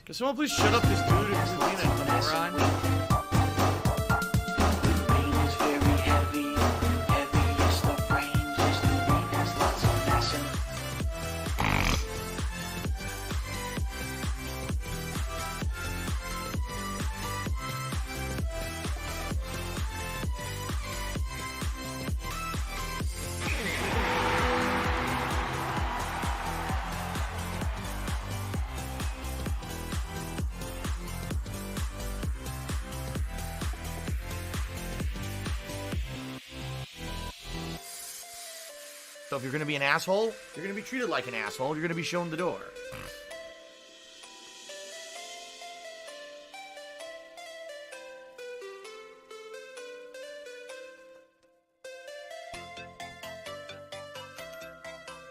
Can someone please shut up this dude if he's being a moron? So if you're gonna be an asshole, you're gonna be treated like an asshole. You're gonna be shown the door.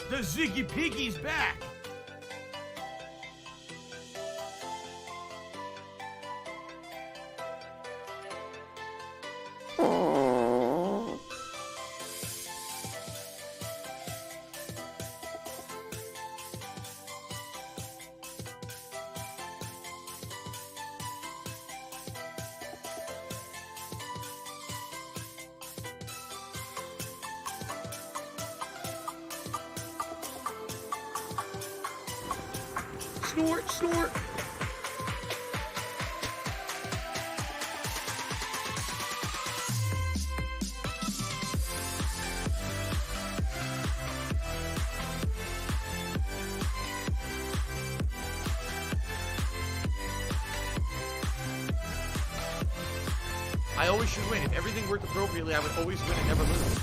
The Ziggy Piggy's back. Snort, snort. I always should win. If everything worked appropriately, I would always win and never lose.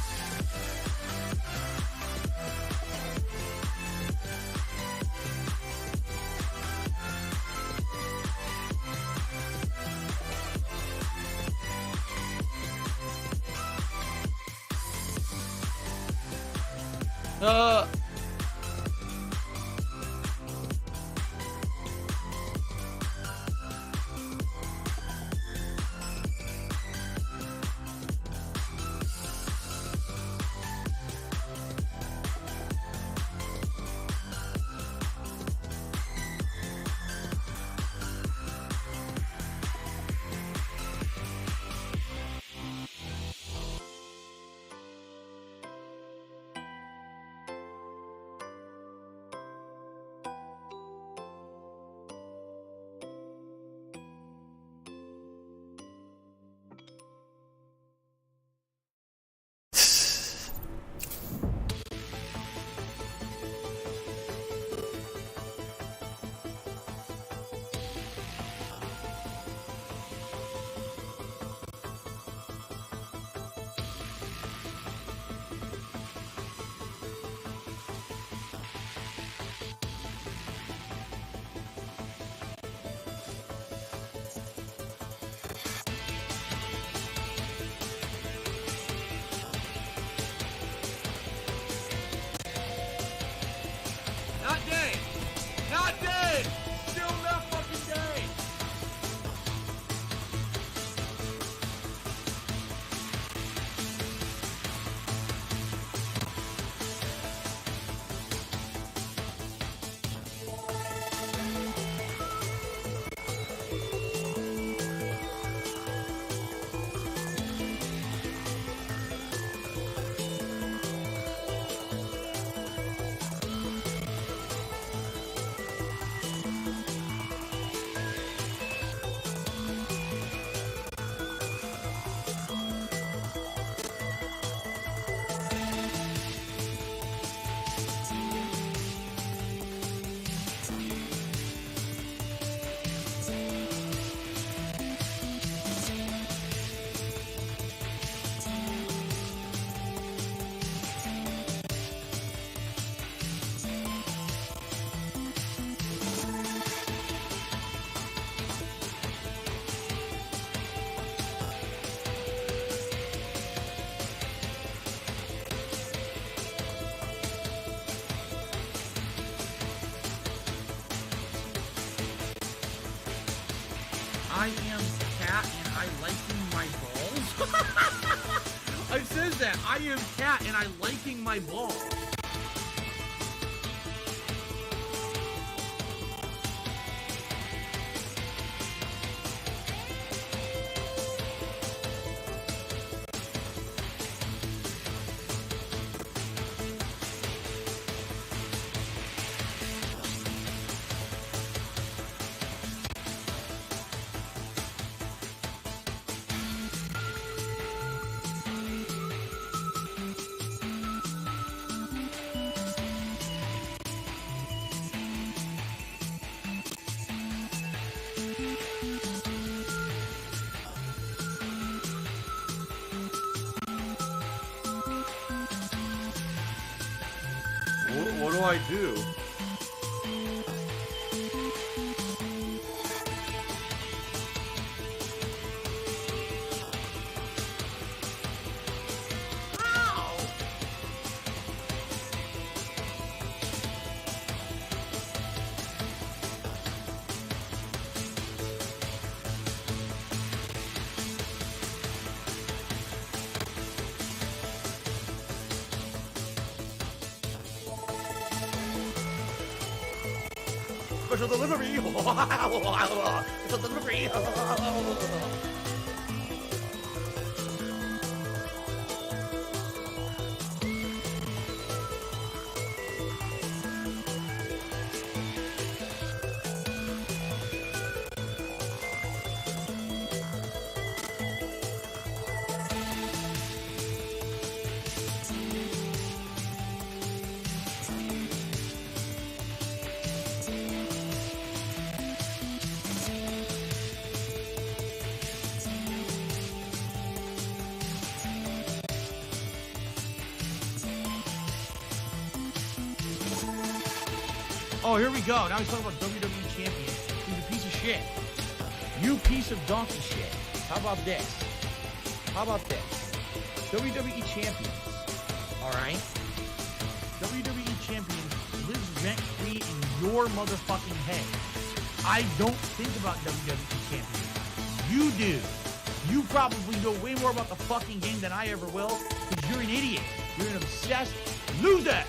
I am cat and I liking my balls. It says that. I am cat and I liking my balls. What do I do? Special delivery! Special delivery! Oh, here we go. Now he's talking about WWE champion. He's a piece of shit. You piece of donkey shit. How about this? How about this? WWE champions. Alright? WWE champion lives rent-free in your motherfucking head. I don't think about WWE champions. You do. You probably know way more about the fucking game than I ever will, because you're an idiot. You're an obsessed loser.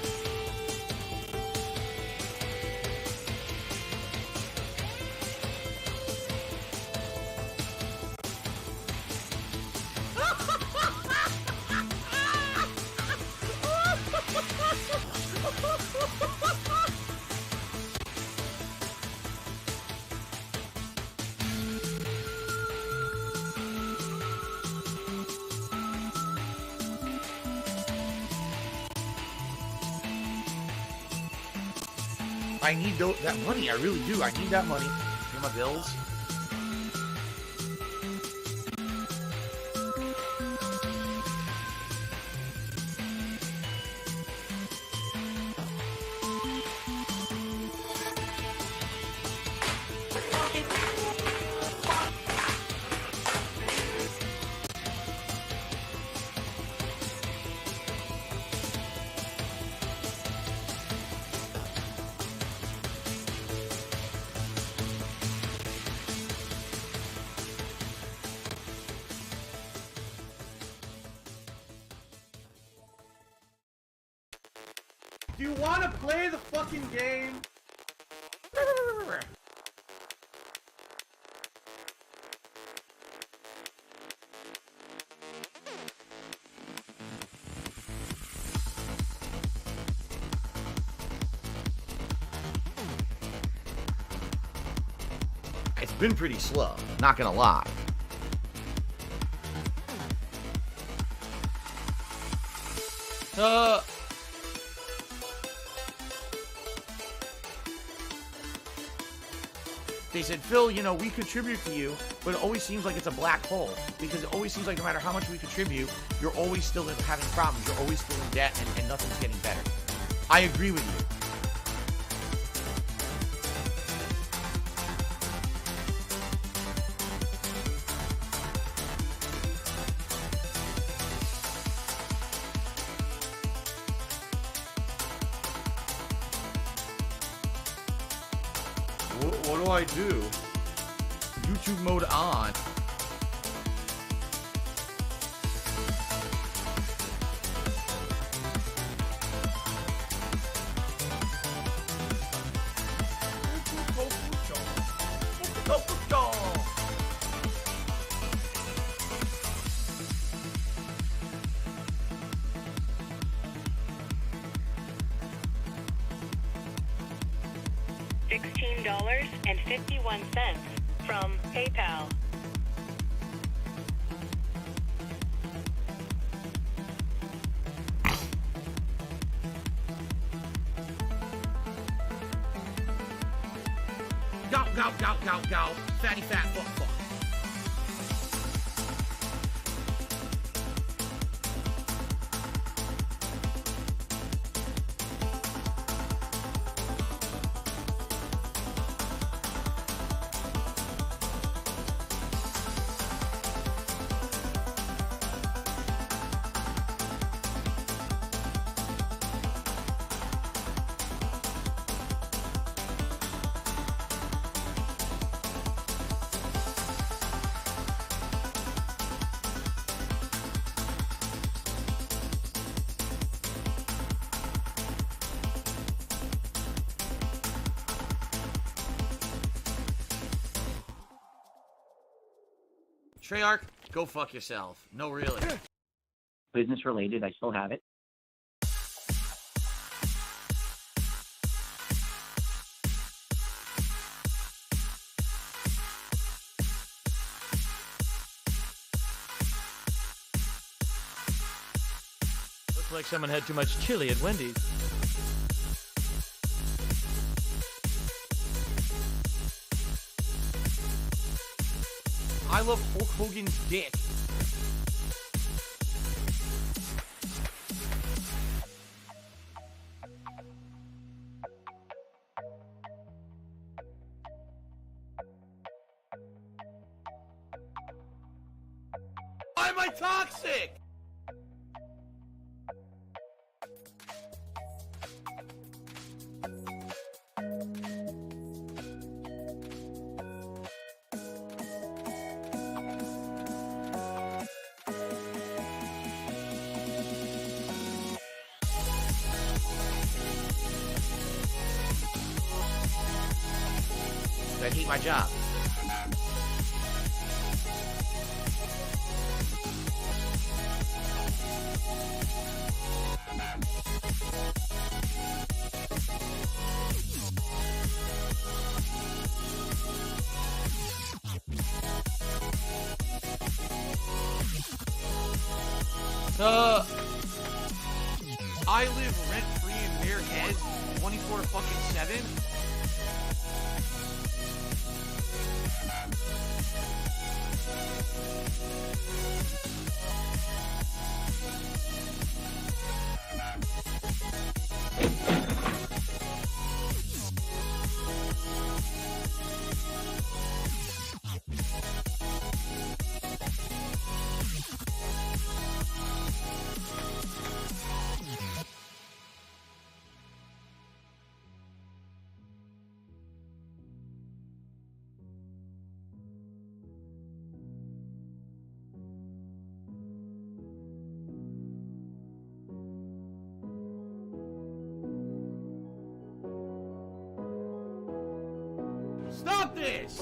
I need that money. I really do. I need that money. Pay my bills. Do you want to play the fucking game? It's been pretty slow, not gonna lie. They said, Phil, you know, we contribute to you, but it always seems like it's a black hole. Because it always seems like no matter how much we contribute, you're always still having problems. You're always still in debt, and nothing's getting better. I agree with you. What do I do? YouTube mode on. $16.51 from PayPal. Go, go, go, go, go. Fatty fat fuck fuck. Treyarch, go fuck yourself. No, really. Business related, I still have it. Looks like someone had too much chili at Wendy's. I love Hulk Hogan's dick. Why am I toxic? I hate my job. I live rent-free in their heads 24/7. Stop this!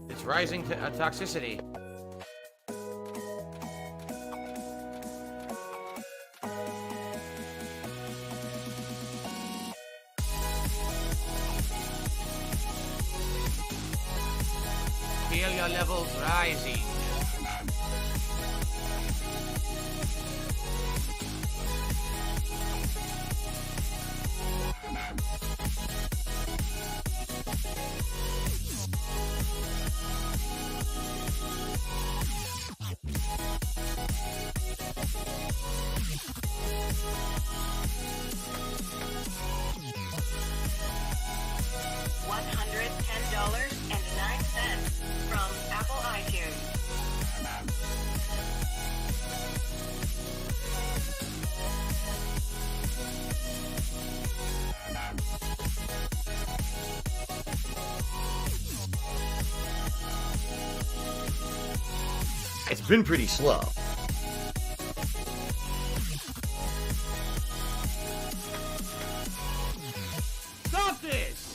It's rising to toxicity. Failure levels rising. $110.09 from Apple iTunes. It's been pretty slow. Stop this!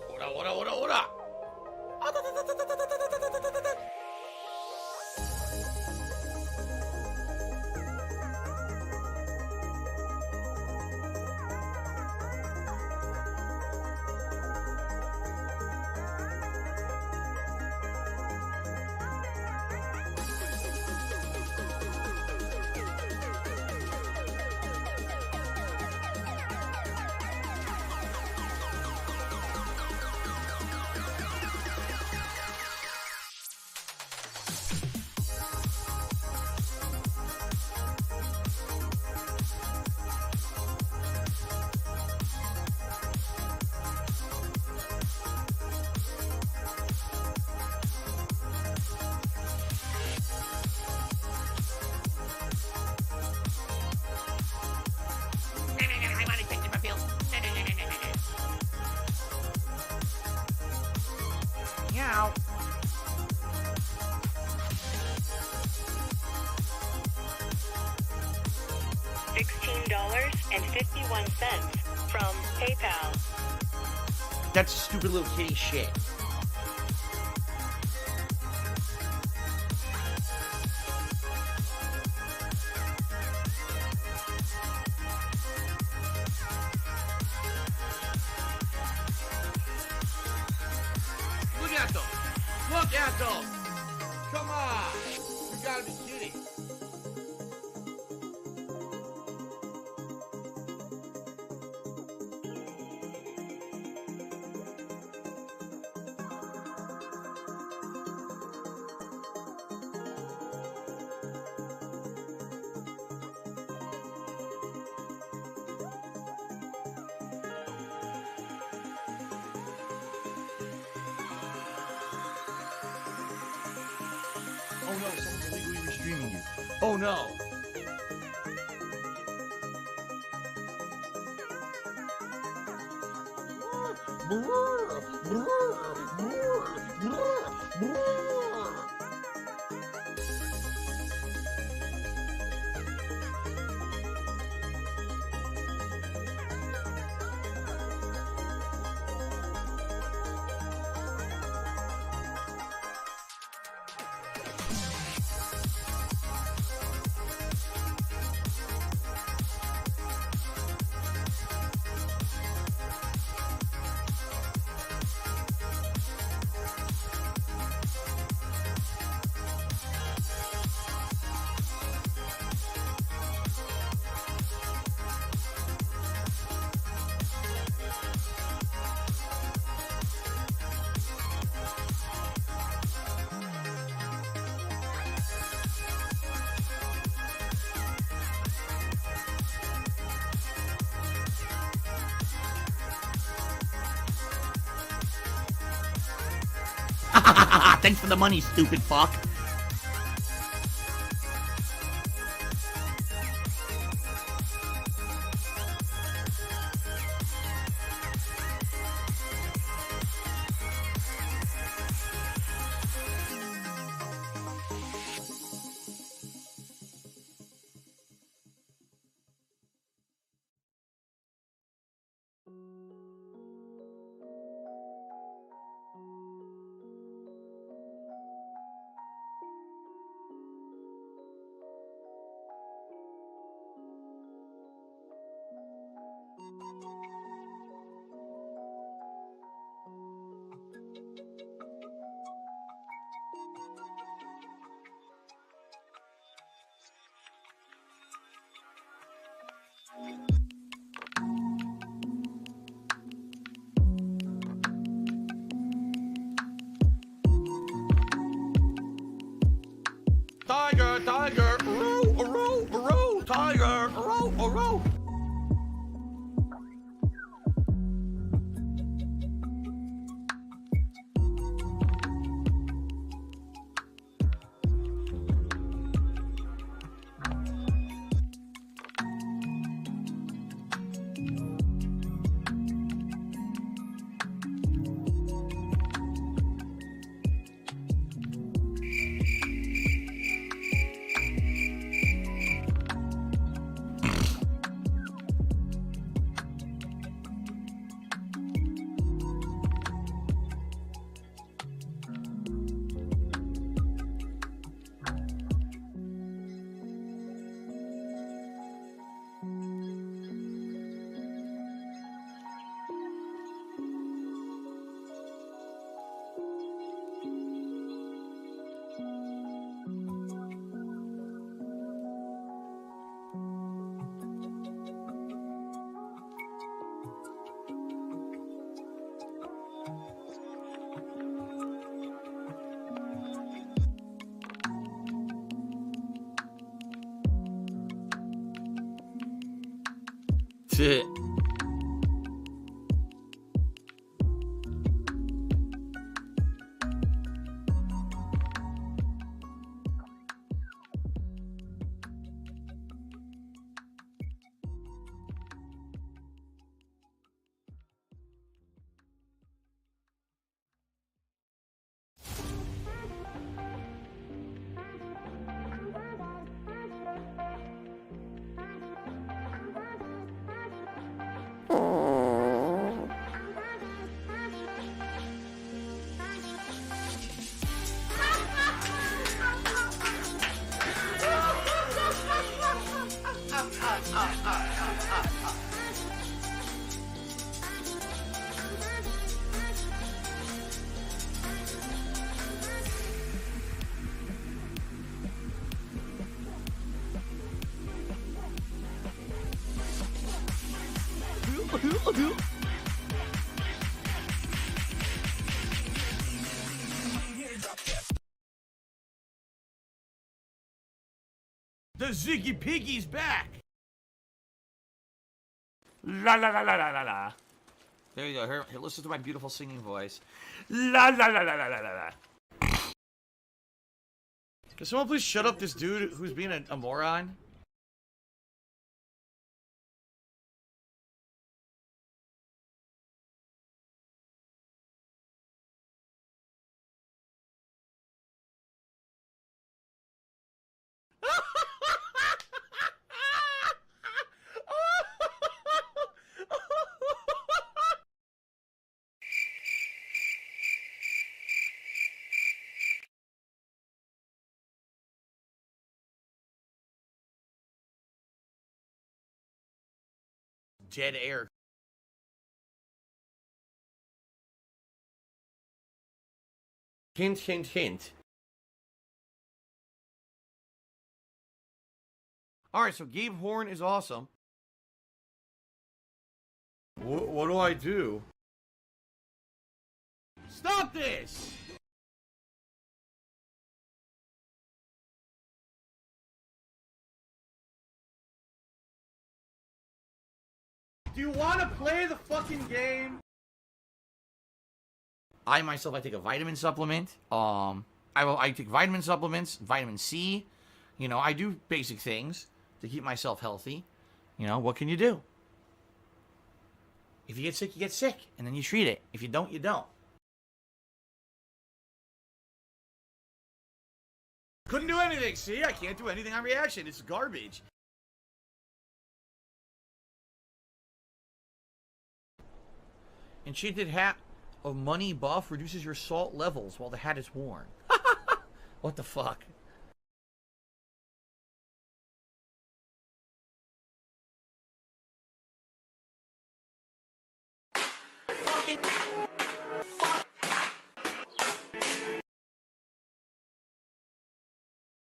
Ora, ora, ora, ora. I want to take my pills. Meow. $16.51 from PayPal. That's stupid little kitty shit. Look at them. Look at them. Come on. You gotta be kidding. Oh no, someone's illegally restreaming you. Oh no. Thanks for the money, stupid fuck. Tiger, tiger, row, row, row, tiger, row, row. Shit. The Ziggy Piggy's back! La la la la la la la. There you go. Here, listen to my beautiful singing voice. La la la la la la la la. Can someone please shut up this dude who's being a moron? Dead air. Hint, hint, hint. Alright, so Gabe Horn is awesome. What do I do? Stop this! Do you want to play the fucking game? I myself, I take a vitamin supplement. I take vitamin supplements, vitamin C. You know, I do basic things to keep myself healthy. You know, what can you do? If you get sick, you get sick, and then you treat it. If you don't, you don't. Couldn't do anything. See, I can't do anything on reaction. It's garbage. Enchanted hat of money buff reduces your salt levels while the hat is worn. What the fuck?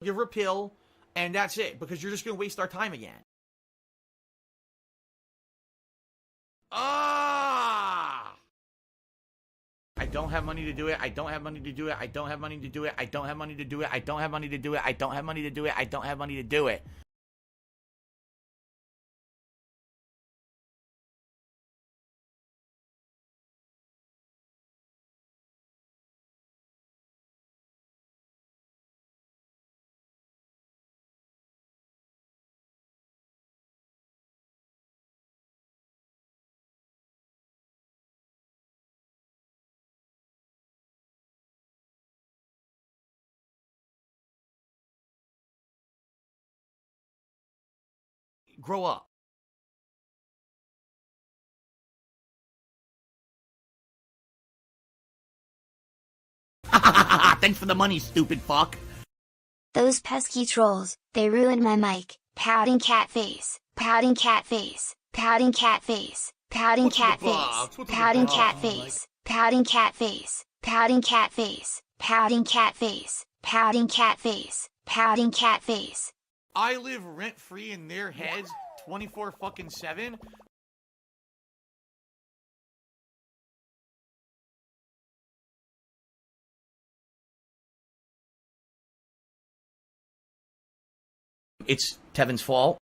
Give her a pill, and that's it, because you're just going to waste our time again. Ah! I don't have money to do it. I don't have money to do it. I don't have money to do it. I don't have money to do it. I don't have money to do it. I don't have money to do it. I don't have money to do it. Grow up. Thanks for the money, stupid fuck. Those pesky trolls, they ruined my mic. Pouting cat face, pouting cat face, pouting cat face, pouting cat face, pouting cat face, pouting cat face, pouting cat face, pouting cat face, pouting cat face, pouting cat face. I live rent-free in their heads 24 fucking 7. It's Tevin's fault.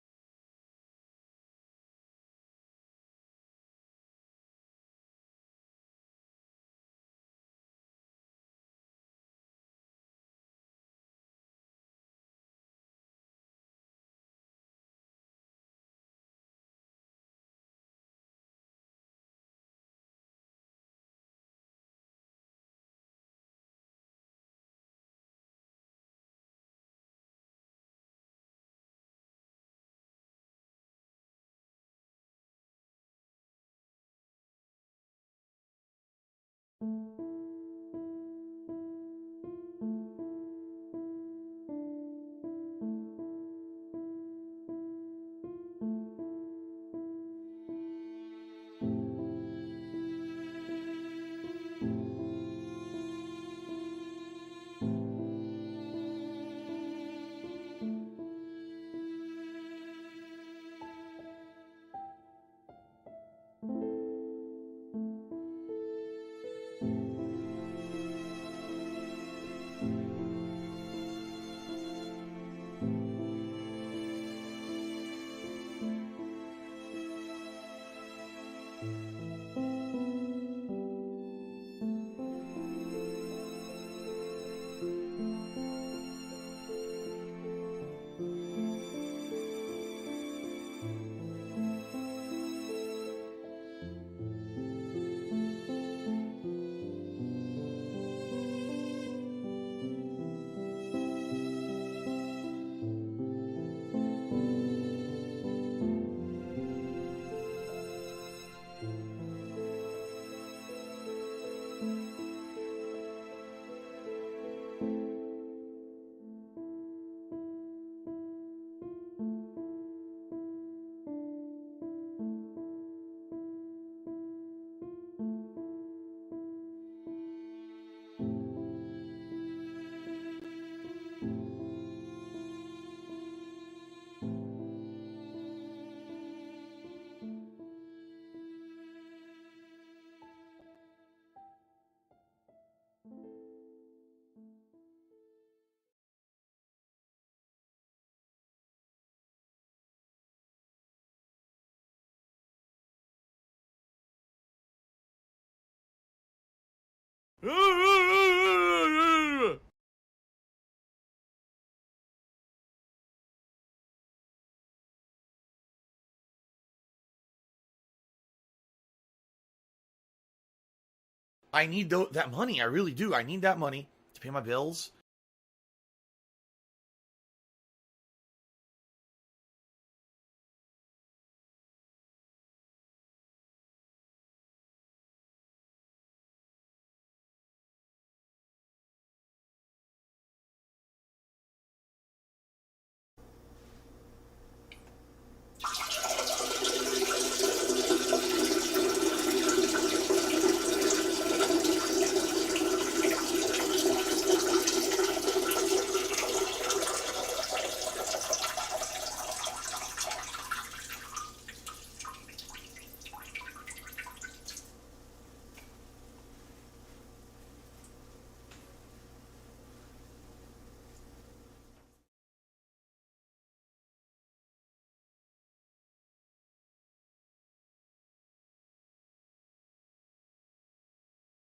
I need that money. I really do. I need that money to pay my bills.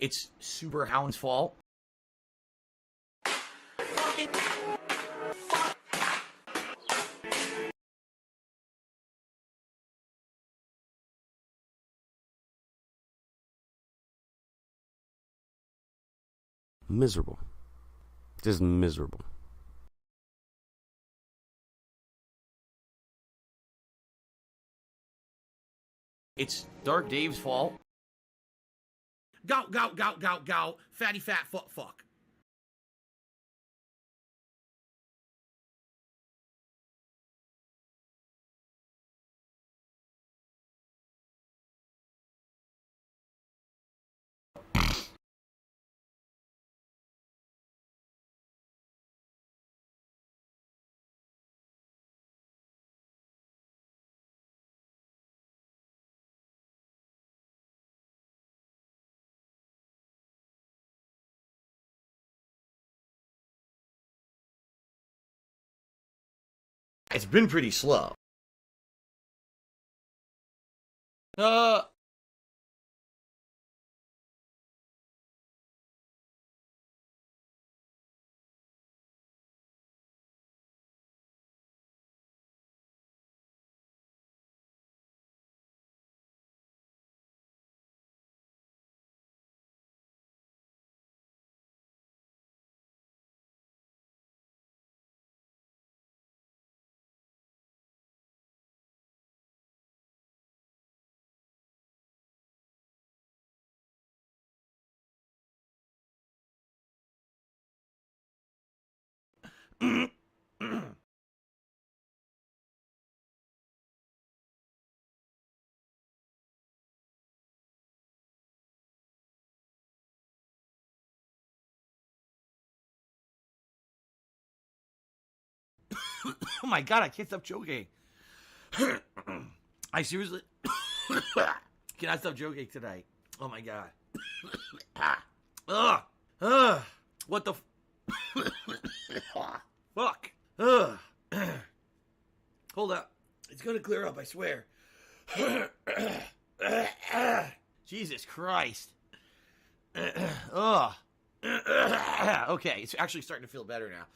It's Super Hound's fault. Miserable. Just miserable. It's Dark Dave's fault. Gout, gout, gout, gout, gout. Fatty, fat, fuck, fuck. It's been pretty slow. Oh my god, I can't stop joking. I seriously cannot stop joking tonight. Oh my god. What the fuck? Hold up. It's gonna clear up, I swear. Jesus Christ. Okay, it's actually starting to feel better now.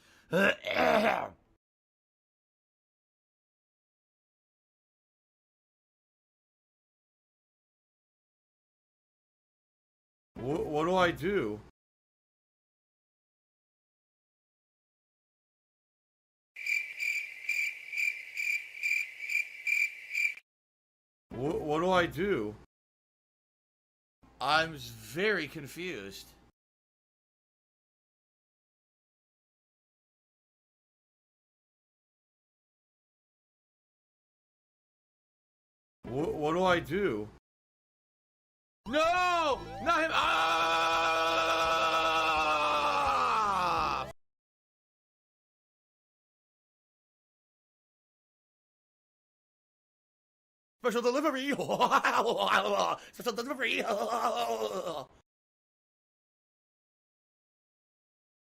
What do I do? What do I do? I'm very confused. What do I do? No! Not him! Ah! Special delivery! Special delivery!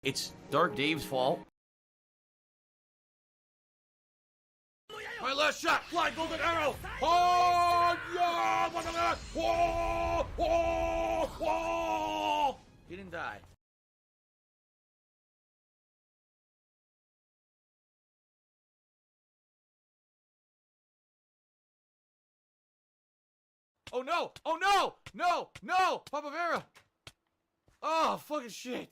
It's Dark Dave's fault. My last shot! Fly golden arrow! Oh, yeah! Whoa! Whoa! Whoa! He didn't die. Oh no! Oh no! No! No! Papa Vera! Oh, fucking shit!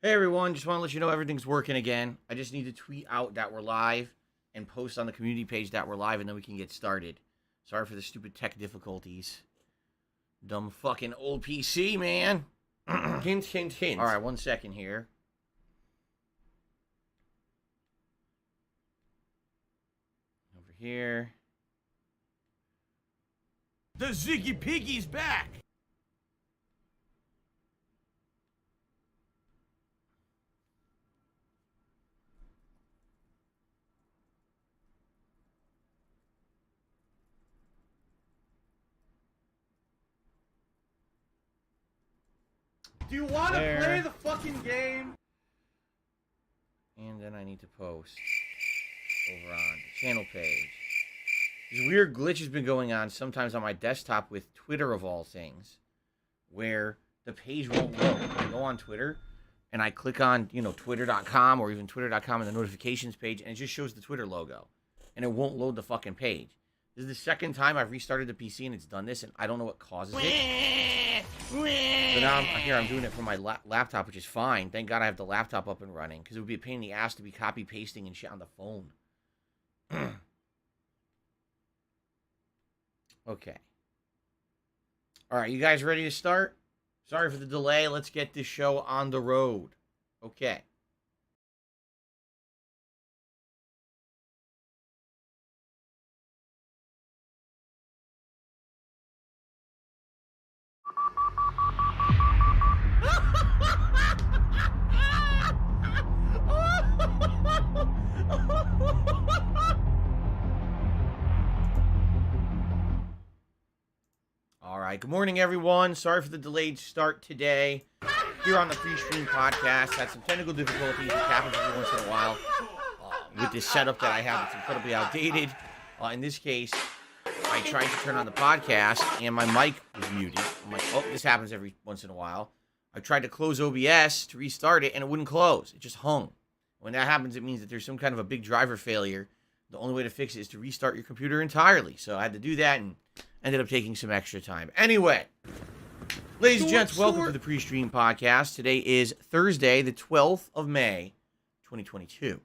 Hey everyone, just want to let you know everything's working again. I just need to tweet out that we're live and post on the community page that we're live, and then we can get started. Sorry for the stupid tech difficulties. Dumb fucking old PC, man. Hint, hint, hint. Alright, 1 second here. Over here. The Ziggy Piggy's back! Do you want to play the fucking game? And then I need to post over on the channel page. This weird glitch has been going on sometimes on my desktop with Twitter of all things, where the page won't load. I go on Twitter and I click on, twitter.com or even twitter.com in the notifications page, and it just shows the Twitter logo, and it won't load the fucking page. This is the second time I've restarted the PC and it's done this, and I don't know what causes it. So now I'm doing it from my laptop, which is fine. Thank God I have the laptop up and running, because it would be a pain in the ass to be copy pasting and shit on the phone. Okay. All right, you guys ready to start? Sorry for the delay. Let's get this show on the road. Okay. All right, good morning, everyone. Sorry for the delayed start today. Here on the Free Stream Podcast, had some technical difficulties, which happens every once in a while. With this setup that I have, it's incredibly outdated. In this case, I tried to turn on the podcast, and my mic was muted. I'm like, oh, this happens every once in a while. I tried to close OBS to restart it, and it wouldn't close. It just hung. When that happens, it means that there's some kind of a big driver failure. The only way to fix it is to restart your computer entirely. So I had to do that and ended up taking some extra time. Anyway, Ladies and gents, welcome to the Pre-Stream Podcast. Today is Thursday, the 12th of May, 2022.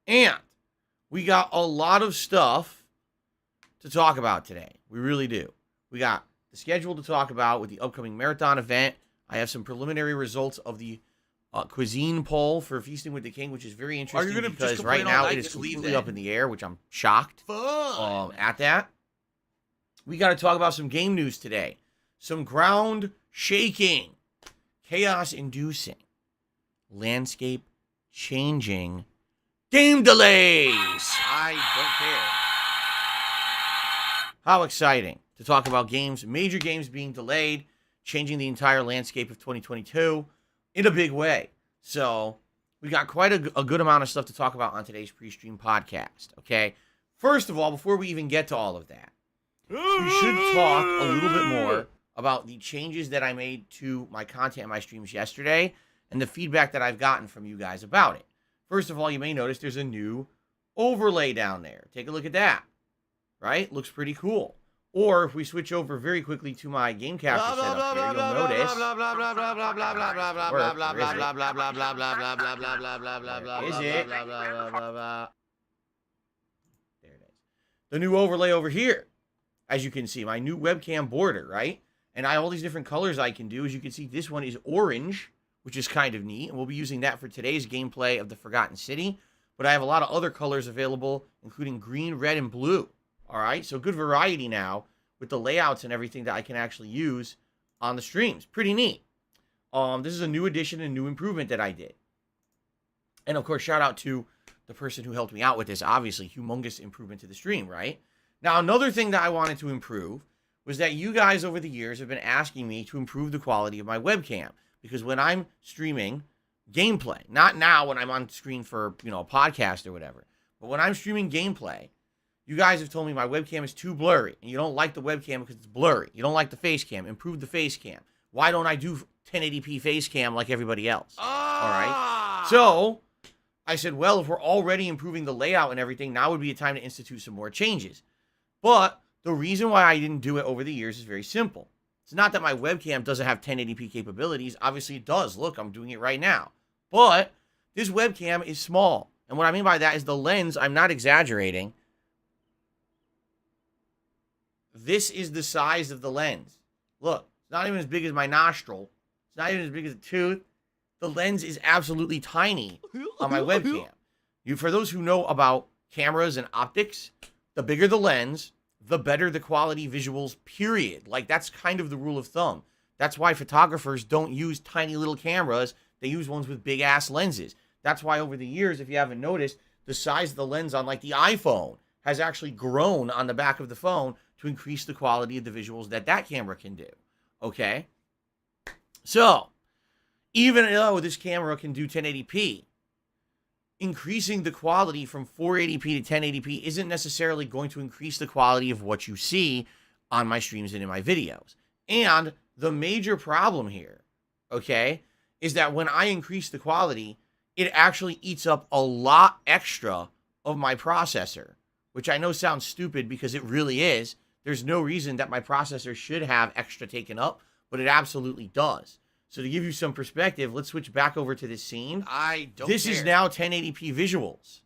And we got a lot of stuff to talk about today. We really do. We got the schedule to talk about with the upcoming marathon event. I have some preliminary results of the cuisine poll for Feasting with the King, which is very interesting because right now it is completely up in the air, which I'm shocked at that. We got to talk about some game news today. Some ground-shaking, chaos-inducing, landscape-changing game delays. I don't care. How exciting to talk about games, major games being delayed, changing the entire landscape of 2022 in a big way. So we got quite a good amount of stuff to talk about on today's Pre-Stream Podcast, okay? First of all, before we even get to all of that, we should talk a little bit more about the changes that I made to my content and my streams yesterday and the feedback that I've gotten from you guys about it. First of all, you may notice there's a new overlay down there. Take a look at that, right? Looks pretty cool. Or if we switch over very quickly to my game capture setup here, you'll notice. Is it? There it is. The new overlay over here. As you can see, my new webcam border, right? And I have all these different colors I can do. As you can see, this one is orange, which is kind of neat. And we'll be using that for today's gameplay of the Forgotten City. But I have a lot of other colors available, including green, red, and blue. All right, so good variety now with the layouts and everything that I can actually use on the streams. Pretty neat. This is a new addition and new improvement that I did. And, of course, shout out to the person who helped me out with this. Obviously, humongous improvement to the stream, right? Now, another thing that I wanted to improve was that you guys over the years have been asking me to improve the quality of my webcam. Because when I'm streaming gameplay, not now when I'm on screen for, a podcast or whatever, but when I'm streaming gameplay, you guys have told me my webcam is too blurry, and you don't like the webcam because it's blurry. You don't like the face cam. Improve the face cam. Why don't I do 1080p face cam like everybody else? All right? So I said, well, if we're already improving the layout and everything, now would be a time to institute some more changes. But the reason why I didn't do it over the years is very simple. It's not that my webcam doesn't have 1080p capabilities. Obviously, it does. Look, I'm doing it right now. But this webcam is small. And what I mean by that is the lens, I'm not exaggerating. This is the size of the lens. Look, it's not even as big as my nostril. It's not even as big as a tooth. The lens is absolutely tiny on my webcam. For those who know about cameras and optics, the bigger the lens, the better the quality visuals, period. Like, that's kind of the rule of thumb. That's why photographers don't use tiny little cameras. They use ones with big-ass lenses. That's why over the years, if you haven't noticed, the size of the lens on, like, the iPhone has actually grown on the back of the phone to increase the quality of the visuals that camera can do. Okay? So, even though this camera can do 1080p, increasing the quality from 480p to 1080p isn't necessarily going to increase the quality of what you see on my streams and in my videos. And the major problem here, okay, is that when I increase the quality, it actually eats up a lot extra of my processor, which I know sounds stupid because it really is. There's no reason that my processor should have extra taken up, but it absolutely does. So to give you some perspective, let's switch back over to this scene. This is now 1080p visuals.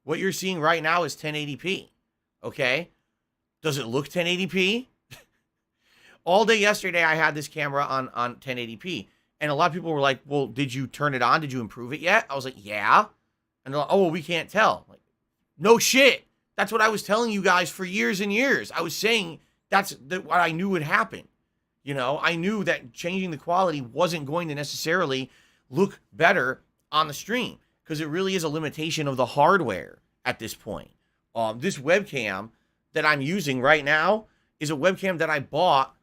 What you're seeing right now is 1080p, okay? Does it look 1080p? All day yesterday, I had this camera on 1080p, and a lot of people were like, well, did you turn it on? Did you improve it yet? I was like, yeah. And they're like, oh, well, we can't tell. Like, no shit. That's what I was telling you guys for years and years. I was saying that's what I knew would happen. I knew that changing the quality wasn't going to necessarily look better on the stream because it really is a limitation of the hardware at this point. This webcam that I'm using right now is a webcam that I bought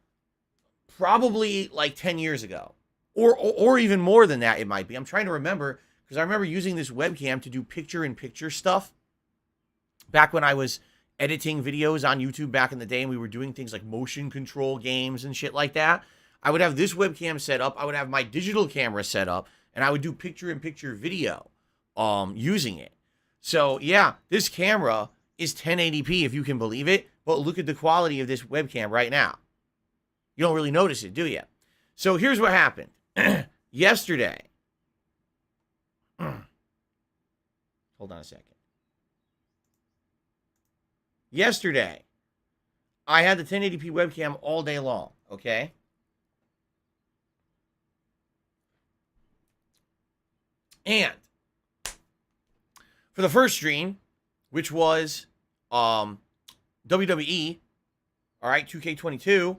probably like 10 years ago or even more than that. It might be. I'm trying to remember because I remember using this webcam to do picture-in-picture stuff back when I was editing videos on YouTube back in the day, and we were doing things like motion control games and shit like that. I would have this webcam set up, I would have my digital camera set up, and I would do picture-in-picture video using it. So, yeah, this camera is 1080p, if you can believe it, but look at the quality of this webcam right now. You don't really notice it, do you? So here's what happened. Yesterday. Hold on a second. Yesterday, I had the 1080p webcam all day long, okay? And for the first stream, which was WWE, all right, 2K22,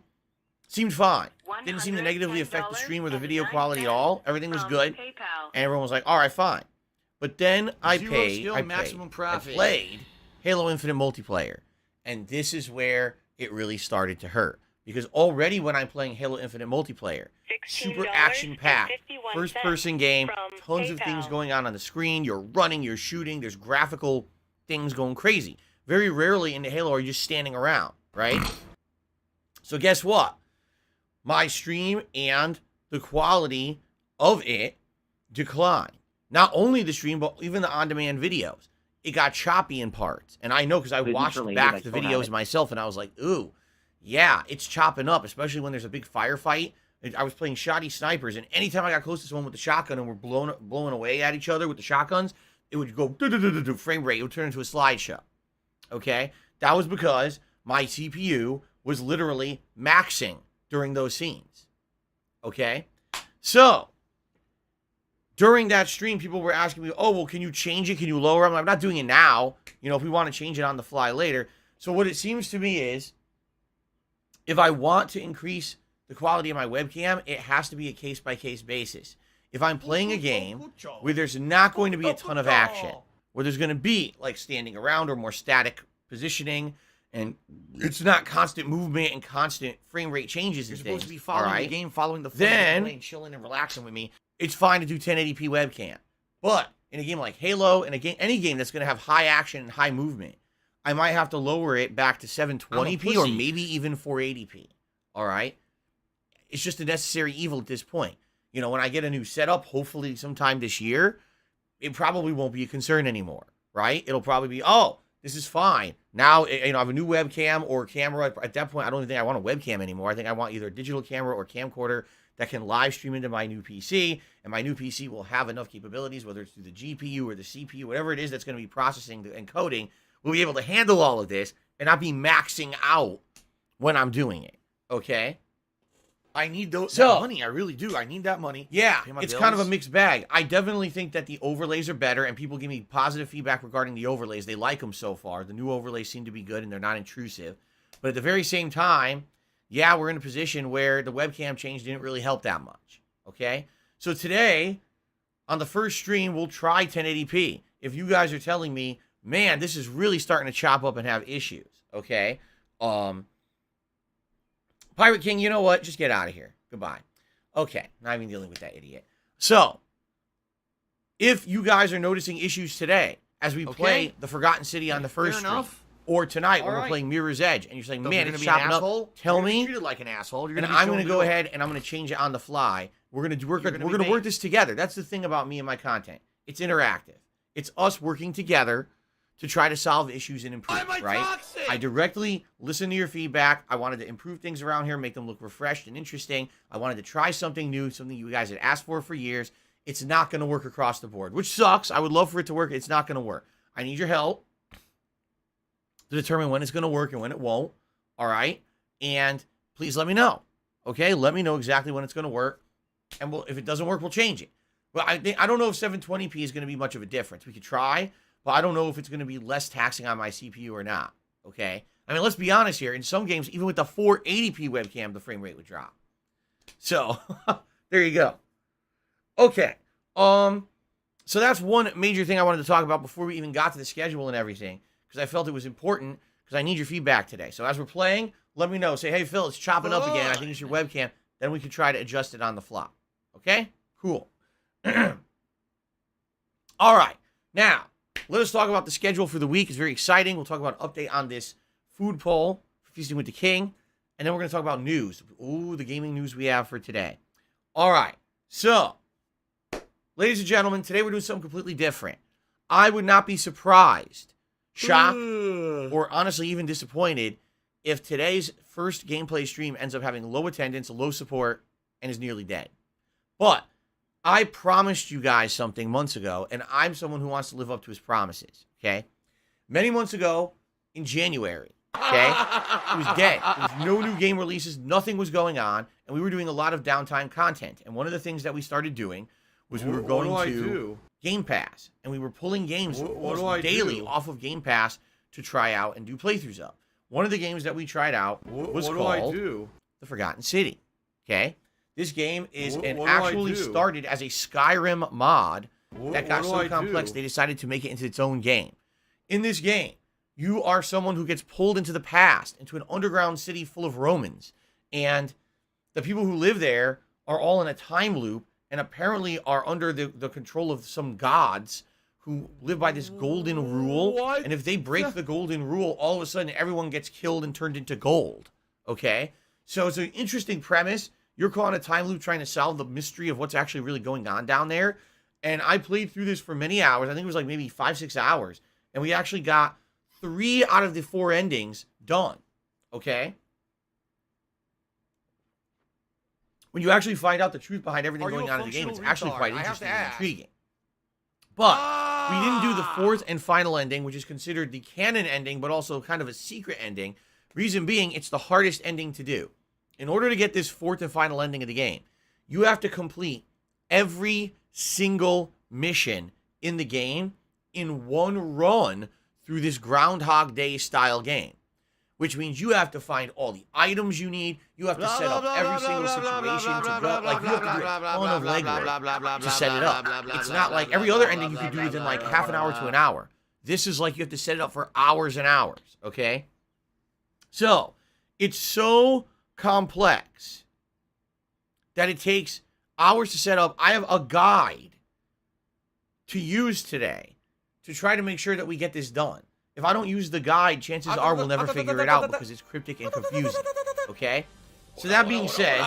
seemed fine. Didn't seem to negatively affect the stream or the video quality at all. Everything was good. PayPal. And everyone was like, all right, fine. But then I Zero skill, maximum profit. I played Halo Infinite multiplayer. And this is where it really started to hurt. Because already when I'm playing Halo Infinite multiplayer, super action-packed, first-person game, tons of things going on the screen. You're running, you're shooting, there's graphical things going crazy. Very rarely in the Halo are you just standing around, right? So guess what? My stream and the quality of it declined. Not only the stream, but even the on-demand videos. It got choppy in parts. And I know because I watched back the videos myself, and I was like, ooh, yeah, it's chopping up, especially when there's a big firefight. I was playing shoddy snipers, and anytime I got close to someone with the shotgun and we're blowing away at each other with the shotguns, it would go frame rate. It would turn into a slideshow. Okay? That was because my CPU was literally maxing during those scenes. Okay? So, during that stream, people were asking me, oh, well, can you change it? Can you lower it? I'm not doing it now. You know, if we want to change it on the fly later. So what it seems to me is, if I want to increase the quality of my webcam, it has to be a case-by-case basis. If I'm playing a game where there's not going to be a ton of action, where there's going to be, like, standing around or more static positioning, and it's not constant movement and constant frame rate changes and You're things, supposed to be following the game, following the flow of the then plane. chilling and relaxing with me, it's fine to do 1080p webcam. But in a game like Halo, in a game, any game that's going to have high action and high movement, I might have to lower it back to 720p or maybe even 480p. All right? It's just a necessary evil at this point. You know, when I get a new setup, hopefully sometime this year, it probably won't be a concern anymore, right? It'll probably be, oh, this is fine. Now, you know, I have a new webcam or camera. At that point, I don't even think I want a webcam anymore. I think I want either a digital camera or camcorder that can live stream into my new PC, and my new PC will have enough capabilities, whether it's through the GPU or the CPU, whatever it is that's going to be processing and coding, we'll be able to handle all of this and not be maxing out when I'm doing it, okay? I need that money. I really do. I need that money. Yeah, Pay my it's bills. kind of a mixed bag. I definitely think that the overlays are better, and people give me positive feedback regarding the overlays. They like them so far. The new overlays seem to be good, and they're not intrusive. But at the very same time, yeah, we're in a position where the webcam change didn't really help that much, okay? So today, on the first stream, we'll try 1080p. If you guys are telling me, man, this is really starting to chop up and have issues, okay? Pirate King, you know what? Just get out of here. Goodbye. Okay, not even dealing with that idiot. So, if you guys are noticing issues today, as we play The Forgotten City on the first stream, or tonight when we're playing Mirror's Edge, and you're saying, man, it's chopping up, tell me, treated like an asshole. and I'm going to go ahead and I'm going to change it on the fly. We're going to work this together. That's the thing about me and my content. It's interactive. It's us working together to try to solve issues and improve, right? I directly listen to your feedback. I wanted to improve things around here, make them look refreshed and interesting. I wanted to try something new, something you guys had asked for years. It's not going to work across the board, which sucks. I would love for it to work. It's not going to work. I need your help to determine when it's going to work and when it won't, all right? And please let me know, okay? Let me know exactly when it's going to work, and if it doesn't work, we'll change it. But I don't know if 720p is going to be much of a difference. We could try, but I don't know if it's going to be less taxing on my CPU or not, okay? I mean, let's be honest here. In some games, even with the 480p webcam, the frame rate would drop. So, there you go. Okay. So that's one major thing I wanted to talk about before we even got to the schedule and everything, because I felt it was important, because I need your feedback today. So as we're playing, let me know. Say, hey, Phil, it's chopping up again. I think it's your webcam. Then we can try to adjust it on the fly. Okay? Cool. All right. Now, let us talk about the schedule for the week. It's very exciting. We'll talk about an update on this food poll for Feasting with the King. And then we're going to talk about news. Ooh, the gaming news we have for today. All right. So, ladies and gentlemen, today we're doing something completely different. I would not be surprised, shocked, or honestly even disappointed if today's first gameplay stream ends up having low attendance, low support, and is nearly dead. But I promised you guys something months ago, and I'm someone who wants to live up to his promises, okay? Many months ago, in January, okay, it was dead. There was no new game releases, nothing was going on, and we were doing a lot of downtime content. And one of the things that we started doing was we were going to Game Pass, and we were pulling games almost daily off of Game Pass to try out and do playthroughs of. One of the games that we tried out was called The Forgotten City, okay? This game is actually started as a Skyrim mod that got so complex they decided to make it into its own game. In this game, you are someone who gets pulled into the past, into an underground city full of Romans. And the people who live there are all in a time loop and apparently are under the control of some gods who live by this golden rule. What? And if they break the golden rule, all of a sudden everyone gets killed and turned into gold. Okay? So it's an interesting premise. You're caught in a time loop trying to solve the mystery of what's actually really going on down there. And I played through this for many hours. I think it was like maybe 5-6 hours. And we actually got 3 out of the 4 endings done. Okay? When you actually find out the truth behind everything going on in the game, it's actually quite interesting and intriguing. But we didn't do the 4th and final ending, which is considered the canon ending, but also kind of a secret ending. Reason being, it's the hardest ending to do. In order to get this 4th and final ending of the game, you have to complete every single mission in the game in one run through this Groundhog Day style game, which means you have to find all the items you need. You have to set up every single situation to go. Like, you have to do a ton of legwork to set it up. It's not like every other ending you can do within like half an hour to an hour. This is like you have to set it up for hours and hours, okay? So, it's so complex that it takes hours to set up. I have a guide to use today to try to make sure that we get this done. If I don't use the guide, chances are we'll never figure it out because it's cryptic and confusing, okay? So that being said,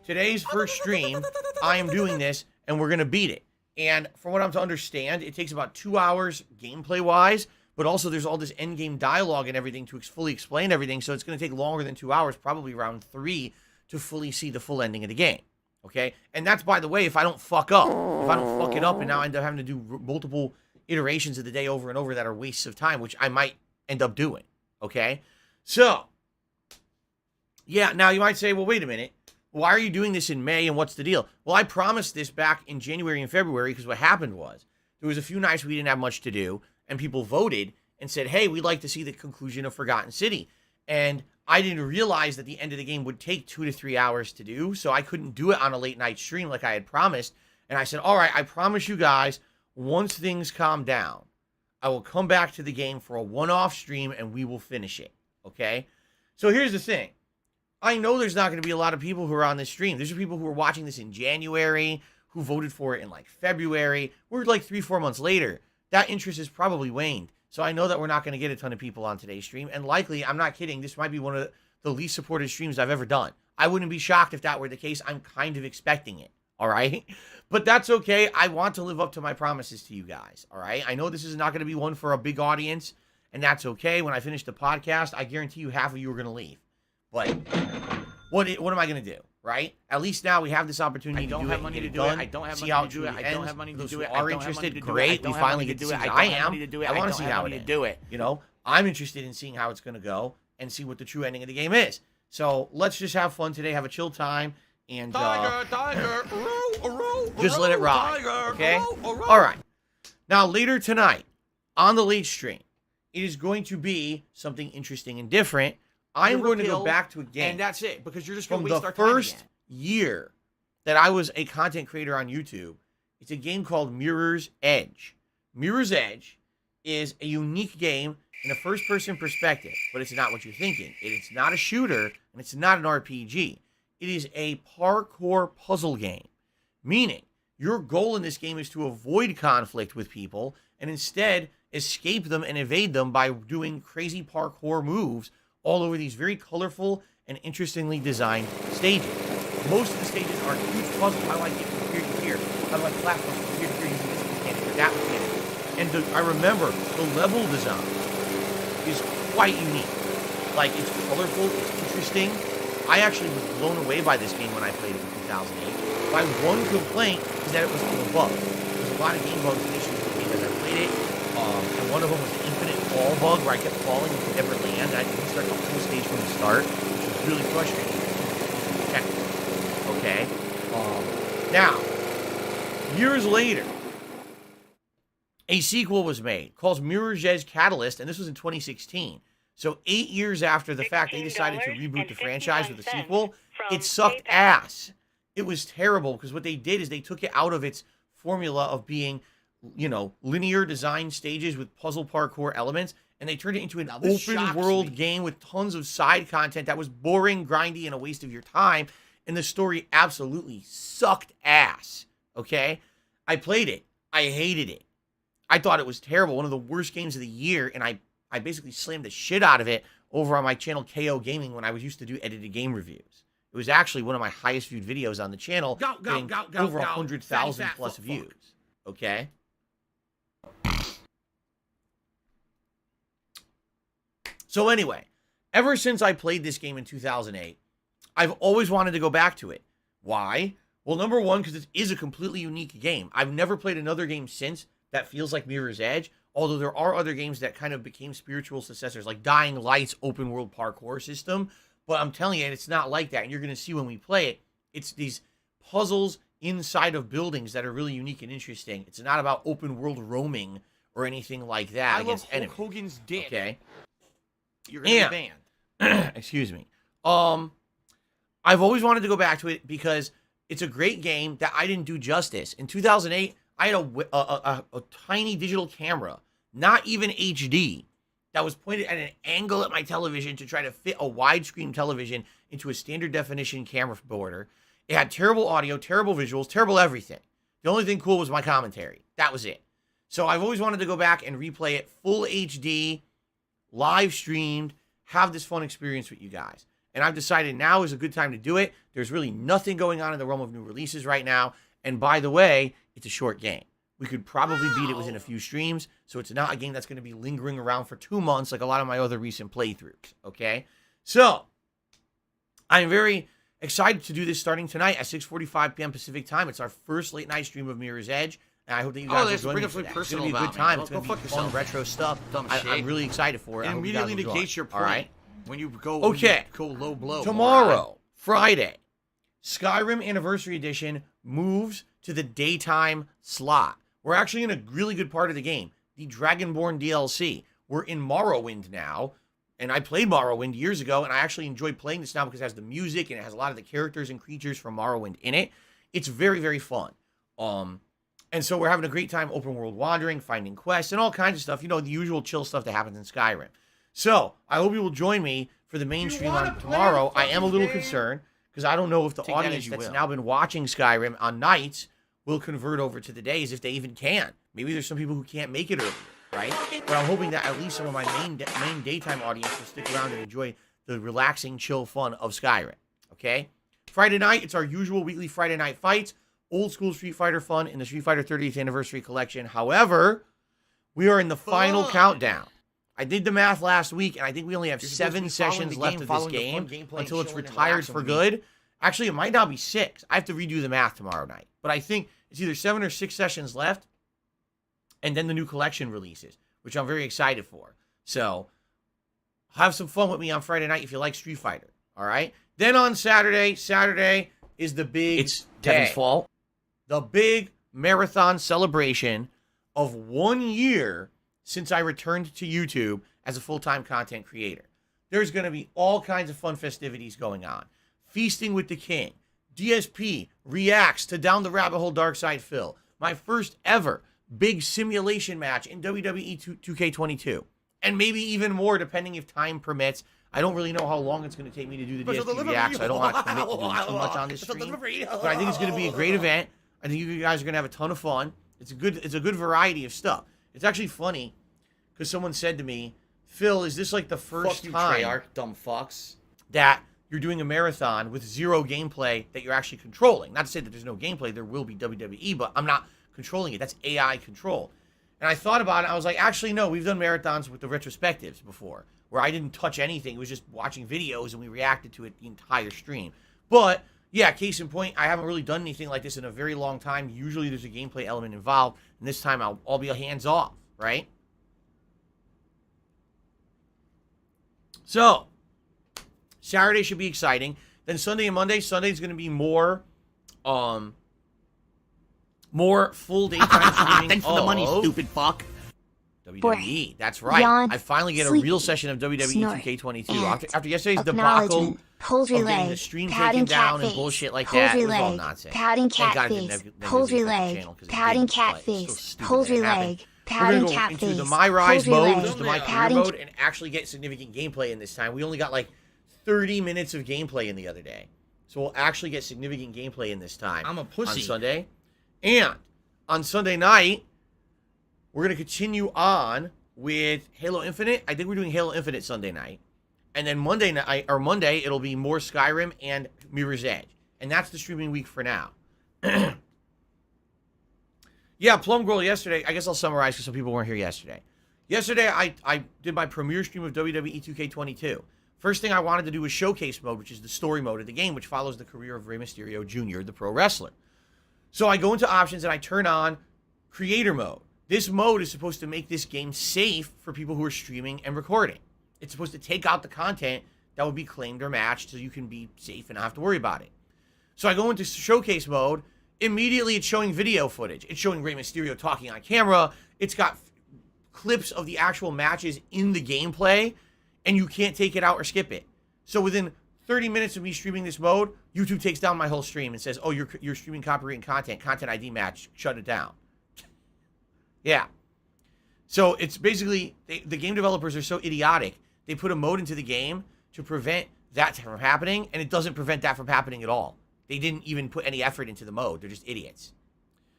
today's first stream, I am doing this, and we're going to beat it. And from what I'm to understand, it takes about 2 hours gameplay-wise, but also there's all this endgame dialogue and everything to fully explain everything, so it's going to take longer than 2 hours, probably around 3, to fully see the full ending of the game, okay? And that's, by the way, if I don't fuck up. If I don't fuck it up and now I end up having to do multiple iterations of the day over and over that are wastes of time, which I might end up doing, okay? So, yeah, now you might say, well, wait a minute. Why are you doing this in May and what's the deal? Well, I promised this back in January and February because what happened was there was a few nights we didn't have much to do and people voted and said, hey, we'd like to see the conclusion of Forgotten City. And I didn't realize that the end of the game would take 2 to 3 hours to do, so I couldn't do it on a late night stream like I had promised. And I said, all right, I promise you guys, once things calm down, I will come back to the game for a one-off stream and we will finish it, okay? So here's the thing. I know there's not going to be a lot of people who are on this stream. There's people who are watching this in January, who voted for it in like February. We're like 3-4 months later. That interest has probably waned. So I know that we're not going to get a ton of people on today's stream. And likely, I'm not kidding, this might be one of the least supported streams I've ever done. I wouldn't be shocked if that were the case. I'm kind of expecting it, all right? But that's okay. I want to live up to my promises to you guys, all right? I know this is not going to be one for a big audience, and that's okay. When I finish the podcast, I guarantee you half of you are going to leave. But what am I going to do, right? At least now we have this opportunity to do it. I don't have money to do it. I don't have money to do it. I don't have money to do it. Are interested? Great. We finally get to do it. I am. I want to see how it ends. You know, I'm interested in seeing how it's going to go and see what the true ending of the game is. So let's just have fun today, have a chill time, and just let it ride, okay? All right. Now, later tonight, on the late stream, it is going to be something interesting and different. I'm going to go back to a game. And that's it, because you're just going to waste our time again. From the first year that I was a content creator on YouTube, it's a game called Mirror's Edge. Mirror's Edge is a unique game in a first-person perspective, but it's not what you're thinking. It's not a shooter, and it's not an RPG. It is a parkour puzzle game, meaning your goal in this game is to avoid conflict with people and instead escape them and evade them by doing crazy parkour moves all over these very colorful and interestingly designed stages. Most of the stages are huge puzzles. How do I get from here to here? How do I platform from here to here using this mechanic or that mechanic? And I remember the level design is quite unique. Like, it's colorful, it's interesting, I actually was blown away by this game when I played it in 2008. My one complaint is that it was full of bugs. There's a lot of game bugs and issues with the game as I played it. And one of them was the infinite fall bug, where I kept falling and could never land. I had to restart the whole stage from the start, which was really frustrating. Okay. Now, years later, a sequel was made called Mirror's Edge Catalyst, and this was in 2016. So 8 years after the fact they decided to reboot the franchise with a sequel, it sucked ass. It was terrible because what they did is they took it out of its formula of being, you know, linear design stages with puzzle parkour elements, and they turned it into an open world game with tons of side content that was boring, grindy, and a waste of your time. And the story absolutely sucked ass. Okay? I played it. I hated it. I thought it was terrible. One of the worst games of the year, and I basically slammed the shit out of it over on my channel KO Gaming when I was used to do edited game reviews. It was actually one of my highest viewed videos on the channel, getting over 100,000 plus views. Okay? So anyway, ever since I played this game in 2008, I've always wanted to go back to it. Why? Well, number one, because it is a completely unique game. I've never played another game since that feels like Mirror's Edge, although there are other games that kind of became spiritual successors, like Dying Light's open world parkour system. But I'm telling you, it's not like that. And you're going to see when we play it, it's these puzzles inside of buildings that are really unique and interesting. It's not about open world roaming or anything like that. I love Hulk Hogan's dick. Okay. You're going to be banned. Excuse me. I've always wanted to go back to it because it's a great game that I didn't do justice. In 2008, I had a tiny digital camera, not even HD, that was pointed at an angle at my television to try to fit a widescreen television into a standard definition camera border. It had terrible audio, terrible visuals, terrible everything. The only thing cool was my commentary. That was it. So I've always wanted to go back and replay it full HD, live streamed, have this fun experience with you guys. And I've decided now is a good time to do it. There's really nothing going on in the realm of new releases right now. And by the way, it's a short game. We could probably beat it within a few streams. So it's not a game that's going to be lingering around for 2 months like a lot of my other recent playthroughs. Okay? So, I'm very excited to do this starting tonight at 6:45 p.m. Pacific time. It's our first late night stream of Mirror's Edge. And I hope that you guys will join me for that. It's going to be a good time. It's going to be fun retro stuff. I'm really excited for it. It immediately negates your point. All right? When you go, go low blow. Tomorrow, Friday, Skyrim Anniversary Edition moves to the daytime slot. We're actually in a really good part of the game, the Dragonborn DLC. We're in Morrowind now, and I played Morrowind years ago, and I actually enjoy playing this now because it has the music, and it has a lot of the characters and creatures from Morrowind in it. It's very, very fun. And so we're having a great time open world wandering, finding quests, and all kinds of stuff. You know, the usual chill stuff that happens in Skyrim. So, I hope you will join me for the main stream on tomorrow. I am a little concerned, because I don't know if the audience that's now been watching Skyrim on nights will convert over to the days, if they even can. Maybe there's some people who can't make it earlier, right? But I'm hoping that at least some of my main daytime audience will stick around and enjoy the relaxing, chill fun of Skyrim, okay? Friday night, it's our usual weekly Friday night fights. Old school Street Fighter fun in the Street Fighter 30th Anniversary Collection. However, we are in the final countdown. I did the math last week, and I think we only have 7 sessions left of this game until it's retired for good. Actually, it might now be 6. I have to redo the math tomorrow night. But I think it's either 7 or 6 sessions left, and then the new collection releases, which I'm very excited for. So, have some fun with me on Friday night if you like Street Fighter, all right? Then on Saturday is the big It's Kevin's fault. The big marathon celebration of 1 year since I returned to YouTube as a full-time content creator. There's going to be all kinds of fun festivities going on. Feasting with the King. DSP reacts to Down the Rabbit Hole Dark Side Phil. My first ever big simulation match in WWE 2K22. And maybe even more depending if time permits. I don't really know how long it's going to take me to do the DSP react, so I don't want to commit to doing too much on this stream. But I think it's going to be a great event. I think you guys are going to have a ton of fun. It's a good variety of stuff. It's actually funny because someone said to me, Phil, is this like the first time Treyarch, dumb fucks. that you're doing a marathon with zero gameplay that you're actually controlling? Not to say that there's no gameplay. There will be WWE, but I'm not controlling it. That's AI control. And I thought about it. I was like, actually, no. We've done marathons with the retrospectives before. where I didn't touch anything. It was just watching videos and we reacted to it the entire stream. But yeah, case in point, I haven't really done anything like this in a very long time. Usually there's a gameplay element involved, and this time I'll be hands off, right? So, Saturday should be exciting. Then Sunday and Monday. Sunday's going to be more full daytime streaming. Thanks for the money, stupid fuck. WWE. That's right. Yawn, I finally get a sleepy, real session of WWE snort, 2K22 and after yesterday's debacle acknowledgement, poultry of getting leg, the stream pouting taken down cat and face, bullshit like that. poultry It was all leg, nonsense. pouting Thank cat God it didn't face, have poultry affect the leg, channel 'cause it pouting didn't, cat but it's so face, stupid that poultry it happened. leg, We're pouting going to go cat into face, the My Rise poultry mode, leg, which is the My Career pouting mode, and actually get significant gameplay in this time. We only got like 30 minutes of gameplay in the other day. So we'll actually get significant gameplay in this time. I'm a pussy. On Sunday. And on Sunday night, we're going to continue on with Halo Infinite. I think we're doing Halo Infinite Sunday night. And then Monday, it'll be more Skyrim and Mirror's Edge. And that's the streaming week for now. Yeah, Plum Girl yesterday. I guess I'll summarize because some people weren't here yesterday. Yesterday, I did my premiere stream of WWE 2K22. First thing I wanted to do was Showcase Mode, which is the story mode of the game, which follows the career of Rey Mysterio Jr., the pro wrestler. So I go into options and I turn on Creator Mode. This mode is supposed to make this game safe for people who are streaming and recording. It's supposed to take out the content that would be claimed or matched so you can be safe and not have to worry about it. So I go into Showcase Mode. Immediately, it's showing video footage. It's showing Rey Mysterio talking on camera. It's got clips of the actual matches in the gameplay, and you can't take it out or skip it. So within 30 minutes of me streaming this mode, YouTube takes down my whole stream and says, oh, you're streaming copyrighted content ID match, shut it down. Yeah. So it's basically, the game developers are so idiotic, they put a mode into the game to prevent that from happening, and it doesn't prevent that from happening at all. They didn't even put any effort into the mode. They're just idiots.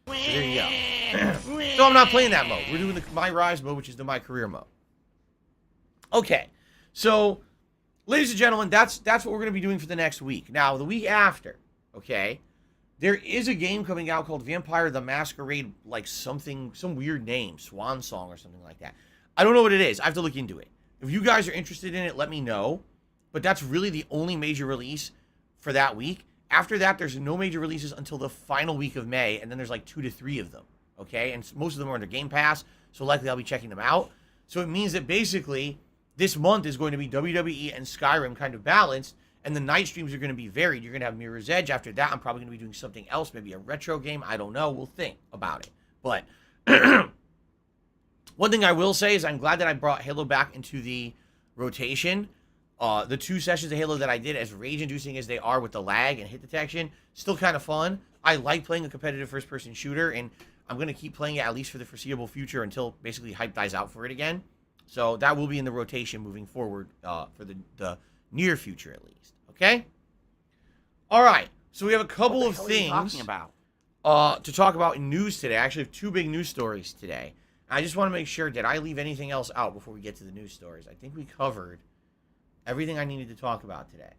So there you go. So I'm not playing that mode. We're doing the My Rise mode, which is the My Career mode. Okay. So, ladies and gentlemen, that's what we're going to be doing for the next week. Now, the week after, okay, there is a game coming out called Vampire the Masquerade, like some weird name, Swan Song or something like that. I don't know what it is. I have to look into it. If you guys are interested in it, let me know. But that's really the only major release for that week. After that, there's no major releases until the final week of May, and then there's like 2 to 3 of them, okay? And most of them are under Game Pass, so likely I'll be checking them out. So it means that basically this month is going to be WWE and Skyrim kind of balanced, and the night streams are going to be varied. You're going to have Mirror's Edge. After that, I'm probably going to be doing something else, maybe a retro game. I don't know. We'll think about it. But one thing I will say is I'm glad that I brought Halo back into the rotation. The 2 sessions of Halo that I did, as rage-inducing as they are with the lag and hit detection, still kind of fun. I like playing a competitive first-person shooter, and I'm going to keep playing it at least for the foreseeable future until basically hype dies out for it again. So that will be in the rotation moving forward for the near future at least. Okay? All right. So we have a couple of things talking about? to talk about in news today. I actually have 2 big news stories today. I just want to make sure, did I leave anything else out before we get to the news stories? I think we covered everything I needed to talk about today.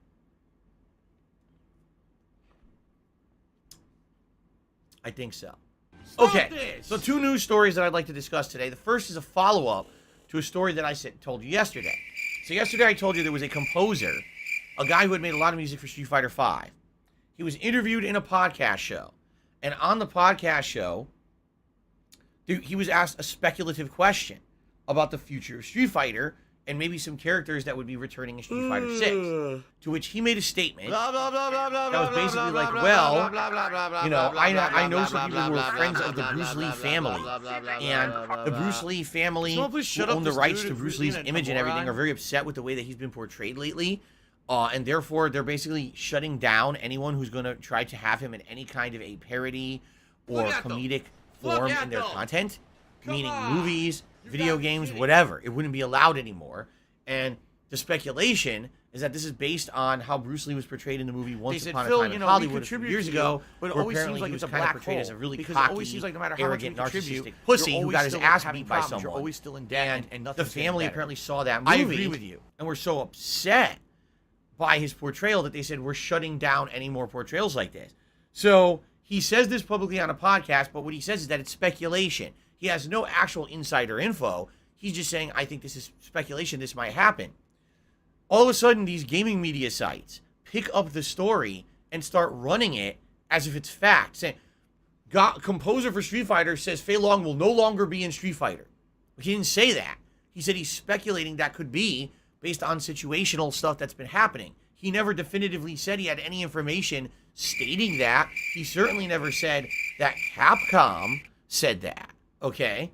I think so. Okay, so 2 news stories that I'd like to discuss today. The first is a follow-up to a story that I told you yesterday. So yesterday I told you there was a composer, a guy who had made a lot of music for Street Fighter V. He was interviewed in a podcast show. And on the podcast show, he was asked a speculative question about the future of Street Fighter and maybe some characters that would be returning in Street Fighter 6. To which he made a statement that was basically like, well, you know, I know some people who are friends of the Bruce Lee family. And the Bruce Lee family who own the rights to Bruce Lee's image and everything are very upset with the way that he's been portrayed lately. And therefore, they're basically shutting down anyone who's going to try to have him in any kind of a parody or comedic form in their content. Meaning movies, video games, whatever. It wouldn't be allowed anymore. And the speculation is that this is based on how Bruce Lee was portrayed in the movie Once Upon a Time in Hollywood a few years ago, but it where always apparently seems like he it's was a kind of black portrayed hole, as a really because cocky, it always seems like no matter how much you arrogant, contribute, narcissistic pussy you're who always got his still ass having beat by problems. someone. You're always still in debt, and the nothing's family getting apparently better. saw that movie. I agree with you. And were so upset by his portrayal that they said, we're shutting down any more portrayals like this. So he says this publicly on a podcast, but what he says is that it's speculation. He has no actual insider info. He's just saying, I think this is speculation. This might happen. All of a sudden, these gaming media sites pick up the story and start running it as if it's fact. Saying, composer for Street Fighter says Fei Long will no longer be in Street Fighter. He didn't say that. He said he's speculating that could be based on situational stuff that's been happening. He never definitively said he had any information stating that. He certainly never said that Capcom said that. Okay?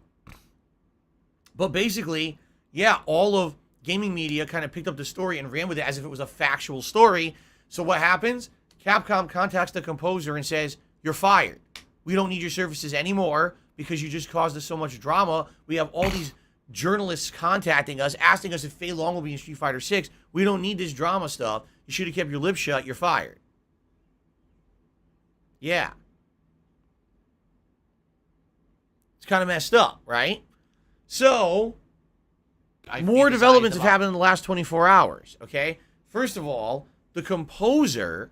But basically, yeah, all of gaming media kind of picked up the story and ran with it as if it was a factual story. So what happens? Capcom contacts the composer and says, you're fired. We don't need your services anymore because you just caused us so much drama. We have all these journalists contacting us, asking us if Fei Long will be in Street Fighter 6. We don't need this drama stuff. You should have kept your lips shut. You're fired. Yeah. It's kind of messed up, right? So, more developments have happened in the last 24 hours, okay? First of all, the composer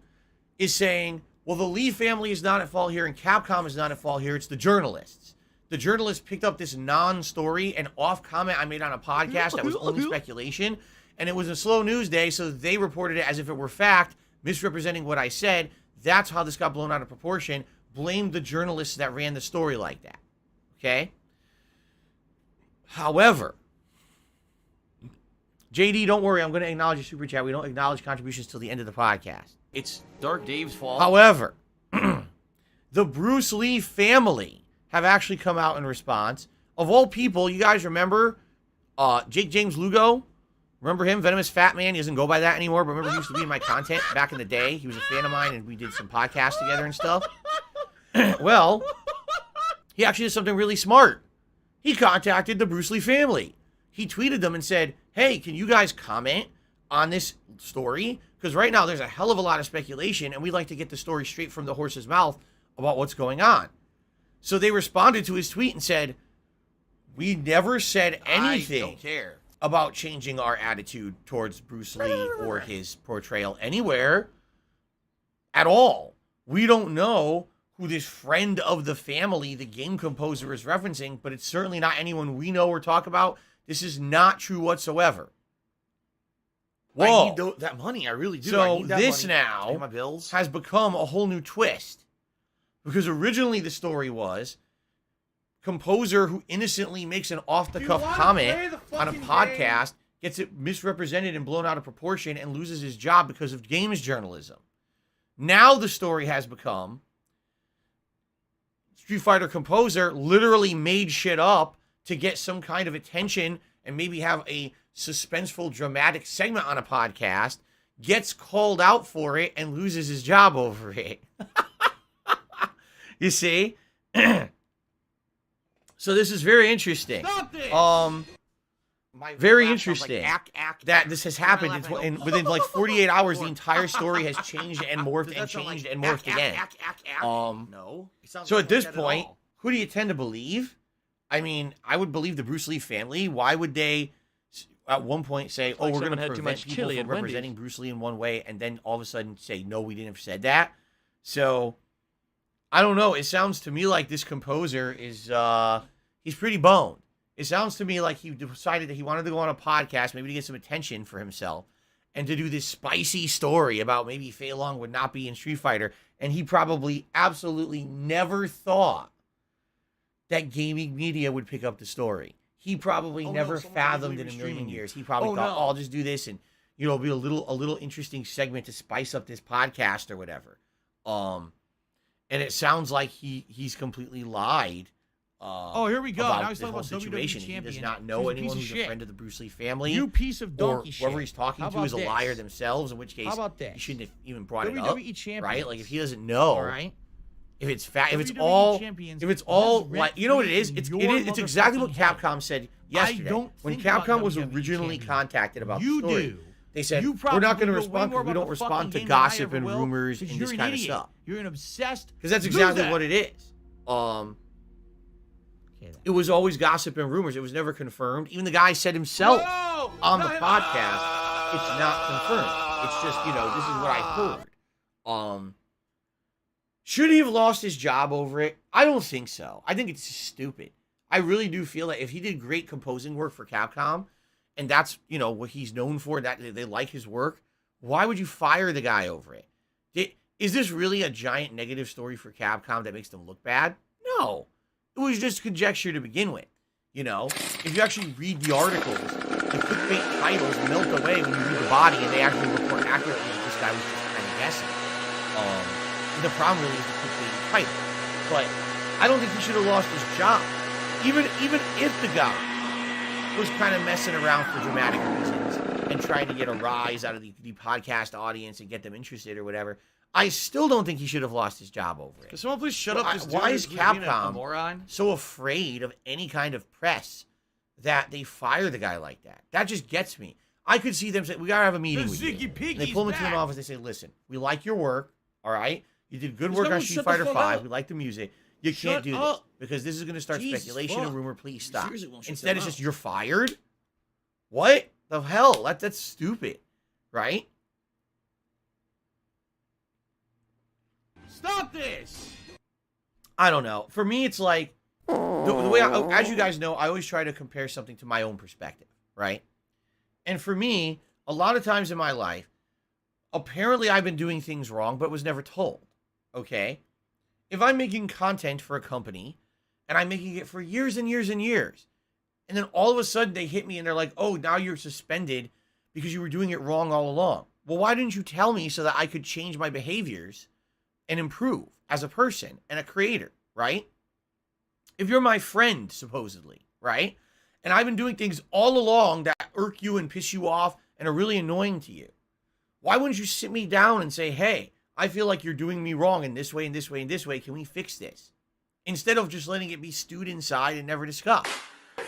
is saying, well, the Lee family is not at fault here and Capcom is not at fault here. It's the journalists. The journalists picked up this non-story and off comment I made on a podcast that was only speculation, and it was a slow news day, so they reported it as if it were fact, misrepresenting what I said. That's how this got blown out of proportion. Blamed the journalists that ran the story like that, okay? However, JD, don't worry. I'm going to acknowledge your super chat. We don't acknowledge contributions till the end of the podcast. It's Dark Dave's fault. However, the Bruce Lee family have actually come out in response. Of all people, you guys remember Jake James Lugo? Remember him? Venomous Fat Man. He doesn't go by that anymore, but remember he used to be in my content back in the day. He was a fan of mine, and we did some podcasts together and stuff. Well, he actually did something really smart. He contacted the Bruce Lee family. He tweeted them and said, hey, can you guys comment on this story? Because right now there's a hell of a lot of speculation, and we'd like to get the story straight from the horse's mouth about what's going on. So they responded to his tweet and said, we never said anything I don't care about changing our attitude towards Bruce Lee or his portrayal anywhere at all. We don't know who this friend of the family, the game composer, is referencing, but it's certainly not anyone we know or talk about. This is not true whatsoever. Whoa. I need that money. I really do. I So need that this money to now pay my bills. has become a whole new twist. Because originally the story was composer who innocently makes an off-the-cuff comment on a podcast, gets it misrepresented and blown out of proportion, and loses his job because of games journalism. Now the story has become Street Fighter composer literally made shit up to get some kind of attention and maybe have a suspenseful, dramatic segment on a podcast, gets called out for it, and loses his job over it. You see? So this is very interesting. Very interesting that this has happened within like 48 hours. The entire story has changed and morphed and changed and morphed again. No. So at this point, who do you tend to believe? I mean, I would believe the Bruce Lee family. Why would they at one point say, oh, we're going to prevent people from representing Bruce Lee in one way, and then all of a sudden say, no, we didn't have said that? So, I don't know. It sounds to me like this composer is, he's pretty boned. It sounds to me like he decided that he wanted to go on a podcast, maybe to get some attention for himself, and to do this spicy story about maybe Fei Long would not be in Street Fighter, and he probably absolutely never thought that gaming media would pick up the story. He probably never fathomed in a million years. He probably thought, oh, I'll just do this and, you know, be a little interesting segment to spice up this podcast or whatever. And it sounds like he's completely lied. Oh, here we go. About now he's the talking whole about situation. WWE He champion. does not know He's anyone piece who's of a friend of the Bruce Lee family. You piece of donkey or shit. whoever he's talking How to about is a this? liar themselves, in which case How about this? he shouldn't have even brought it up. WWE champions. Right? Like if he doesn't know, All right. if it's if it's WWE all champions if it's all has like, you know what it is? rent It's free in it's your exactly what motherfucking head. Capcom said yesterday. don't When think about Capcom was WWE originally champions. contacted about You the story, do. they said, You we're not going to probably know way respond more because we about don't the respond fucking to game than I gossip ever and will, rumors 'cause and you're this an kind of idiot. stuff. You're an obsessed Because that's exactly loser. what it is. It was always gossip and rumors. It was never confirmed. Even the guy said himself on the podcast, it's not confirmed. It's just, you know, this is what I heard. Should he have lost his job over it? I don't think so. I think it's just stupid. I really do feel that if he did great composing work for Capcom, and that's, you know, what he's known for, that they like his work, why would you fire the guy over it? Is this really a giant negative story for Capcom that makes them look bad? No. It was just conjecture to begin with. You know, if you actually read the articles, the clickbait titles melt away when you read the body, and they actually report accurately that this guy was just kind of guessing. The problem really is the clickbait title. But I don't think he should have lost his job. Even if the guy was kind of messing around for dramatic reasons and trying to get a rise out of the podcast audience and get them interested or whatever, I still don't think he should have lost his job over it. Can someone please shut up this dude? Why is who's being a Capcom moron? so afraid of any kind of press that they fire the guy like that? That just gets me. I could see them say, we got to have a meeting with you. And they pull him into an office. They say, listen, we like your work, all right? You did good work on Street Fighter V. We like the music. You can't do this because this is going to start speculation and rumor. Please stop. Instead, it's just, you're fired? What the hell? That's stupid, right? Stop this! I don't know. For me, it's like, the way as you guys know, I always try to compare something to my own perspective, right? And for me, a lot of times in my life, apparently I've been doing things wrong, but was never told, okay? If I'm making content for a company, and I'm making it for years and years and years, and then all of a sudden they hit me and they're like, oh, now you're suspended because you were doing it wrong all along. Well, why didn't you tell me so that I could change my behaviors and improve as a person and a creator, right? If you're my friend, supposedly, right? And I've been doing things all along that irk you and piss you off and are really annoying to you, why wouldn't you sit me down and say, hey, I feel like you're doing me wrong in this way and this way and this way. Can we fix this? Instead of just letting it be stewed inside and never discussed.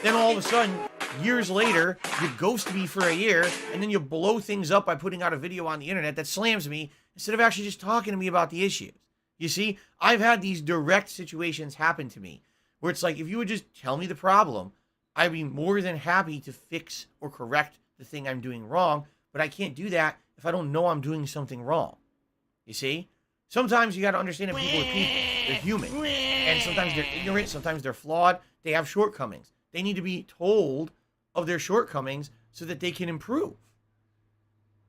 Then all of a sudden, years later, you ghost me for a year, and then you blow things up by putting out a video on the internet that slams me instead of actually just talking to me about the issues. You see, I've had these direct situations happen to me where it's like, if you would just tell me the problem, I'd be more than happy to fix or correct the thing I'm doing wrong, but I can't do that if I don't know I'm doing something wrong. You see? Sometimes you got to understand that people are people. They're human. And sometimes they're ignorant. Sometimes they're flawed. They have shortcomings. They need to be told of their shortcomings so that they can improve.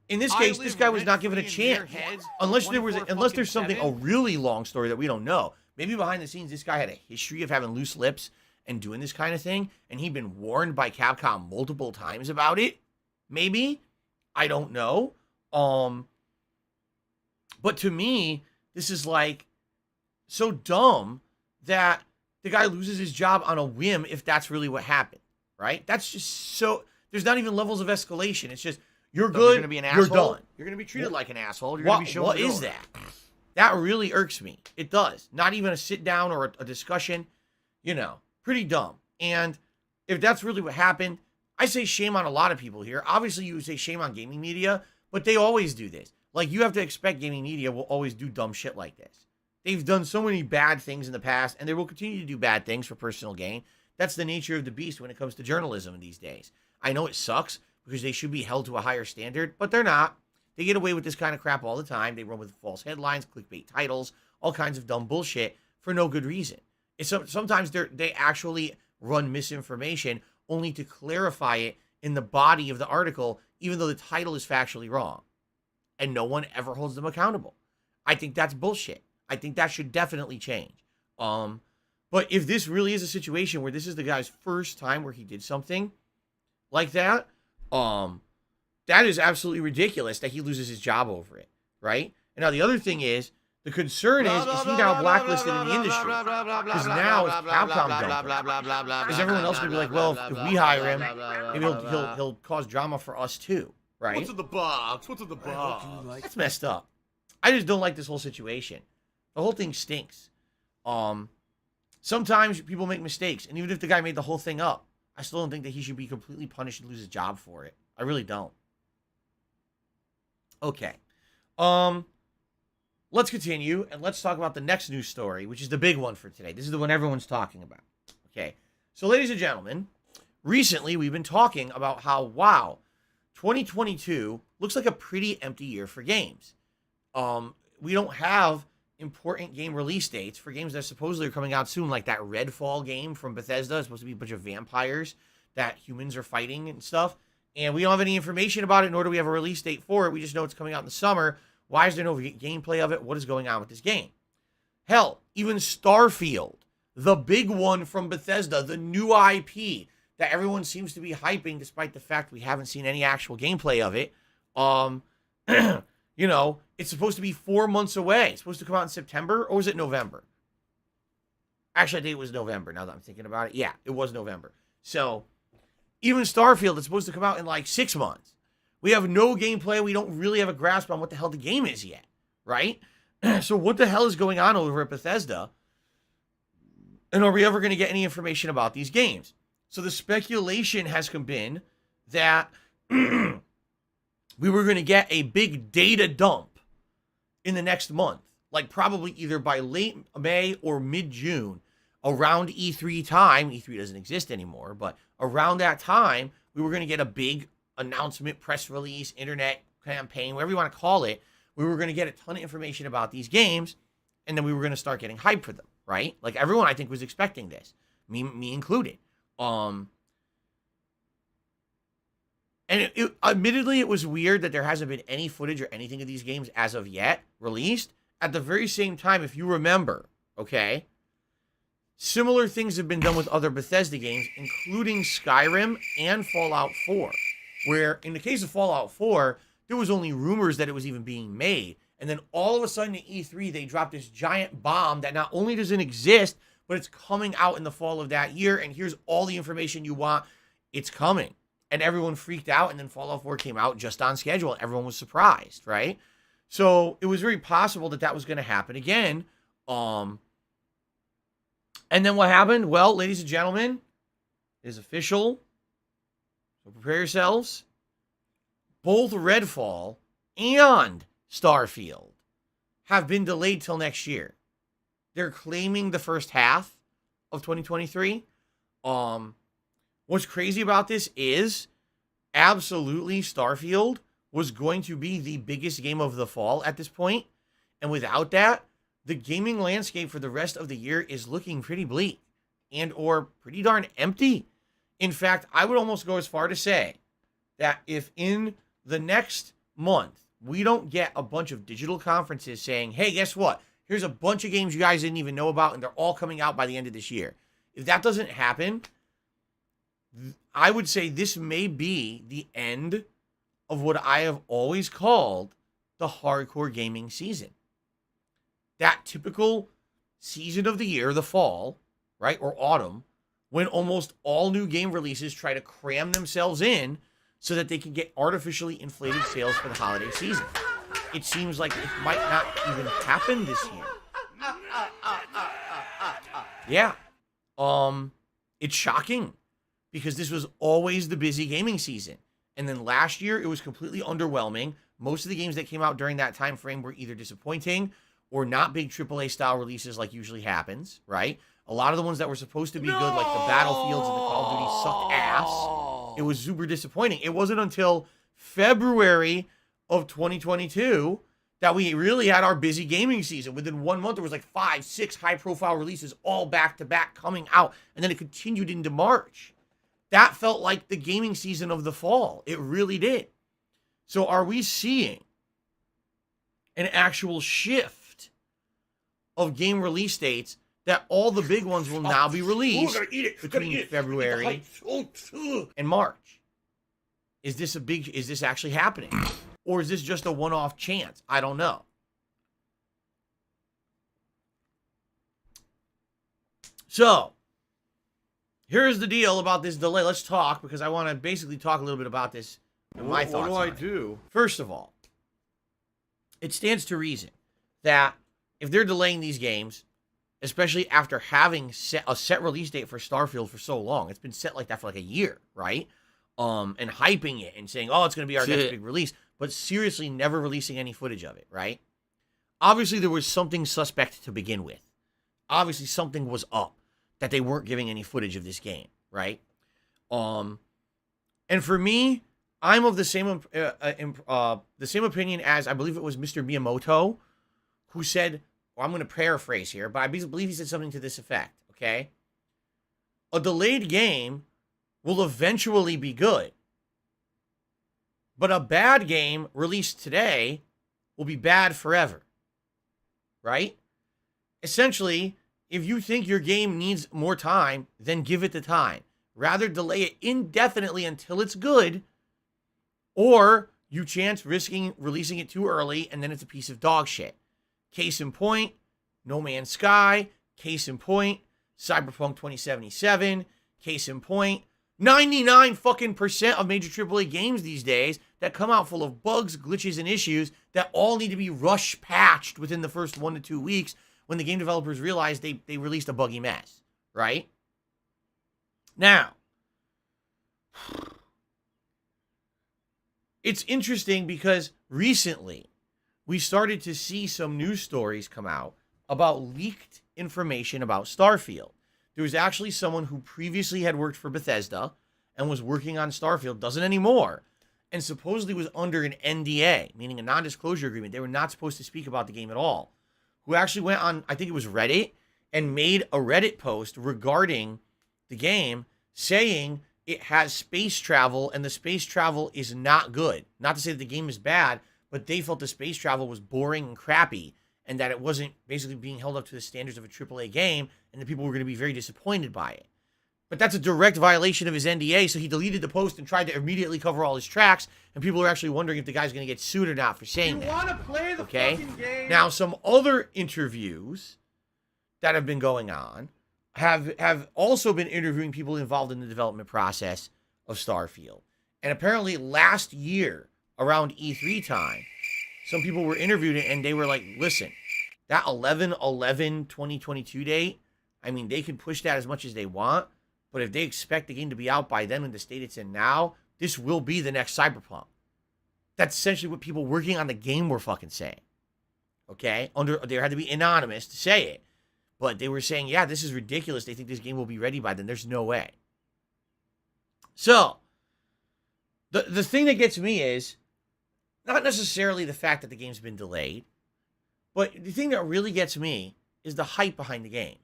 In this case, this guy was not given a chance. Unless there's something, a really long story that we don't know. Maybe behind the scenes, this guy had a history of having loose lips and doing this kind of thing. And he'd been warned by Capcom multiple times about it. Maybe. I don't know. But to me, this is like so dumb that the guy loses his job on a whim if that's really what happened, right? That's just so, there's not even levels of escalation. It's just, you're good, you're gonna be an asshole. You're done. You're going to be treated like an asshole. You're going to be shown what is that? That really irks me. It does. Not even a sit down or a discussion, you know, pretty dumb. And if that's really what happened, I say shame on a lot of people here. Obviously, you would say shame on gaming media, but they always do this. Like, you have to expect gaming media will always do dumb shit like this. They've done so many bad things in the past, and they will continue to do bad things for personal gain. That's the nature of the beast when it comes to journalism these days. I know it sucks because they should be held to a higher standard, but they're not. They get away with this kind of crap all the time. They run with false headlines, clickbait titles, all kinds of dumb bullshit for no good reason. Sometimes they actually run misinformation only to clarify it in the body of the article, even though the title is factually wrong. And no one ever holds them accountable. I think that's bullshit. I think that should definitely change. But if this really is a situation where this is the guy's first time where he did something like that, that is absolutely ridiculous that he loses his job over it, right? And now the other thing is, the concern is he now blacklisted in the industry? Because now it's Capcom done. Because everyone else would be like, well, if we hire him, maybe he'll cause drama for us too, right? What's in the box? What's in the box? That's messed up. I just don't like this whole situation. The whole thing stinks. Sometimes people make mistakes, and even if the guy made the whole thing up, I still don't think that he should be completely punished and lose his job for it. I really don't. Okay. Let's continue, and let's talk about the next news story, which is the big one for today. This is the one everyone's talking about. Okay. So, ladies and gentlemen, recently we've been talking about how, wow, 2022 looks like a pretty empty year for games. We don't have important game release dates for games that supposedly are coming out soon, like that Redfall game from Bethesda. It's supposed to be a bunch of vampires that humans are fighting and stuff. And we don't have any information about it, nor do we have a release date for it. We just know it's coming out in the summer. Why is there no gameplay of it? What is going on with this game? Hell, even Starfield, the big one from Bethesda, the new IP that everyone seems to be hyping, despite the fact we haven't seen any actual gameplay of it. You know, it's supposed to be 4 months away. It's supposed to come out in September, or was it November? Actually, I think it was November, now that I'm thinking about it. Yeah, it was November. So, even Starfield is supposed to come out in like 6 months. We have no gameplay. We don't really have a grasp on what the hell the game is yet, right? So what the hell is going on over at Bethesda? And are we ever going to get any information about these games? So the speculation has been that we were going to get a big data dump in the next month, like probably either by late May or mid-June, around E3 time. E3 doesn't exist anymore, but around that time, we were going to get a big announcement, press release, internet campaign, whatever you want to call it. We were going to get a ton of information about these games, and then we were going to start getting hyped for them, right? Like everyone, I think, was expecting this, me included. And admittedly, it was weird that there hasn't been any footage or anything of these games as of yet released. At the very same time, if you remember, okay, similar things have been done with other Bethesda games, including Skyrim and Fallout 4, where in the case of Fallout 4, there was only rumors that it was even being made. And then all of a sudden at E3, they dropped this giant bomb that not only doesn't exist, but it's coming out in the fall of that year. And here's all the information you want. It's coming. And everyone freaked out. And then Fallout 4 came out just on schedule. Everyone was surprised, right? So it was very possible that that was going to happen again. And then what happened? Well, ladies and gentlemen, it is official. So prepare yourselves. Both Redfall and Starfield have been delayed till next year. They're claiming the first half of 2023. What's crazy about this is absolutely Starfield was going to be the biggest game of the fall at this point. And without that, the gaming landscape for the rest of the year is looking pretty bleak and or pretty darn empty. In fact, I would almost go as far to say that if in the next month we don't get a bunch of digital conferences saying, hey, guess what? Here's a bunch of games you guys didn't even know about, and they're all coming out by the end of this year. If that doesn't happen, I would say this may be the end of what I have always called the hardcore gaming season. That typical season of the year, the fall, right, or autumn, when almost all new game releases try to cram themselves in so that they can get artificially inflated sales for the holiday season. It seems like it might not even happen this year. Yeah. It's shocking because this was always the busy gaming season. And then last year, it was completely underwhelming. Most of the games that came out during that time frame were either disappointing or not big AAA style releases like usually happens, right? A lot of the ones that were supposed to be good, like the Battlefields and the Call of Duty, sucked ass. It was super disappointing. It wasn't until February of 2022 that we really had our busy gaming season. Within 1 month, there was like 5, 6 high-profile releases all back-to-back coming out, and then it continued into March. That felt like the gaming season of the fall. It really did. So are we seeing an actual shift of game release dates that all the big ones will now be released between February and March? Is this actually happening? Or is this just a one-off chance? I don't know. So, here's the deal about this delay. Let's talk, because I want to basically talk a little bit about this and my thoughts on it. What do I do? First of all, it stands to reason that if they're delaying these games, especially after having a set release date for Starfield for so long, it's been set like that for like a year, right? And hyping it and saying, oh, it's going to be our next big release, but seriously never releasing any footage of it, right? Obviously, there was something suspect to begin with. Obviously, something was up that they weren't giving any footage of this game, right? And for me, I'm of the same opinion as, I believe it was Mr. Miyamoto, who said or I'm going to paraphrase here, but I believe he said something to this effect, okay? A delayed game will eventually be good. But a bad game released today will be bad forever. Right? Essentially, if you think your game needs more time, then give it the time. Rather delay it indefinitely until it's good, or you chance risking releasing it too early and then it's a piece of dog shit. Case in point, No Man's Sky. Case in point, Cyberpunk 2077. Case in point, 99 fucking percent of major AAA games these days that come out full of bugs, glitches, and issues that all need to be rush patched within the first 1 to 2 weeks when the game developers realize they released a buggy mess, right? Now, it's interesting because recently we started to see some news stories come out about leaked information about Starfield. There was actually someone who previously had worked for Bethesda and was working on Starfield, doesn't anymore, and supposedly was under an NDA, meaning a non-disclosure agreement. They were not supposed to speak about the game at all. Who actually went on, I think it was Reddit, and made a Reddit post regarding the game saying it has space travel and the space travel is not good. Not to say that the game is bad, but they felt the space travel was boring and crappy and that it wasn't basically being held up to the standards of a AAA game and the people were going to be very disappointed by it. But that's a direct violation of his NDA, so he deleted the post and tried to immediately cover all his tracks, and people are actually wondering if the guy's going to get sued or not for saying that. You want to play the fucking game? Now, some other interviews that have been going on have also been interviewing people involved in the development process of Starfield. And apparently last year, around E3 time, some people were interviewed and they were like, listen, that 11/11/2022 date, I mean, they can push that as much as they want, but if they expect the game to be out by then in the state it's in now, this will be the next Cyberpunk. That's essentially what people working on the game were fucking saying. Okay? They had to be anonymous to say it. But they were saying, yeah, this is ridiculous. They think this game will be ready by then. There's no way. So, the thing that gets me is not necessarily the fact that the game's been delayed, but the thing that really gets me is the hype behind the game.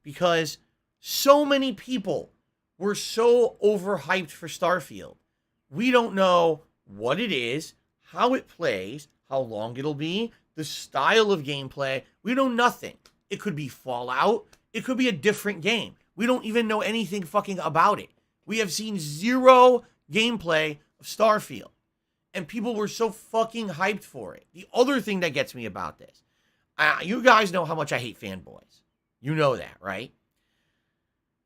Because so many people were so overhyped for Starfield. We don't know what it is, how it plays, how long it'll be, the style of gameplay. We know nothing. It could be Fallout. It could be a different game. We don't even know anything fucking about it. We have seen zero gameplay of Starfield. And people were so fucking hyped for it. The other thing that gets me about this, you guys know how much I hate fanboys. You know that, right?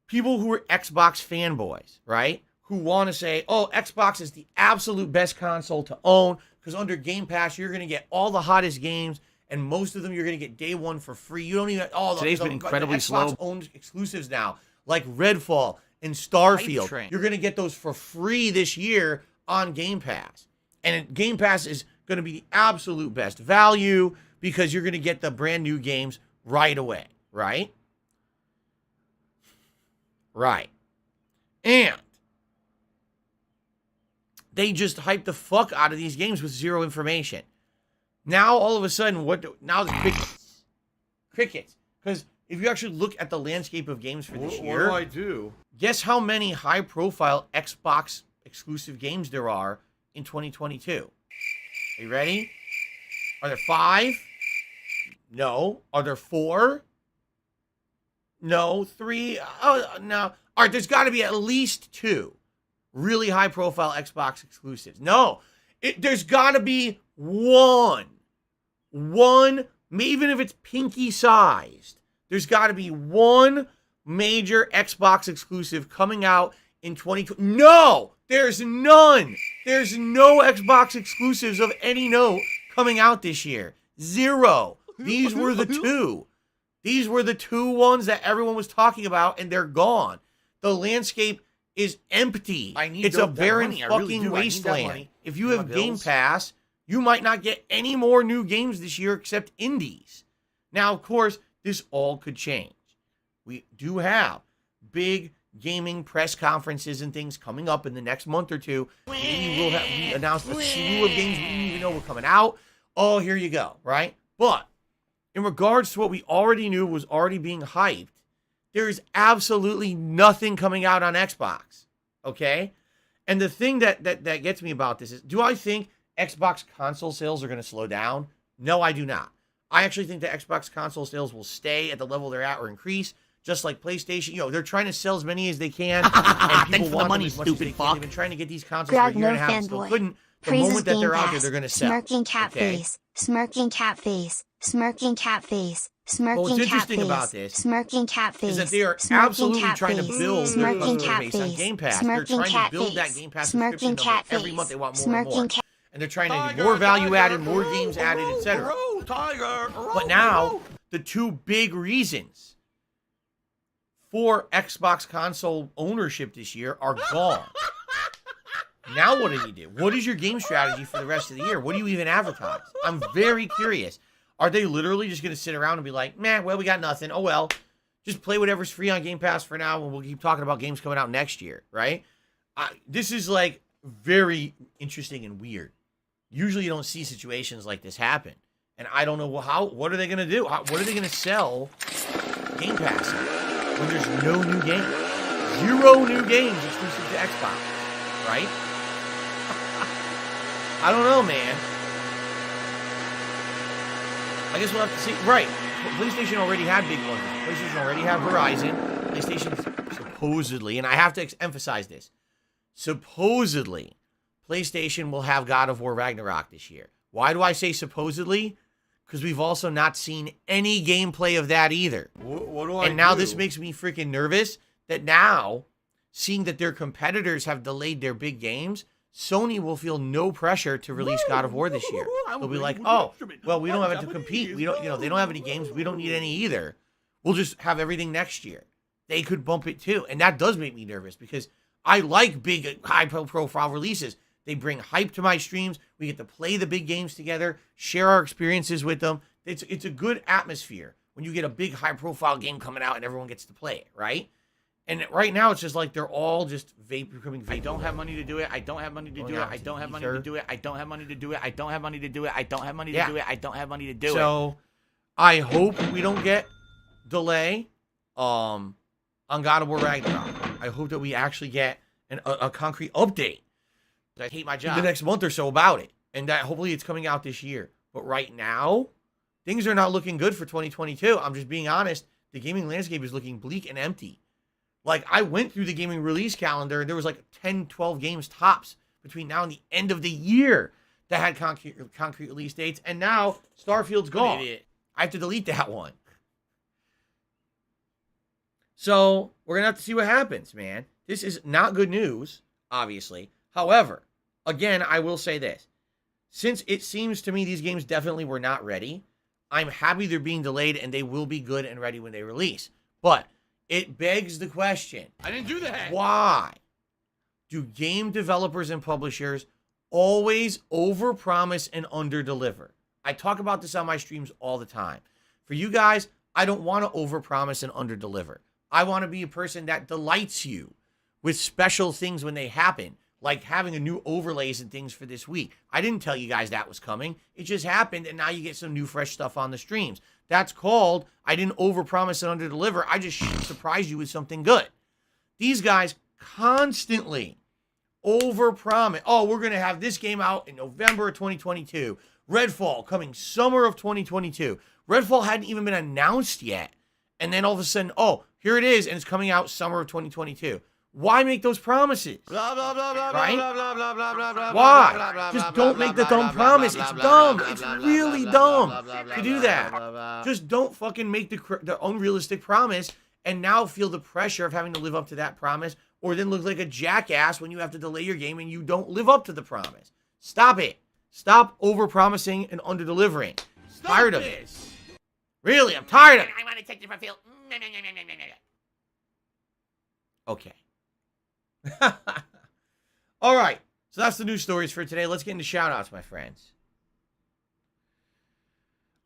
People who are Xbox fanboys, right? Who want to say, oh, Xbox is the absolute best console to own because under Game Pass, you're going to get all the hottest games and most of them you're going to get day one for free. You don't even... Today's been incredibly slow. Xbox-owned exclusives now, like Redfall and Starfield. You're going to get those for free this year on Game Pass. And Game Pass is going to be the absolute best value because you're going to get the brand new games right away, right? Right. And they just hype the fuck out of these games with zero information. Now, all of a sudden, now the crickets. Crickets. Because if you actually look at the landscape of games for this year... What do I do? Guess how many high-profile Xbox exclusive games there are in 2022. Are you ready? Are there 5? No. Are there 4? No. 3? Oh, no. All right, there's got to be at least 2 really high-profile Xbox exclusives. No. There's got to be 1. One, even if it's pinky-sized, there's got to be 1 major Xbox exclusive coming out in 2020. No! There's none. There's no Xbox exclusives of any note coming out this year. 0. These were the 2. These were the 2 ones that everyone was talking about, and they're gone. The landscape is empty. It's a barren fucking wasteland. If you have Game Pass, you might not get any more new games this year except indies. Now, of course, this all could change. We do have big gaming press conferences and things coming up in the next month or two. Maybe we announced a slew of games we didn't even know were coming out. Oh, here you go, right? But in regards to what we already knew was already being hyped, there is absolutely nothing coming out on Xbox. Okay? And the thing that gets me about this is, do I think Xbox console sales are going to slow down? No, I do not. I actually think the Xbox console sales will stay at the level they're at or increase, just like PlayStation. You know, they're trying to sell as many as they can. And Thanks for the money, stupid fuck. They've been trying to get these consoles for a year and a half and still couldn't. The moment that they're out there, they're going to sell. Smirking cat face. Smirking cat face. Smirking cat face. Smirking what's cat interesting face. about this Smirking cat face. is that they are Smirking absolutely cat trying to face. build their Smirking customer cat base on face. Game Pass. Smirking They're trying cat to build that face. Game Pass Smirking subscription cat number. Every face. month they want more and more. Smirking cat. And they're trying to get more value added, more games added, etc. But now, the two big reasons for Xbox console ownership this year are gone. Now what do you do? What is your game strategy for the rest of the year? What do you even advertise? I'm very curious. Are they literally just going to sit around and be like, man, well, we got nothing. Oh, well, just play whatever's free on Game Pass for now, and we'll keep talking about games coming out next year, right? This is, like, very interesting and weird. Usually you don't see situations like this happen. And I don't know what are they going to do? What are they going to sell Game Pass when there's no new games? 0 new games exclusive to Xbox, right? I don't know, man. I guess we'll have to see. Right. PlayStation already had big ones. PlayStation already had Horizon. PlayStation supposedly, and I have to emphasize this, supposedly, PlayStation will have God of War Ragnarok this year. Why do I say supposedly? Because we've also not seen any gameplay of that either. What do I And now do? this makes me freaking nervous that now, seeing that their competitors have delayed their big games, Sony will feel no pressure to release God of War this year. They'll be like, oh, well, we don't have it to compete. We don't, they don't have any games. We don't need any either. We'll just have everything next year. They could bump it too. And that does make me nervous because I like big, high-profile releases. They bring hype to my streams. We get to play the big games together, share our experiences with them. It's a good atmosphere when you get a big, high-profile game coming out and everyone gets to play it, right? And right now, it's just like they're all just becoming vape. I don't have money to do it. I don't have money to do it. I don't have money to do it. I don't have money to do it. I don't have money to do it. I don't have money to do it. I don't have money to do it. So I hope we don't get delay on God of War Ragnarok. I hope that we actually get a concrete update. I hate my In job. the next month or so about it. And that hopefully it's coming out this year. But right now, things are not looking good for 2022. I'm just being honest. The gaming landscape is looking bleak and empty. Like, I went through the gaming release calendar, and there was like 10, 12 games tops between now and the end of the year that had concrete release dates. And now, Starfield's gone. I have to delete that one. So, we're going to have to see what happens, man. This is not good news, obviously. However, again, I will say this. Since it seems to me these games definitely were not ready, I'm happy they're being delayed and they will be good and ready when they release. But it begs the question. I didn't do that. Why do game developers and publishers always overpromise and underdeliver? I talk about this on my streams all the time. For you guys, I don't want to overpromise and underdeliver. I want to be a person that delights you with special things when they happen, like having a new overlays and things for this week. I didn't tell you guys that was coming. It just happened, and now you get some new fresh stuff on the streams. That's called, I didn't overpromise and underdeliver. I just surprised you with something good. These guys constantly overpromise. Oh, we're going to have this game out in November of 2022. Redfall coming summer of 2022. Redfall hadn't even been announced yet. And then all of a sudden, oh, here it is, and it's coming out summer of 2022. Why make those promises? Right? Why? Just don't make the dumb promise. It's dumb. It's really dumb to do that. Just don't fucking make the unrealistic promise and now feel the pressure of having to live up to that promise, or then look like a jackass when you have to delay your game and you don't live up to the promise. Stop it. Stop over-promising and under-delivering. Tired of it. Really, I'm tired of it. I want to take different field. Okay. All right. So that's the news stories for today. Let's get into shout-outs, my friends.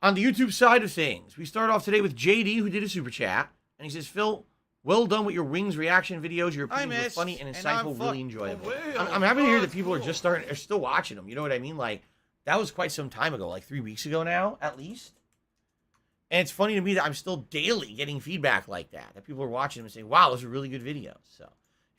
On the YouTube side of things, we start off today with JD, who did a super chat. And he says, Phil, well done with your Wings reaction videos. Your opinions were funny and insightful, really enjoyable. I'm happy to hear that people are still watching them. You know what I mean? Like, that was quite some time ago, like 3 weeks ago now, at least. And it's funny to me that I'm still daily getting feedback like that. That people are watching them and saying, wow, those are really good videos. So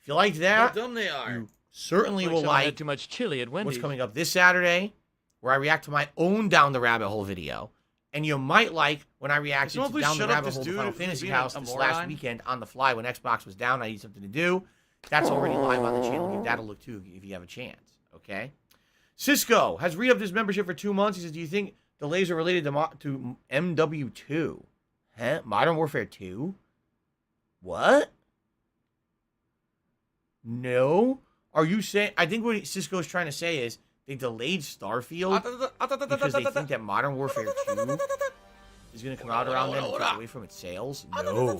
if you like that, How dumb they are. you certainly will someone had like too much chili at Wendy's. what's coming up this Saturday, where I react to my own Down the Rabbit Hole video. And you might like when I reacted someone to please Down the shut up Rabbit this Hole to dude Final who's Fantasy being House a this last moron? weekend on the fly when Xbox was down. I need something to do. That's already live on the channel. Give that a look too if you have a chance. Okay. Cisco has re-upped his membership for 2 months. He says, "Do you think delays are related to MW2? Huh? Modern Warfare 2? What? No. Are you saying? I think what Cisco is trying to say is they delayed Starfield because they think that Modern Warfare 2 is going to come out around then and take away from its sales. No.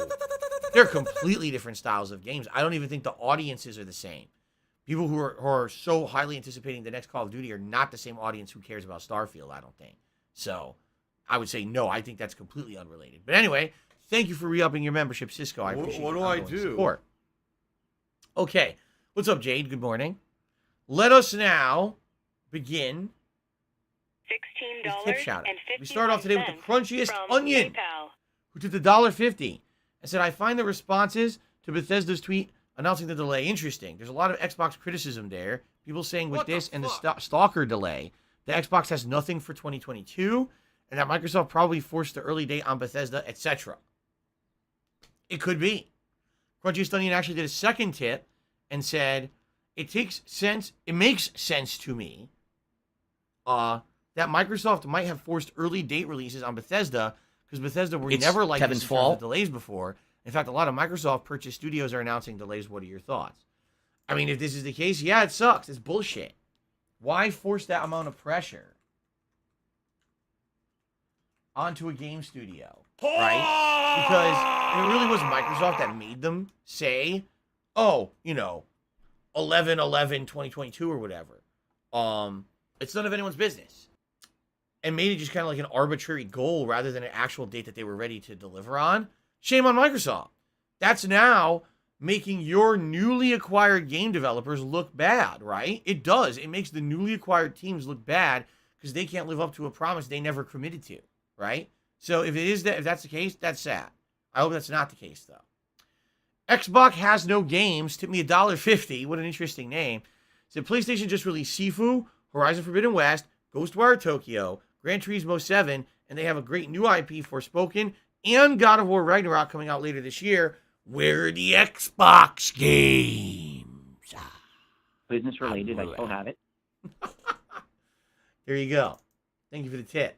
They're completely different styles of games. I don't even think the audiences are the same. People who are so highly anticipating the next Call of Duty are not the same audience who cares about Starfield, I don't think. So I would say no, I think that's completely unrelated. But anyway, thank you for re-upping your membership, Cisco. I appreciate What do your I ongoing do? support. Okay. What's up, Jade? Good morning. Let us now begin with tip shout out. We start off today with the crunchiest from onion, PayPal. who took the $1.50 and said, I find the responses to Bethesda's tweet announcing the delay interesting. There's a lot of Xbox criticism there. People saying with What the this and the fuck? Stalker delay, the Xbox has nothing for 2022, and that Microsoft probably forced the early date on Bethesda, etc. It could be. Crunchiest Onion actually did a second tip and said, it makes sense to me that Microsoft might have forced early date releases on Bethesda because Bethesda were It's never like Kevin's this in terms fault. of delays before. In fact, a lot of Microsoft purchased studios are announcing delays. What are your thoughts? I mean, if this is the case, yeah, it sucks. It's bullshit. Why force that amount of pressure onto a game studio, right? Because it really was Microsoft that made them say, oh, 11/11/2022 or whatever. It's none of anyone's business. And made it just kind of like an arbitrary goal rather than an actual date that they were ready to deliver on. Shame on Microsoft. That's now making your newly acquired game developers look bad, right? It does. It makes the newly acquired teams look bad because they can't live up to a promise they never committed to, right? So if that's the case, that's sad. I hope that's not the case, though. Xbox has no games. Tip me $1.50. What an interesting name. So PlayStation just released Sifu, Horizon Forbidden West, Ghostwire Tokyo, Gran Turismo 7, and they have a great new IP, Forspoken, and God of War Ragnarok coming out later this year. Where are the Xbox games? Business related, I still have it. There you go. Thank you for the tip.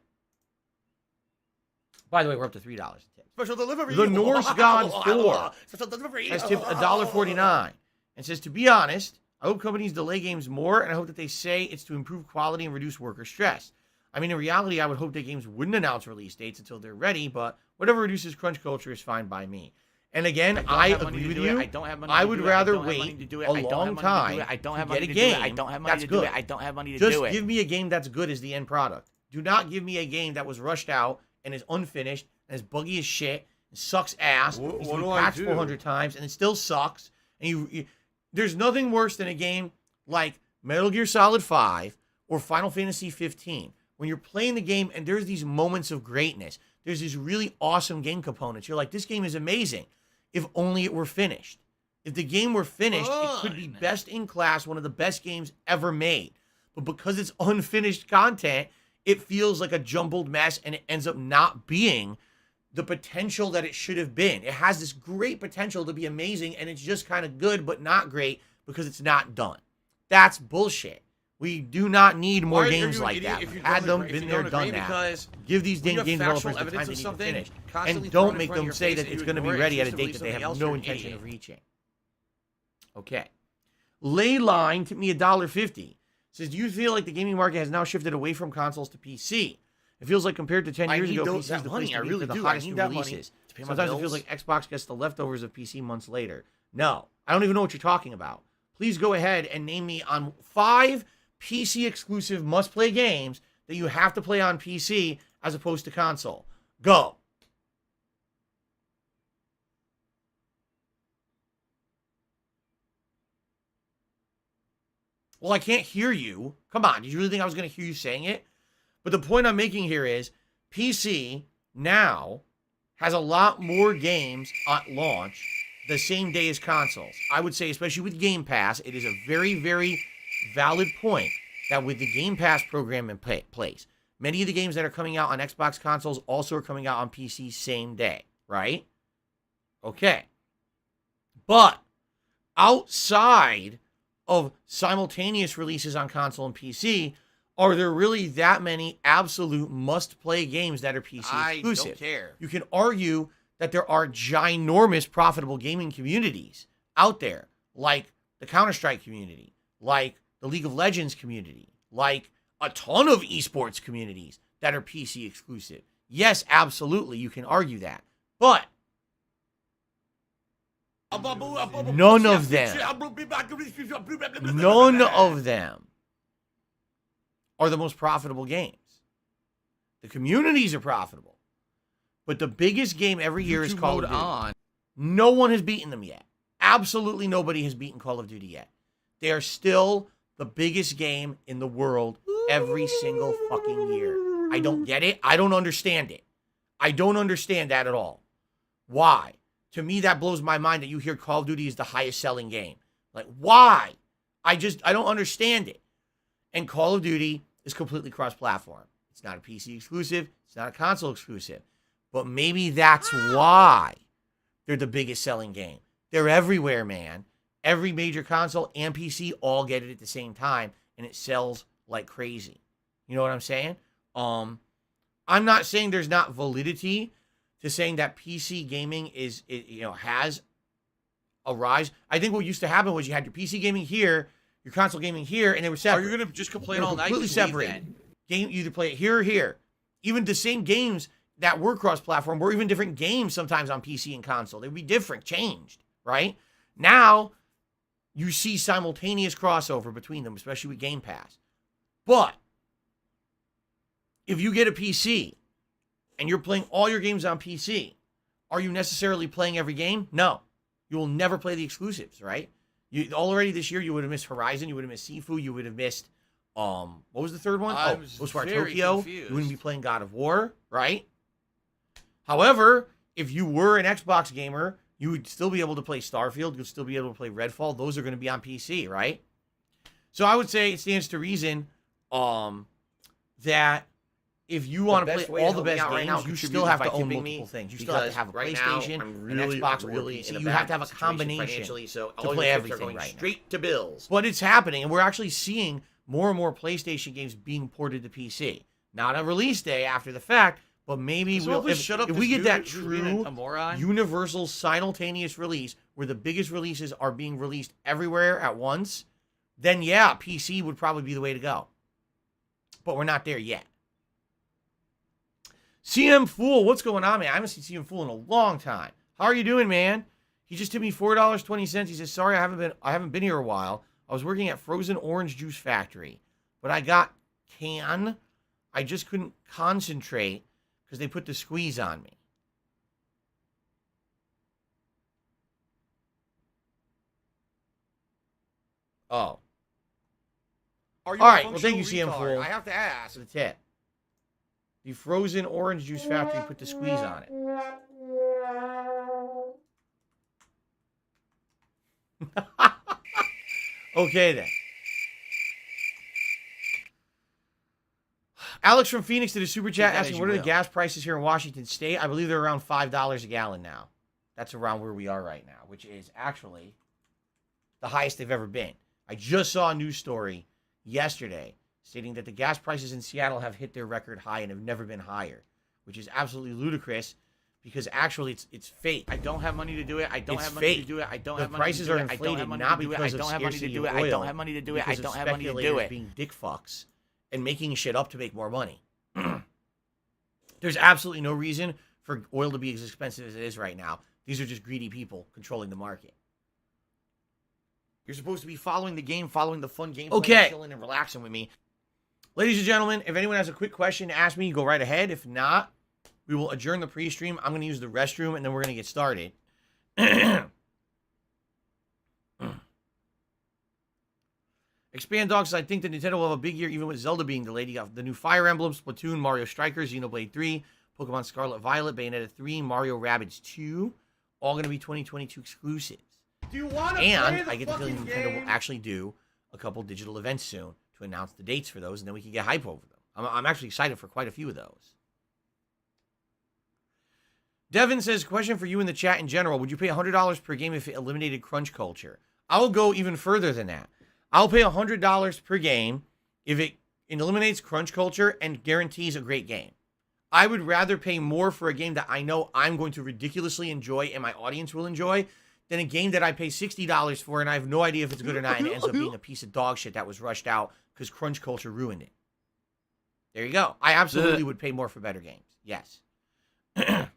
By the way, we're up to $3 in tips. Special delivery. The Norse God 4 Special delivery. has tipped $1.49 and says, to be honest, I hope companies delay games more, and I hope that they say it's to improve quality and reduce worker stress. I mean, in reality, I would hope that games wouldn't announce release dates until they're ready, but whatever reduces crunch culture is fine by me. And again, I agree with you. I would rather wait a long time to get a game that's good. I don't have money to Just do it. give me a game that's good as the end product. Do not give me a game that was rushed out and is unfinished and is buggy as shit and sucks ass. What It's been do I patched do? 400 times and it still sucks. And there's nothing worse than a game like Metal Gear Solid 5 or Final Fantasy 15. When you're playing the game and there's these moments of greatness, there's these really awesome game components. You're like, this game is amazing. If only it were finished. If the game were finished, it could be best in class, one of the best games ever made. But because it's unfinished content, it feels like a jumbled mess and it ends up not being the potential that it should have been. It has this great potential to be amazing and it's just kind of good but not great because it's not done. That's bullshit. We do not need more games like that. We've had them, been there, done that. Give these game developers the time they need to finish. And don't make them say that it's going to be ready at a date that they have no intention of reaching. Okay. Leyline took me $1.50. Says, do you feel like the gaming market has now shifted away from consoles to PC? It feels like compared to 10 years ago, PC is the place to be for the hottest new releases. Sometimes it feels like Xbox gets the leftovers of PC months later. No, I don't even know what you're talking about. Please go ahead and name me on 5 PC exclusive must-play games that you have to play on PC as opposed to console. Go. Well, I can't hear you. Come on. Did you really think I was going to hear you saying it? But the point I'm making here is PC now has a lot more games at launch the same day as consoles. I would say, especially with Game Pass, it is a very, very valid point that with the Game Pass program in place, many of the games that are coming out on Xbox consoles also are coming out on PC same day, right? Okay. But outside of simultaneous releases on console and PC, are there really that many absolute must-play games that are PC exclusive? I don't care. You can argue that there are ginormous profitable gaming communities out there, like the Counter-Strike community, like the League of Legends community, like a ton of esports communities that are PC exclusive. Yes, absolutely, you can argue that. But none of them are the most profitable games. The communities are profitable. But the biggest game every year is Call of Duty. On. No one has beaten them yet. Absolutely nobody has beaten Call of Duty yet. They are still the biggest game in the world every single fucking year. I don't get it. I don't understand it. I don't understand that at all. Why? To me, that blows my mind that you hear Call of Duty is the highest selling game. Like, why? I don't understand it. And Call of Duty is completely cross-platform. It's not a PC exclusive. It's not a console exclusive. But maybe that's why they're the biggest selling game. They're everywhere, man. Every major console and PC all get it at the same time, and it sells like crazy. You know what I'm saying? I'm not saying there's not validity to saying that PC gaming has a rise. I think what used to happen was you had your PC gaming here, your console gaming here, and they were separate. Are you going to just complain all night? Completely separated. Game, you either play it here or here. Even the same games that were cross-platform were even different games sometimes on PC and console. They would be different, changed, right? Now, you see simultaneous crossover between them, especially with Game Pass. But if you get a PC and you're playing all your games on PC, are you necessarily playing every game? No. You will never play the exclusives, right? Already this year, you would have missed Horizon, you would have missed Sifu, you would have missed, what was the third one? Ghostwire Tokyo. Confused. You wouldn't be playing God of War, right? However, if you were an Xbox gamer, you would still be able to play Starfield, you'll still be able to play Redfall. Those are going to be on PC, right? So I would say it stands to reason that if you want to play all the best games, you still have to own multiple things. You still have to have a PlayStation, an Xbox, or a PC. You have to have a combination to play everything right now. Straight to bills. But it's happening, and we're actually seeing more and more PlayStation games being ported to PC. Not a release day after the fact, but maybe if we get that true universal simultaneous release where the biggest releases are being released everywhere at once, then yeah, PC would probably be the way to go. But we're not there yet. CM Fool, what's going on, man? I haven't seen CM Fool in a long time. How are you doing, man? He just tipped me $4.20. He says, sorry, I haven't been here a while. I was working at Frozen Orange Juice Factory, but I got can. I just couldn't concentrate because they put the squeeze on me. Oh. All right, well, thank you, CM Fool. I have to ask. For the tip. The Frozen Orange Juice Factory put the squeeze on it. Okay, then. Alex from Phoenix did a super chat asking, what are the gas prices here in Washington State? I believe they're around $5 a gallon now. That's around where we are right now, which is actually the highest they've ever been. I just saw a news story yesterday stating that the gas prices in Seattle have hit their record high and have never been higher, which is absolutely ludicrous because actually it's fake. I don't have money to do it. I don't It's have money fake. to do it. I don't The have money to prices do are it. I don't inflated have money not to do it. because I of don't have money to scarcity do of it. I oil, don't have money to do it. I because of don't have money to do speculators it. being dick fucks and making shit up to make more money. There's absolutely no reason for oil to be as expensive as it is right now. These are just greedy people controlling the market. You're supposed to be following the game, following the fun game, Okay. chilling and relaxing with me. Ladies and gentlemen, if anyone has a quick question to ask me, go right ahead. If not, we will adjourn the pre-stream. I'm going to use the restroom, and then we're going to get started. Expand Dog says, I think that Nintendo will have a big year even with Zelda being delayed. You got the new Fire Emblem, Splatoon, Mario Strikers, Xenoblade 3, Pokemon Scarlet Violet, Bayonetta 3, Mario Rabbids 2. All going to be 2022 exclusives. Do you want to And I get the feeling Nintendo will actually do a couple digital events soon to announce the dates for those, and then we can get hype over them. I'm actually excited for quite a few of those. Devin says, question for you in the chat in general. Would you pay $100 per game if it eliminated crunch culture? I'll go even further than that. I'll pay $100 per game if it eliminates crunch culture and guarantees a great game. I would rather pay more for a game that I know I'm going to ridiculously enjoy and my audience will enjoy than a game that I pay $60 for and I have no idea if it's good or not and it ends up being a piece of dog shit that was rushed out because crunch culture ruined it. There you go. I absolutely would pay more for better games. Yes. How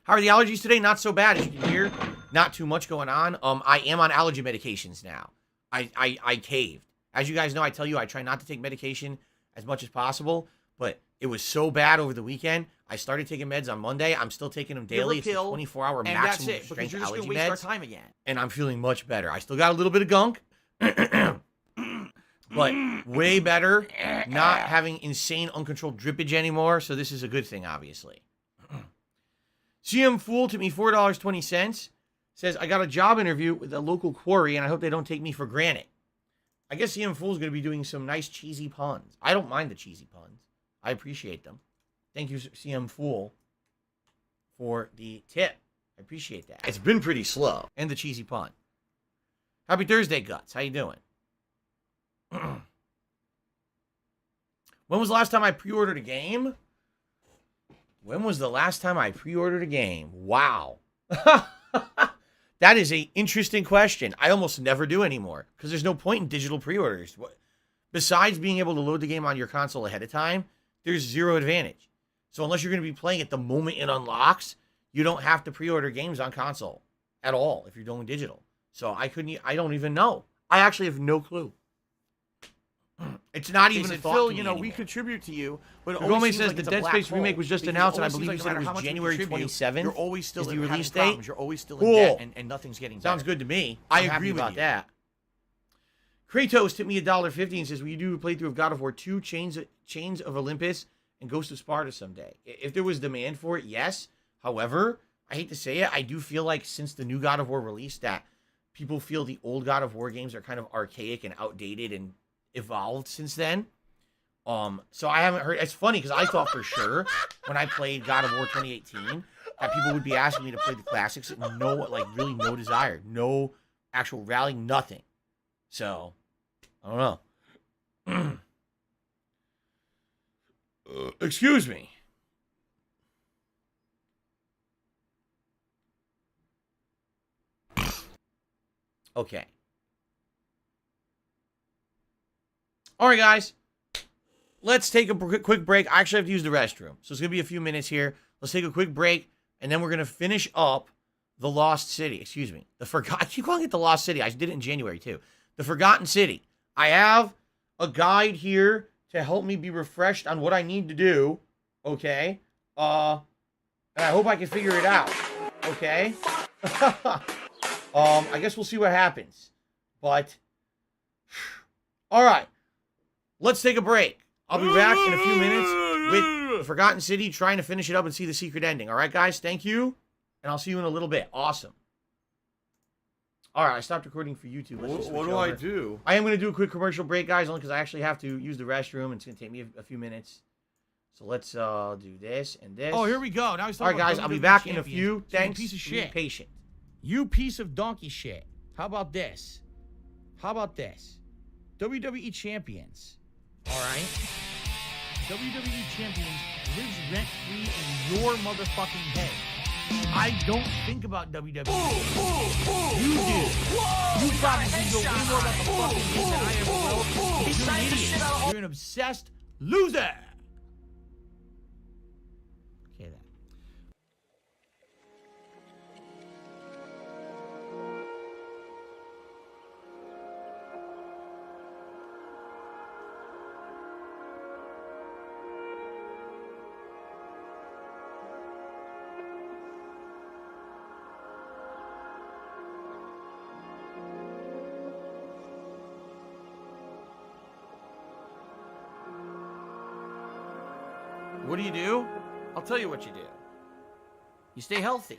are the allergies today? Not so bad, as you can hear. Not too much going on. I am on allergy medications now. I caved. As you guys know, I tell you, I try not to take medication as much as possible, but it was so bad over the weekend. I started taking meds on Monday. I'm still taking them daily. It's a 24-hour maximum strength allergy meds. Our time again. And I'm feeling much better. I still got a little bit of gunk, but way better. Not having insane, uncontrolled drippage anymore, so this is a good thing, obviously. CM Fool to me $4.20. Says, I got a job interview with a local quarry, and I hope they don't take me for granted. I guess CM Fool is going to be doing some nice cheesy puns. I don't mind the cheesy puns. I appreciate them. Thank you, CM Fool, for the tip. I appreciate that. It's been pretty slow. And the cheesy pun. Happy Thursday, Guts. How you doing? When was the last time I pre-ordered a game? When was the last time I pre-ordered a game? Wow. That is an interesting question. I almost never do anymore because there's no point in digital pre-orders. Besides being able to load the game on your console ahead of time, there's zero advantage. So unless you're going to be playing it the moment it unlocks, you don't have to pre-order games on console at all if you're doing digital. So I don't even know. I actually have no clue. It's not even a thought Phil, to me we contribute to you, but Gomez says the Dead Space remake was just announced, and I believe you said it was January 27th. You're always still is the release date. Problems. You're always still cool. in debt, and nothing's getting better. Sounds good to me. I agree about that. Kratos tipped me $1.50 and says, will you do a playthrough of God of War 2, Chains of Olympus, and Ghost of Sparta someday? If there was demand for it, yes. However, I hate to say it, I do feel like since the new God of War release that people feel the old God of War games are kind of archaic and outdated and evolved since then. So I haven't heard. It's funny because I thought for sure when I played God of War 2018 that people would be asking me to play the classics. Really no desire, no actual rallying, nothing. So I don't know. Excuse me. Okay. All right, guys. Let's take a quick break. I actually have to use the restroom, so it's going to be a few minutes here. Let's take a quick break, and then we're going to finish up the Lost City. Excuse me. I keep calling it the Lost City. I did it in January, too. The Forgotten City. I have a guide here to help me be refreshed on what I need to do, okay? And I hope I can figure it out, okay? I guess we'll see what happens. But, all right. Let's take a break. I'll be back in a few minutes with the Forgotten City, trying to finish it up and see the secret ending. All right, guys? Thank you. And I'll see you in a little bit. Awesome. All right, I stopped recording for YouTube. What do I do? I am going to do a quick commercial break, guys, only because I actually have to use the restroom, and it's going to take me a few minutes. So let's do this and this. Oh, here we go. Now he's all right, guys, I'll be back in a few. Thanks. You piece of shit. Be patient. You piece of donkey shit. How about this? How about this? WWE Champions. All right? WWE Champions lives rent-free in your motherfucking head. I don't think about WWE. You do. You probably know way more about the fucking game than I ever will. You're an idiot. You're an obsessed loser. Okay, then. What do you do? I'll tell you what you do. You stay healthy.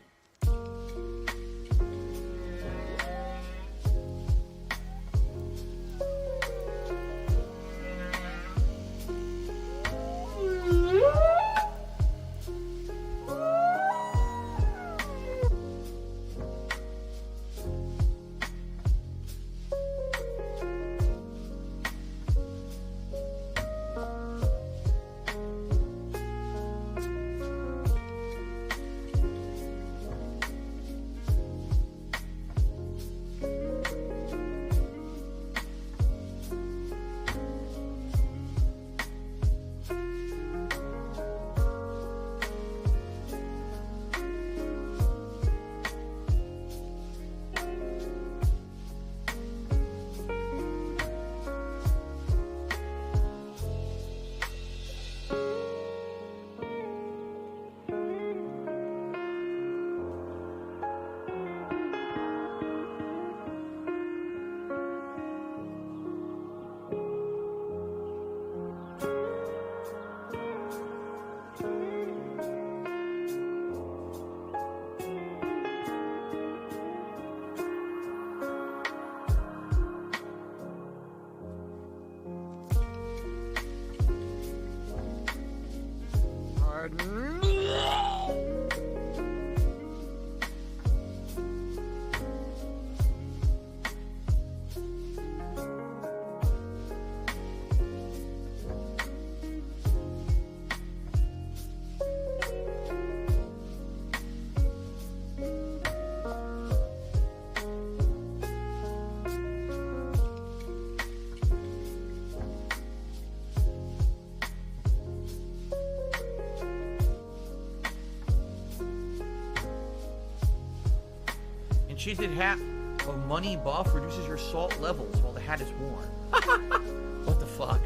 Enchanted hat of money buff reduces your salt levels while the hat is worn. What the fuck?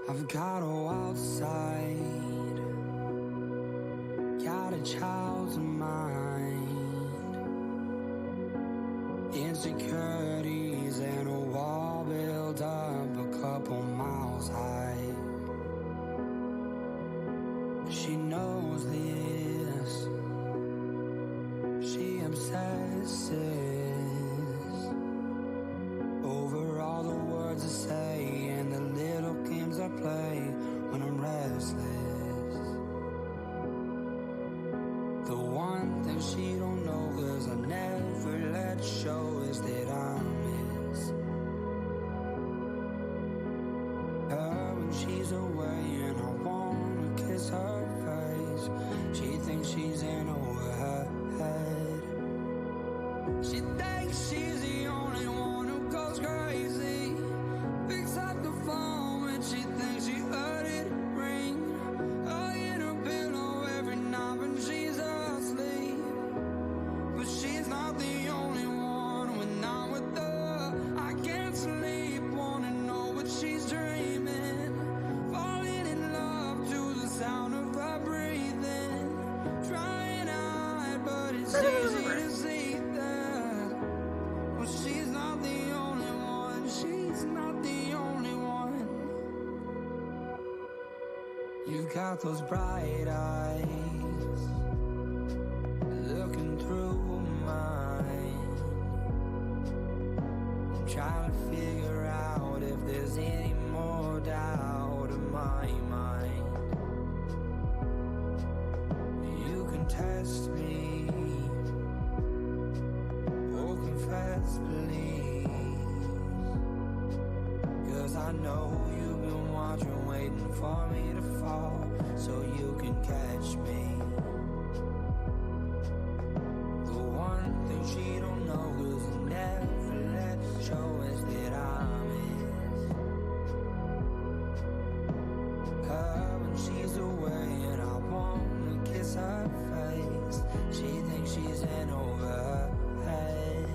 I've got a wild side, got a child's mind, insecurities and a wall built up a couple miles high. She knows this, she obsesses over all the words I say and the little games I play when I'm restless. The one thing she don't know, 'cause I never let show, is that I miss her when she's away and I wanna kiss her face. She thinks she's in over her head. She thinks she's the only one who goes crazy. Picks up the phone and she thinks she heard it ring. Hugging her pillow every night when she's asleep. But she's not the only one. When I'm with her, I can't sleep. Wanna know what she's dreaming. Falling in love to the sound of her breathing. Trying to hide, but it's easy to see that. Well, she's not the only one. She's not the only one. You've got those bright eyes looking through mine. I'm trying to figure out if there's any more doubt in my mind. You can test me, oh confess please, 'cause I know you've been wanting margin waiting for me to fall so you can catch me. The one thing she don't know is never let show us that I'm her when she's away, and I wanna kiss her face. She thinks she's in over her head.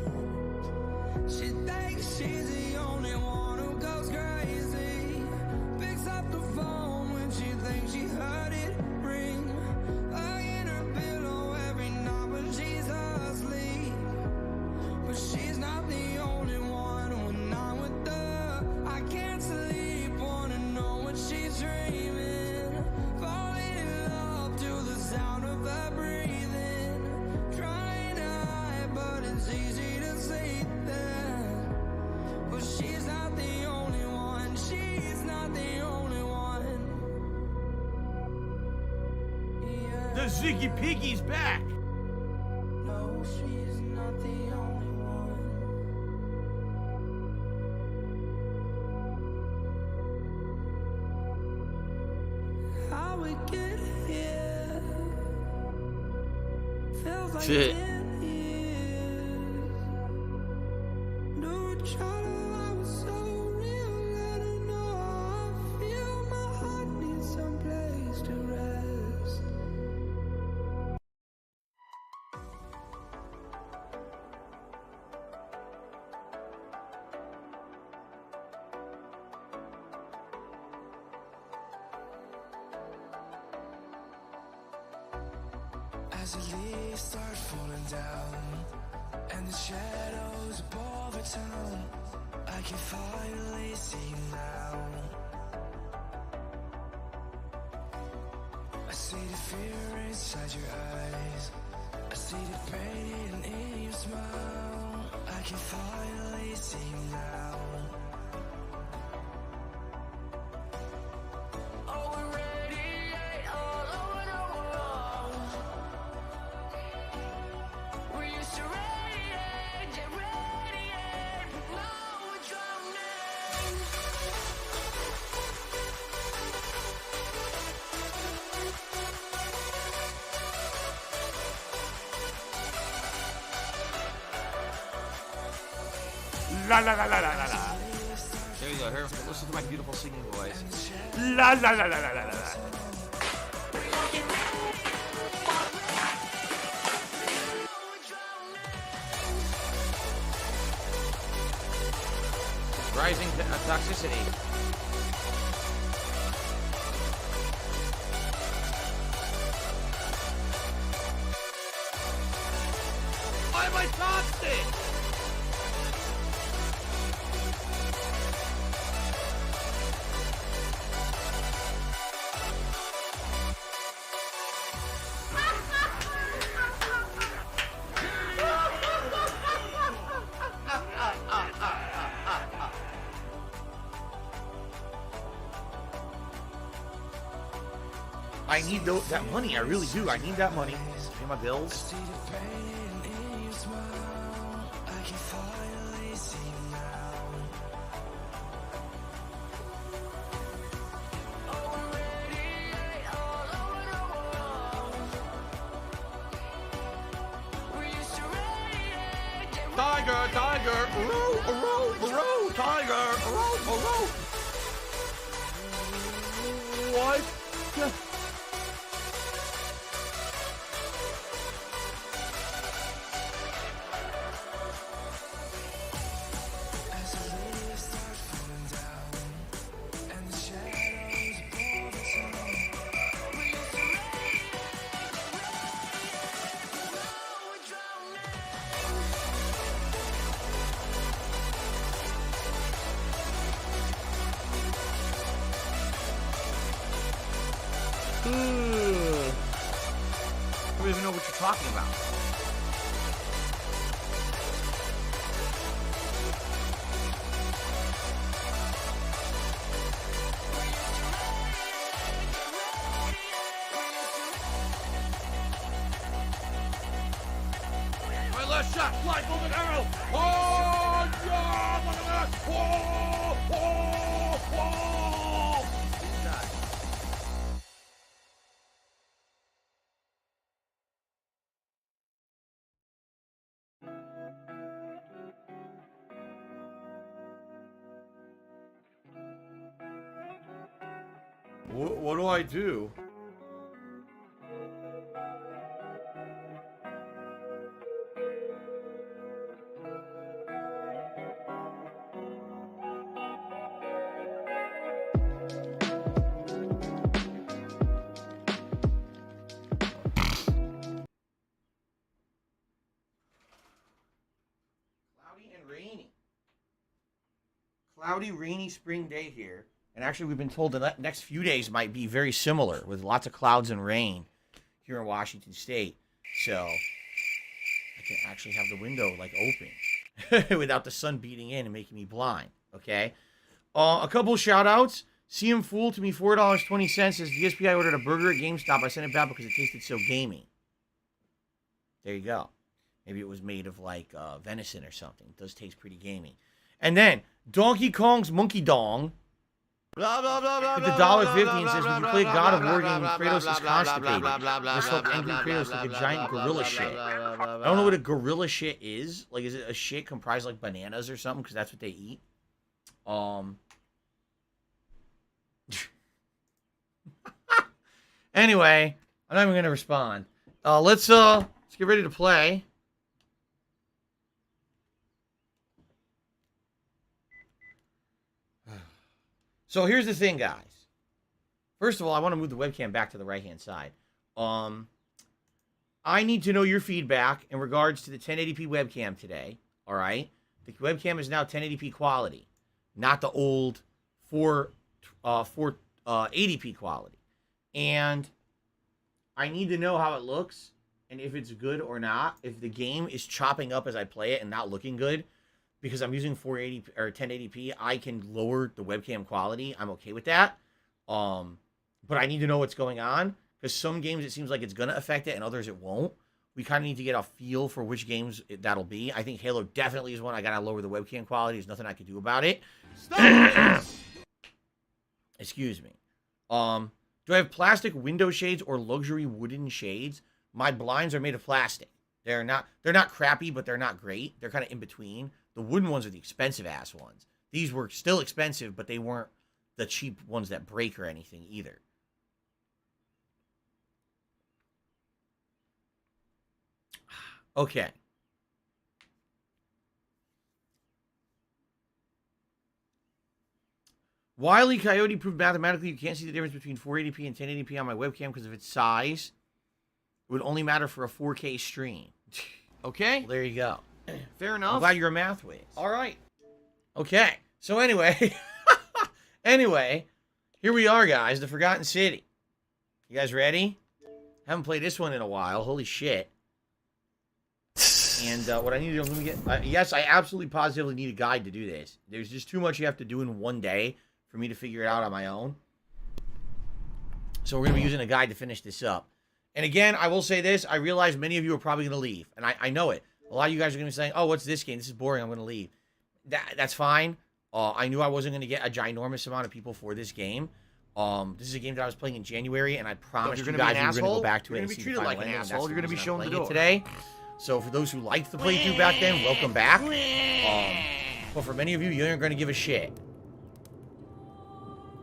She thinks she's the only one who goes crazy. Picks up the phone when she thinks she heard it ring. Hugging her pillow every night when she's asleep. But she's not the only one. When I'm with her, I can't sleep. Wanna know what she's dreaming. Falling in love to the sound of her breathing. Trying to hide, but it's easy to see that. But she's not the only one. She's not the only one. Yeah. The Ziggy Piggy's back. No, she's not the only one. How we get here feels like Shit. 10 years. No trouble, I was so real. Let her know how I feel. My heart needs some place to rest. As the leaves start falling down and the shadows above the town, I can finally see you now. I see the fear inside your eyes, I see the pain in your smile. I can finally see you now. Oh, we're radiate all over the world. We used to radiate, but now we're drowning. La la la la la la la. There you go. Here, listen to my beautiful singing voice. La la la la la la la. Rising toxicity. Why am I toxic? I need that money. I really do. I need that money. Pay my bills. See the pain in your smile. I can finally see you now. Oh, we're radiate all over the world. We used to radiate. Tiger, tiger, tiger, What? As the leaves start falling down and the shadows above the town, we used to radiate, now we're drowning. I don't even know what you're talking about. My last shot, fly golden arrow. Oh, yeah, look at that. Whoa, whoa, whoa. What do I do? Cloudy, rainy spring day here. And actually, we've been told the next few days might be very similar with lots of clouds and rain here in Washington State. So I can actually have the window like open without the sun beating in and making me blind. Okay. A couple shout outs. CM Fool to me $4.20 says DSP, I ordered a burger at GameStop. I sent it back because it tasted so gamey. There you go. Maybe it was made of like venison or something. It does taste pretty gamey. And then Donkey Kong's Monkey Dong with the $1.50 and says, when you play God of War game, Kratos is constipated. This helped angry Kratos like a giant gorilla shit. I don't know what a gorilla shit is. Like, is it a shit comprised of like bananas or something? Because that's what they eat. Anyway, I'm not even gonna respond. Let's get ready to play. So here's the thing, guys. First of all, I want to move the webcam back to the right-hand side. I need to know your feedback in regards to the 1080p webcam today. All right? The webcam is now 1080p quality, not the old 480p quality. And I need to know how it looks and if it's good or not. If the game is chopping up as I play it and not looking good, because I'm using 480 or 1080p, I can lower the webcam quality. I'm okay with that. But I need to know what's going on, because some games it seems like it's going to affect it and others it won't. We kind of need to get a feel for which games that'll be. I think Halo definitely is one I got to lower the webcam quality. There's nothing I can do about it. Excuse me. Do I have plastic window shades or luxury wooden shades? My blinds are made of plastic. They're not crappy, but they're not great. They're kind of in between. The wooden ones are the expensive-ass ones. These were still expensive, but they weren't the cheap ones that break or anything either. Okay. Wile E. Coyote proved mathematically you can't see the difference between 480p and 1080p on my webcam because of its size. It would only matter for a 4K stream. Okay? Well, there you go. Fair enough. I'm glad you're a math whiz. All right. Okay. So anyway, here we are, guys. The Forgotten City. You guys ready? Haven't played this one in a while. Holy shit. And what I need to do, let me get... yes, I absolutely positively need a guide to do this. There's just too much you have to do in one day for me to figure it out on my own. So we're going to be using a guide to finish this up. And again, I will say this. I realize many of you are probably going to leave. And I know it. A lot of you guys are going to be saying, oh, what's this game? This is boring. I'm going to leave. That's fine. I knew I wasn't going to get a ginormous amount of people for this game. This is a game that I was playing in January, and I promised you guys we were going to go back to it and see the final ending. That's the reason I'm playing it today. So for those who liked the playthrough back then, welcome back. But for many of you, you aren't going to give a shit.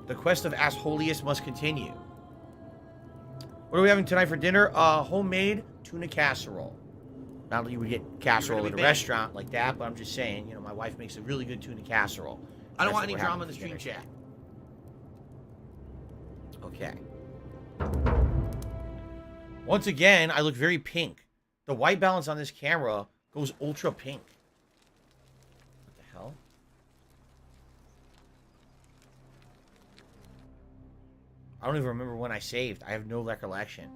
The quest of Assholius must continue. What are we having tonight for dinner? Homemade tuna casserole. Not that you would get casserole at a restaurant like that, but I'm just saying, you know, my wife makes a really good tuna casserole. I don't want any drama in the stream chat. Okay. Once again, I look very pink. The white balance on this camera goes ultra pink. What the hell? I don't even remember when I saved. I have no recollection.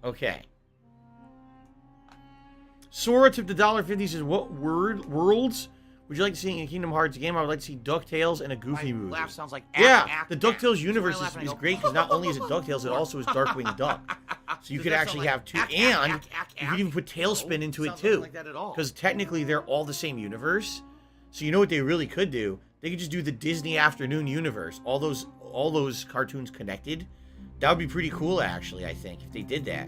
Okay. Sora tipped $1.50 says, what worlds would you like to see in a Kingdom Hearts game? I would like to see DuckTales and a Goofy movie. Laugh sounds like the DuckTales universe is great because not only is it DuckTales, it also is Darkwing Duck. So you could actually have two, and you could even put Tailspin into it too. Because technically they're all the same universe. So you know what they really could do? They could just do the Disney Afternoon universe. All those cartoons connected. That would be pretty cool, actually, I think, if they did that.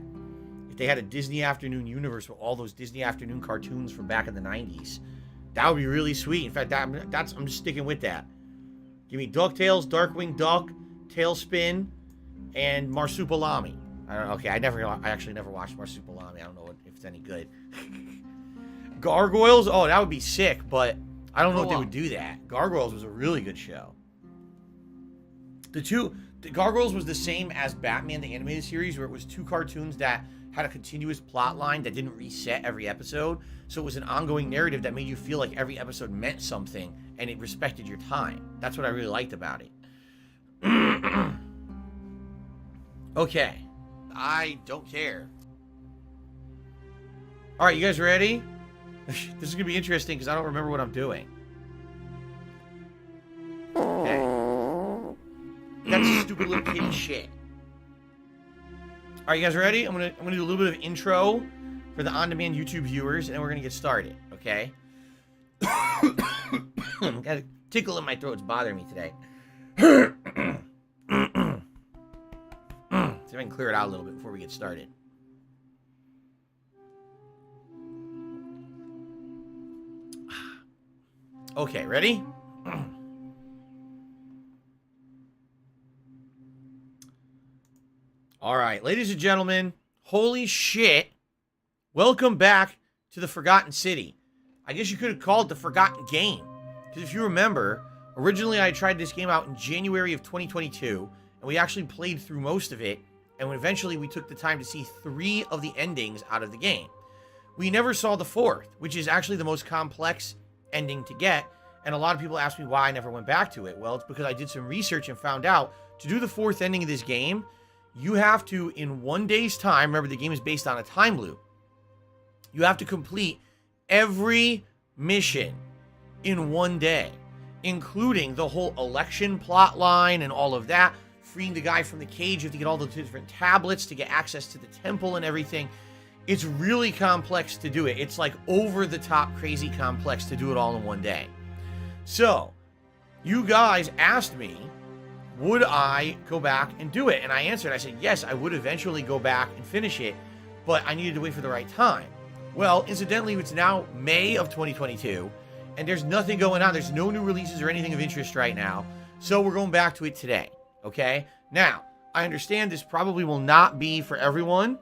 If they had a Disney Afternoon universe with all those Disney Afternoon cartoons from back in the 90s. That would be really sweet. In fact, I'm just sticking with that. Give me DuckTales, Darkwing Duck, Tailspin, and Marsupilami. I don't know. Okay, I actually never watched Marsupilami. I don't know if it's any good. Gargoyles? Oh, that would be sick, but I don't know if they would do that. Gargoyles was a really good show. The Gargoyles was the same as Batman, the animated series, where it was 2 cartoons that had a continuous plot line that didn't reset every episode. So it was an ongoing narrative that made you feel like every episode meant something and it respected your time. That's what I really liked about it. Okay. I don't care. All right, you guys ready? This is going to be interesting because I don't remember what I'm doing. Okay. That's stupid little kitty shit. All right, you guys ready? I'm gonna do a little bit of intro for the on-demand YouTube viewers, and then we're gonna get started. Okay? Got a tickle in my throat. It's bothering me today. See if I can clear it out a little bit before we get started. Okay, ready? All right, ladies and gentlemen, holy shit. Welcome back to the Forgotten City. I guess you could have called it the Forgotten Game. Because if you remember, originally I tried this game out in January of 2022, and we actually played through most of it, and when eventually we took the time to see 3 of the endings out of the game. We never saw the 4th, which is actually the most complex ending to get, and a lot of people ask me why I never went back to it. Well, it's because I did some research and found out to do the 4th ending of this game, you have to, in 1 day's time, remember the game is based on a time loop, you have to complete every mission in 1 day, including the whole election plot line and all of that, freeing the guy from the cage, you have to get all the different tablets to get access to the temple and everything. It's really complex to do it. It's like over the top crazy complex to do it all in 1 day. So, you guys asked me, would I go back and do it? And I answered, I said, yes, I would eventually go back and finish it, but I needed to wait for the right time. Well, incidentally, it's now May of 2022, and there's nothing going on. There's no new releases or anything of interest right now, so we're going back to it today, okay? Now, I understand this probably will not be for everyone.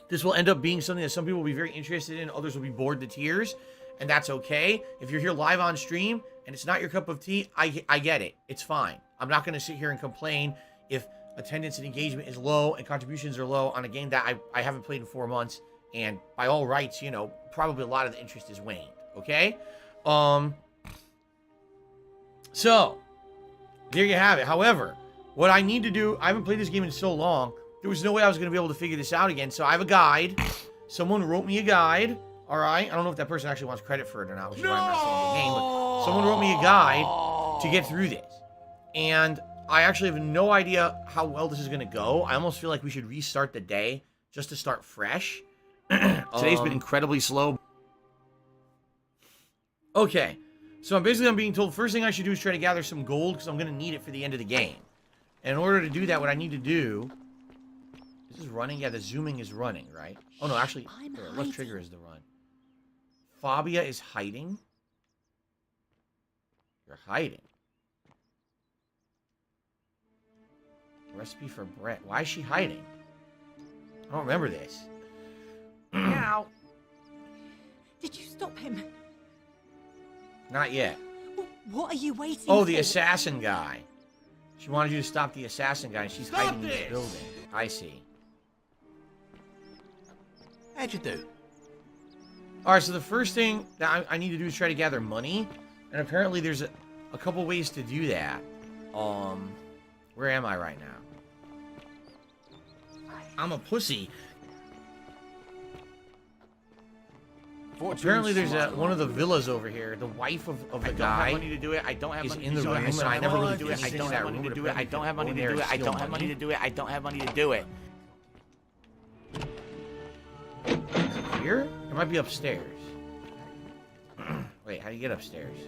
This will end up being something that some people will be very interested in, others will be bored to tears, and that's okay. If you're here live on stream and it's not your cup of tea, I get it. It's fine. I'm not going to sit here and complain if attendance and engagement is low and contributions are low on a game that I haven't played in 4 months, and by all rights, you know, probably a lot of the interest is waned, okay? So, there you have it. However, what I need to do, I haven't played this game in so long, there was no way I was going to be able to figure this out again, so I have a guide. Someone wrote me a guide, all right? I don't know if that person actually wants credit for it or not, which is why I'm not saying the name, but someone wrote me a guide to get through this. And I actually have no idea how well this is going to go. I almost feel like we should restart the day just to start fresh. Today's been incredibly slow. Okay, so I'm being told first thing I should do is try to gather some gold because I'm going to need it for the end of the game. And in order to do that, what I need to do... This is running? Yeah, the zooming is running, right? Oh, no, actually, the left trigger is the run. Fabia is hiding? You're hiding. Recipe for Brett. Why is she hiding? I don't remember this. Now. Did you stop him? Not yet. What are you waiting for? Oh, the assassin guy. She wanted you to stop the assassin guy, and she's hiding in this building. I see. How'd you do? Alright, so the first thing that I need to do is try to gather money. And apparently there's a couple ways to do that. Where am I right now? I'm a pussy. Apparently there's one of the villas over here. The wife of the guy. I don't have money to do it. I don't have money in the room, and I never really do it. I don't have money to do it. I don't have money to do it. I don't have money to do it. I don't have money to do it. Here? It might be upstairs. Wait, how do you get upstairs?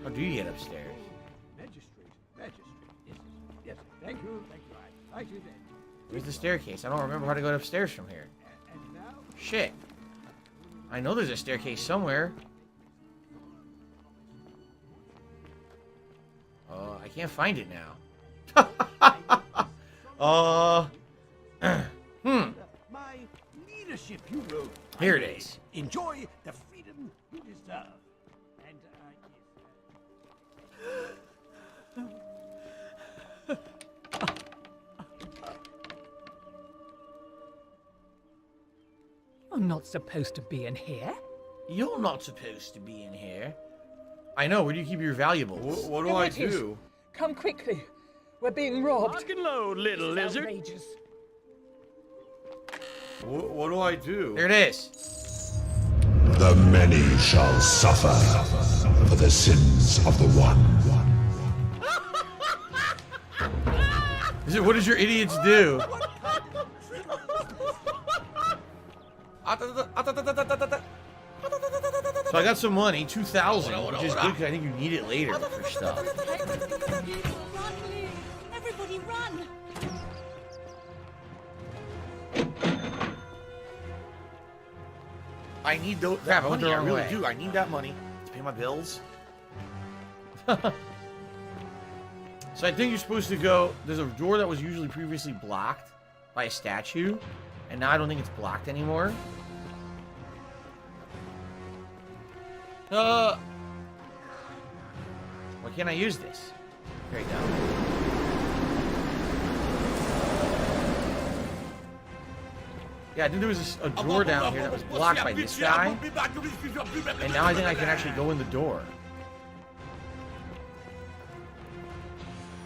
How do you get upstairs? Magistrate. Yes. Thank you. I see that. Where's the staircase? I don't remember how to go upstairs from here. And now? Shit. I know there's a staircase somewhere. I can't find it now. My leadership, you wrote. Here it is. Enjoy the freedom you deserve. And, You're not supposed to be in here. You're not supposed to be in here. I know. Where do you keep your valuables? What do I do? Come quickly. We're being robbed. Lock and load, little lizard. Outrageous. What do I do? There it is. The many shall suffer for the sins of the one. What does your idiots do? So I got some money, 2,000, which is good because I think you need it later for stuff. Run, Lee. Everybody run. I need that Crap, I went money. the I wrong really way. do. I need that money to pay my bills. So I think you're supposed to go... There's a door that was usually previously blocked by a statue, and now I don't think it's blocked anymore. Why can't I use this? There you go. Yeah, I think there was a drawer down here that was blocked by this guy, and now I think I can actually go in the door.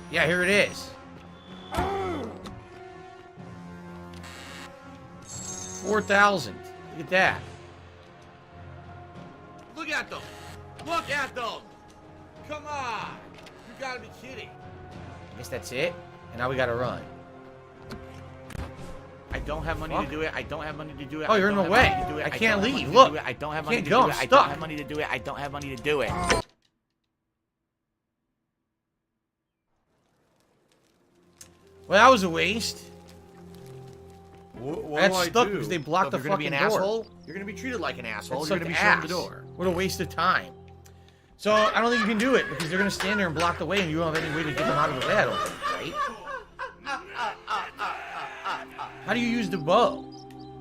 Yeah, here it is. 4,000. Look at that. Look at them. Look at them. Come on. You gotta be kidding. I guess that's it. And now we gotta run. I don't have money to do it. I don't have money to do it. Oh, you're in the way. I can't leave. Look. I don't have money Can't to go. do it. I'm I stuck. don't have money to do it. I don't have money to do it. Well, that was a waste. What That's do I stuck do? because they blocked the You're gonna be fucking an door. asshole. You're gonna be treated like an asshole. That You're sucked gonna be shown ass. the door. What a waste of time. So I don't think you can do it because they're gonna stand there and block the way, and you don't have any way to get them out of the way. I don't think, right? How do you use the bow?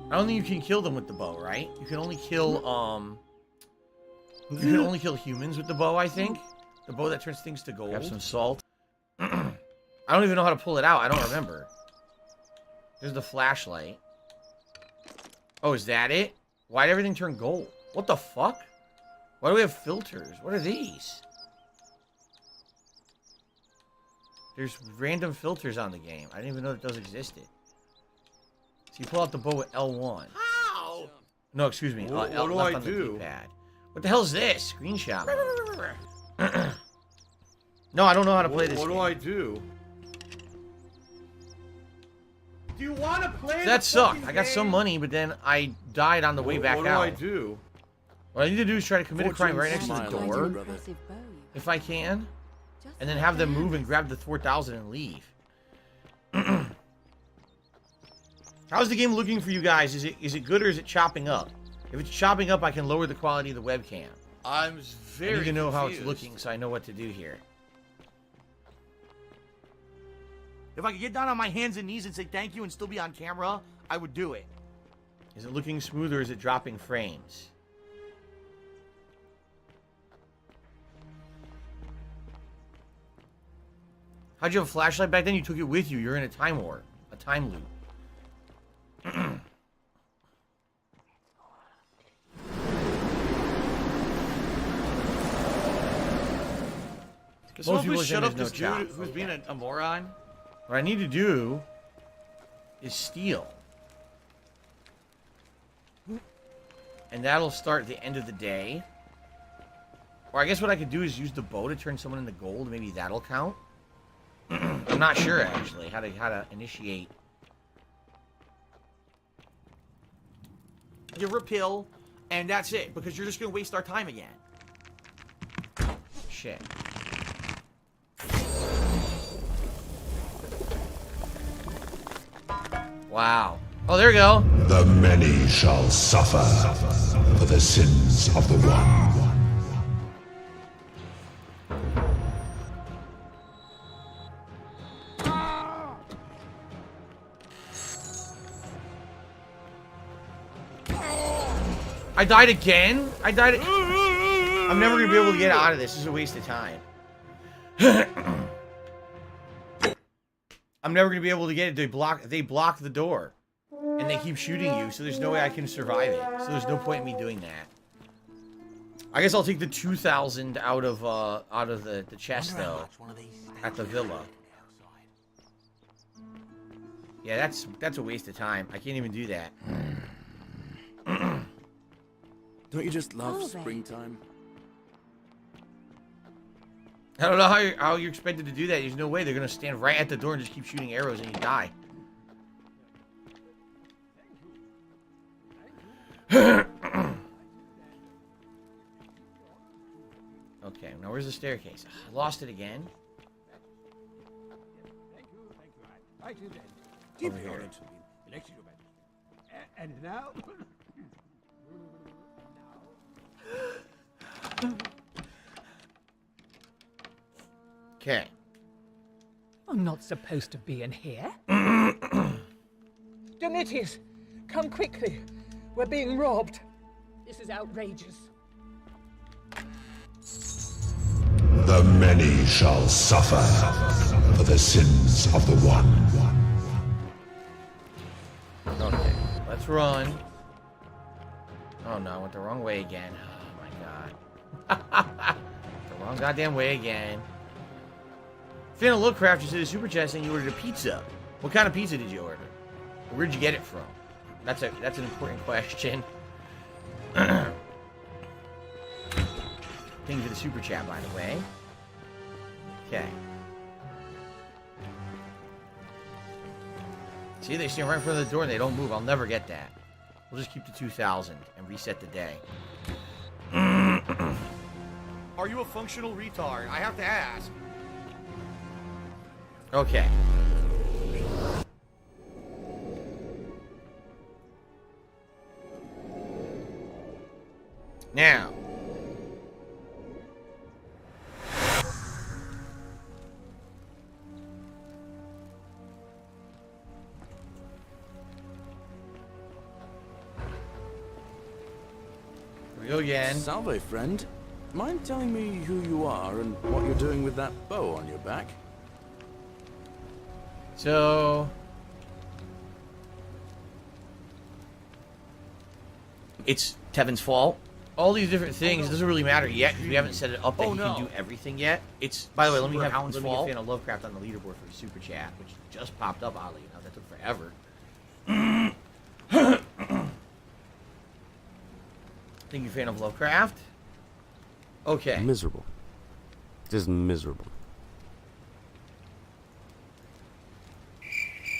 I don't think you can kill them with the bow, right? You can only kill You can only kill humans with the bow, I think. The bow that turns things to gold. Grab some salt. I don't even know how to pull it out. I don't remember. There's the flashlight. Oh, is that it? Why'd everything turn gold? What the fuck? Why do we have filters? What are these? There's random filters on the game. I didn't even know that those existed. So you pull out the bow with L1. How? No, excuse me. What L do left I on the do? D-pad. What the hell is this? Screenshot. No, I don't know how to play this What game. do I do? Do you want to play That the sucked. fucking I got some game? money, but then I died on the way back What do out. I do? What I need to do is try to commit a crime right next to the Smile, door, brother. if I can, and then have them move and grab the 4,000 and leave. How's the game looking for you guys? Is it good or is it chopping up? If it's chopping up, I can lower the quality of the webcam. I'm I very need to know how it's confused. looking so I know what to do here. If I could get down on my hands and knees and say thank you and still be on camera, I would do it. Is it looking smooth or is it dropping frames? How'd you have a flashlight back then? You took it with you. You're in a time warp. A time loop. Can Most someone people please say shut there's up no this dude chop. who's being a moron? What I need to do is steal. And that'll start the end of the day. Or I guess what I could do is use the bow to turn someone into gold. Maybe that'll count. I'm not sure actually how to initiate. Give her a pill, and that's it, because you're just gonna waste our time again. Shit. Wow. Oh, there we go. The many shall suffer for the sins of the one. I died again? I died. I'm never gonna be able to get out of this. This is a waste of time. I'm never gonna be able to get it. They block the door. And they keep shooting you, so there's no way I can survive it. So there's no point in me doing that. I guess I'll take the 2,000 out of the chest though. At the villa. Yeah, that's a waste of time. I can't even do that. Don't you just love springtime? I don't know how you're expected to do that. There's no way. They're gonna stand right at the door and just keep shooting arrows and you die. Okay, now where's the staircase? I lost it again. Right you then. Keep Over your here. attention. Next you go back. And now. Okay. I'm not supposed to be in here. Domitius, come quickly. We're being robbed. This is outrageous. The many shall suffer for the sins of the one. Okay, let's run. Oh no, I went the wrong way again. Oh my god. The wrong goddamn way again. Phantom Lovecraft, you said a super chat saying you ordered a pizza. What kind of pizza did you order? Where'd you get it from? That's an important question. Thank you for the super chat, by the way. Okay. See, they stand right in front of the door and they don't move. I'll never get that. We'll just keep the 2,000 and reset the day. Are you a functional retard? I have to ask. Okay. Now. Here we go again. Salve, friend. Mind telling me who you are and what you're doing with that bow on your back? So... it's Tevin's fault. All these different things, it doesn't really matter yet because we haven't set it up that he can do everything yet. It's, by the way, let me have Alan's fault. Fan of Lovecraft on the leaderboard for the super chat, which just popped up oddly enough. That took forever. Thank you, Fan of Lovecraft. Okay. Miserable. Just miserable.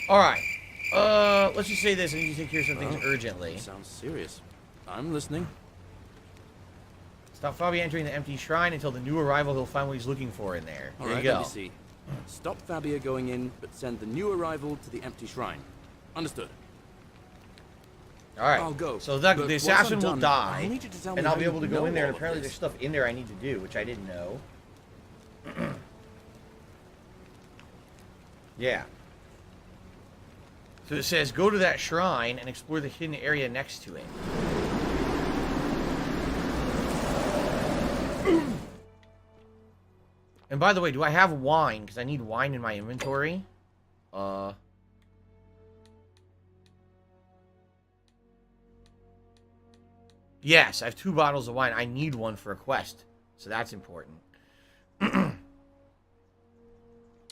Alright. Let's just say this. I need to take care of some things urgently. Sounds serious. I'm listening. Stop Fabi entering the empty shrine until the new arrival. He'll find what he's looking for in there. There you go. Let me see. Stop Fabia going in, but send the new arrival to the empty shrine. Understood. Alright. I'll go. So but the once assassin I'm will done, die, I'll need you to tell me and I'll how be able to you go know in there, and all of apparently this. there's stuff in there I need to do, which I didn't know. Yeah. So it says, go to that shrine and explore the hidden area next to it. And by the way, do I have wine? Because I need wine in my inventory. Yes, I have 2 bottles of wine. I need one for a quest. So that's important.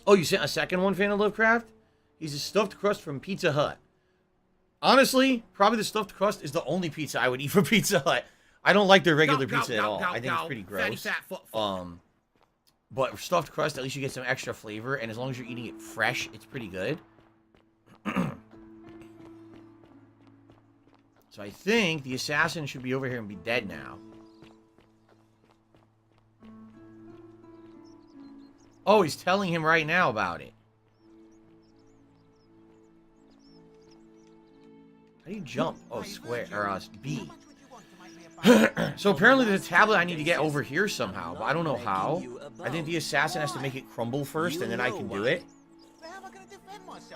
Oh, you sent a second one, Fan of Lovecraft? He's a stuffed crust from Pizza Hut. Honestly, probably the stuffed crust is the only pizza I would eat from Pizza Hut. I don't like their regular pizza at all. I think it's pretty gross. But stuffed crust, at least you get some extra flavor, and as long as you're eating it fresh, it's pretty good. So I think the assassin should be over here and be dead now. Oh, he's telling him right now about it. How do you jump? Oh, square, or B. So apparently there's a tablet I need to get over here somehow, but I don't know how. I think the assassin has to make it crumble first, and then I can do it.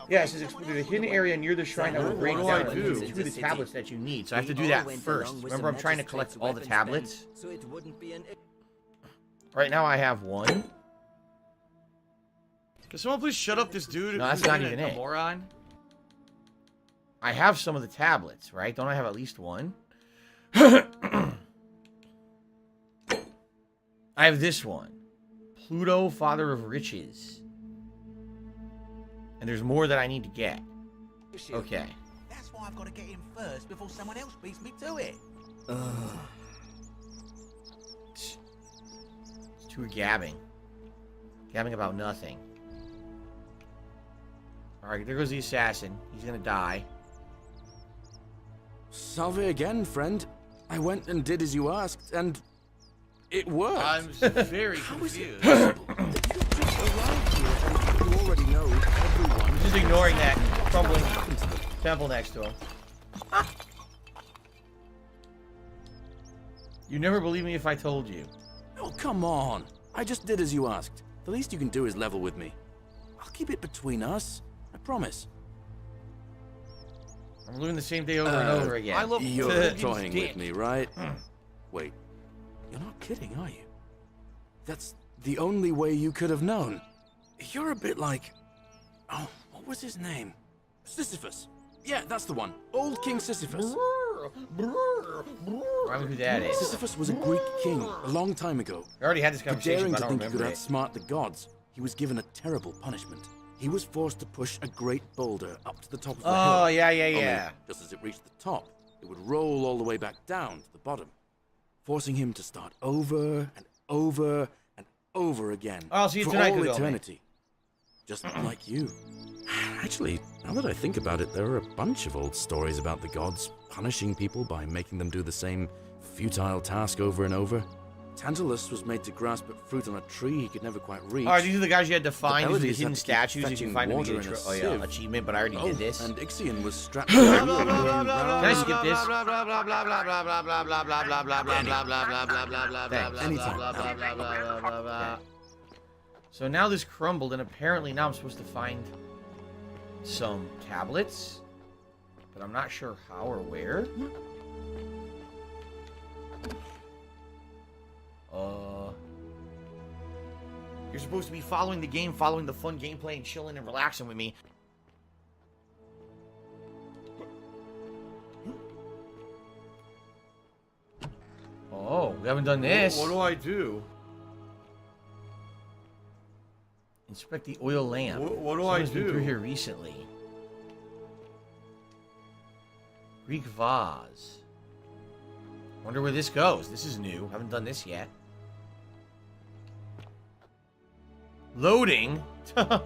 Yeah, it says there's a hidden area near the shrine that will break What do I down do? through the tablets that you need. So I have to do that first. Remember, I'm trying to collect all the tablets. Right now I have one. Can someone please shut up this dude? No, that's not even a it. moron. I have some of the tablets, right? Don't I have at least one? I have this one. Pluto, Father of Riches. And there's more that I need to get. Okay. That's why I've got to get in first before someone else beats me to it. It's too gabbing. Gabbing about nothing. Alright, there goes the assassin. He's gonna die. Salve again, friend. I went and did as you asked, and it worked. I'm very confused. You just arrived here, and you already know everyone. Just ignoring that crumbling temple next to him. You never believe me if I told you. Oh, come on. I just did as you asked. The least you can do is level with me. I'll keep it between us. I promise. I'm doing the same day over and over again. I love You're toying with me, right? Wait, you're not kidding, are you? That's the only way you could have known. You're a bit like... Oh, what was his name? Sisyphus. Yeah, that's the one. Old King Sisyphus. I don't know who that is. Sisyphus was a Greek king a long time ago. I already had this For conversation, daring but to I don't think he could remember it. outsmart the gods, he was given a terrible punishment. He was forced to push a great boulder up to the top of the hill. Oh, yeah, yeah, Only, yeah. just as it reached the top, it would roll all the way back down to the bottom, forcing him to start over and over and over again. I'll see you for tonight, all Kagome. eternity. Just like you. Actually, now that I think about it, there are a bunch of old stories about the gods punishing people by making them do the same futile task over and over. Tantalus was made to grasp at fruit on a tree he could never quite reach. Alright, these are the guys you had to find. These are the Pleiades hidden had to keep statues you can fetching find in water the in a oh, yeah, sieve. achievement, but I already did this. And Ixion was strapped to a wheel going round Can I skip this? So now this crumbled, and apparently now I'm supposed to find some tablets, but I'm not sure how or where. You're supposed to be following the game, following the fun gameplay, and chilling and relaxing with me. Oh, we haven't done this. What do I do? Inspect the oil lamp. What do I Someone's been do? through here recently. Greek vase. Wonder where this goes. This is new. Haven't done this yet. Loading. The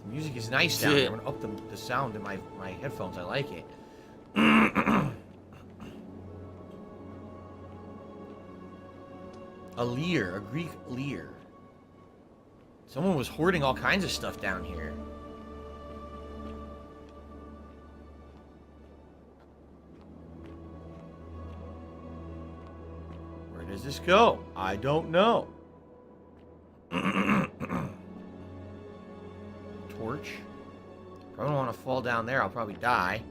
music is nice down here. I'm gonna up the sound in my headphones. I like it. A lyre, a Greek lyre. Someone was hoarding all kinds of stuff down here. Where does this go? I don't know. Torch. Probably don't want to fall down there. I'll probably die.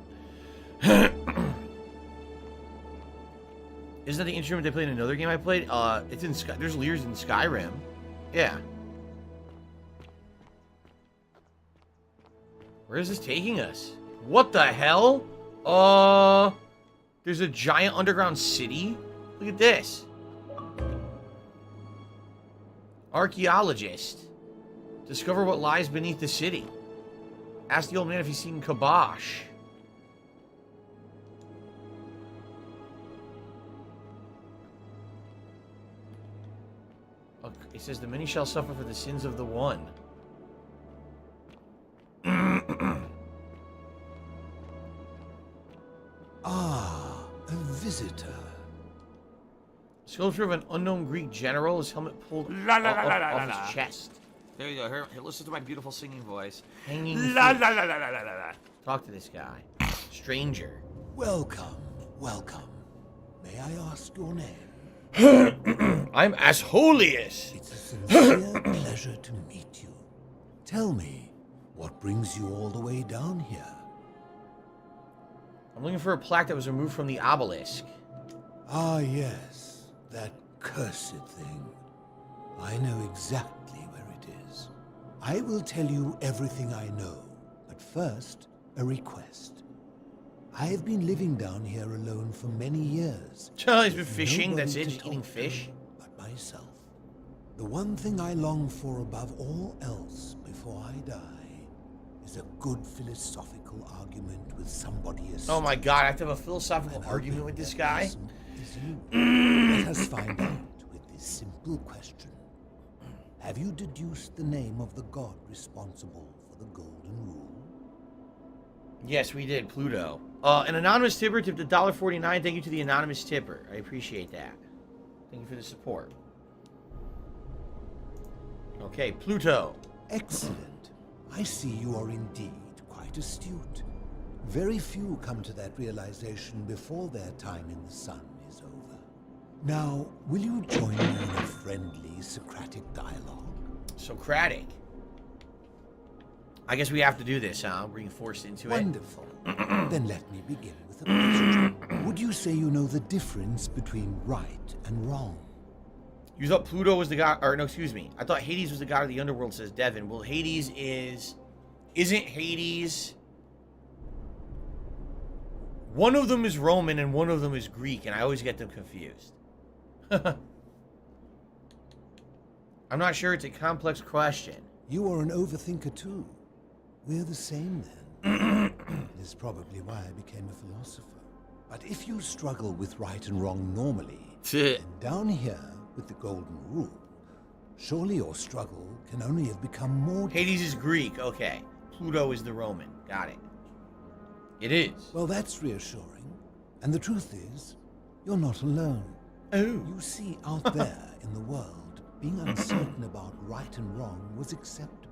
Isn't that the instrument they played in another game I played? It's in Sky. There's lyres in Skyrim. Yeah. Where is this taking us? What the hell? There's a giant underground city? Look at this. Archaeologist. Discover what lies beneath the city. Ask the old man if he's seen Kabosh. It says the many shall suffer for the sins of the one. Ah, a visitor. Sculpture of an unknown Greek general, his helmet pulled off his chest. There you go. Here, listen to my beautiful singing voice. Hanging La la la la la la la. Talk to this guy. Stranger. Welcome, welcome. May I ask your name? I'm Asholius. It's a sincere pleasure to meet you. Tell me, what brings you all the way down here? I'm looking for a plaque that was removed from the obelisk. Ah, yes, that cursed thing. I know exactly where it is. I will tell you everything I know, but first, a request. I have been living down here alone for many years. Charlie's been fishing, Nobody that's it, to just eating talk to fish. But myself. The one thing I long for above all else before I die is a good philosophical argument with somebody esteemed. Oh my god, I have to have a philosophical argument with this guy? Is you. Let us find out with this simple question. Have you deduced the name of the god responsible for the Golden Rule? Yes, we did, Pluto. An anonymous tipper tipped $1.49. Thank you to the anonymous tipper. I appreciate that. Thank you for the support. Okay, Pluto. Excellent. I see you are indeed quite astute. Very few come to that realization before their time in the sun is over. Now, will you join me in a friendly Socratic dialogue? Socratic. I guess we have to do this, huh? We're being forced into it. Wonderful. Then let me begin with a question. Would you say you know the difference between right and wrong? You thought Pluto was the god, or no, excuse me. I thought Hades was the god of the underworld, says Devin. Well, isn't Hades... One of them is Roman and one of them is Greek, and I always get them confused. I'm not sure, it's a complex question. You are an overthinker too. We're the same then. It is probably why I became a philosopher. But if you struggle with right and wrong normally, then down here with the Golden Rule, surely your struggle can only have become more... Hades is Greek, okay. Pluto is the Roman, got it. It is. Well, that's reassuring. And the truth is, you're not alone. Oh. You see, out there in the world, being uncertain about right and wrong was acceptable.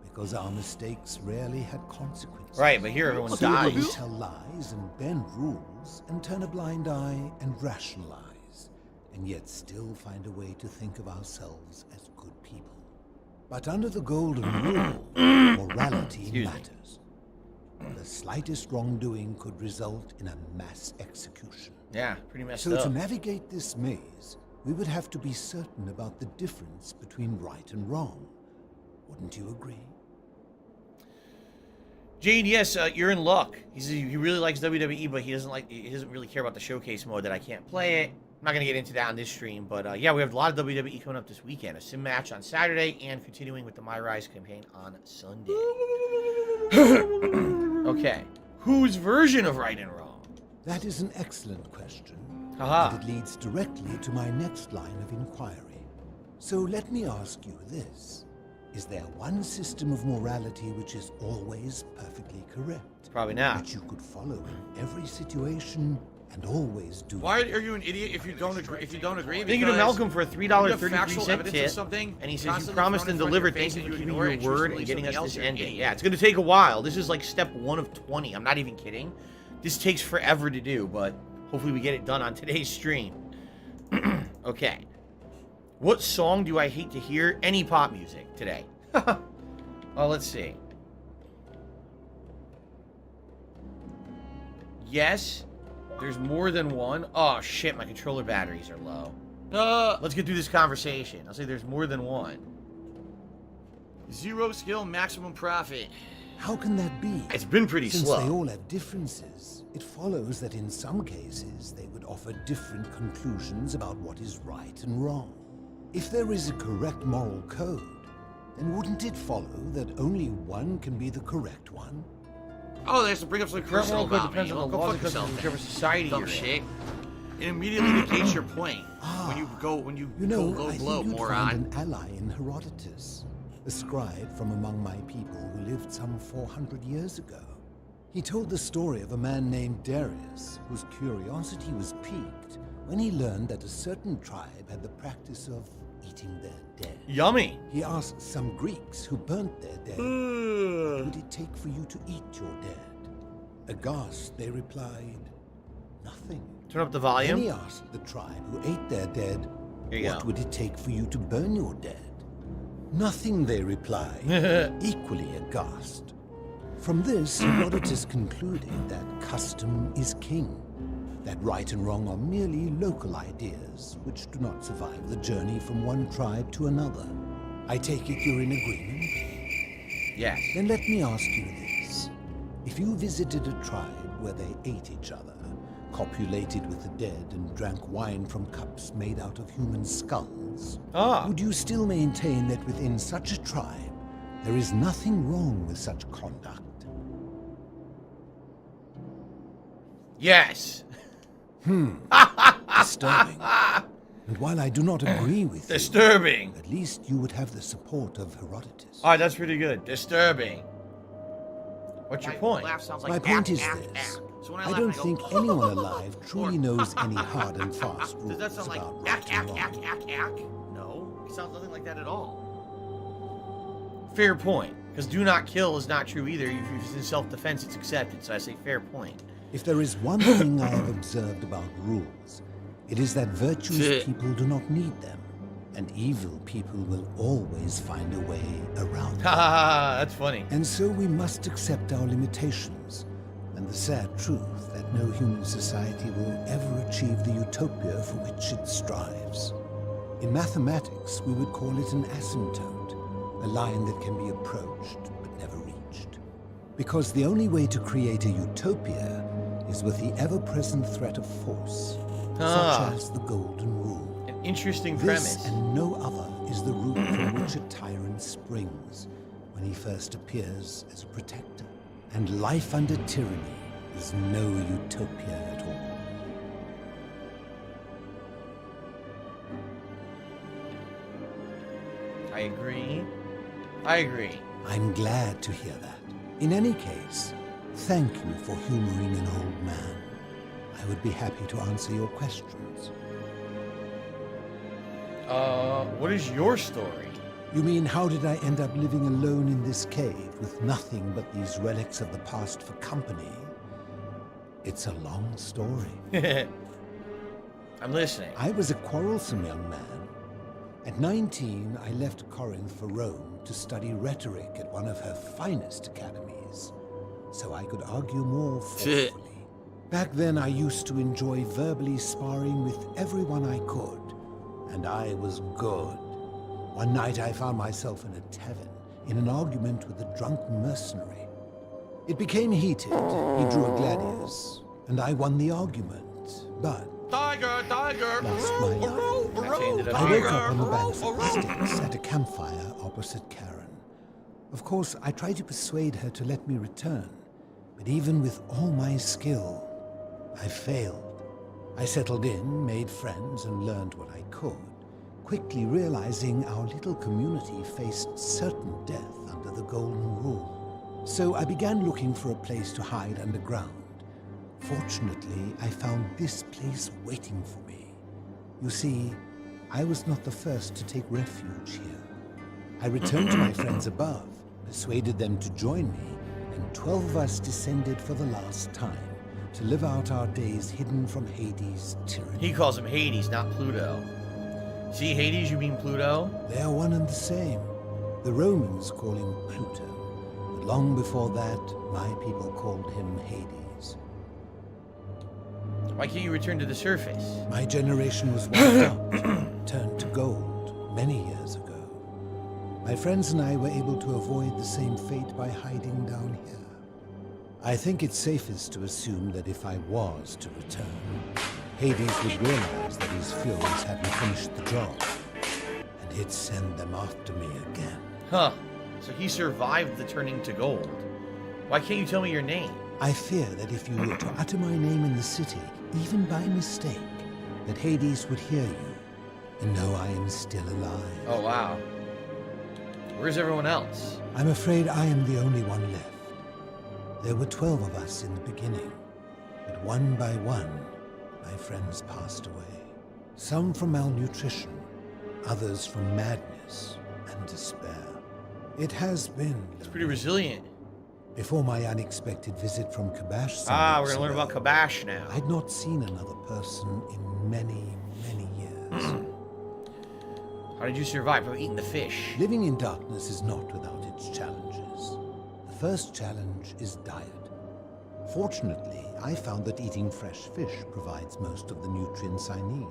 Because our mistakes rarely had consequences. Right, but here everyone So dies. we tell lies and bend rules and turn a blind eye and rationalize, and yet still find a way to think of ourselves as good people. But under the Golden Rule, morality matters. The slightest wrongdoing could result in a mass execution. Yeah, pretty messed So up. to navigate this maze, we would have to be certain about the difference between right and wrong. Wouldn't you agree? Jade, yes, you're in luck. He really likes WWE, but he doesn't really care about the showcase mode that I can't play it. I'm not gonna get into that on this stream, but yeah, we have a lot of WWE coming up this weekend. A sim match on Saturday, and continuing with the My Rise campaign on Sunday. Okay, whose version of right and wrong? That is an excellent question. Haha. And it leads directly to my next line of inquiry. So let me ask you this. Is there one system of morality which is always perfectly correct? Probably not. Which you could follow in every situation and always do? Why are you an idiot if you don't agree? If you don't agree, Thank you to because Malcolm for a you have $3.33 factual evidence tip. of something, And he says, you constantly promised thrown and in front of your delivered. face Thank you and for you keeping ignore your it, you're word just and getting us something this else, you're an ending. idiot. Yeah, it's going to take a while. This is like step 1 of 20. I'm not even kidding. This takes forever to do, but hopefully we get it done on today's stream. Okay. What song do I hate to hear? Any pop music today. Oh, let's see. Yes, there's more than one. Oh, shit, my controller batteries are low. Let's get through this conversation. I'll say there's more than one. Zero skill, maximum profit. How can that be? It's been pretty Since slow. they all have differences, it follows that in some cases they would offer different conclusions about what is right and wrong. If there is a correct moral code, then wouldn't it follow that only one can be the correct one? Oh, they have to bring up some Current personal moral code about me. depends on the Go laws fuck and customs yourself, of whichever then. society Dumb you're in. shit. It immediately negates your point. When you go You know, go I low, think you'd moron. find an ally in Herodotus, a scribe from among my people who lived some 400 years ago. He told the story of a man named Darius, whose curiosity was piqued when he learned that a certain tribe had the practice of eating their dead. Yummy. He asked some Greeks who burnt their dead, what would it take for you to eat your dead? Aghast, they replied, nothing. Turn up the volume. Then he asked the tribe who ate their dead, Here you what go. would it take for you to burn your dead? Nothing, they replied, equally aghast. From this, Herodotus concluded that custom is king, that right and wrong are merely local ideas which do not survive the journey from one tribe to another. I take it you're in agreement? Yes. Then let me ask you this. If you visited a tribe where they ate each other, copulated with the dead, and drank wine from cups made out of human skulls, would you still maintain that within such a tribe there is nothing wrong with such conduct? Yes. Disturbing. And while I do not agree with Disturbing. you, at least you would have the support of Herodotus. All right, that's pretty good. Disturbing. What's your point? My point is this. I don't think anyone alive truly knows any hard and fast rules Does that sound like about ack, right and ack, wrong. ack, ack, ack? No, it sounds nothing like that at all. Fair point. Because do not kill is not true either. If it's in self-defense, it's accepted. So I say fair point. If there is one thing I have observed about rules, it is that virtuous people do not need them, and evil people will always find a way around them. Ha, that's funny. And so we must accept our limitations, and the sad truth that no human society will ever achieve the utopia for which it strives. In mathematics, we would call it an asymptote, a line that can be approached but never reached. Because the only way to create a utopia is with the ever-present threat of force, such as the Golden Rule. An interesting This premise. and no other is the root from which a tyrant springs when he first appears as a protector. And life under tyranny is no utopia at all. I agree. I agree. I'm glad to hear that. In any case, thank you for humoring an old man. I would be happy to answer your questions. What is your story? You mean, how did I end up living alone in this cave with nothing but these relics of the past for company? It's a long story. I'm listening. I was a quarrelsome young man. At 19, I left Corinth for Rome to study rhetoric at one of her finest academies, so I could argue more forcefully. Back then, I used to enjoy verbally sparring with everyone I could, and I was good. One night, I found myself in a tavern, in an argument with a drunk mercenary. It became heated. He drew a gladius, and I won the argument, but Tiger, tiger. lost my life. I woke up on the banks of the Styx at a campfire opposite Karen. Of course, I tried to persuade her to let me return, but even with all my skill, I failed. I settled in, made friends, and learned what I could, quickly realizing our little community faced certain death under the Golden Rule. So I began looking for a place to hide underground. Fortunately, I found this place waiting for me. You see, I was not the first to take refuge here. I returned to my friends above, persuaded them to join me, and 12 of us descended for the last time to live out our days hidden from Hades' tyranny. He calls him Hades, not Pluto. See, Hades, you mean Pluto? They are one and the same. The Romans call him Pluto, but long before that, my people called him Hades. Why can't you return to the surface? My generation was wiped out, turned to gold, many years ago. My friends and I were able to avoid the same fate by hiding down here. I think it's safest to assume that if I was to return, Hades would realize that his Furies hadn't finished the job, and he'd send them after me again. Huh. So he survived the turning to gold. Why can't you tell me your name? I fear that if you were to utter my name in the city, even by mistake, that Hades would hear you and know I am still alive. Oh, wow. Where's everyone else? I'm afraid I am the only one left. There were 12 of us in the beginning, but one by one, my friends passed away. Some from malnutrition, others from madness and despair. It has been It's pretty resilient. Before my unexpected visit from Kabash some Ah, we're weeks gonna learn ago, about Kabash now. I'd not seen another person in many, many years. How did you survive? From eating the fish. Living in darkness is not without its challenges. The first challenge is diet. Fortunately, I found that eating fresh fish provides most of the nutrients I need.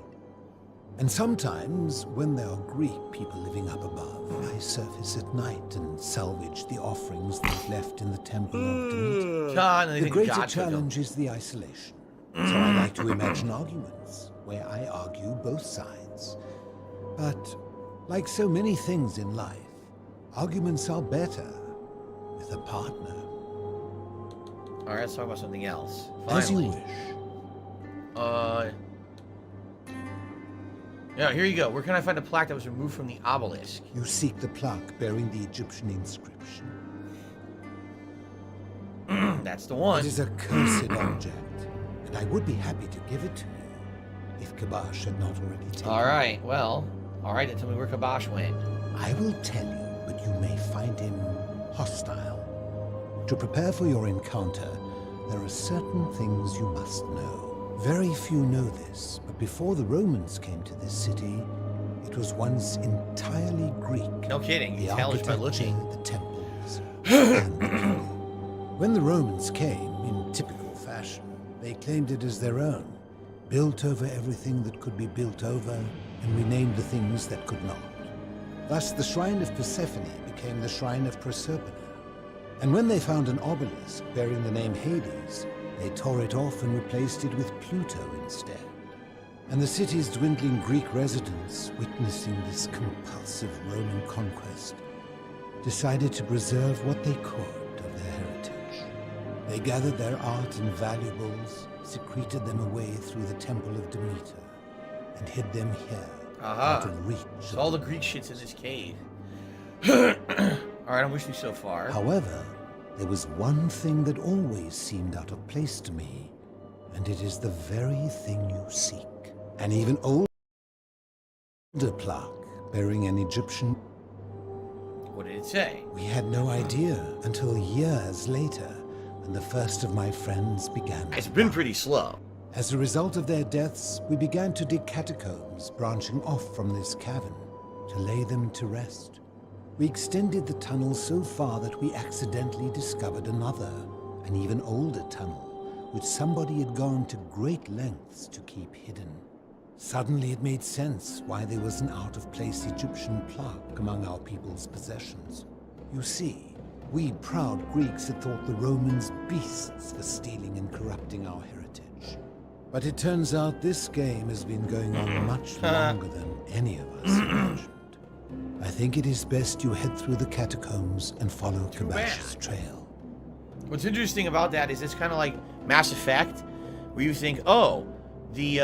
And sometimes, when there are Greek people living up above, I surface at night and salvage the offerings they've left in the temple of Demeter. God, and they The think greater God took them. challenge is the isolation. So I like to imagine arguments, where I argue both sides. But, like so many things in life, arguments are better with a partner. Alright, let's talk about something else. As you Finally. wish. Yeah, here you go. Where can I find a plaque that was removed from the obelisk? You seek the plaque bearing the Egyptian inscription. That's the one. It is a cursed object, and I would be happy to give it to you if Kabash had not already taken it. Alright, well. Alright, then tell me where Kabash went. I will tell you, but you may find him hostile. To prepare for your encounter, there are certain things you must know. Very few know this, but before the Romans came to this city, it was once entirely Greek. No kidding, you The can tell just by architecture, looking. the temples, and the people. When the Romans came, in typical fashion, they claimed it as their own, built over everything that could be built over, and renamed the things that could not. Thus, the shrine of Persephone became the shrine of Proserpine. And when they found an obelisk bearing the name Hades, they tore it off and replaced it with Pluto instead. And the city's dwindling Greek residents, witnessing this compulsive Roman conquest, decided to preserve what they could of their heritage. They gathered their art and valuables, secreted them away through the Temple of Demeter, and hid them here, out of reach. So all the Greek shit's in this cave. Alright, I'm with you so far. However, there was one thing that always seemed out of place to me, and it is the very thing you seek. An even older plaque bearing an Egyptian. What did it say? We had no idea until years later, when the first of my friends began. It's been pretty slow. As a result of their deaths, we began to dig catacombs branching off from this cavern to lay them to rest. We extended the tunnel so far that we accidentally discovered another, an even older tunnel, which somebody had gone to great lengths to keep hidden. Suddenly it made sense why there was an out-of-place Egyptian plaque among our people's possessions. You see, we proud Greeks had thought the Romans beasts for stealing and corrupting our heritage. But it turns out this game has been going on much longer than any of us imagined. I think it is best you head through the catacombs and follow Kabash's trail. What's interesting about that is it's kind of like Mass Effect, where you think, oh, the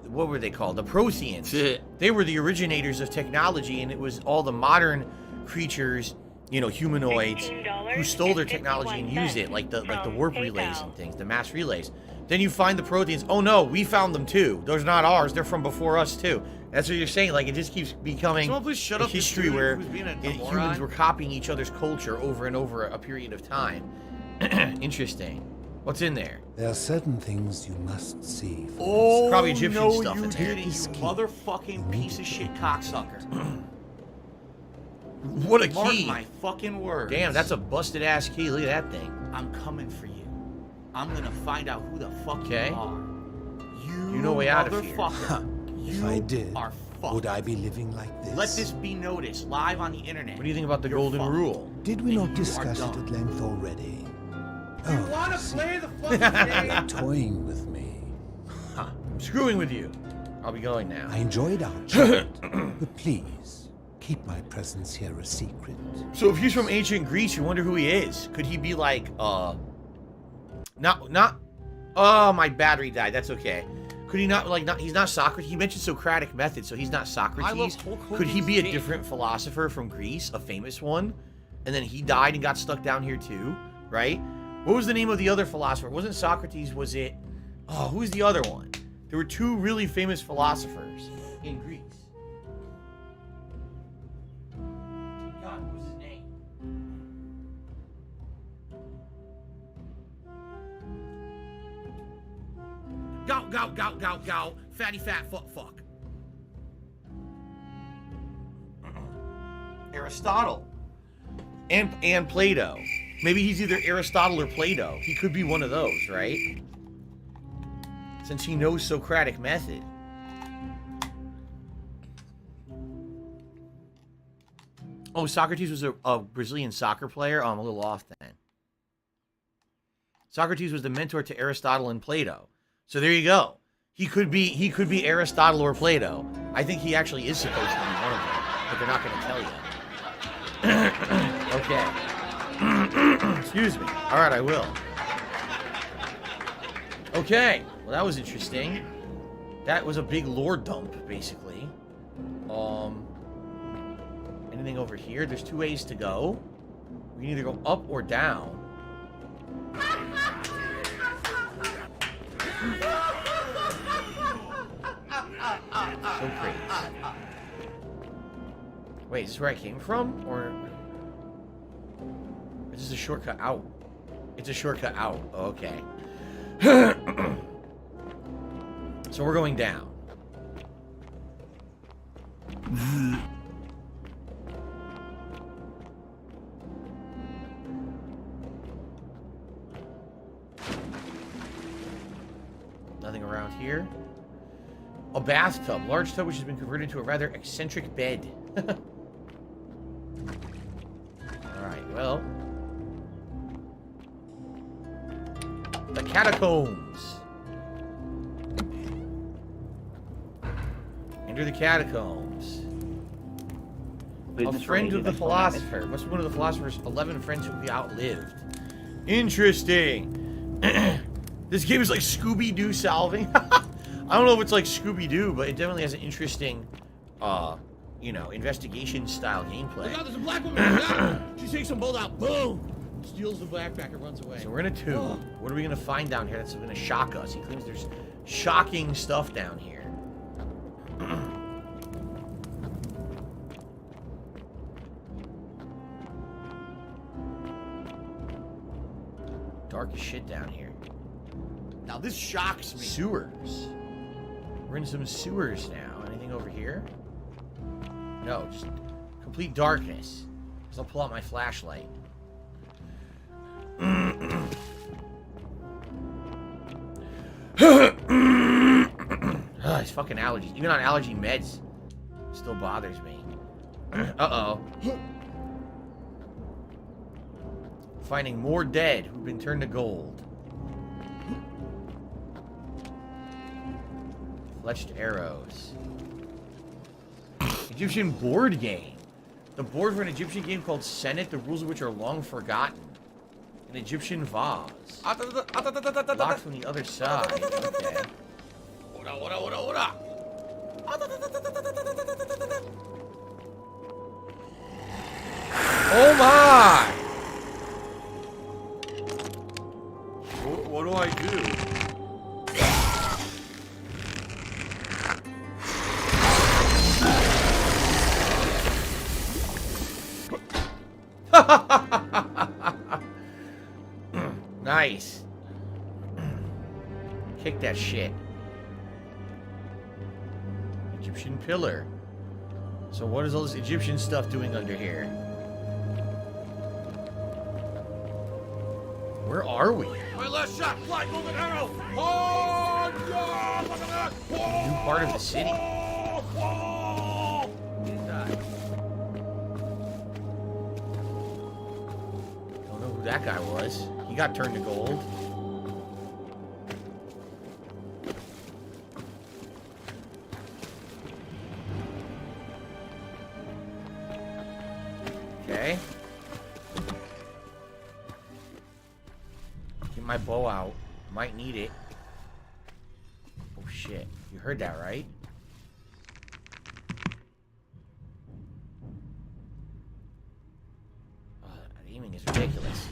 what were they called? The Protheans. They were the originators of technology, and it was all the modern creatures, you know, humanoids, who stole their technology and used it, like the warp relays and things, the mass relays. Then you find the Protheans. Oh no, we found them too. Those are not ours. They're from before us too. That's what you're saying. Like, it just keeps becoming Someone please shut a up this history dude where who's being a humans moron. were copying each other's culture over and over a period of time. Interesting. What's in there? There are certain things you must see. Oh, Probably Egyptian no, stuff you in there. didn't, you motherfucking piece of shit cocksucker. What a Mark key. my fucking words. Damn, that's a busted ass key. Look at that thing. I'm coming for you. I'm gonna find out who the fuck Okay. you are. You know way out of here. Motherfucker. If I did, are fucked. would I be living like this? Let this be noticed live on the internet. What do you think about the You're golden fucked. rule? Did we not You are discuss it dumb. at length already? Oh, You wanna see, play the fucking game? you're toying with me. I'm screwing with you. I'll be going now. I enjoyed our chat, but please, keep my presence here a secret. So if he's from ancient Greece, you wonder who he is. Could he be like, oh, my battery died. That's okay. Could he not, like, he's not Socrates. He mentioned Socratic method, so he's not Socrates. Could he be a different philosopher from Greece, a famous one? And then he died and got stuck down here too, right? What was the name of the other philosopher? It wasn't Socrates, was it? Oh, who's the other one? There were two really famous philosophers in Greece. God, what was his name? Go, go, go, go, go. Fatty fat fuck. Aristotle. And Plato. Maybe he's either Aristotle or Plato. He could be one of those, right? Since he knows Socratic method. Oh, Socrates was a Brazilian soccer player? Oh, I'm a little off then. Socrates was the mentor to Aristotle and Plato. So there you go. He could be Aristotle or Plato. I think he actually is supposed to be one of them, but they're not going to tell you. Okay. Excuse me. All right, I will. Okay. Well, that was interesting. That was a big lore dump, basically. Anything over here? There's 2 ways to go. We can either go up or down. So crazy. Wait, is this where I came from? Or is this a shortcut out? It's a shortcut out. Okay. So we're going down. Nothing around here. A bathtub. Large tub which has been converted into a rather eccentric bed. Alright, well. The catacombs. Enter the catacombs. A friend of the philosopher. Must be one of the philosopher's 11 friends who he outlived. Interesting. This game is like Scooby-Doo solving. I don't know if it's like Scooby-Doo, but it definitely has an interesting, you know, investigation-style gameplay. Look out, there's a black woman. She takes some bolt out. Boom! Steals the backpack and runs away. So we're in a tube. What are we going to find down here that's going to shock us? He claims there's shocking stuff down here. Dark as shit down here. Now this shocks me. Sewers. We're in some sewers now. Anything over here? No, just complete darkness. So I'll pull out my flashlight. These fucking allergies. Even on allergy meds, it still bothers me. Uh-oh. Finding more dead who've been turned to gold. Fletched arrows. Egyptian board game. The board for an Egyptian game called Senet, the rules of which are long forgotten. An Egyptian vase. Locked from the other side. Okay. Oh my! What do I do? Nice. Kick that shit. Egyptian pillar. So what is all this Egyptian stuff doing under here? Where are we? My last shot, fly, golden arrow. Oh, yeah, look at that. A new part of the city. Don't know who that guy was. He got turned to gold. Okay. Get my bow out. Might need it. Oh shit. You heard that, right? Oh, that aiming is ridiculous.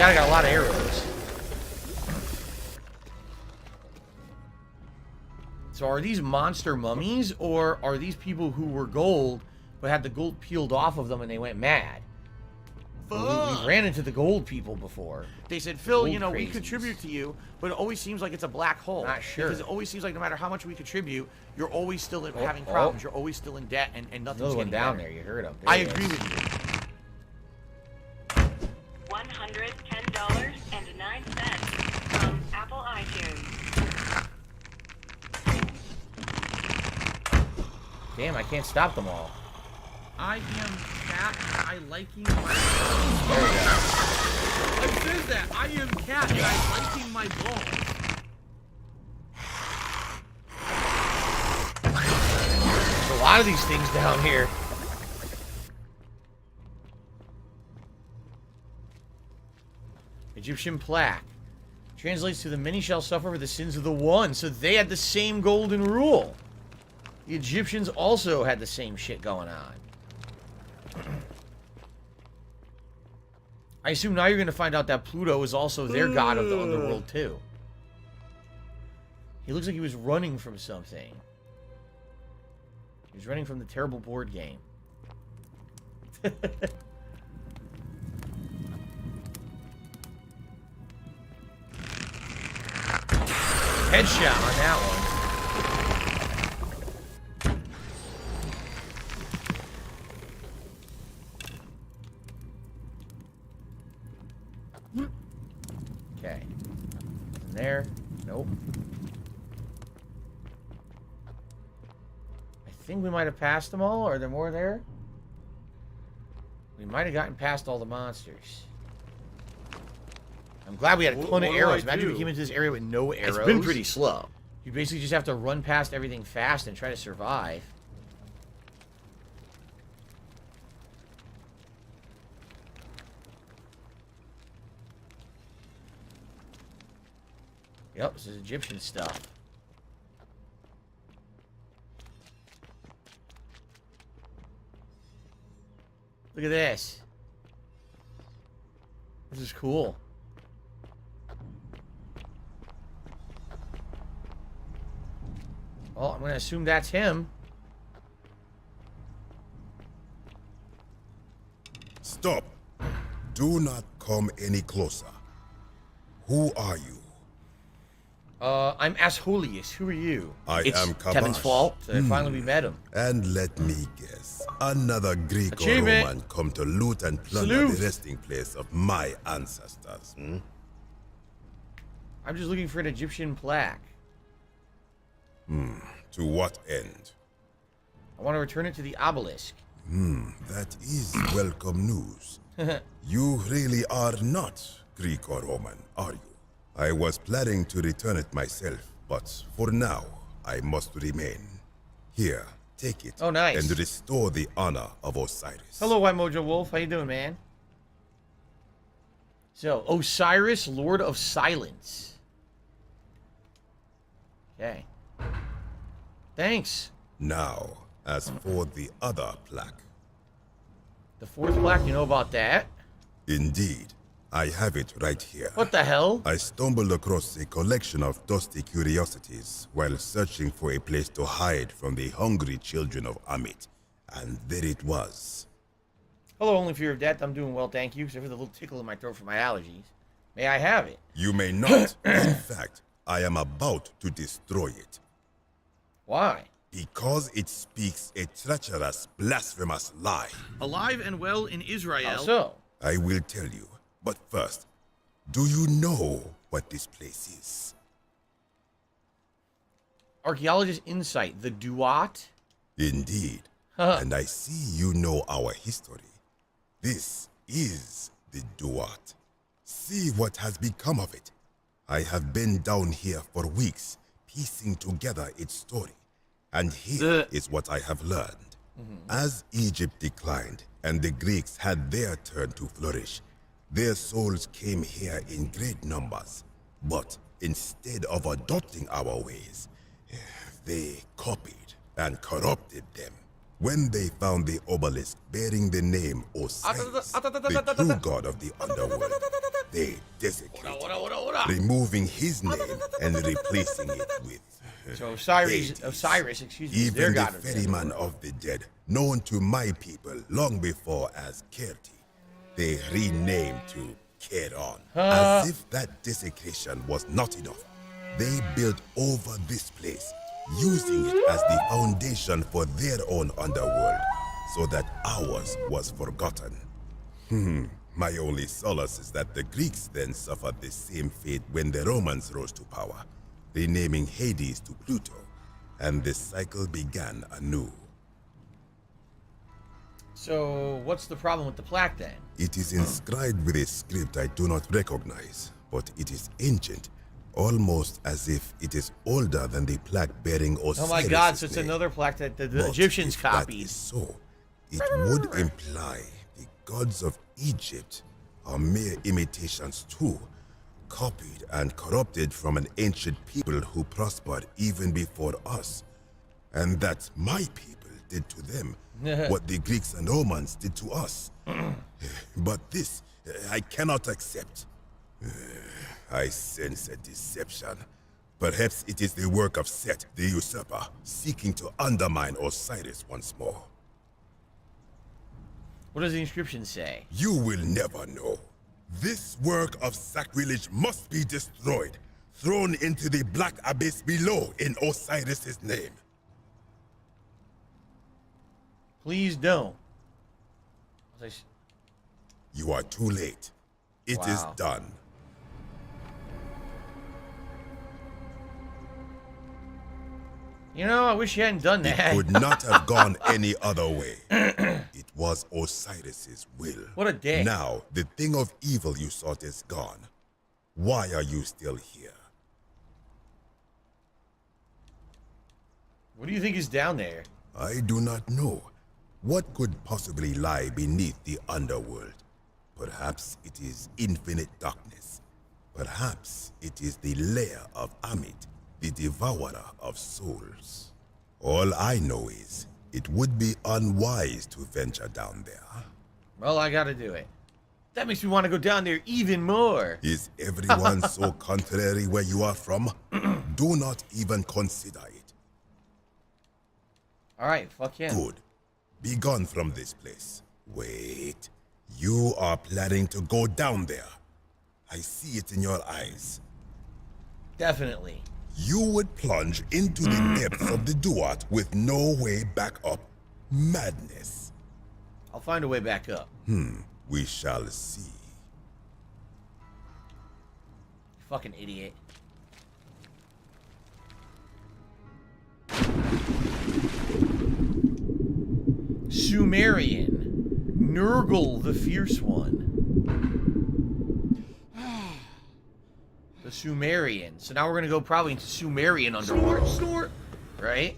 I got a lot of arrows. So are these monster mummies, or are these people who were gold but had the gold peeled off of them and they went mad? We ran into the gold people before. They said, Phil, you know, we crazies. contribute to you, but it always seems like it's a black hole. Not sure. Because it always seems like no matter how much we contribute, you're always still having problems. You're always still in debt, and nothing's Another one getting down better. there. You heard him. I agree with you. $110.09 from Apple iTunes. Damn, I can't stop them all. I am cat. I liking my. There you go. It says that I am cat and I liking my balls. There's a lot of these things down here. Egyptian plaque. Translates to the many shall suffer for the sins of the one. So they had the same golden rule. The Egyptians also had the same shit going on. I assume now you're going to find out that Pluto is also their god of the underworld too. He looks like he was running from something. He was running from the terrible board game. Headshot on that one. Okay. Nothing there. Nope. I think we might have passed them all. Are there more there? We might have gotten past all the monsters. I'm glad we had a ton of arrows. Imagine we came into this area with no arrows. It's been pretty slow. You basically just have to run past everything fast and try to survive. Yep, this is Egyptian stuff. Look at this. This is cool. Well, I'm going to assume that's him. Stop. Do not come any closer. Who are you? I'm Asholius. Who are you? I It's am Kabash. Kevin's fault. So finally we met him. And let me guess, another Greek or Achievement. Roman come to loot and plunder Salute. the resting place of my ancestors. I'm just looking for an Egyptian plaque. To what end? I want to return it to the obelisk. That is welcome news. You really are not Greek or Roman, are you? I was planning to return it myself, but for now, I must remain. Here, take it. Oh, nice. And restore the honor of Osiris. Hello, White Mojo Wolf. How you doing, man? So, Osiris, Lord of Silence. Okay. Thanks. Now, as for the other plaque. The fourth plaque, you know about that? Indeed, I have it right here. What the hell? I stumbled across a collection of dusty curiosities while searching for a place to hide from the hungry children of Amit. And there it was. Hello, Only Fear of Death. I'm doing well, thank you, except for the little tickle in my throat from my allergies. May I have it? You may not. In fact, I am about to destroy it. Why? Because it speaks a treacherous, blasphemous lie. Alive and well in Israel. How so? I will tell you. But first, do you know what this place is? Archaeologist Insight, the Duat? Indeed. And I see you know our history. This is the Duat. See what has become of it. I have been down here for weeks, piecing together its story. And here is what I have learned. As Egypt declined and the Greeks had their turn to flourish, their souls came here in great numbers. But instead of adopting our ways, they copied and corrupted them. When they found the obelisk bearing the name Osiris, the true god of the underworld, they desecrated it, removing his name and replacing it with So Osiris, Hades, excuse me, is even their the god of death. ferryman of the dead, known to my people long before as Kerti, they renamed to Keron. As if that desecration was not enough, they built over this place, using it as the foundation for their own underworld, so that ours was forgotten. My only solace is that the Greeks then suffered the same fate when the Romans rose to power, renaming Hades to Pluto, and the cycle began anew. So, what's the problem with the plaque then? It is inscribed with a script I do not recognize, but it is ancient, almost as if it is older than the plaque bearing Osiris. Oh my god, so it's another plaque that the Egyptians copied. That is so, it would imply the gods of Egypt are mere imitations too, copied and corrupted from an ancient people who prospered even before us, and that my people did to them what the Greeks and Romans did to us. But this I cannot accept. I sense a deception. Perhaps it is the work of Set, the usurper, seeking to undermine Osiris once more. What does the inscription say? You will never know. This work of sacrilege must be destroyed, thrown into the black abyss below in Osiris's name. Please don't. You are too late. It is done. You know, I wish you hadn't done that. It could not have gone any other way. It was Osiris's will. What a dick. Now, the thing of evil you sought is gone. Why are you still here? What do you think is down there? I do not know. What could possibly lie beneath the underworld? Perhaps it is infinite darkness. Perhaps it is the lair of Amit, the devourer of souls. All I know is, it would be unwise to venture down there. Well, I gotta do it. That makes me want to go down there even more. Is everyone so contrary where you are from? Do not even consider it. Alright, fuck him. Good. Be gone from this place. Wait. You are planning to go down there. I see it in your eyes. Definitely. You would plunge into the depths of the Duat with no way back up. Madness. I'll find a way back up. We shall see. Fucking idiot. Sumerian. Nurgle the Fierce One. The Sumerian. So now we're gonna go probably into Sumerian underworld. Snort. Right?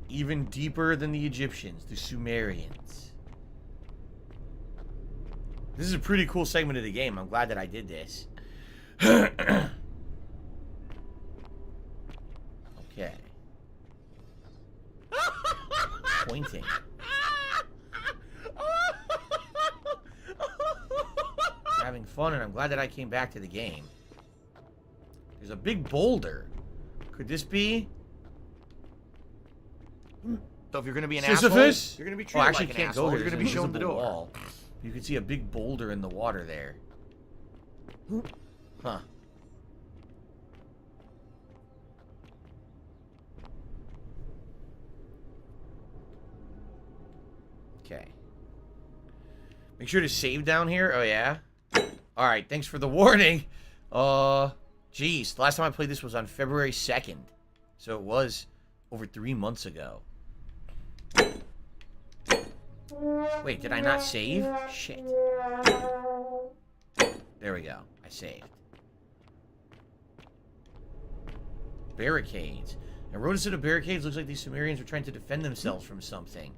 Even deeper than the Egyptians, the Sumerians. This is a pretty cool segment of the game. I'm glad that I did this. Okay. Pointing. Having fun, and I'm glad that I came back to the game. There's a big boulder. Could this be? So if you're going to be an Sisyphus? asshole, you're going to be Oh, treated actually, like an can't asshole. go there. You're going to There's be an shown the invisible door. wall. You can see a big boulder in the water there. Huh. Okay. Make sure to save down here. Oh, yeah? Alright, thanks for the warning. Geez. The last time I played this was on February 2nd. So it was over 3 months ago. Wait, did I not save? Shit. There we go. I saved. Barricades. A road instead of barricades looks like these Sumerians were trying to defend themselves from something.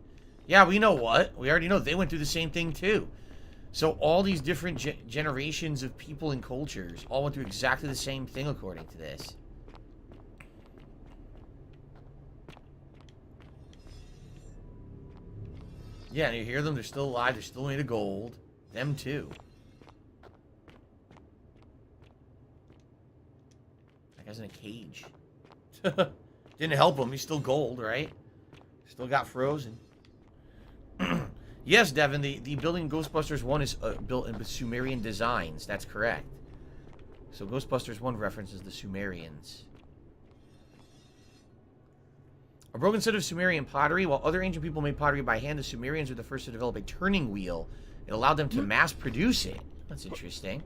Yeah, we know what. We already know they went through the same thing too. So all these different generations of people and cultures all went through exactly the same thing according to this. Yeah, and you hear them, they're still alive, they're still made of gold. Them too. Guy's in a cage. Didn't help him. He's still gold, right? Still got frozen. Yes, Devin, the building Ghostbusters 1 is built with Sumerian designs. That's correct. So Ghostbusters 1 references the Sumerians. A broken set of Sumerian pottery. While other ancient people made pottery by hand, the Sumerians were the first to develop a turning wheel. It allowed them to mass produce it. That's interesting.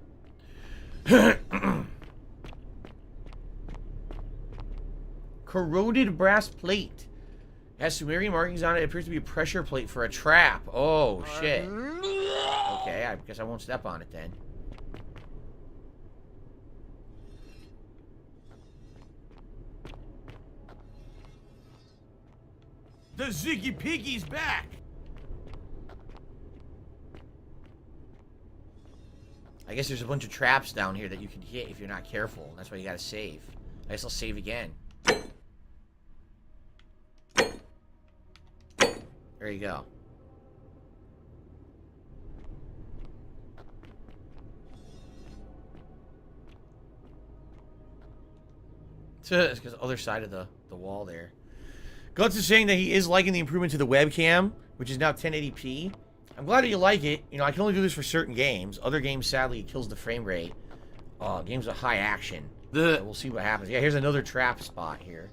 Corroded brass plate. It has Sumerian markings on it. It appears to be a pressure plate for a trap. Oh, shit. Okay, I guess I won't step on it then. The Ziggy Piggy's back! I guess there's a bunch of traps down here that you can hit if you're not careful. That's why you gotta save. I guess I'll save again. There you go. It's because the other side of the wall there. Guts is saying that he is liking the improvement to the webcam, which is now 1080p. I'm glad that you like it. You know, I can only do this for certain games. Other games, sadly, it kills the frame rate. Games with high action. So we'll see what happens. Yeah, here's another trap spot here.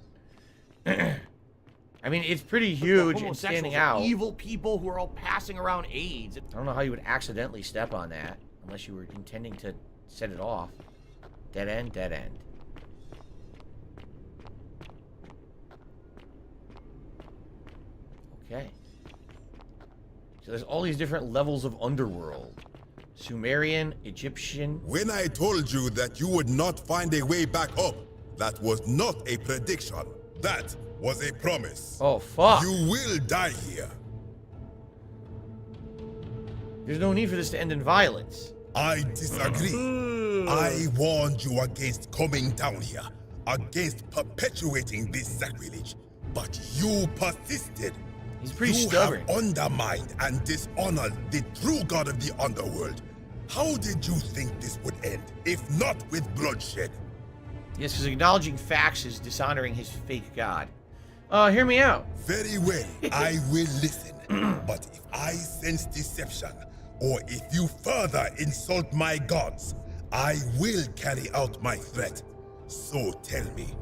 I mean, it's pretty huge and standing out. Evil people who are all passing around AIDS. I don't know how you would accidentally step on that unless you were intending to set it off. Dead end, dead end. Okay. So there's all these different levels of underworld. Sumerian, Egyptian. When I told you that you would not find a way back up, that was not a prediction. That was a promise. Oh, fuck. You will die here. There's no need for this to end in violence. I disagree. I warned you against coming down here, against perpetuating this sacrilege, but you persisted. He's pretty stubborn. You have undermined and dishonored the true god of the underworld. How did you think this would end, if not with bloodshed? Yes, because acknowledging facts is dishonoring his fake god. Hear me out. Very well, I will listen. But if I sense deception, or if you further insult my gods, I will carry out my threat. So tell me,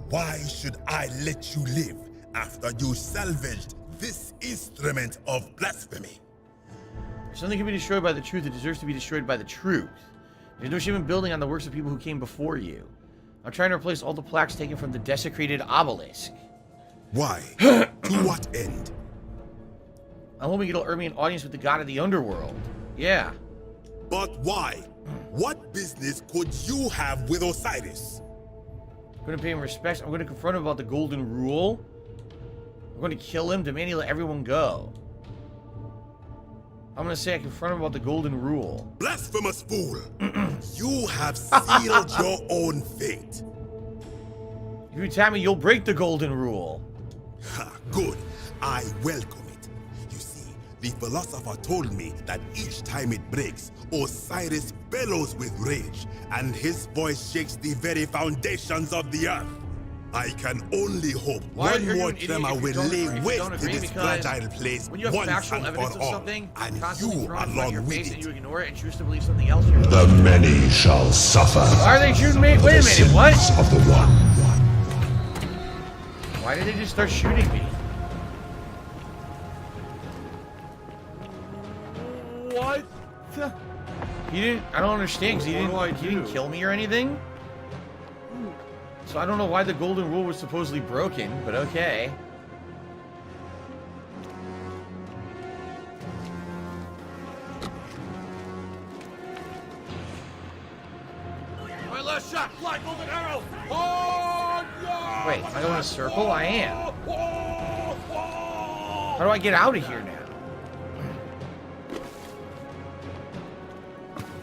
why should I let you live after you salvaged this instrument of blasphemy? Something can be destroyed by the truth. It deserves to be destroyed by the truth. There's no shame in building on the works of people who came before you. I'm trying to replace all the plaques taken from the desecrated obelisk. Why? To what end? I'm hoping it'll earn me an audience with the god of the underworld. Yeah. But why? What business could you have with Osiris? I'm going to pay him respect. I'm going to confront him about the golden rule. I'm going to kill him, demanding to let everyone go. I'm going to say I confront him about the golden rule. Blasphemous fool! You have sealed your own fate. If you attack me, you'll break the golden rule. Good. I welcome it. You see, the philosopher told me that each time it breaks, Osiris bellows with rage, and his voice shakes the very foundations of the earth. I can only hope one more tremor will lay waste to this fragile place when you have once factual and evidence for of all, something, and constantly you thrown in front of your along face with and it. you ignore it and choose to believe something else. The many shall suffer. Why are they shooting me? Wait a minute, what? Of the one. Why did they just start shooting me? What? He didn't. I don't understand because he didn't kill me or anything. So I don't know why the golden rule was supposedly broken, but okay. My last shot, fly golden arrow. Oh, yeah! Wait, am I going in a circle? I am. How do I get out of here now?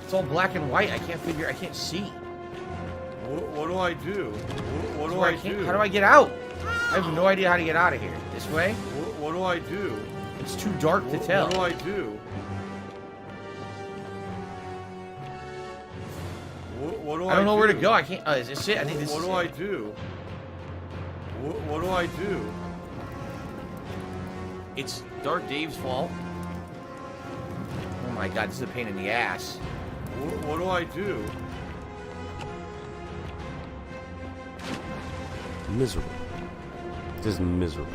It's all black and white. I can't see. What do I do? What do I do? How do I get out? I have no idea how to get out of here. This way? What do I do? It's too dark to tell. What do I do? What do I don't know where to go. I can't. Is this it? I think this is What it. do I do? What do I do? It's Dark Dave's fault. Oh my god, this is a pain in the ass. What do I do? Miserable. It is miserable.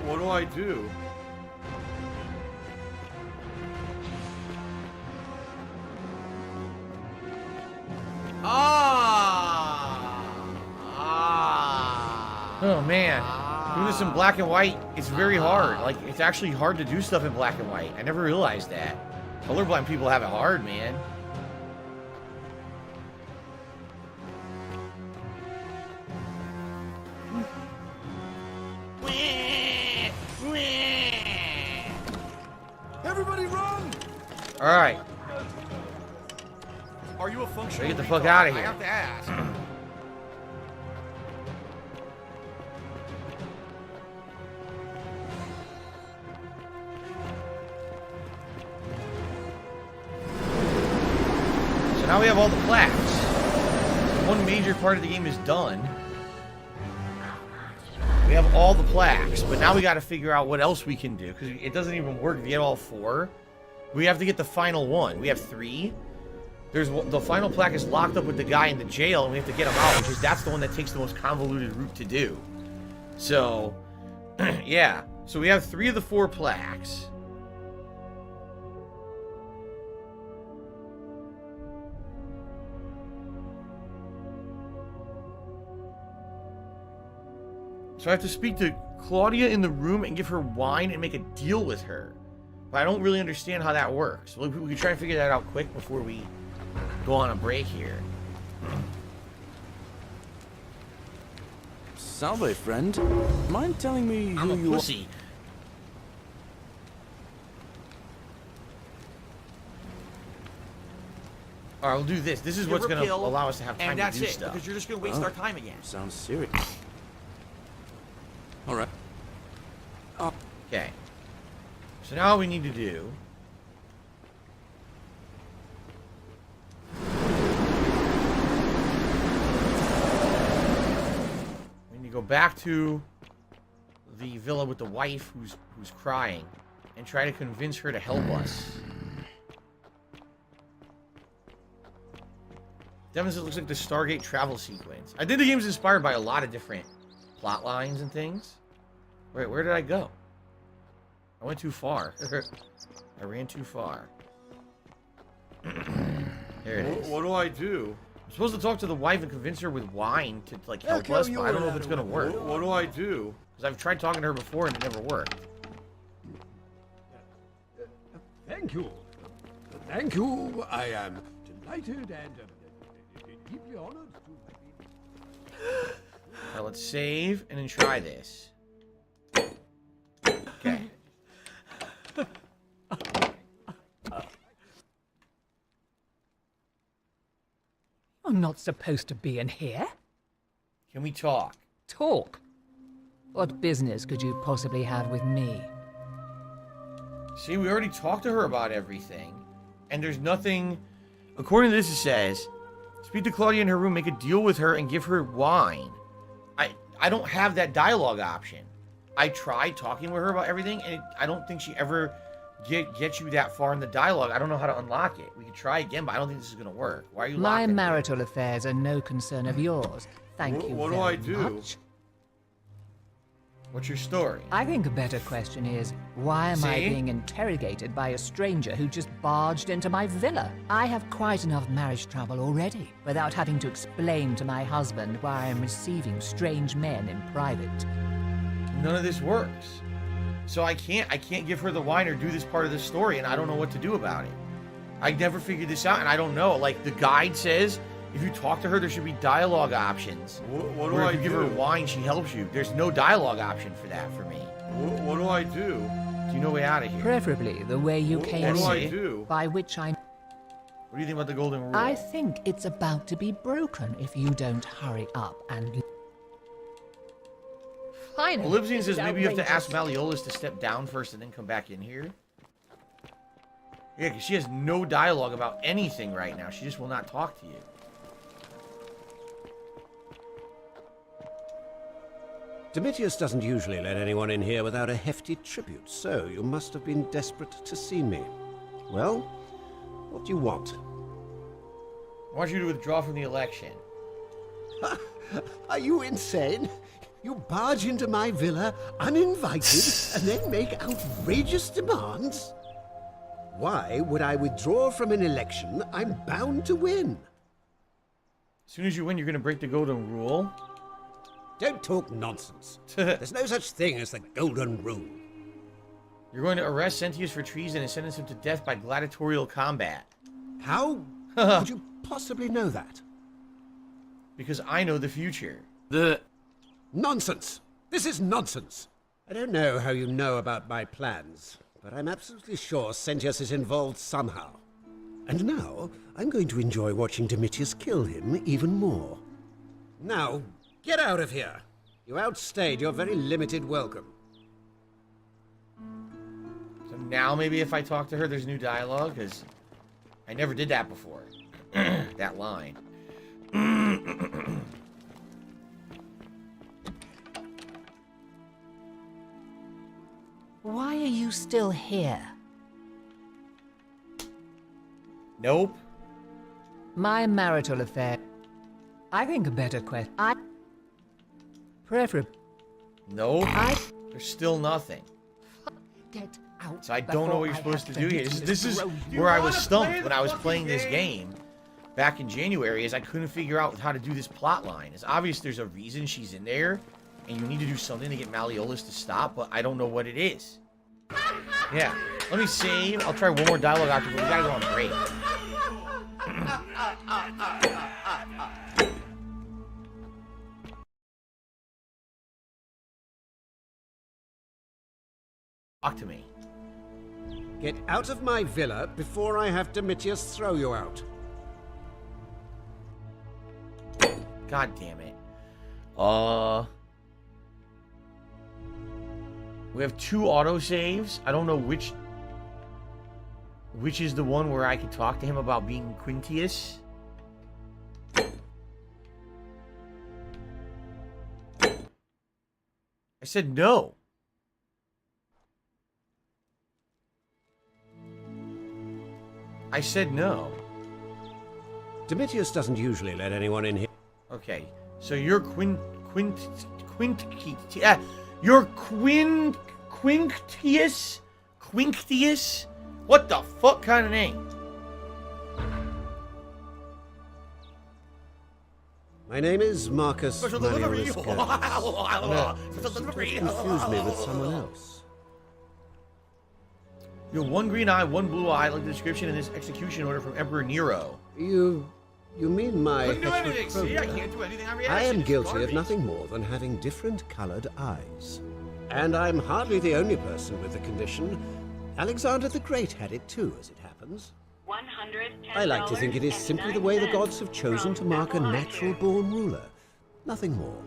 What do I do? Oh man, doing this in black and white, it's very hard. Like, it's actually hard to do stuff in black and white. I never realized that. Colorblind people have it hard, man. Everybody run! All right, Are you a functional? get the fuck out of I here. have to ask. So now we have all the plaques. One major part of the game is done. We have all the plaques, but now we got to figure out what else we can do, because it doesn't even work if you get all 4. We have to get the final one. We have 3. The final plaque is locked up with the guy in the jail, and we have to get him out, because that's the one that takes the most convoluted route to do. So, yeah. So we have 3 of the 4 plaques. So I have to speak to Claudia in the room and give her wine and make a deal with her. But I don't really understand how that works. We can try and figure that out quick before we go on a break here. Salve, friend. Mind telling me I'm who a you pussy. Alright, we'll do this. This is what's going to Kill, allow us to have time and to that's do it, stuff. because you're just going to waste Oh. our time again. Sounds serious. All right. Okay. So now all we need to do... we need to go back to the villa with the wife who's crying and try to convince her to help us. Devin says it looks like the Stargate travel sequence. I think the game's inspired by a lot of different plot lines and things. Wait, where did I go? I went too far. I ran too far. There it is. What do I do? I'm supposed to talk to the wife and convince her with wine to like help us, but I don't know if it's gonna work. What do I do? Because I've tried talking to her before and it never worked. Thank you. Thank you. I am delighted and deeply honored to have been. Now let's save and then try this. Okay. I'm not supposed to be in here. Can we talk? Talk? What business could you possibly have with me? See, we already talked to her about everything. And there's nothing... According to this, it says... Speak to Claudia in her room, make a deal with her, and give her wine. I don't have that dialogue option. I tried talking with her about everything, and I don't think she ever gets you that far in the dialogue. I don't know how to unlock it. We could try again, but I don't think this is going to work. Why are you My locking marital affairs are no concern of yours. Thank you What do very I do? much. What's your story? I think a better question is, why am I See? being interrogated by a stranger who just barged into my villa? I have quite enough marriage trouble already, without having to explain to my husband why I am receiving strange men in private. None of this works. So I can't give her the wine or do this part of the story, and I don't know what to do about it. I never figured this out, and I don't know. Like, the guide says, if you talk to her, there should be dialogue options. What do Where I if you give her do? wine, she helps you. There's no dialogue option for that for me. What do I do? Do you know a way out of here? Preferably the way you came what do I in, do? by which I... What do you think about the golden rule? I think it's about to be broken if you don't hurry up and... Finally, Well, Libsyn this says is maybe you have to ask outrageous. Malleolus to step down first and then come back in here. Yeah, because she has no dialogue about anything right now. She just will not talk to you. Domitius doesn't usually let anyone in here without a hefty tribute, so you must have been desperate to see me. Well, what do you want? I want you to withdraw from the election. Are you insane? You barge into my villa uninvited and then make outrageous demands? Why would I withdraw from an election I'm bound to win? As soon as you win, you're going to break the golden rule. Don't talk nonsense. There's no such thing as the golden rule. You're going to arrest Sentius for treason and sentence him to death by gladiatorial combat. How could you possibly know that? Because I know the future. Nonsense! This is nonsense! I don't know how you know about my plans, but I'm absolutely sure Sentius is involved somehow. And now, I'm going to enjoy watching Domitius kill him even more. Now, get out of here! You outstayed your very limited welcome. So now maybe if I talk to her, there's new dialogue, because I never did that before. That line. Why are you still here? Nope. My marital affair. I think a better question. Preferably. Nope. There's still nothing. Get out. So I don't know what you're supposed to do here. This is where I was stumped when I was playing this game back in January, is I couldn't figure out how to do this plot line. It's obvious there's a reason she's in there, and you need to do something to get Malleolus to stop, but I don't know what it is. Yeah. Let me save. I'll try one more dialogue after, but we gotta go on break. Talk to me. Get out of my villa before I have Domitius throw you out. God damn it. We have 2 autosaves. I don't know which is the one where I could talk to him about being Quintius. I said no. I said no. Domitius doesn't usually let anyone in here. Okay, so you're you're Quinctius? What the fuck kind of name? My name is Marcus Malleolus Gurus. Confuse me with someone else. You're 1 green eye, 1 blue eye, like the description in this execution order from Emperor Nero. You mean my Couldn't do anything, see? I heterochromia? can't do anything. I am guilty of nothing more than having different colored eyes. And I'm hardly the only person with the condition. Alexander the Great had it too, as it happens. I like to think it is simply the way the gods have chosen to mark a natural-born ruler. Nothing more.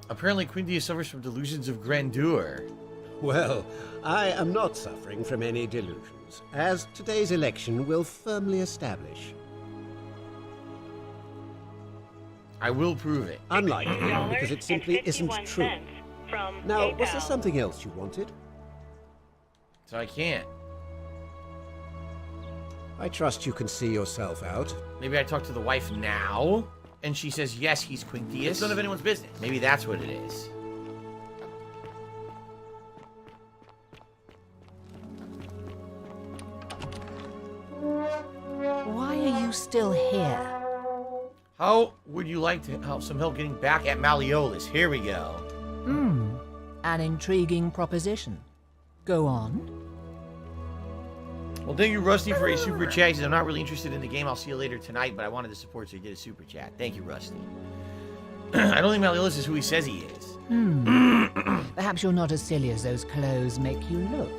Apparently, Quintius suffers from delusions of grandeur. Well, I am not suffering from any delusions, as today's election will firmly establish. I will prove it. Unlikely, because it simply isn't true. Now, was there something else you wanted? So I can't. I trust you can see yourself out. Maybe I talk to the wife now, and she says, yes, he's Quintius. It's none of anyone's business. Maybe that's what it is. Why are you still here? How would you like to have some help getting back at Malleolus? Here we go. An intriguing proposition. Go on. Well, thank you, Rusty, for a super chat. He says, I'm not really interested in the game. I'll see you later tonight, but I wanted to support, so he did a super chat. Thank you, Rusty. I don't think Malleolus is who he says he is. Perhaps you're not as silly as those clothes make you look.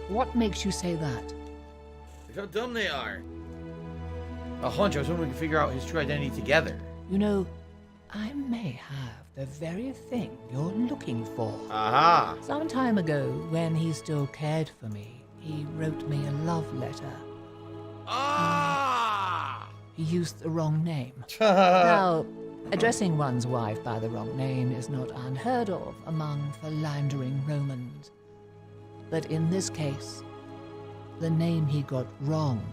What makes you say that? Look how dumb they are. A hunch. I was hoping we could figure out his true identity together. You know, I may have the very thing you're looking for. Aha. Some time ago, when he still cared for me, he wrote me a love letter. Ah! He used the wrong name. Now, addressing one's wife by the wrong name is not unheard of among philandering Romans. But in this case, the name he got wrong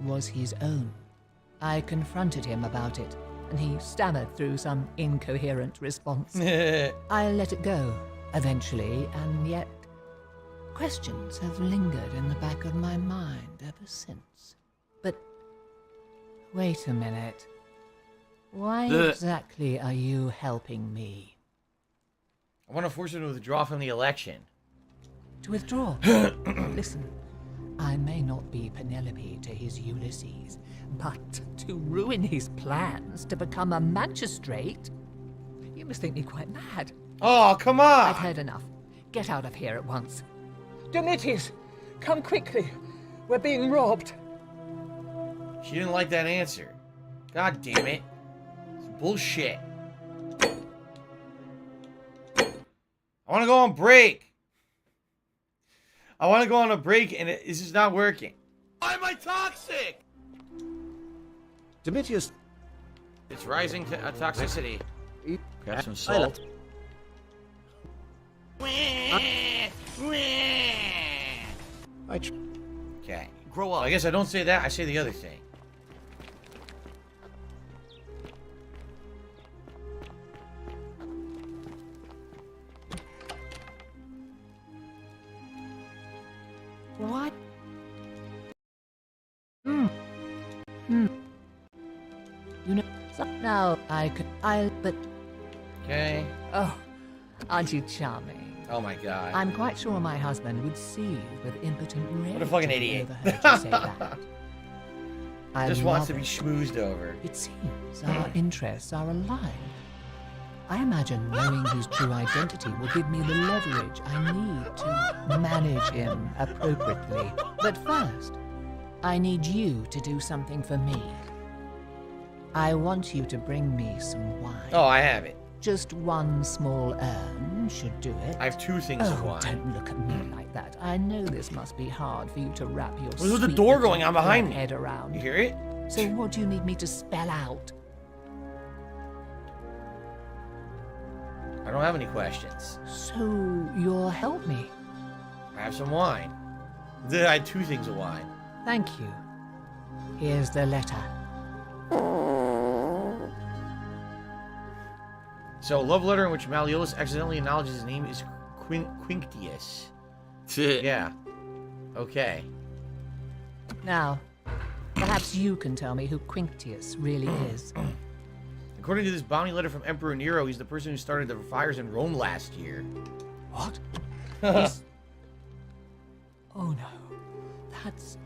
was his own. I confronted him about it, and he stammered through some incoherent response. I let it go, eventually, and yet questions have lingered in the back of my mind ever since. But wait a minute. Why exactly are you helping me? I want to force him to withdraw from the election. To withdraw? Listen, I may not be Penelope to his Ulysses, but to ruin his plans to become a magistrate? You must think me quite mad. Oh, come on! I've heard enough. Get out of here at once. Domitius, come quickly. We're being robbed. She didn't like that answer. God damn it. It's bullshit. I want to go on break. I want to go on a break, and this is not working. Why am I toxic? Domitius. It's rising to toxicity. Grab some salt. Okay. Grow up. I guess I don't say that. I say the other thing. What? You know, now but... Okay. Oh, aren't you charming? Oh my god. I'm quite sure my husband would seethe with impotent rage. What a fucking idiot. Overheard you say that. Just wants to be schmoozed over. It seems our interests are aligned. I imagine knowing his true identity will give me the leverage I need to manage him appropriately. But first, I need you to do something for me. I want you to bring me some wine. Oh, I have it. Just one small urn should do it. I have 2 things of wine. Don't look at me like that. I know this must be hard for you to wrap your There's the door going on behind me. head around. You hear it? So what do you need me to spell out? I don't have any questions. So you'll help me? I have some wine. I had 2 things of wine. Thank you. Here's the letter. So, love letter in which Malleolus accidentally acknowledges his name is Quinctius. Yeah. Okay. Now, perhaps you can tell me who Quinctius really is. According to this bounty letter from Emperor Nero, he's the person who started the fires in Rome last year. What? Oh no. That's...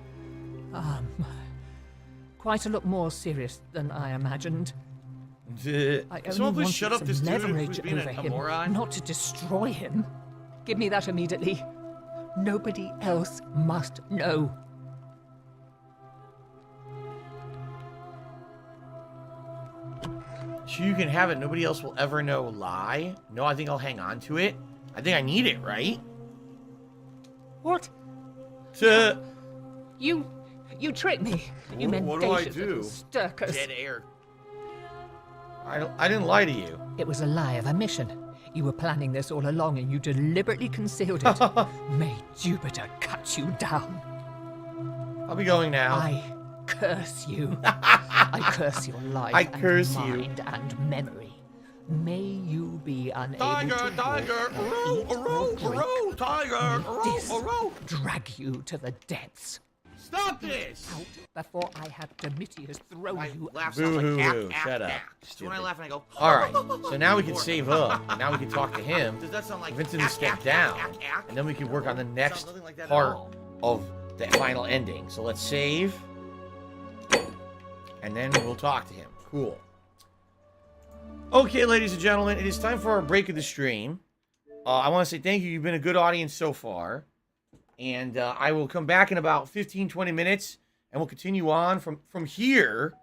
quite a lot more serious than I imagined. I Someone only please shut wanted up this some dude who's leverage being over a him, moron? not to destroy him. Give me that immediately. Nobody else must know. So you can have it, nobody else will ever know. Lie? No, I think I'll hang on to it. I think I need it, right? What? You tricked me. You What do I mendacious do? little Sturkers. Dead air. I didn't lie to you. It was a lie of a mission. You were planning this all along and you deliberately concealed it. May Jupiter cut you down. I'll be going now. I curse you. I curse your life I curse and you. mind and memory. May you be unable to Tiger, walk tiger, May this drag you to the depths. Stop this! Out before I have Domitius throw you out. Boo-hoo-hoo, shut up. So when I laugh and I go, Alright, so now we can save up, and now we can talk to him, does that sound like convince him to step down, and then we can work on the next part of the final ending. So let's save, and then we'll talk to him. Cool. Okay, ladies and gentlemen, it is time for our break of the stream. I want to say thank you. You've been a good audience so far. And I will come back in about 15-20 minutes, and we'll continue on from here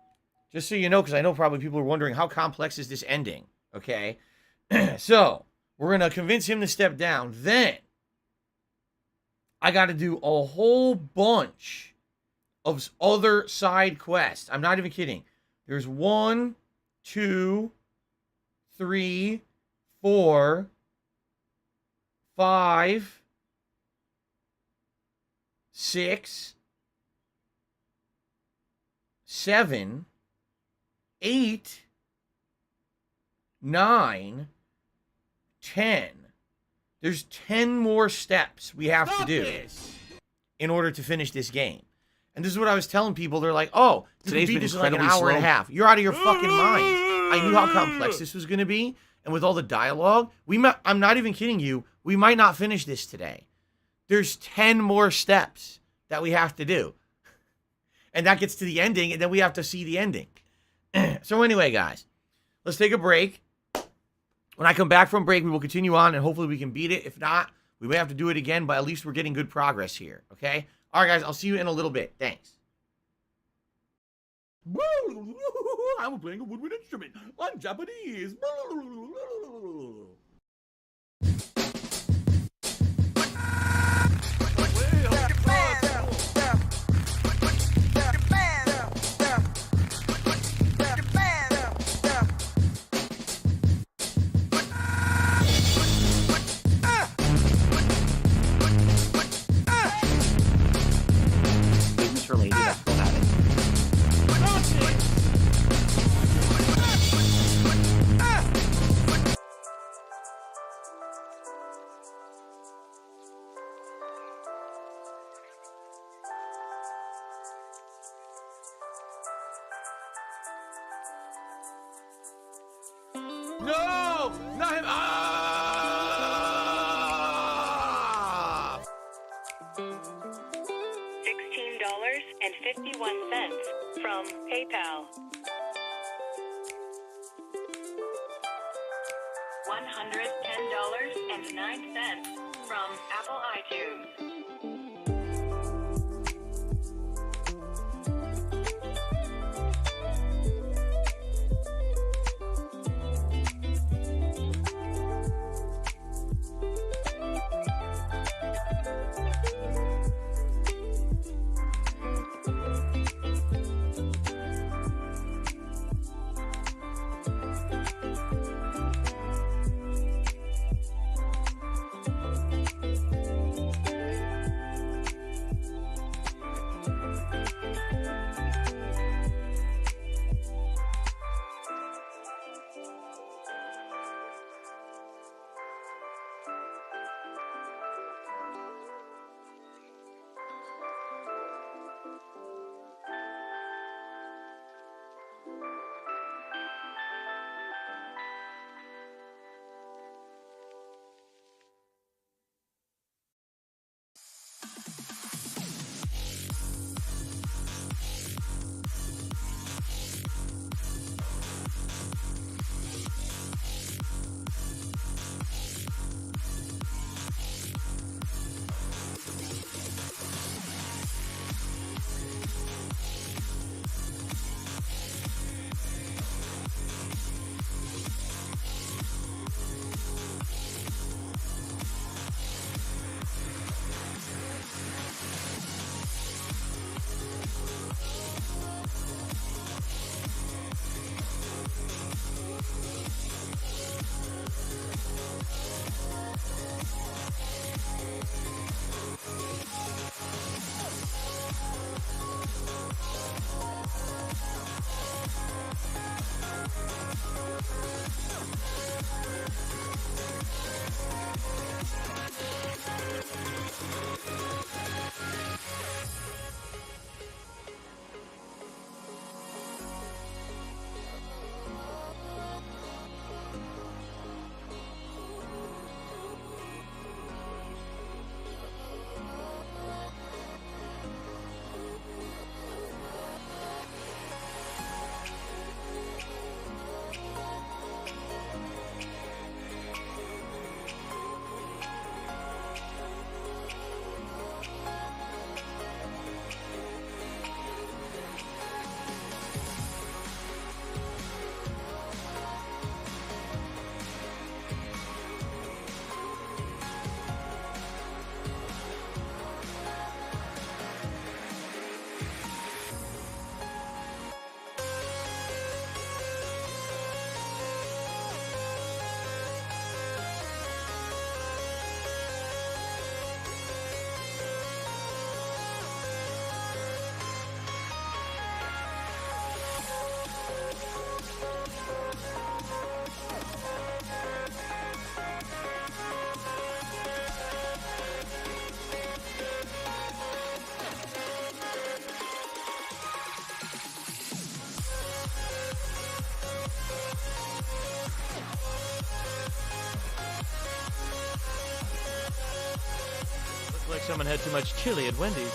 Just so you know, because I know probably people are wondering, how complex is this ending? Okay? So, we're going to convince him to step down. Then, I got to do a whole bunch of other side quests. I'm not even kidding. There's 1, 2, 3, 4, 5, 6, 7, 8, 9, 10. There's 10 more steps we have to do in order to finish this game. And this is what I was telling people. They're like, oh, Today's been this in like an incredibly hour and a slow. half. You're out of your fucking mind. I knew how complex this was going to be. And with all the dialogue, I'm not even kidding you. We might not finish this today. There's 10 more steps that we have to do. And that gets to the ending, and then we have to see the ending. So anyway, guys, let's take a break. When I come back from break, we will continue on, and hopefully we can beat it. If not, we may have to do it again, but at least we're getting good progress here, okay? All right, guys, I'll see you in a little bit. Thanks. I'm playing a woodwind instrument. I'm Japanese. Business related, I still have it. No! Not him! Ah! $16.51 from PayPal. $110.09 from Apple iTunes. someone had too much chili at Wendy's.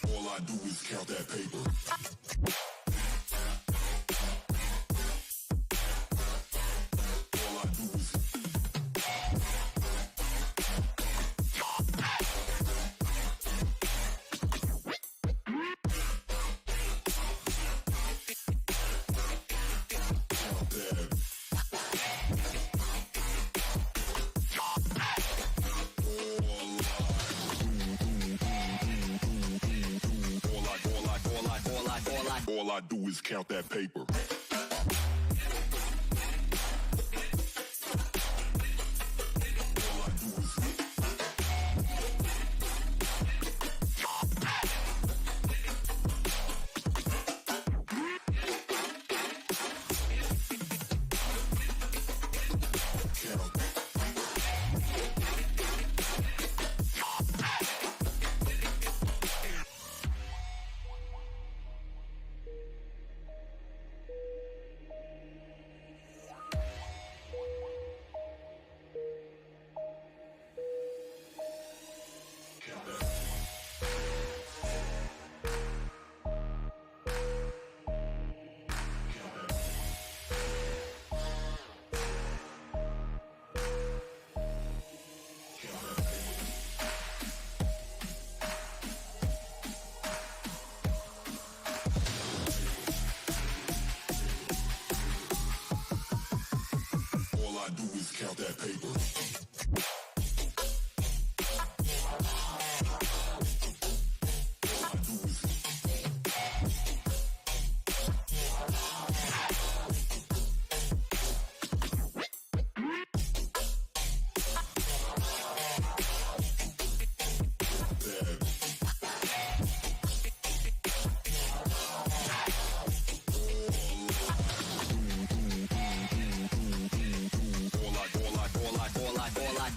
All I do is count that paper. Count that paper.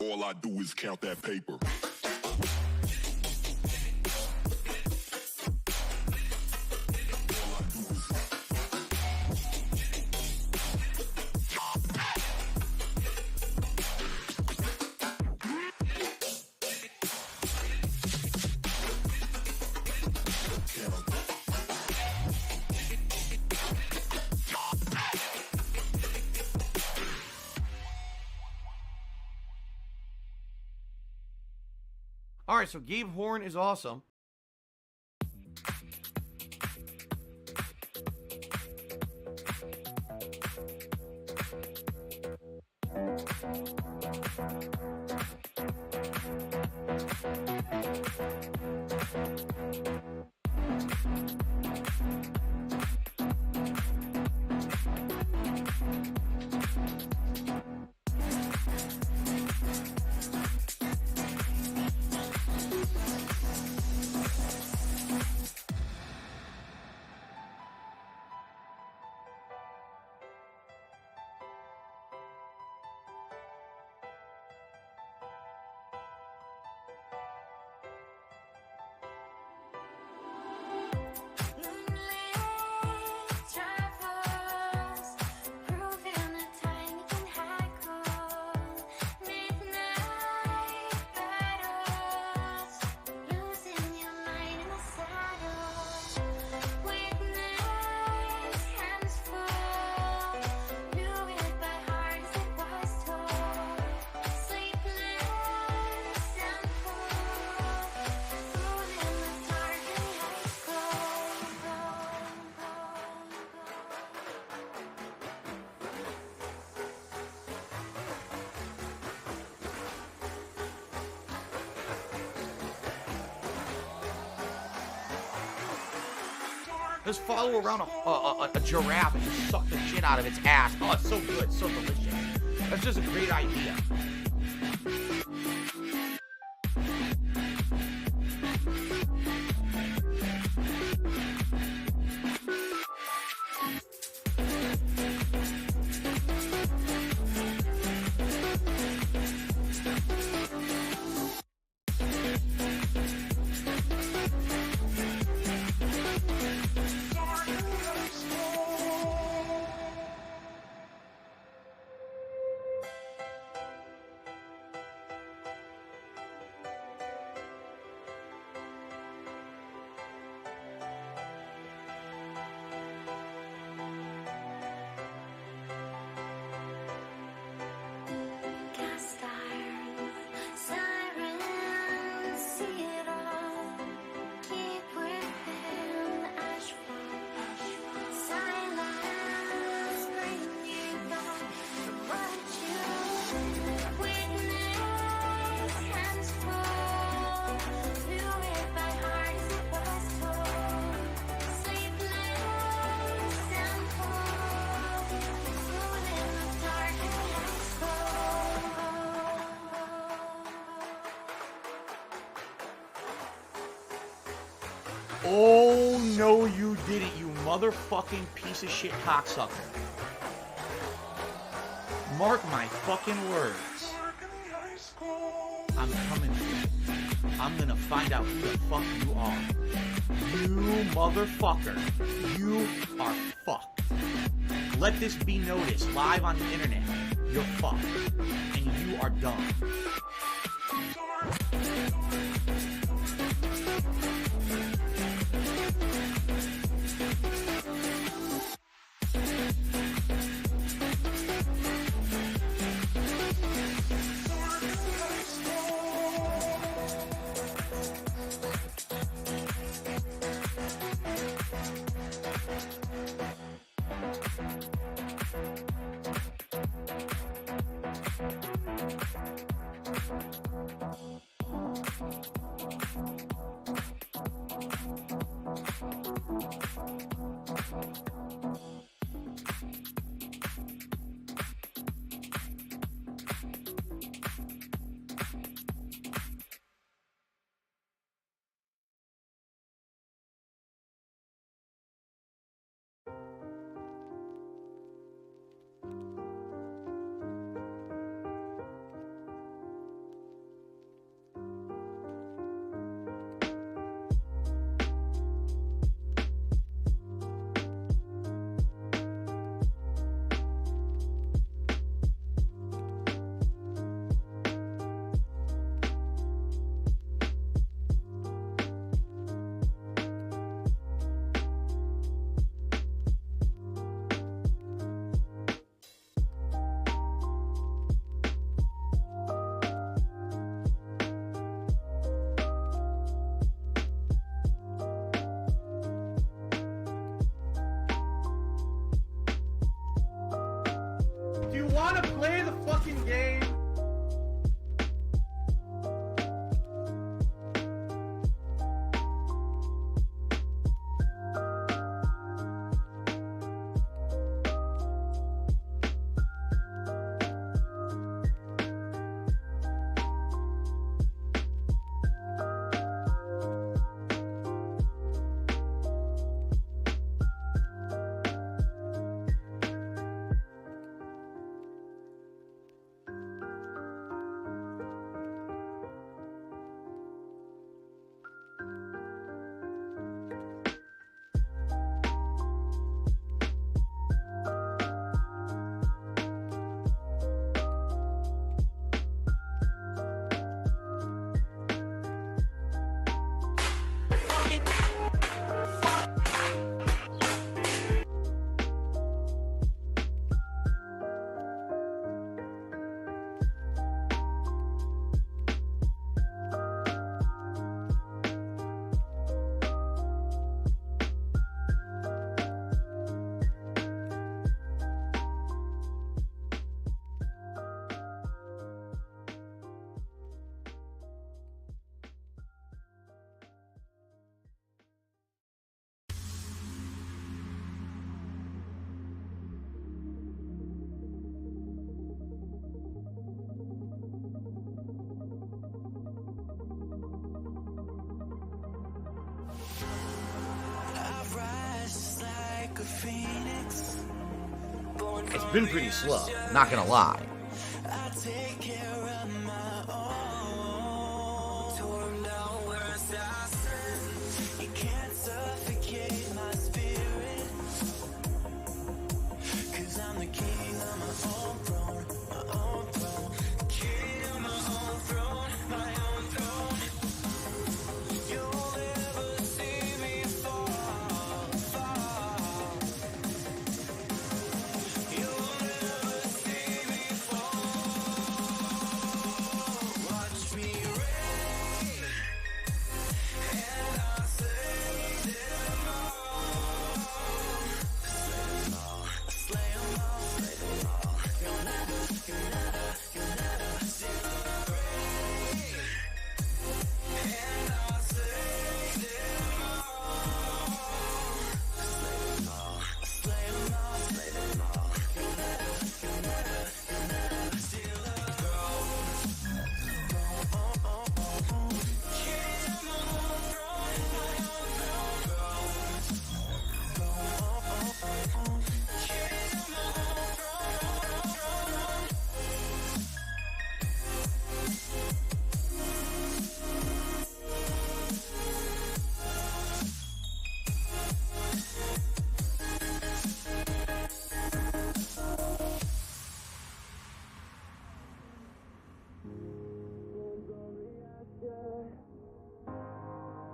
All I do is count that paper. All right, so Gabe Horn is awesome. Just follow around a giraffe and just suck the shit out of its ass. Oh, it's so good, so delicious. That's just a great idea. Cast iron, sirens, see it all. Keep within asphalt. Silence, bring you back from what you witnessed. Hands full, knew it by heart as it was told. Sleepless and cold, smooth in the dark and Oh, no, you didn't, you motherfucking piece of shit cocksucker. Mark my fucking words. I'm coming for you. I'm gonna find out who the fuck you are. You motherfucker. You are fucked. Let this be noticed live on the internet. You're fucked. And you are done. Do you want to play the fucking game? been pretty slow, not gonna lie.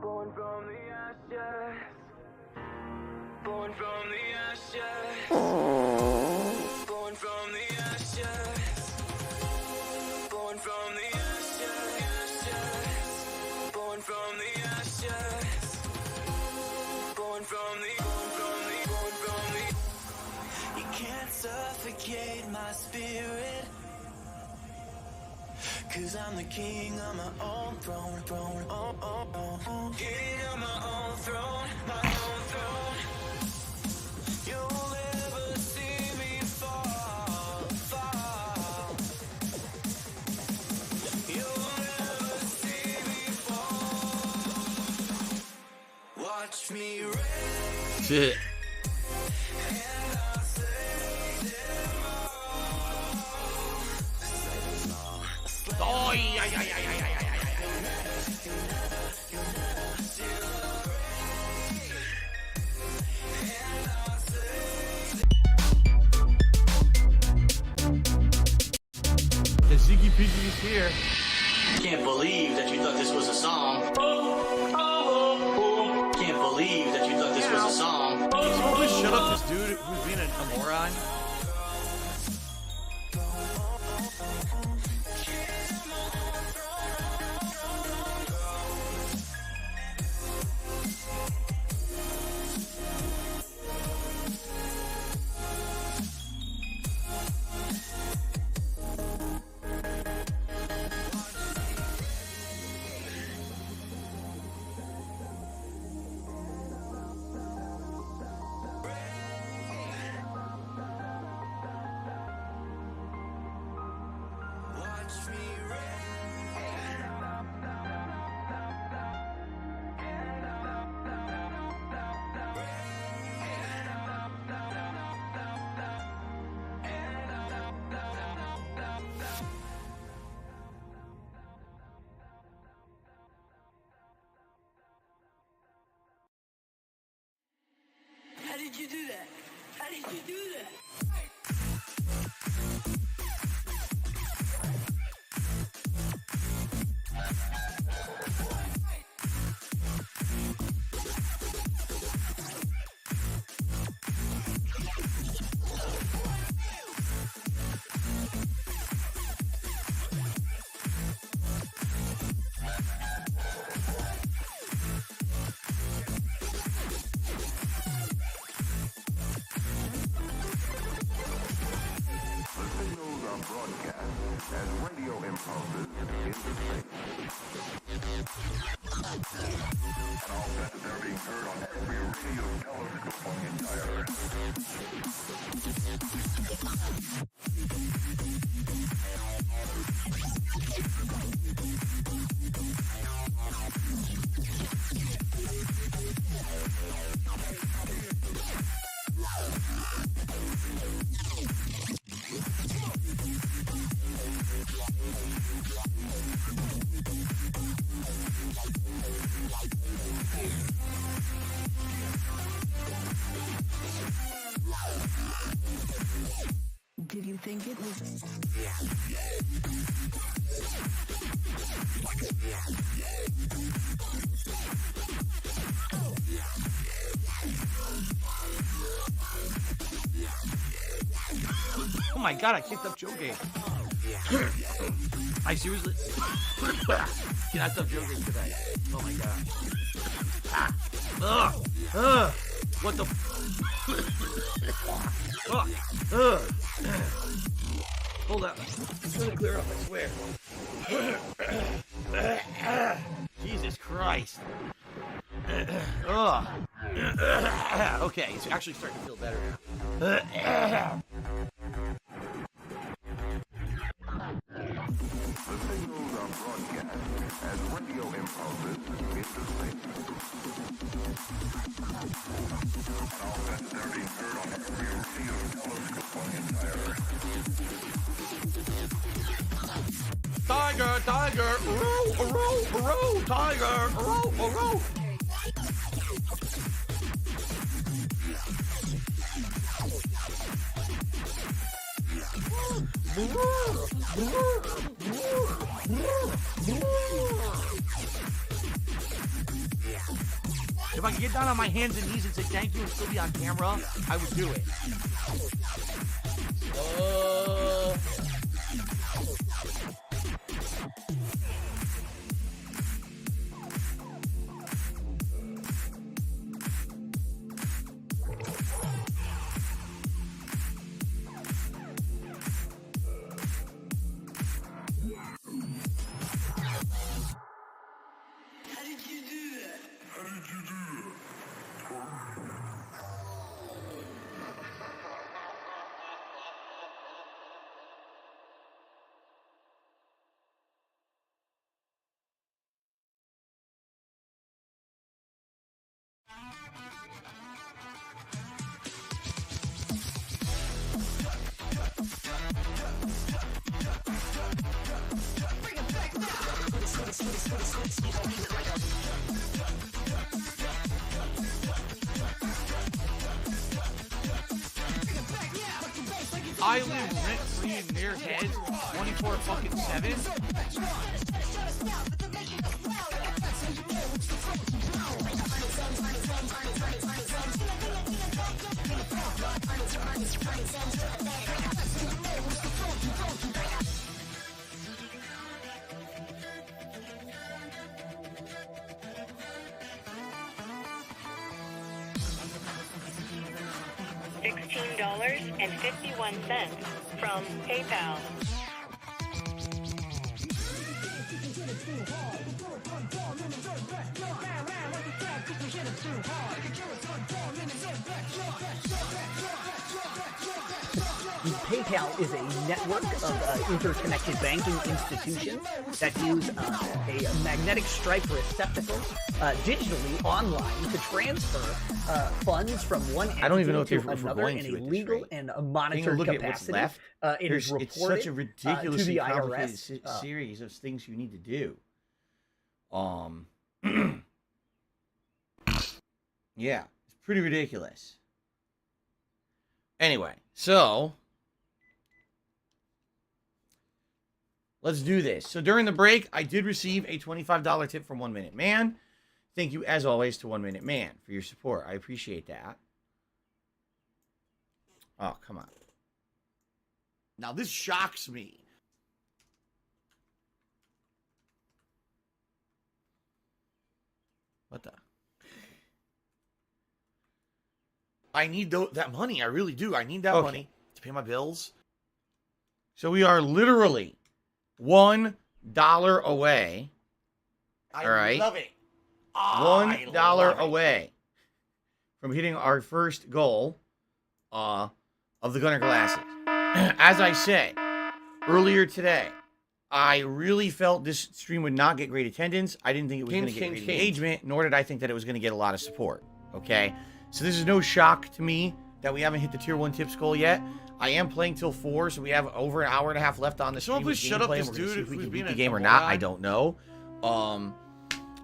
Born from the ashes. Born from the ashes. Born from the ashes. Born from the ashes. Born from the ashes. Born from the. You can't suffocate my spirit. 'Cause I'm the king of my own throne, king of my own throne, my own throne. You'll never see me fall, fall. You'll never see me fall. Watch me rain. Shit. Oh, yeah. The Ziggy Piggy is here. Can't believe that you thought this was a song. Can't believe that you thought this was a song. Can someone please shut up this dude who's being a moron? How did you do that? How did you do that? think it was. Oh my god, I kicked up Joe Game. I seriously cannot stop Joe Game today. Oh my god. What the fuck? Hold up. It's gonna clear up, I swear. Jesus Christ. Okay, it's actually starting to feel better now. The signals are broadcast as radio impulses into space. All that are being heard on the rear field telescope on the entire Tiger, tiger, row, row, row, tiger, row, row. If I could get down on my hands and knees and say thank you and still be on camera, I would do it. I live rent-free in their heads 24 fucking 7. $16.51 from PayPal. PayPal is a network of interconnected banking institutions that use a magnetic stripe receptacle digitally online to transfer funds from one entity I don't even know if to you're another in a legal and a monitored look capacity. At what's left. It is reported it's such a ridiculously to the complicated IRS series of things you need to do. Yeah, it's pretty ridiculous. Anyway, so let's do this. So during the break, I did receive a $25 tip from 1 Minute Man. Thank you, as always, to 1 Minute Man for your support. I appreciate that. Oh, come on. Now, this shocks me. What the? I need that money. I really do. I need that money to pay my bills. So we are literally $1 away. I all right. love it. $1 away from hitting our first goal of the Gunner Glasses. As I said earlier today, I really felt this stream would not get great attendance. I didn't think it was going to get great engagement, nor did I think that it was going to get a lot of support. Okay? So this is no shock to me that we haven't hit the Tier 1 tips goal yet. I am playing till 4, so we have over an hour and a half left on the stream. Someone please shut up this dude if we who's can being beat a the game or not. I don't know.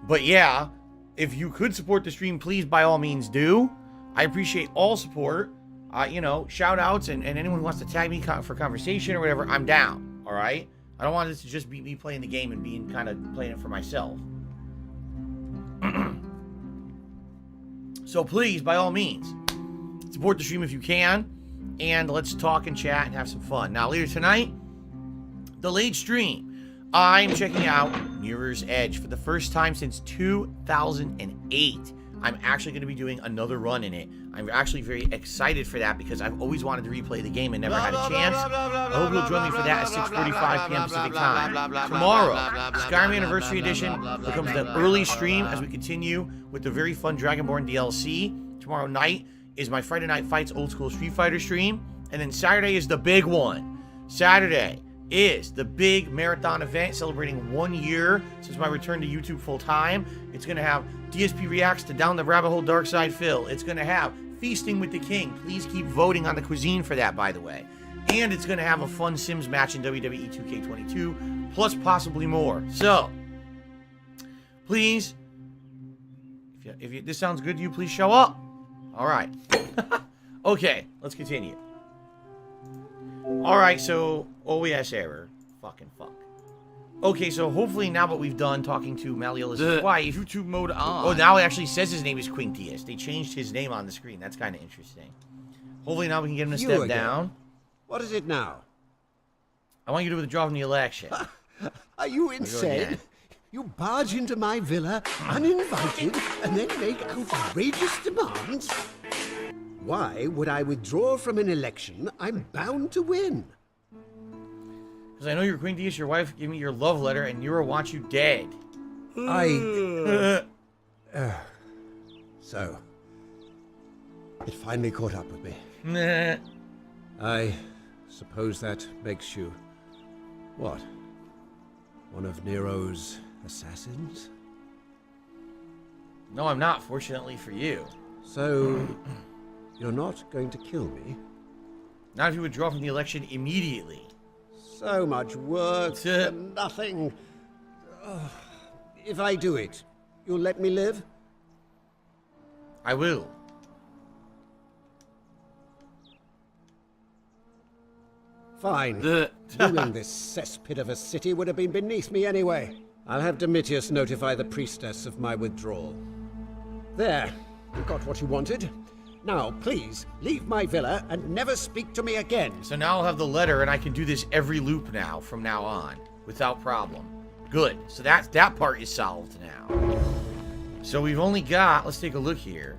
But yeah, if you could support the stream, please by all means do. I appreciate all support. you know, shout outs and anyone who wants to tag me for conversation or whatever, I'm down. All right. I don't want this to just be me playing the game and being kind of playing it for myself. So please, by all means, support the stream if you can, and let's talk and chat and have some fun. Now, later tonight, the late stream, I'm checking out Mirror's Edge for the first time since 2008. I'm actually going to be doing another run in it. I'm actually very excited for that because I've always wanted to replay the game and never had a chance. I hope you'll join me for that at 6:45 p.m. Pacific time. Tomorrow, Skyrim Anniversary Edition becomes the early stream as we continue with the very fun Dragonborn DLC. Tomorrow night is my Friday Night Fights Old School Street Fighter stream. And then Saturday is the big one. Saturday is the big marathon event celebrating 1 year since my return to YouTube full time. It's going to have DSP Reacts to Down the Rabbit Hole Dark Side Phil. It's going to have Feasting with the King. Please keep voting on the cuisine for that, by the way. And it's going to have a fun Sims match in WWE 2K22, plus possibly more. So, please, if this sounds good to you, please show up. All right. Okay, let's continue. All right, so OBS error. Fucking fuck. Okay, so hopefully now what we've done talking to Malleolus' wife. YouTube mode on. Oh, now it actually says his name is Quintius. They changed his name on the screen. That's kind of interesting. Hopefully now we can get him to step down. What is it now? I want you to withdraw from the election. Are you insane? You barge into my villa uninvited and then make outrageous demands? Why would I withdraw from an election I'm bound to win? Because I know you're Quintius, your wife gave me your love letter, and Nero wants you dead. So, it finally caught up with me. Nah. I suppose that makes you, what? One of Nero's assassins? No, I'm not, fortunately for you. So, you're not going to kill me? Not if you withdraw from the election immediately. So much work for nothing. If I do it, you'll let me live? I will. Fine. Ruling this cesspit of a city would have been beneath me anyway. I'll have Domitius notify the priestess of my withdrawal. There. You got what you wanted. Now, please, leave my villa and never speak to me again. So now I'll have the letter, and I can do this every loop now, from now on, without problem. Good. So that part is solved now. So we've only got, let's take a look here.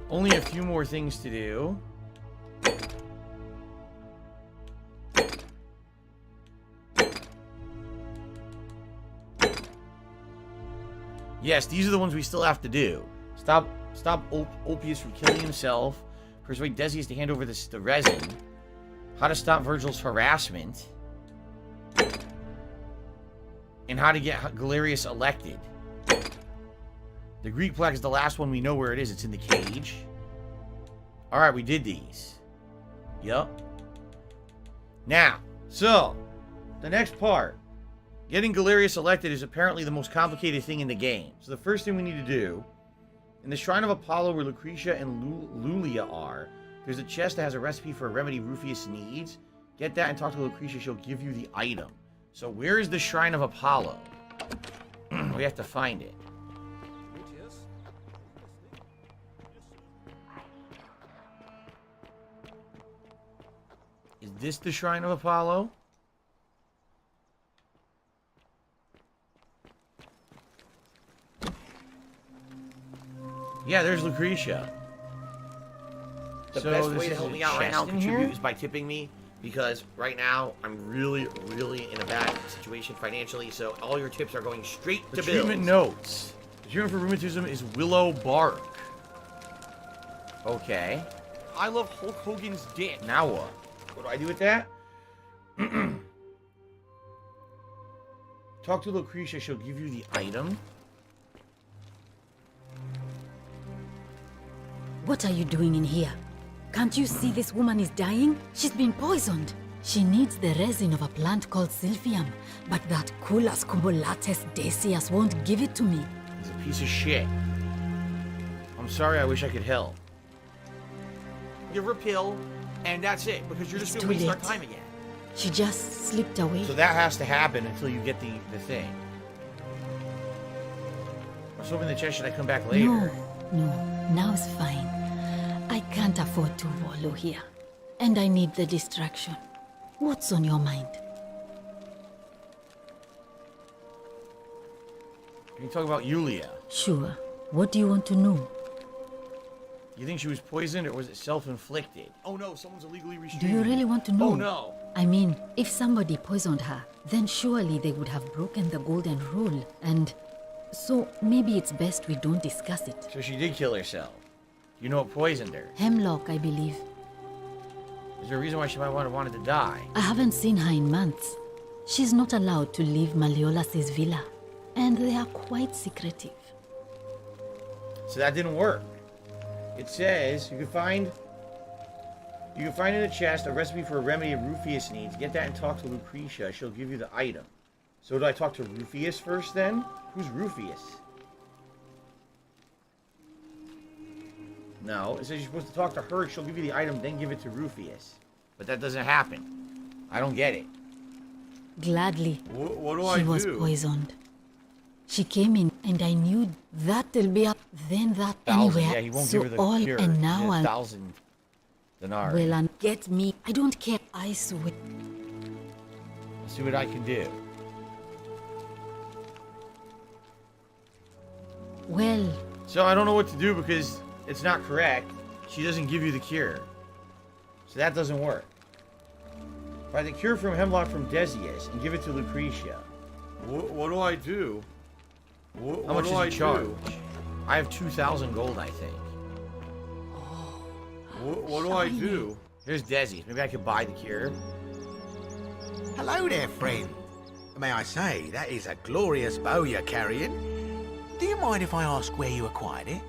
Only a few more things to do. Yes, these are the ones we still have to do. Stop Ulpius from killing himself. Persuade Decius to hand over the resin. How to stop Virgil's harassment. And how to get Galerius elected. The Greek plaque is the last one we know where it is. It's in the cage. Alright, we did these. Yup. Now, so, the next part. Getting Galerius elected is apparently the most complicated thing in the game. So the first thing we need to do, in the Shrine of Apollo where Lucretia and Lulia are, there's a chest that has a recipe for a remedy Rufius needs. Get that and talk to Lucretia. She'll give you the item. So where is the Shrine of Apollo? We have to find it. Is this the Shrine of Apollo? Yeah, there's Lucretia. The best way to help me out right now contribute is by tipping me, because right now I'm really, really in a bad situation financially, so all your tips are going straight to bills. Treatment notes. The treatment for rheumatism is willow bark. Okay. I love Hulk Hogan's dick. Now what? What do I do with that? Talk to Lucretia, she'll give you the item. What are you doing in here? Can't you see this woman is dying? She's been poisoned. She needs the resin of a plant called Silphium, but that Culus cumbulatus Decius won't give it to me. He's a piece of shit. I'm sorry, I wish I could help. give her a pill, and that's it, because you're just It's going to too waste our late. time again. She just slipped away. So that has to happen until you get the thing. I was hoping the chest should I come back later. No, now it's fine. I can't afford to wallow here. And I need the distraction. What's on your mind? Can you talk about Yulia? Sure. What do you want to know? You think she was poisoned, or was it self-inflicted? Oh no, someone's illegally Do restraining you really want to know? Oh no. I mean, if somebody poisoned her, then surely they would have broken the golden rule. And so maybe it's best we don't discuss it. So she did kill herself. You know what poisoned her? Hemlock, I believe. Is there a reason why she might have wanted to die? I haven't seen her in months. She's not allowed to leave Malleolas' villa. And they are quite secretive. So that didn't work. It says you can find in the chest a recipe for a remedy Rufius needs. Get that and talk to Lucretia. She'll give you the item. So do I talk to Rufius first then? Who's Rufius? No, it says you're supposed to talk to her. She'll give you the item, then give it to Rufius. But that doesn't happen. I don't get it. Gladly. What do She was poisoned. She came in and I knew that'll be up, then that anywhere. Yeah, he won't so give her the all cure. and now I'm 1,000 denarii. well and get me. I don't care. I swear. Let's see what I can do. Well, So I don't know what to do because it's not correct. She doesn't give you the cure. So that doesn't work. Buy the cure from Hemlock from Decius and give it to Lucretia. What do I do? How much does he charge? I have 2,000 gold, I think. What do I do? Here's Desi. Maybe I could buy the cure. Hello there, friend. May I say, that is a glorious bow you're carrying. Do you mind if I ask where you acquired it?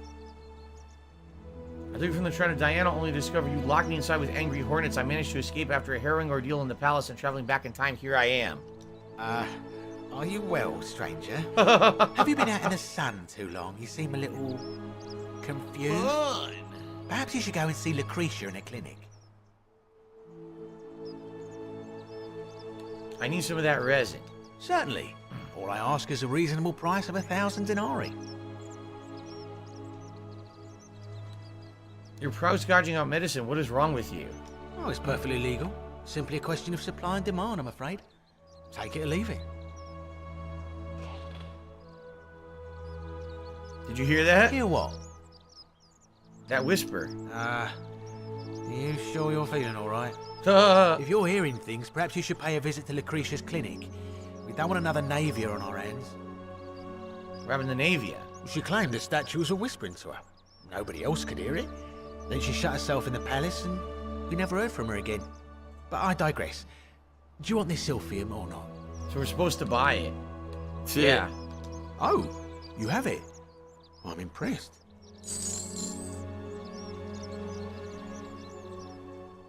I took it from the shrine of Diana, only to discover you locked me inside with angry hornets. I managed to escape after a harrowing ordeal in the palace, and traveling back in time, here I am. Are you well, stranger? Have you been out in the sun too long? You seem a little confused. Perhaps you should go and see Lucretia in a clinic. I need some of that resin. Certainly. All I ask is a reasonable price of 1,000 denarii. You're prowess gouging out medicine. What is wrong with you? Oh, it's perfectly legal. Simply a question of supply and demand, I'm afraid. Take it or leave it. Did you hear that? Hear what? That whisper. You sure you're feeling all right? If you're hearing things, perhaps you should pay a visit to Lucretia's clinic. We don't want another Navia on our hands. What happened to Navia? She claimed the statues were whispering to her. Nobody else could hear it. Then she shut herself in the palace and we never heard from her again. But I digress. Do you want this Silphium or not? So we're supposed to buy it. Yeah. Oh, you have it? I'm impressed.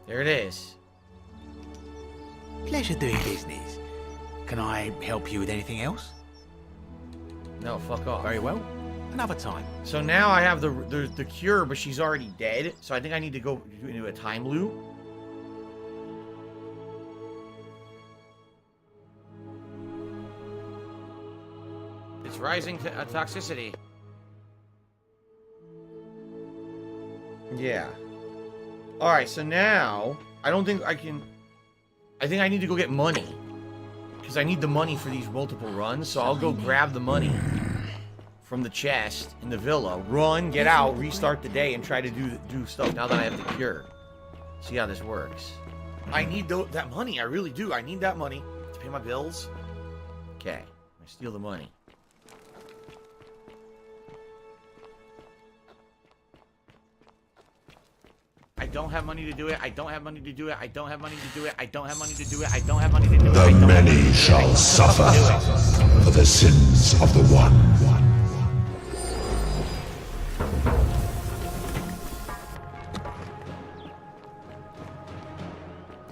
There it is. Pleasure doing business. Can I help you with anything else? No, fuck off. Very well. Another time. So now I have the cure, but she's already dead. So I think I need to go into a time loop. It's rising to toxicity. Yeah. Alright, so now I don't think I can. I think I need to go get money. Because I need the money for these multiple runs. So I'll go grab the money from the chest in the villa, run, get out, restart the day, and try to do stuff now that I have the cure. See how this works. I need that money. I really do. I need that money to pay my bills. Okay. I steal the money. I don't have money to do it. I don't have money to do it. I don't have money to do it. I don't have money to do it. I don't have money to do it. The many shall suffer for the sins of the one.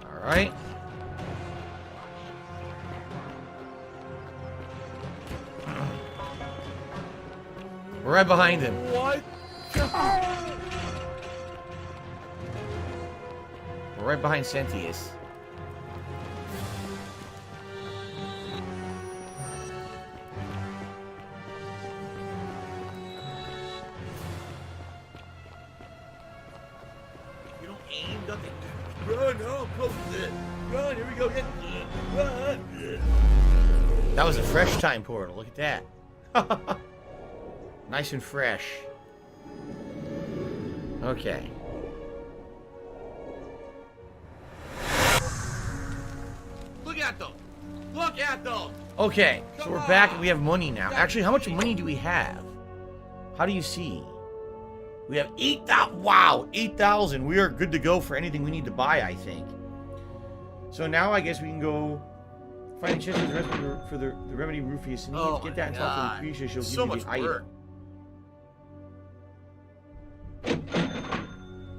All right. We're right behind him. What? We're right behind Sentius. You don't aim, nothing. Run, oh, close it. Run, here we go. Run. That was a fresh time portal. Look at that. Nice and fresh. Okay. Look at them. Look at them. Okay, so we're back and we have money now. Actually, how much money do we have? How do you see? We have 8,000. Wow, 8,000. We are good to go for anything we need to buy, I think. So now I guess we can go find the chest for the Remedy Rufus and get that and talk to Lucretia. She'll give you the item.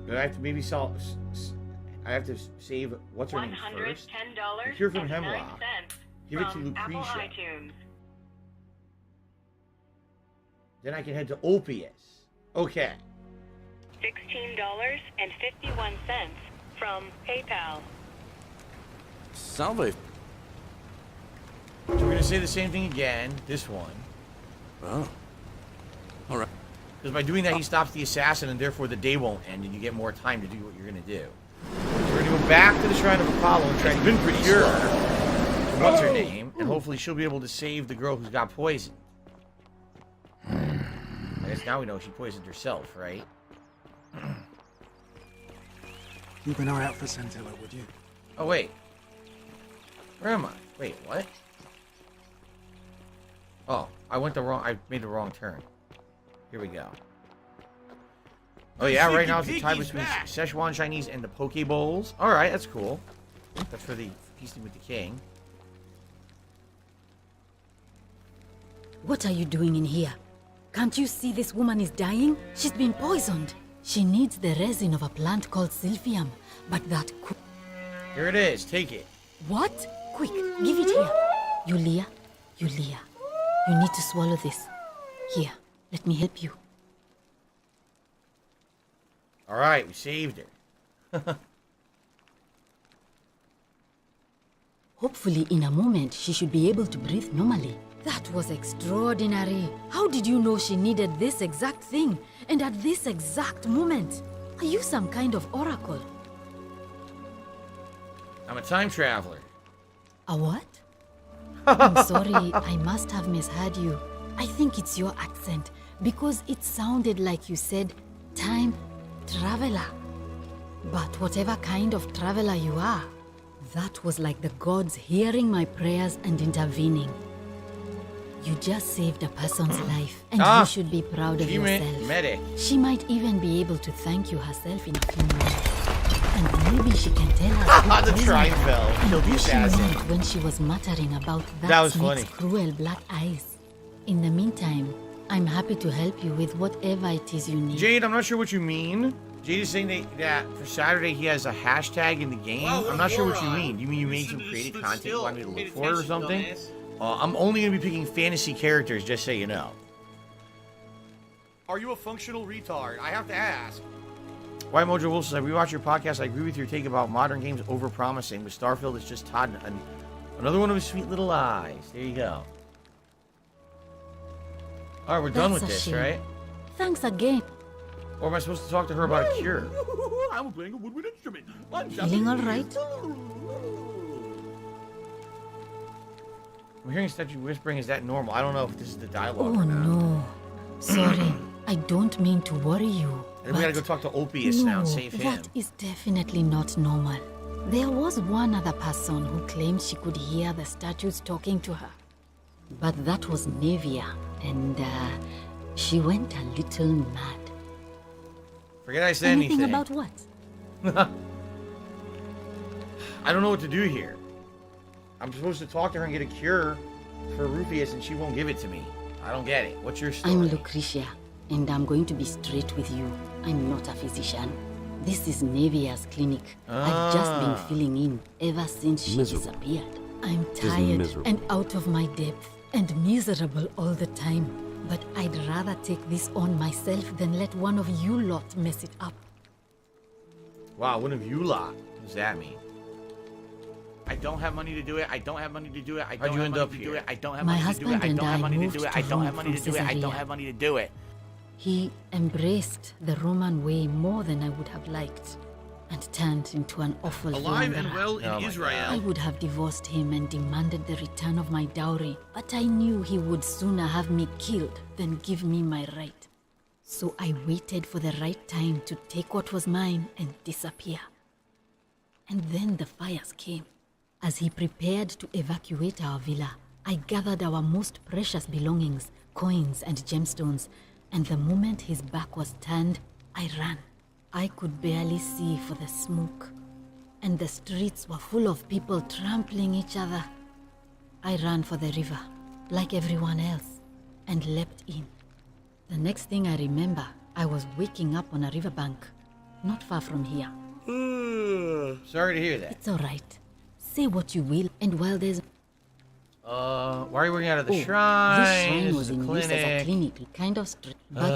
But I have to maybe sell. I have to save what's her name first. $110. Cure from Hemlock. Give it to Lucretia. Then I can head to Opius. Okay. $16.51 from PayPal. Salve. So we're gonna say the same thing again. This one. Oh. All right. Because by doing that, he stops the assassin, and therefore the day won't end, and you get more time to do what you're gonna do. So we're gonna go back to the Shrine of Apollo and try to cure what's her name, and hopefully she'll be able to save the girl who's got poisoned. I guess now we know she poisoned herself, right? Keep an eye out for Santilla, would you? Oh wait. Where am I? Wait, what? Oh, I made the wrong turn. Here we go. Oh yeah, right now it's the tie between Szechuan Chinese and the Poke Bowls. Alright, that's cool. That's for the feasting with the king. What are you doing in here? Can't you see this woman is dying? She's been poisoned. She needs the resin of a plant called Silphium, but that... Here it is, take it. What? Quick, give it here. Yulia, you need to swallow this. Here, let me help you. Alright, we saved her. Hopefully in a moment she should be able to breathe normally. That was extraordinary. How did you know she needed this exact thing? And at this exact moment? Are you some kind of oracle? I'm a time traveler. A what? I'm sorry, I must have misheard you. I think it's your accent, because it sounded like you said time traveler. But whatever kind of traveler you are, that was like the gods hearing my prayers and intervening. You just saved a person's life, and you should be proud of yourself. Medic. She might even be able to thank you herself in a few minutes. And maybe she can tell us the shrine fell. Killed the assassin. When she was muttering about that was snake's funny. Cruel black eyes. In the meantime, I'm happy to help you with whatever it is you need. Jade, I'm not sure what you mean. Jade is saying that for Saturday he has a hashtag in the game. I'm not sure what you mean. You mean you made some creative content you want me to look for it or something? I'm only going to be picking fantasy characters, just so you know. Are you a functional retard? I have to ask. Why Mojo Wolf says, I rewatched your podcast. I agree with your take about modern games over-promising. With Starfield, it's just Todd and another one of his sweet little eyes. There you go. All right, we're done with this, right? Thanks again. Or am I supposed to talk to her about a cure? I'm playing a woodwind instrument. Feeling all right? I'm hearing statue whispering. Is that normal? I don't know if this is the dialogue Oh or not. no. Sorry, I don't mean to worry you. And we gotta go talk to Opius now and save him. That is definitely not normal. There was one other person who claimed she could hear the statues talking to her. But that was Nevia, and she went a little mad. Forget I said anything. About what? I don't know what to do here. I'm supposed to talk to her and get a cure for Rufius, and she won't give it to me. I don't get it. What's your story? I'm Lucretia, and I'm going to be straight with you. I'm not a physician. This is Nevia's clinic. I've just been filling in ever since she disappeared. I'm tired and out of my depth and miserable all the time. But I'd rather take this on myself than let one of you lot mess it up. Wow, one of you lot. What does that mean? I don't have money to do it. I don't have money to do it. I How'd don't you have end money up to here? do it. I don't have My money to do husband it. I and don't have I money to moved do it. to I don't have Rome money to from do it. I don't Caesarea. have money to do it. He embraced the Roman way more than I would have liked, and turned into an awful Alive wanderer. and well in Oh my Israel. I would have divorced him and demanded the return of my dowry, but I knew he would sooner have me killed than give me my right. So I waited for the right time to take what was mine and disappear. And then the fires came. As he prepared to evacuate our villa, I gathered our most precious belongings, coins and gemstones, and the moment his back was turned, I ran. I could barely see for the smoke, and the streets were full of people trampling each other. I ran for the river, like everyone else, and leapt in. The next thing I remember, I was waking up on a riverbank, not far from here. Sorry to hear that. It's all right. Say what you will, and while there's... Why are you working out of the Oh, shrine? This shrine This was is a in use as a clinic. clinic, kind of strict, but...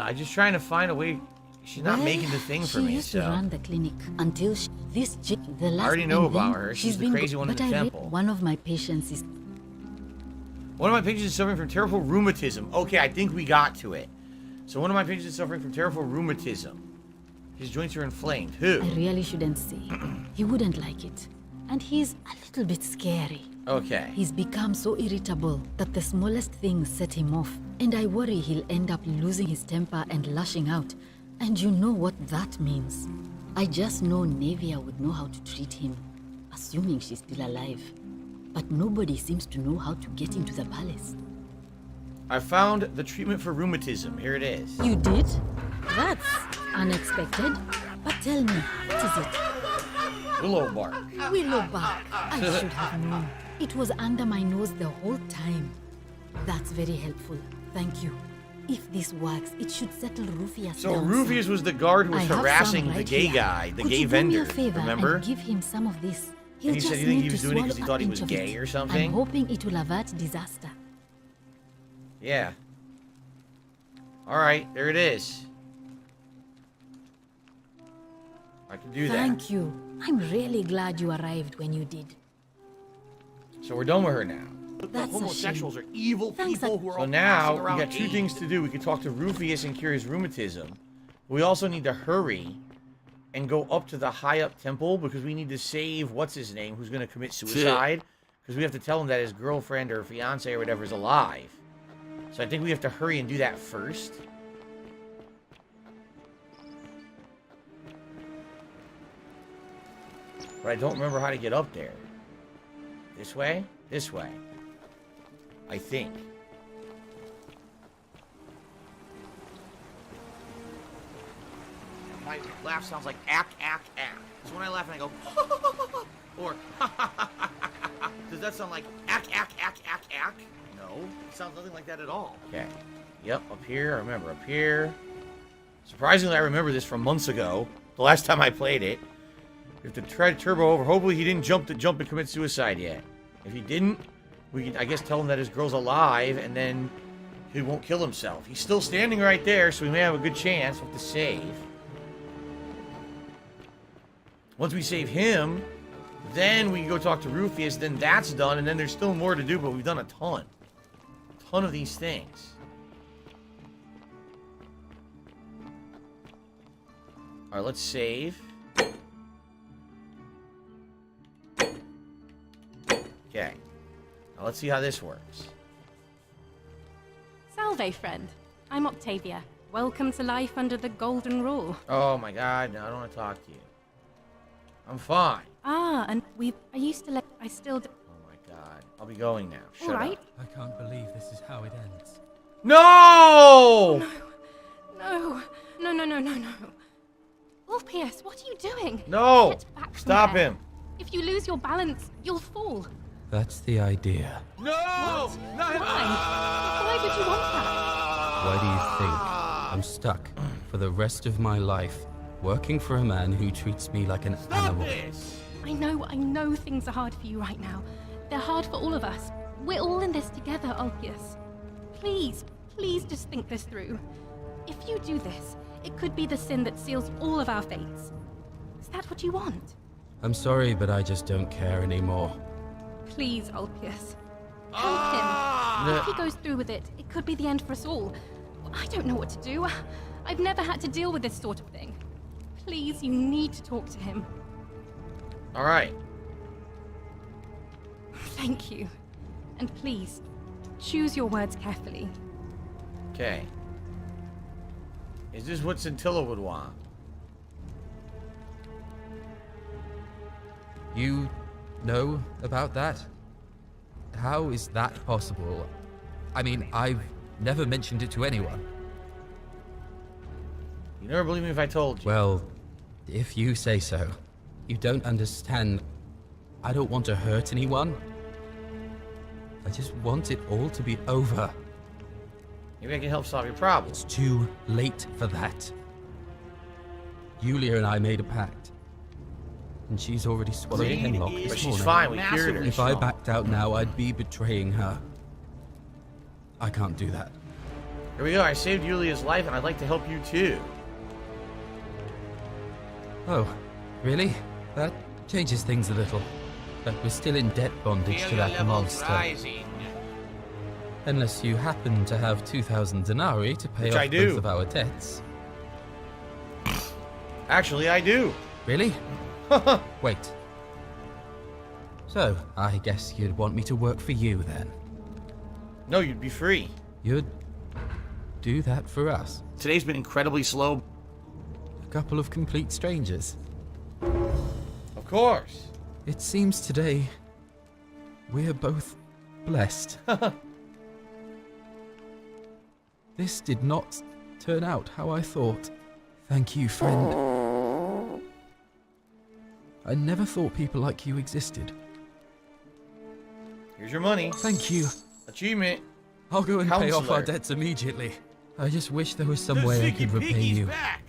I'm just trying to find a way. She's not Well, making the thing for she me, used to so. run the clinic until this chick, the last. I already know and about then her. She's the been crazy one in but the I read temple. one of my patients is One of my patients is suffering from terrible rheumatism. Okay, I think we got to it. So one of my patients is suffering from terrible rheumatism. His joints are inflamed. Who? I really shouldn't say. He wouldn't like it. And he's a little bit scary. Okay. He's become so irritable that the smallest things set him off. And I worry he'll end up losing his temper and lashing out. And you know what that means. I just know Nevia would know how to treat him, assuming she's still alive. But nobody seems to know how to get into the palace. I found the treatment for rheumatism. Here it is. You did? That's unexpected. But tell me, what is it? Willow bark. Willow bark. I should have known. It was under my nose the whole time. That's very helpful. Thank you. If this works, it should settle Rufius So down Rufius some. was the guard who was I have harassing some the right gay here. guy, the Could gay you do vendor. me a favor Remember? and give him some of this. He'll And he said just you think need he was to doing it because swallow he thought he a was pinch of gay it. or something? I'm hoping it will avert disaster. Yeah. All right, there it is. I can do that. Thank you. I'm really glad you arrived when you did. So we're done with her now. That's a homosexuals shame. are evil Thanks people who are So all now passing we around got two AIDS. things to do. We can talk to Rufius and cure his rheumatism. We also need to hurry and go up to the high up temple because we need to save what's his name who's going to commit suicide because we have to tell him that his girlfriend or fiance or whatever is alive. So I think we have to hurry and do that first. But I don't remember how to get up there. This way? This way. I think. My laugh sounds like ack, ack, ack. So when I laugh and I go, or does that sound like ack, ack, ack, ack, ack? No, it sounds nothing like that at all. Okay. Yep, up here. I remember up here. Surprisingly, I remember this from months ago. The last time I played it. We have to try to turbo over. Hopefully he didn't jump and commit suicide yet. If he didn't, we can, I guess, tell him that his girl's alive, and then he won't kill himself. He's still standing right there, so we may have a good chance. We'll have to save. Once we save him, then we can go talk to Rufius. Then that's done, and then there's still more to do, but we've done a ton. A ton of these things. Alright, let's save. Okay. Now let's see how this works. Salve, friend. I'm Octavia. Welcome to life under the Golden Rule. Oh my god, no, I don't want to talk to you. I'm fine. Ah, and I used to let... I still do... Oh my god. I'll be going now. Shut All right. up. I can't believe this is how it ends. No! No. No, no, no, no, no. Ulpius, what are you doing? No! Get back from Stop there. him. If you lose your balance, you'll fall. That's the idea. No! What? Why would you want that? Why do you think I'm stuck for the rest of my life working for a man who treats me like an animal? I know things are hard for you right now. They're hard for all of us. We're all in this together, Ulpius. Please just think this through. If you do this, it could be the sin that seals all of our fates. Is that what you want? I'm sorry, but I just don't care anymore. Please, Ulpius. Help him. If he goes through with it, it could be the end for us all. I don't know what to do. I've never had to deal with this sort of thing. Please, you need to talk to him. All right. Thank you. And please, choose your words carefully. Okay. Is this what Scintilla would want? You know about that? How is that possible? I mean, I've never mentioned it to anyone. You never believe me if I told you. Well, if you say so. You don't understand. I don't want to hurt anyone. I just want it all to be over. Maybe I can help solve your problem. It's too late for that. Yulia and I made a pact. And she's already swallowed hemlock this But she's morning. fine, we cured her. If I backed out now, I'd be betraying her. I can't do that. Here we go. I saved Yulia's life, and I'd like to help you too. Oh, really? That changes things a little. But we're still in debt bondage to that monster. Unless you happen to have 2,000 denarii to pay Which off I do. both of our debts. Actually, I do. Really? Wait. So, I guess you'd want me to work for you then? No, you'd be free. You'd do that for us? Today's been incredibly slow. A couple of complete strangers. Of course. It seems today we're both blessed. This did not turn out how I thought. Thank you, friend. I never thought people like you existed. Here's your money. Thank you. Achievement. I'll go and pay off our Counselor. debts immediately. I just wish there was some way I could repay you. Back.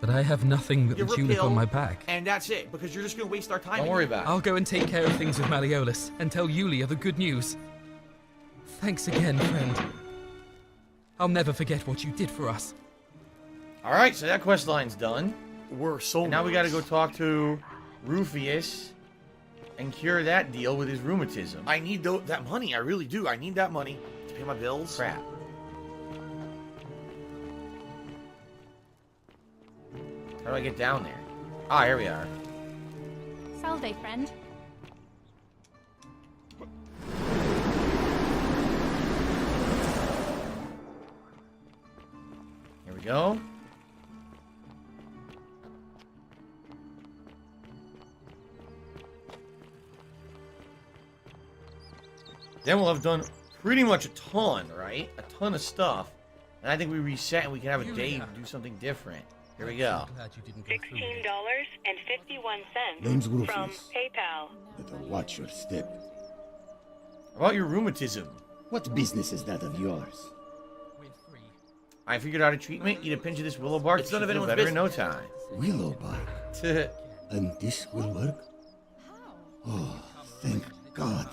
But I have nothing but You're the tunic on repelled, my back. And that's it, because you're just going to waste our time. Don't worry about it. I'll go and take care of things with Malleolus and tell Yulia the good news. Thanks again, friend. I'll never forget what you did for us. All right, so that quest line's done. We're so. Now we got to go talk to Rufius and cure that deal with his rheumatism. I need that money. I really do. I need that money to pay my bills. Crap. How do I get down there? Ah, here we are. Salve, friend. Here we go. Then we'll have done pretty much a ton, right? A ton of stuff. And I think we reset and we can have a day to do something different. Here we go. $16.51 Name's from Rufius. PayPal. Better watch your step. About your rheumatism. What business is that of yours? I figured out a treatment. Eat a pinch of this willow bark. It's none of you feel anyone's better in no business. time. Willow bark. And this will work? Oh, thank God.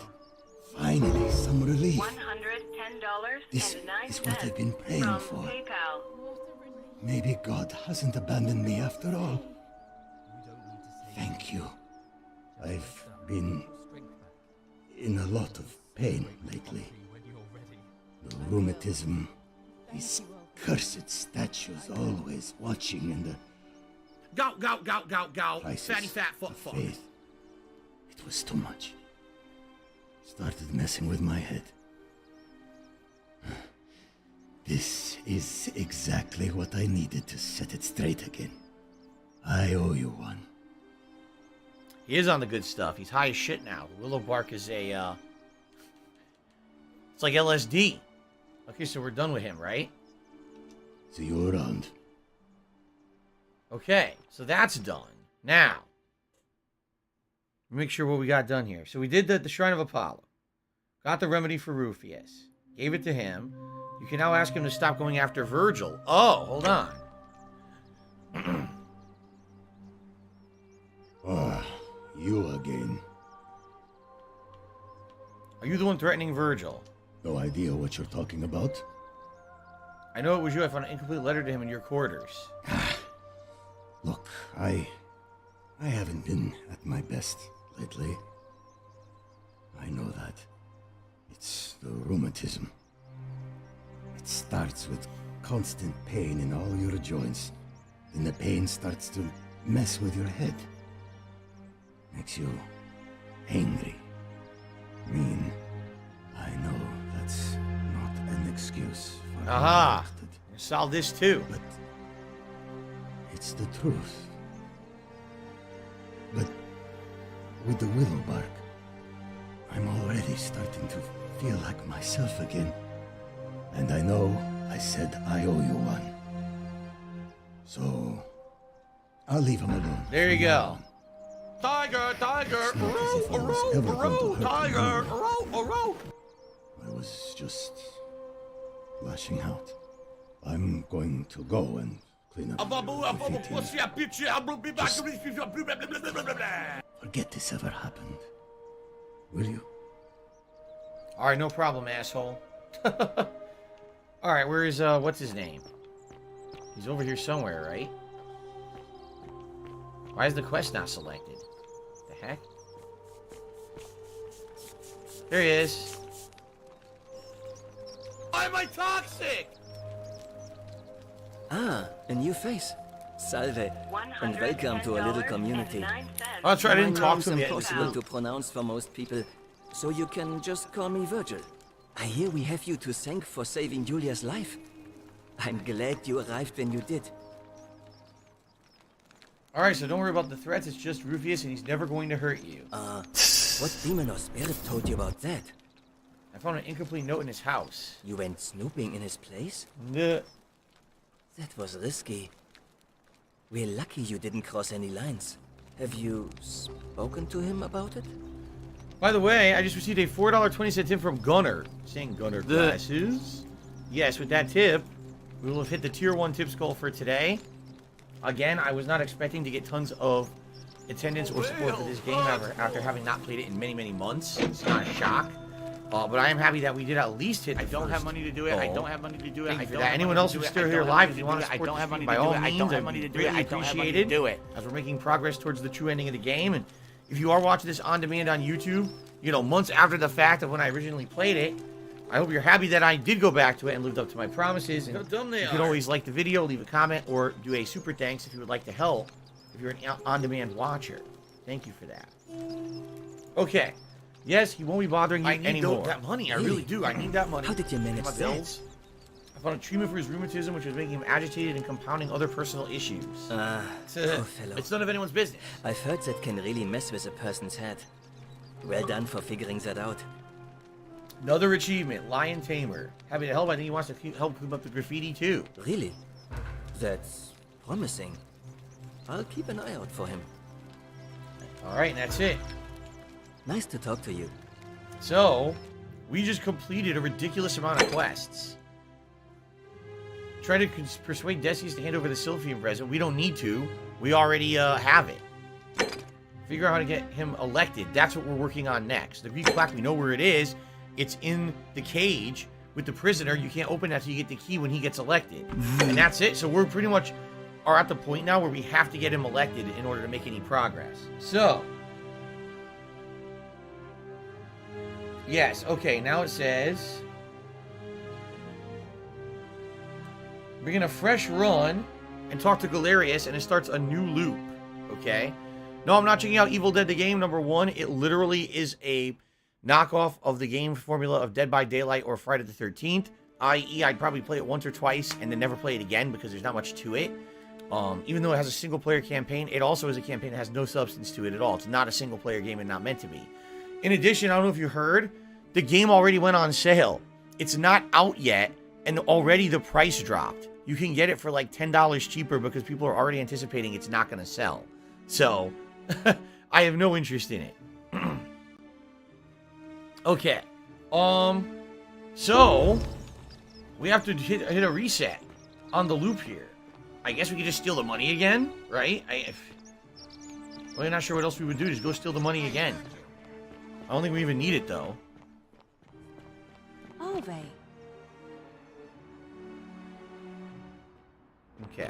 Finally, some relief. $110.09 This is what I've been praying from for. PayPal. Maybe God hasn't abandoned me after all. Thank you. I've been in a lot of pain lately. The rheumatism, these cursed statues always watching, and the Gout, gout, gout, gout, gout. Crisis Fatty fat fuck of fuck. faith. It was too much. Started messing with my head. This is exactly what I needed to set it straight again. I owe you one. He is on the good stuff. He's high as shit now. The willow bark is a, it's like LSD. Okay, so we're done with him, right? See you around. Okay, so that's done. Now, make sure what we got done here. So we did the Shrine of Apollo. Got the remedy for Rufius. Gave it to him. You can now ask him to stop going after Virgil. Oh, hold on. Ah, you again. Are you the one threatening Virgil? No idea what you're talking about. I know it was you. I found an incomplete letter to him in your quarters. Look, I I haven't been at my best lately. I know that. It's the rheumatism. It starts with constant pain in all your joints. Then the pain starts to mess with your head. Makes you angry, mean. I know that's not an excuse for Aha! Solve this too. But it's the truth. But with the willow bark, I'm already starting to feel like myself again. And I know I said I owe you one. So I'll leave him alone. There you go. Tiger, tiger, tiger, I was just lashing out. I'm going to go and clean up. Forget this ever happened. Will you? Alright, no problem, asshole. Alright, where is, what's his name? He's over here somewhere, right? Why is the quest not selected? The heck? There he is. Why am I toxic? Ah, a new face. Salve, and welcome to our little community. Oh, that's right, I didn't My talk name's to him yet. impossible to pronounce for most people, so you can just call me Virgil. I hear we have you to thank for saving Julia's life. I'm glad you arrived when you did. Alright, so don't worry about the threats, it's just Rufius and he's never going to hurt you. What demon or spirit told you about that? I found an incomplete note in his house. You went snooping in his place? Nah. That was risky. We're lucky you didn't cross any lines. Have you spoken to him about it? By the way, I just received a $4.20 tip from Gunner, saying Gunner glasses. Yes, with that tip, we will have hit the tier 1 tips goal for today. Again, I was not expecting to get tons of attendance or support for this game after having not played it in many, many months. It's not a shock. But I am happy that we did at least hit the I don't have money to do it. I don't have money to do it. Thank I you for don't that. have Anyone money else to do who's it. still I here don't have live, money if you to want do to it. I support don't the have stream, money by to do all it. I means, don't have I'd money to do greatly it. I don't have money appreciate to do it. as we're making progress towards the true ending of the game. And if you are watching this on demand on YouTube, you know, months after the fact of when I originally played it, I hope you're happy that I did go back to it and lived up to my promises. And How dumb they you can are. always like the video, leave a comment, or do a super thanks if you would like to help if you're an on-demand watcher. Thank you for that. Okay. Yes, he won't be bothering you I need anymore. that money. I really do. I need that money. How did you manage My that? bills. I found a treatment for his rheumatism, which was making him agitated and compounding other personal issues. Ah, It's, poor fellow. it's none of anyone's business. I've heard that can really mess with a person's head. Well done for figuring that out. Another achievement, Lion Tamer. Happy to help. I think he wants to help clean up the graffiti too. Really? That's promising. I'll keep an eye out for him. All right, and that's it. Nice to talk to you. So, we just completed a ridiculous amount of quests. Try to persuade Decius to hand over the Sylphium present. We don't need to. We already have it. Figure out how to get him elected. That's what we're working on next. The Greek plaque, we know where it is. It's in the cage with the prisoner. You can't open that until you get the key when he gets elected. And that's it. So we're pretty much are at the point now where we have to get him elected in order to make any progress. So, yes, okay, now it says begin a fresh run and talk to Galerius, and it starts a new loop, okay? No, I'm not checking out Evil Dead the game, number 1. It literally is a knockoff of the game formula of Dead by Daylight or Friday the 13th, i.e. I'd probably play it once or twice and then never play it again because there's not much to it. Even though it has a single-player campaign, it also is a campaign that has no substance to it at all. It's not a single-player game and not meant to be. In addition, I don't know if you heard, the game already went on sale. It's not out yet, and already the price dropped. You can get it for like $10 cheaper because people are already anticipating it's not going to sell. So, I have no interest in it. Okay. So, we have to hit a reset on the loop here. I guess we could just steal the money again, right? I'm not sure what else we would do. Just go steal the money again. I don't think we even need it, though. Are they? Okay.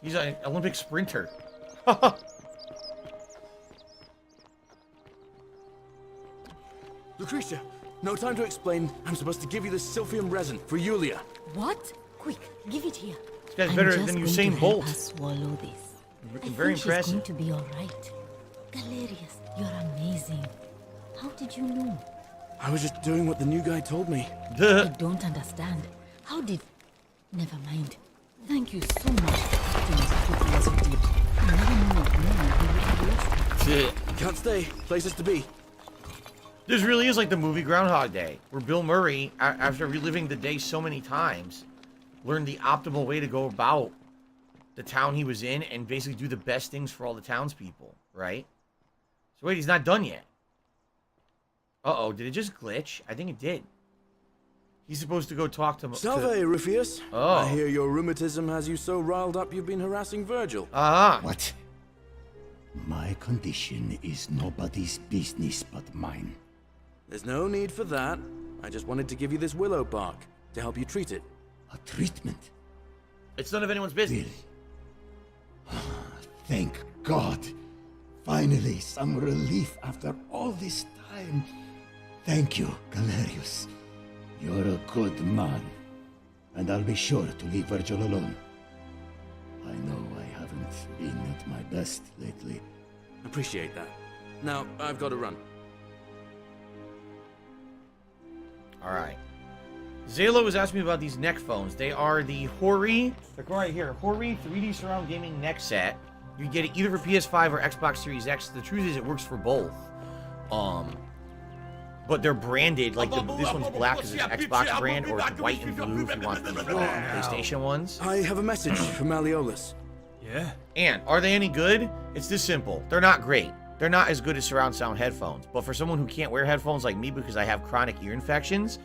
He's an Olympic sprinter. Lucretia, no time to explain. I'm supposed to give you the Sylphium resin for Yulia. What? Quick, give it here. This guy's I'm better just than going to Usain help Bolt. her swallow this. Very I think impressive. she's going to be all right. Galerius, you're amazing. How did you know? I was just doing what the new guy told me. I don't understand. How did... Never mind. Thank you so much for acting as quickly as you did. I never knew of no one who would have listened. Can't stay. Places to be. This really is like the movie Groundhog Day, where Bill Murray, after reliving the day so many times, learned the optimal way to go about the town he was in and basically do the best things for all the townspeople, right? So wait, he's not done yet. Uh-oh, did it just glitch? I think it did. He's supposed to go talk to... Salve, Rufus. Oh. I hear your rheumatism has you so riled up you've been harassing Virgil. Uh-huh. What? My condition is nobody's business but mine. There's no need for that. I just wanted to give you this willow bark to help you treat it. A treatment? It's none of anyone's business. Thank God. Finally, some relief after all this time. Thank you, Galerius. You're a good man. And I'll be sure to leave Virgil alone. I know I haven't been at my best lately. Appreciate that. Now, I've got to run. All right. Zalo was asking me about these neck phones. They are the Hori. They're right here. Hori 3D Surround Gaming neck set. You get it either for PS5 or Xbox Series X. The truth is, it works for both. But they're branded like this one's black because it's Xbox brand, or it's white and blue if you want the PlayStation ones. I have a message from Malleolus. Yeah? And are they any good? It's this simple. They're not great. They're not as good as surround sound headphones. But for someone who can't wear headphones like me because I have chronic ear infections,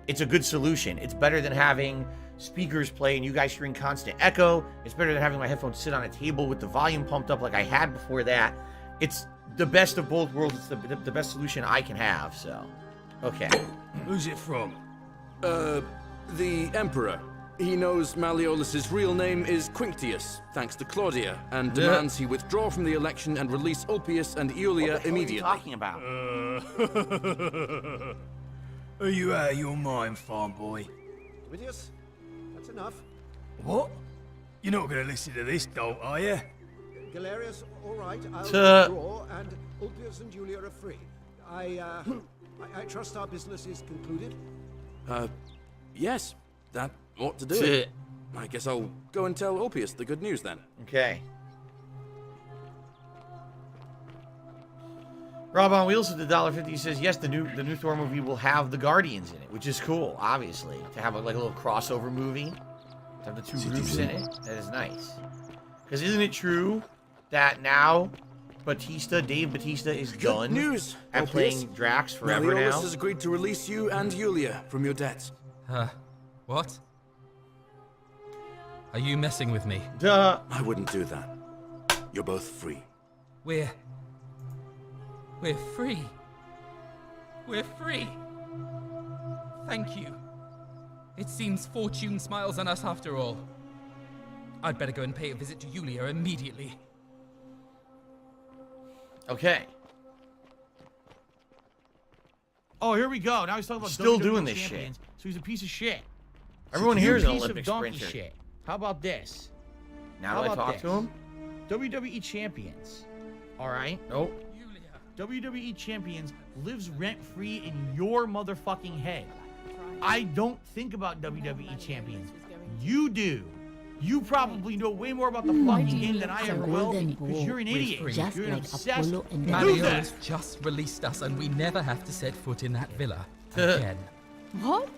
it's a good solution. It's better than having speakers play and you guys hearing constant echo. It's better than having my headphones sit on a table with the volume pumped up like I had before that. It's the best of both worlds. It's the best solution I can have, so. Okay. Who's it from? The Emperor. He knows Malleolus's real name is Quinctius, thanks to Claudia, and demands he withdraw from the election and release Ulpius and Iulia immediately. What are you talking about? Are you out of your mind, farm boy? Domitius, that's enough. What? You're not going to listen to this dolt, are you? Galerius, all right, I'll Tuh. withdraw, and Ulpius and Julia are free. I trust our business is concluded. Yes, that ought to do it. I guess I'll go and tell Ulpius the good news then. Okay. Rob on Wheels at the $1.50 says yes, the new Thor movie will have the Guardians in it, which is cool, obviously. To have like a little crossover movie, to have the two groups in it, that is nice. Because isn't it true that now Dave Batista is done news, at Ulpius. playing Drax forever Malleolus now? has agreed to release you and Yulia from your debts. What? Are you messing with me? Duh. I wouldn't do that. You're both free. We're free. We're free. Thank you. It seems fortune smiles on us after all. I'd better go and pay a visit to Yulia immediately. Okay. Oh, here we go. Now he's talking about Still WWE doing this champions, So he's a piece of shit. Everyone You here is an piece of Olympic donkey sprinter. shit. How about this? Now How that I about talk this? to him? WWE champions. All right. Nope. WWE champions lives rent-free in your motherfucking head. I don't think about WWE champions. You do. You probably know way more about the fucking game than I ever will because you're an idiot. You're an obsessed loser. Malleolus just released us and we never have to set foot in that villa again. What?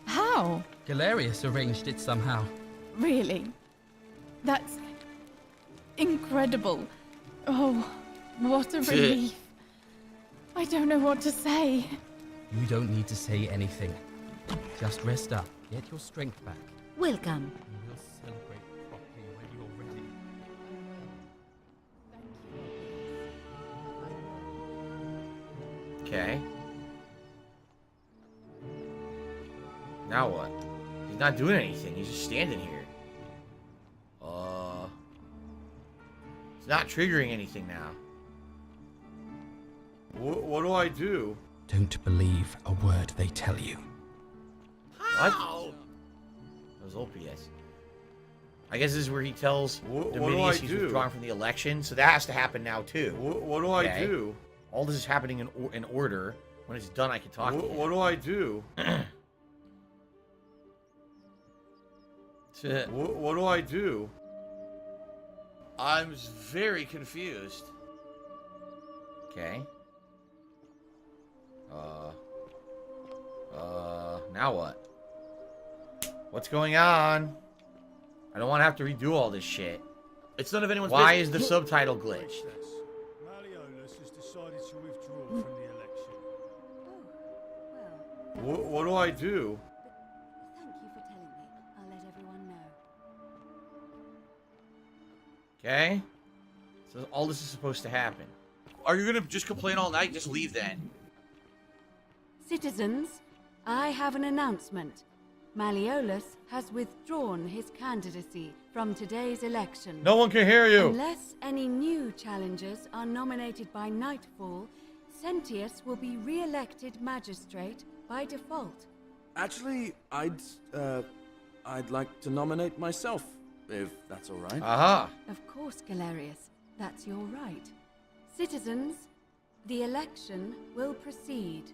How? Galerius arranged it somehow. Really? That's incredible. Oh, what a relief. I don't know what to say. You don't need to say anything. Just rest up. Get your strength back. Welcome. We'll celebrate properly when you're ready. Okay. Now what? He's not doing anything. He's just standing here. not triggering anything now. What do I do? Don't believe a word they tell you. What? That was Ulpius. I guess this is where he tells Domitius he's withdrawing from the election, so that has to happen now too. What do I do? All this is happening in order. When it's done, I can talk to him. What do I do? What do I do? I'm very confused. Okay. Now what? What's going on? I don't want to have to redo all this shit. It's none of anyone's business. Why is the subtitle glitched? Malleolus has decided to withdraw from the election. What do I do? Thank you for telling me. I'll let everyone know. Okay. So all this is supposed to happen. Are you gonna just complain all night? Just leave then. Citizens, I have an announcement. Malleolus has withdrawn his candidacy from today's election. No one can hear you. Unless any new challengers are nominated by nightfall, Sentius will be re-elected magistrate by default. Actually, I'd like to nominate myself, if that's all right. Aha. Of course, Galerius. That's your right. Citizens, the election will proceed.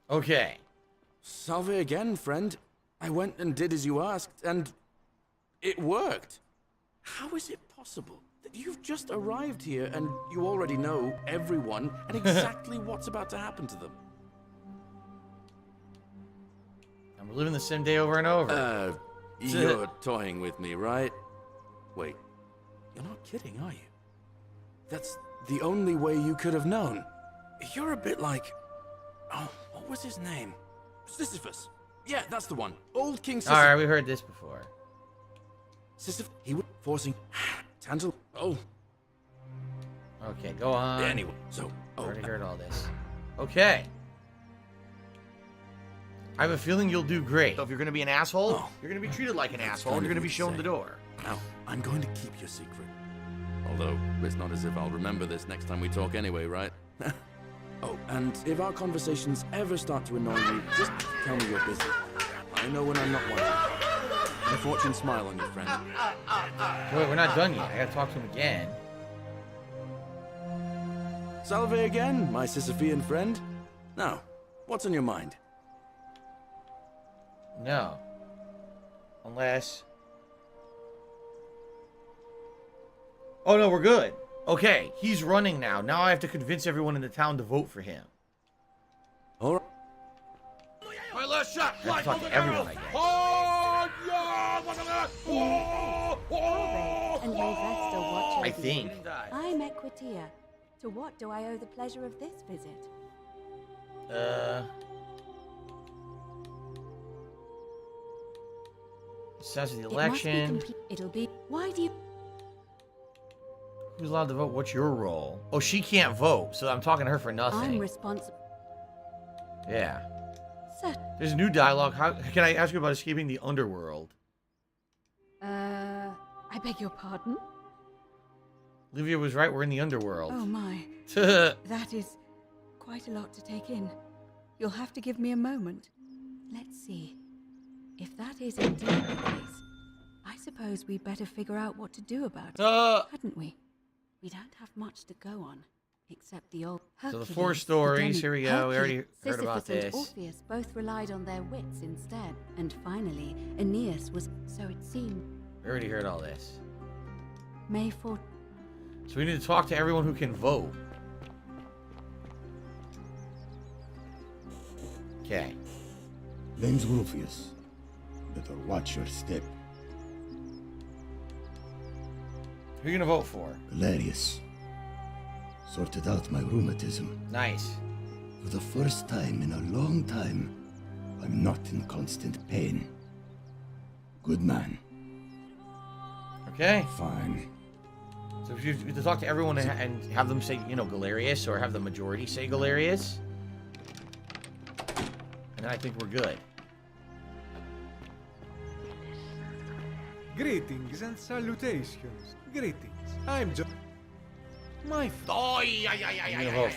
Okay. Salve again, friend. I went and did as you asked, and it worked. How is it possible that you've just arrived here and you already know everyone and exactly what's about to happen to them? I'm reliving the same day over and over. You're toying with me, right? Wait, you're not kidding, are you? That's the only way you could have known. You're a bit like... Oh, what was his name? Sisyphus. Yeah, that's the one. Old King Sisyphus. Alright, we heard this before. Sisyphus, he was forcing Tantal. Oh. Okay, go on. Anyway, so... I already heard all this. Okay. I have a feeling you'll do great. So if you're going to be an asshole, you're going to be treated like an asshole, and you're going to be shown the door. Now, I'm going to keep your secret. Although, it's not as if I'll remember this next time we talk anyway, right? Oh, and if our conversations ever start to annoy you, just tell me you're busy. I know when I'm not wanted. May fortune smile on you, friend. Wait, we're not done yet. I gotta talk to him again. Salve again, my Sisyphean friend. Now, what's on your mind? No. Unless... Oh, no, we're good. Okay, he's running now. Now I have to convince everyone in the town to vote for him. All right. My last shot. I have to talk to everyone, I guess. And may Vesta watch over I think. you. I'm Equitia. To what do I owe the pleasure of this visit? Says the It must be election. It'll be. Why do you? Who's allowed to vote? What's your role? Oh, she can't vote, so I'm talking to her for I'm nothing. responsible. Yeah. Sir. There's new dialogue. How can I ask you about escaping the underworld? I beg your pardon? Livia was right. We're in the underworld. Oh my. That is quite a lot to take in. You'll have to give me a moment. Let's see. If that is indeed the case, I suppose we better figure out what to do about it, hadn't we? We don't have much to go on, except the old Hercules, So the 4 stories. Here we go. We already heard about Sisyphus this. and Orpheus both relied on their wits instead, and finally, Aeneas was. So it seemed. We already heard all this. May 4. So we need to talk to everyone who can vote. Okay. Name's Rufius. Better watch your step. Who are you gonna vote for? Galerius. Sorted out my rheumatism. Nice. For the first time in a long time, I'm not in constant pain. Good man. Okay. Fine. So if you have to talk to everyone and have them say, you know, Galerius, or have the majority say Galerius. And then I think we're good. Greetings and salutations. Greetings. I'm John. My Galerius.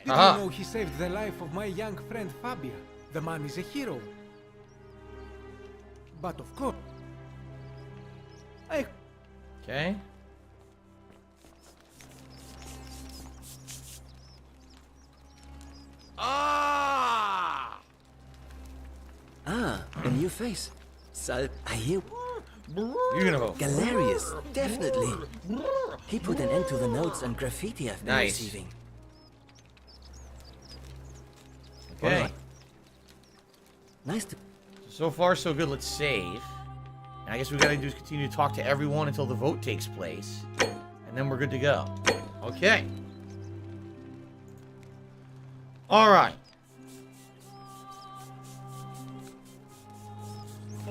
Did you know he saved the life of my young friend Fabia? The man is a hero. But of course... Okay. A new face. Sal, I hear... You're gonna vote. Galerius, definitely. He put an end to the notes and graffiti I've been receiving. Okay. Right. Nice to... So far, so good. Let's save. And I guess we gotta do is continue to talk to everyone until the vote takes place. And then we're good to go. Okay. Alright.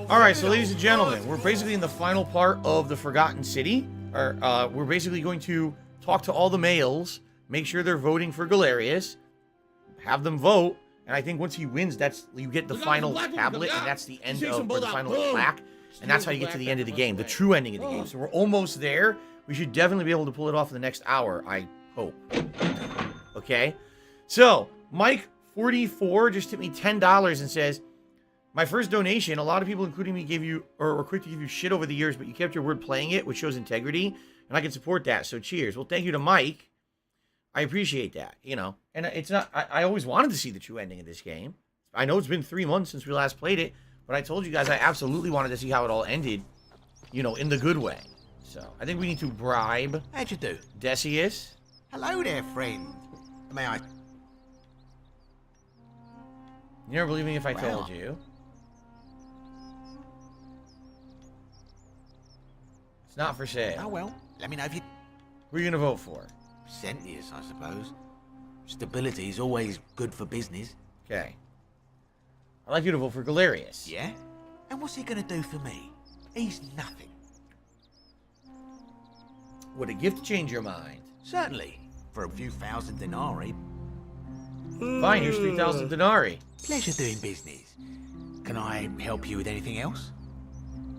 Alright, so ladies and gentlemen, we're basically in the final part of the Forgotten City. We're basically going to talk to all the males, make sure they're voting for Galerius, have them vote, and I think once he wins, you get the final tablet, and that's the end of, or the final plaque, and that's how you get to the end of the game, the true ending of the game. So we're almost there. We should definitely be able to pull it off in the next hour, I hope. Okay? So, Mike44 just tipped me $10 and says, my first donation, a lot of people, including me, gave you, or were quick to give you shit over the years, but you kept your word playing it, which shows integrity, and I can support that, so cheers. Well, thank you to Mike. I appreciate that, you know. And it's not, I always wanted to see the true ending of this game. I know it's been 3 months since we last played it, but I told you guys I absolutely wanted to see how it all ended, you know, in the good way. So, I think we need to bribe... How'd you do? Decius. Hello there, friend. May I... You never believe me if I told you. It's not for sale. Oh, well. Let me know if you... Who are you going to vote for? Sentius, I suppose. Stability is always good for business. Okay. I'd like you to vote for Galerius. Yeah? And what's he going to do for me? He's nothing. Would a gift change your mind? Certainly. For a few thousand denarii. Fine, here's 3,000 denarii. Pleasure doing business. Can I help you with anything else?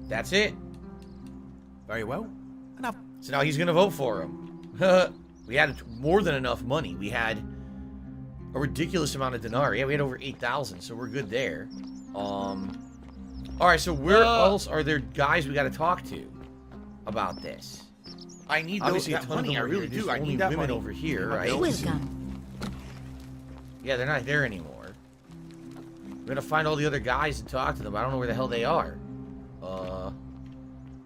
That's it. Very well. So now he's going to vote for him. We had more than enough money. We had a ridiculous amount of denarii. Yeah, we had over 8,000, so we're good there. All right, so where else are there guys we got to talk to about this? I need obviously that money. I really do. I need that women money over here, right? Welcome. Yeah, they're not there anymore. We're gonna find all the other guys and talk to them. I don't know where the hell they are.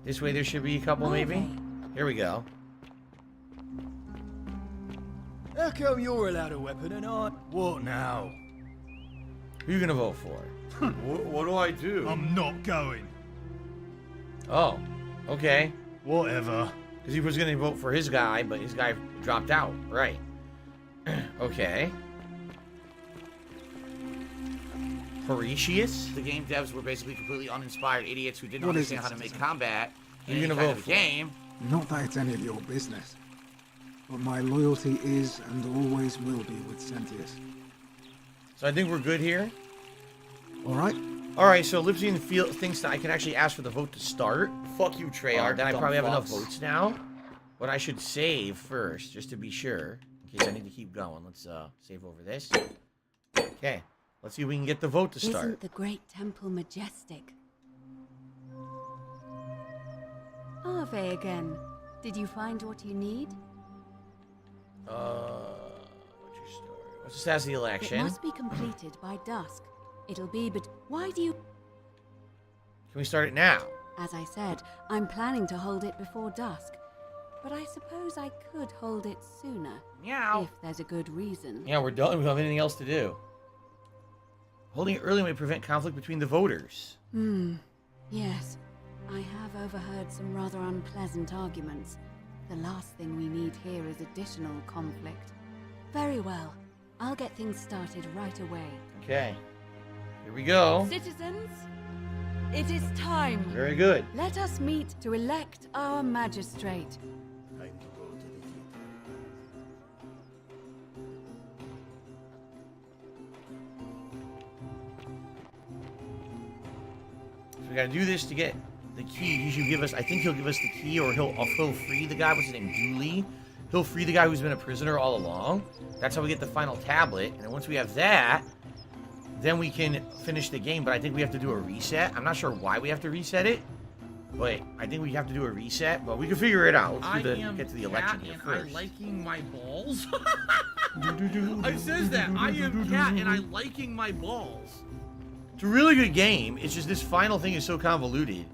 This way there should be a couple, maybe. Here we go. How come you're allowed a weapon and I... What now? Who you gonna vote for? What do I do? I'm not going. Oh, okay. Whatever. Because he was gonna vote for his guy, but his guy dropped out. Right. Okay. Horatius? The game devs were basically completely uninspired idiots who didn't What is understand it, how to make citizen? combat Who in you any gonna kind vote of for? game. Not that it's any of your business, but my loyalty is and always will be with Sentius. So I think we're good here. All right. All right, so Lipsian thinks that I can actually ask for the vote to start. Fuck you, Treyarch. Then I probably have enough votes now. But I should save first, just to be sure. In case I need to keep going. Let's save over this. Okay. Let's see if we can get the vote to start. Isn't the great temple majestic? Ave again. Did you find what you need? What's your story? What's the status of the election? It must be completed by dusk. It'll be, but why do you... Can we start it now? As I said, I'm planning to hold it before dusk. But I suppose I could hold it sooner. Meow. If there's a good reason. Yeah, we're done. We don't have anything else to do. Holding it early may prevent conflict between the voters. Yes. I have overheard some rather unpleasant arguments. The last thing we need here is additional conflict. Very well. I'll get things started right away. Okay. Here we go. Citizens, it is time. Very good. Let us meet to elect our magistrate. So we gotta do this to get the key. He should give us. I think he'll give us the key, or he'll free the guy. What's his name? Dooley. He'll free the guy who's been a prisoner all along. That's how we get the final tablet. And then once we have that, then we can finish the game. But I think we have to do a reset. I'm not sure why we have to reset it, but I think we have to do a reset. But we can figure it out. Let's get to the election here first. I'm liking my balls. It says that. I am Cat and I'm liking my balls. It's a really good game. It's just this final thing is so convoluted.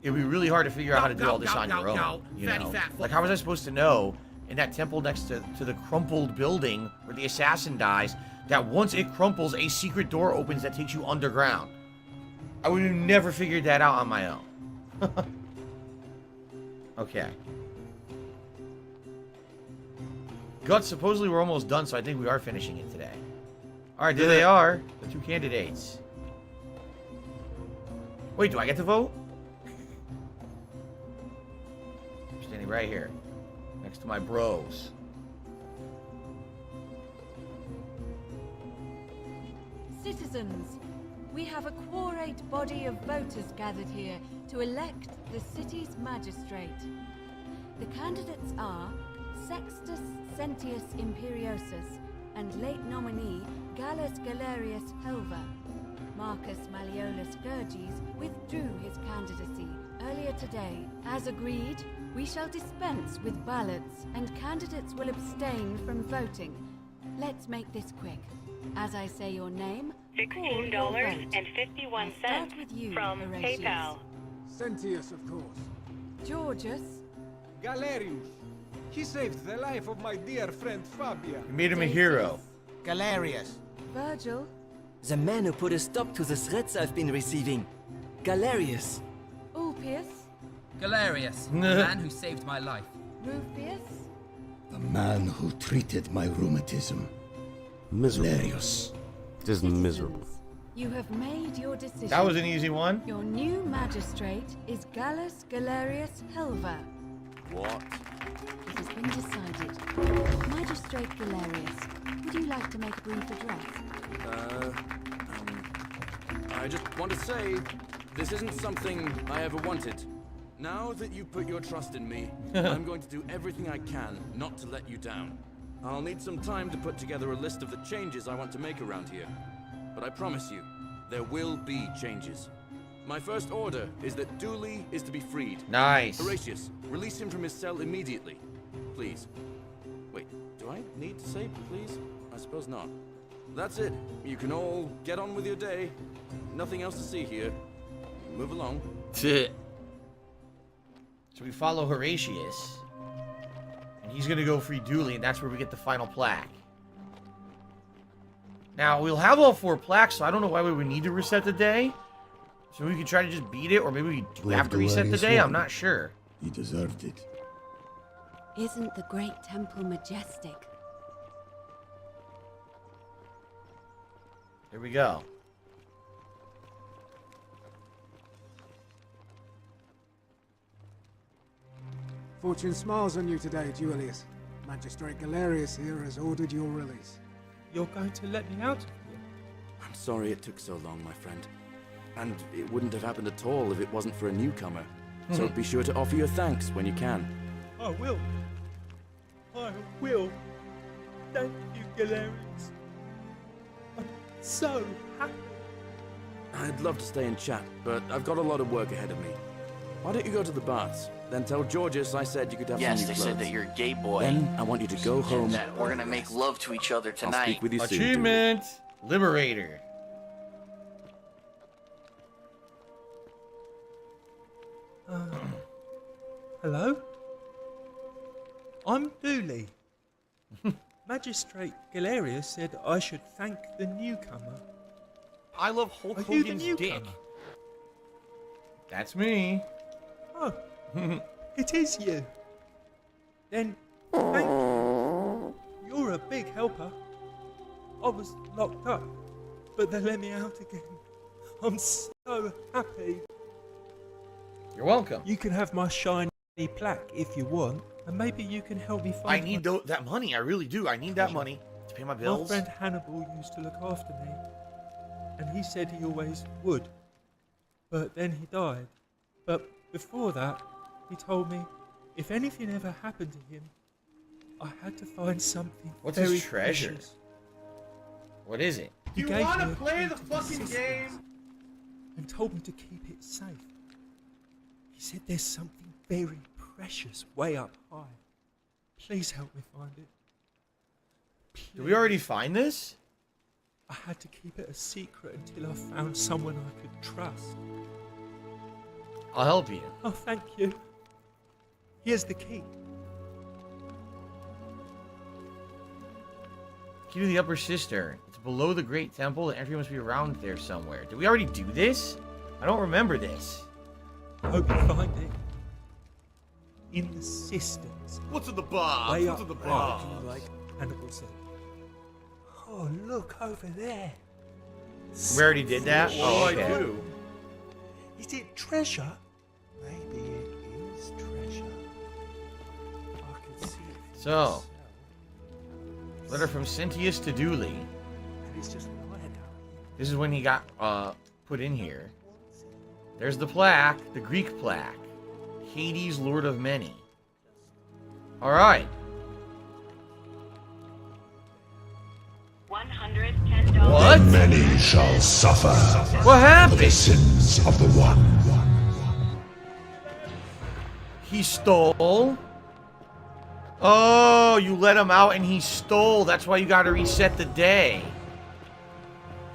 It'd be really hard to figure out how to do all this on your own. You know? Like, how was I supposed to know in that temple next to the crumpled building where the assassin dies that once it crumples, a secret door opens that takes you underground? I would have never figured that out on my own. Okay. Guts, supposedly we're almost done, so I think we are finishing it today. Alright, there they are. The two candidates. Wait, do I get to vote? I'm standing right here. Next to my bros. Citizens, we have a quorate body of voters gathered here to elect the city's magistrate. The candidates are Sextus Sentius Imperiosus and late nominee Gallus Galerius Helva. Marcus Malleolus Gurges withdrew his candidacy earlier today. As agreed, we shall dispense with ballots and candidates will abstain from voting. Let's make this quick. As I say your name, $16.51 from Horatius. PayPal. Sentius, of course. Georgius. Galerius. He saved the life of my dear friend Fabia. You made him a hero. Galerius. Virgil. The man who put a stop to the threats I've been receiving. Galerius. Ulpius. Galerius, the man who saved my life. Rufius. The man who treated my rheumatism. Miserable. It is miserable. You have made your decision. That was an easy one. Your new magistrate is Gallus Galerius Helva. What? It has been decided. Magistrate Galerius, would you like to make a brief address? I just want to say, this isn't something I ever wanted. Now that you put your trust in me, I'm going to do everything I can not to let you down. I'll need some time to put together a list of the changes I want to make around here. But I promise you, there will be changes. My first order is that Dooley is to be freed. Nice. Horatius, release him from his cell immediately. Please. Wait, do I need to say please? I suppose not. That's it. You can all get on with your day. Nothing else to see here. Move along. So we follow Horatius. And he's going to go free Dooley, and that's where we get the final plaque. Now, we'll have all 4 plaques, so I don't know why we would need to reset the day. So we could try to just beat it, or maybe we do have to reset the day. I'm not sure. He deserved it. Isn't the great temple majestic? Here we go. Fortune smiles on you today, Julius. Magistrate Galerius here has ordered your release. You're going to let me out of here? I'm sorry it took so long, my friend. And it wouldn't have happened at all if it wasn't for a newcomer. So be sure to offer your thanks when you can. I will. I will. Thank you, Galerius. I'm so happy. I'd love to stay and chat, but I've got a lot of work ahead of me. Why don't you go to the baths? Then tell Georgius I said you could have some new Yes, they clothes. said that you're a gay boy. Then I want you to go home. That we're gonna make love to each other tonight. I'll speak with you soon. Achievement! Liberator. Hello? I'm Dooley. Magistrate Galerius said I should thank the newcomer. I love Hulk Are you the Hogan's newcomer? dick. That's me. Oh, it is you. Then, thank you. You're a big helper. I was locked up, but they let me out again. I'm so happy. You're welcome. You can have my shiny plaque if you want, and maybe you can help me find. I need that money. I really do. I need that money to pay my bills. My friend Hannibal used to look after me, and he said he always would. But then he died. But before that, he told me if anything ever happened to him, I had to find something What's very his treasure? precious. What is it? He You gave wanna me a play key the to fucking system game? and told me to keep it safe. He said there's something very precious way up high. Please help me find it. Did we already find this? I had to keep it a secret until I found someone I could trust. I'll help you. Oh, thank you. Here's the key. Key to the upper cistern. It's below the Great Temple. The entry must be around there somewhere. Did we already do this? I don't remember this. Hope you find it. In the cisterns. What's in the box? Way What's up in the there, box? like Hannibal said. Oh, look over there. We already did that? Oh, Something. okay. Is it treasure? Maybe it is treasure. I can see it. So, letter from Sentius to Dooley. And it's just lying out. This is when he got put in here. There's the plaque, the Greek plaque. Hades, Lord of Many. Alright. $110. What? Many shall suffer. What happened? For the sins of the one. He stole. Oh, you let him out and he stole. That's why you gotta reset the day.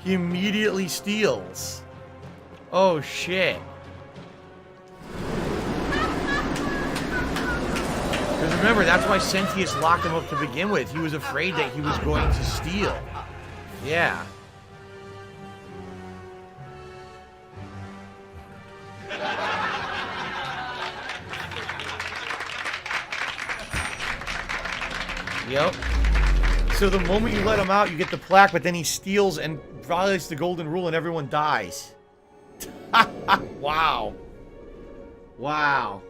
He immediately steals. Oh, shit. Because remember, that's why Sentius locked him up to begin with. He was afraid that he was going to steal. Yeah. Yep. So the moment you let him out, you get the plaque, but then he steals and violates the golden rule and everyone dies. Wow. Wow.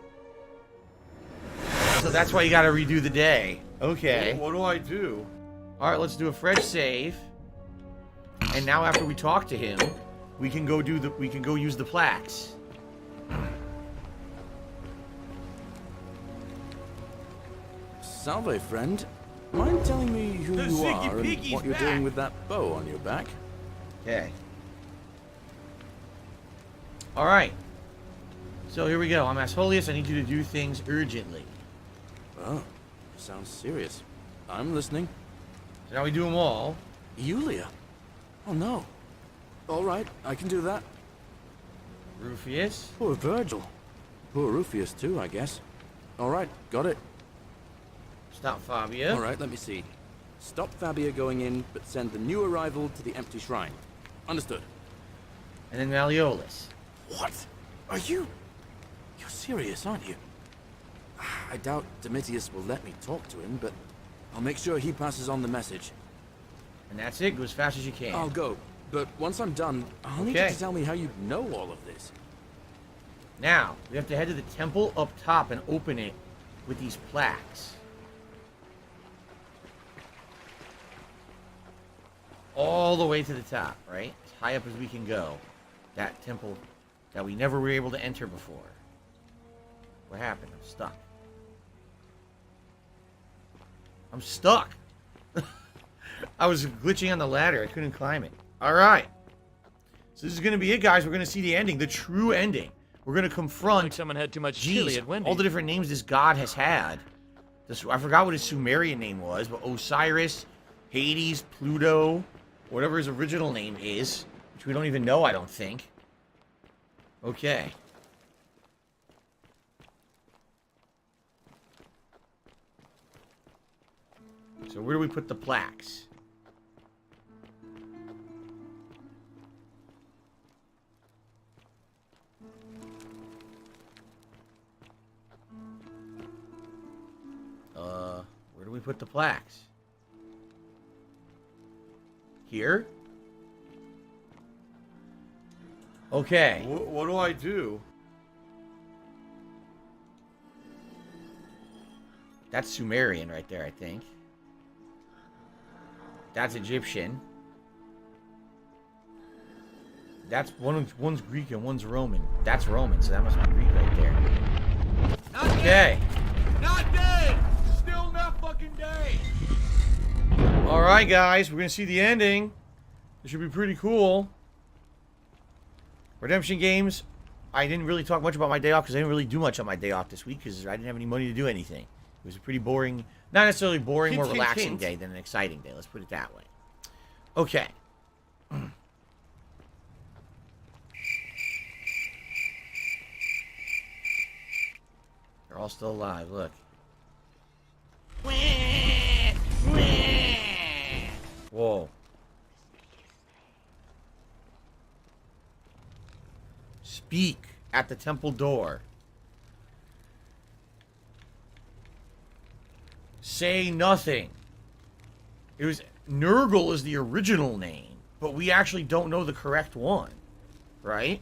So that's why you gotta redo the day. Okay. What do I do? Alright, let's do a fresh save. And now after we talk to him, we can go use the plaques. Salve, friend. Mind telling me who The you Ziggy are and Piggy's what you're back. doing with that bow on your back? Okay. Alright. So here we go. I'm Aspholius. I need you to do things urgently. Oh, sounds serious. I'm listening. So now we do them all. Yulia? Oh no. Alright, I can do that. Rufius. Poor Virgil. Poor Rufius too, I guess. Alright, got it. Stop Fabia. Alright, let me see. Stop Fabia going in, but send the new arrival to the empty shrine. Understood. And then Malleolus. What? Are you... You're serious, aren't you? I doubt Domitius will let me talk to him, but I'll make sure he passes on the message. And that's it. Go as fast as you can. I'll go, but once I'm done, I'll need you Okay. to tell me how you know all of this. Now, we have to head to the temple up top and open it with these plaques. All the way to the top, right? As high up as we can go. That temple that we never were able to enter before. What happened? I'm stuck. I'm stuck. I was glitching on the ladder. I couldn't climb it. All right. So this is going to be it, guys. We're going to see the ending, the true ending. We're going to confront... Like someone had too much chili at Wendy's. all the different names this god has had. I forgot what his Sumerian name was, but Osiris, Hades, Pluto, whatever his original name is, which we don't even know, I don't think. Okay. So where do we put the plaques? Where do we put the plaques? Here? Okay. What do I do? That's Sumerian right there, I think. That's Egyptian. one's Greek and one's Roman. That's Roman, so that must be Greek right there. Okay. Not dead! Still not fucking dead! Alright, guys, we're gonna see the ending. This should be pretty cool. Redemption games. I didn't really talk much about my day off because I didn't really do much on my day off this week because I didn't have any money to do anything. It was a pretty boring, not necessarily boring, more relaxing day than an exciting day. Let's put it that way. Okay. They're all still alive, look. Whoa. Speak at the temple door. Say nothing. It was Nurgle is the original name, but we actually don't know the correct one, right?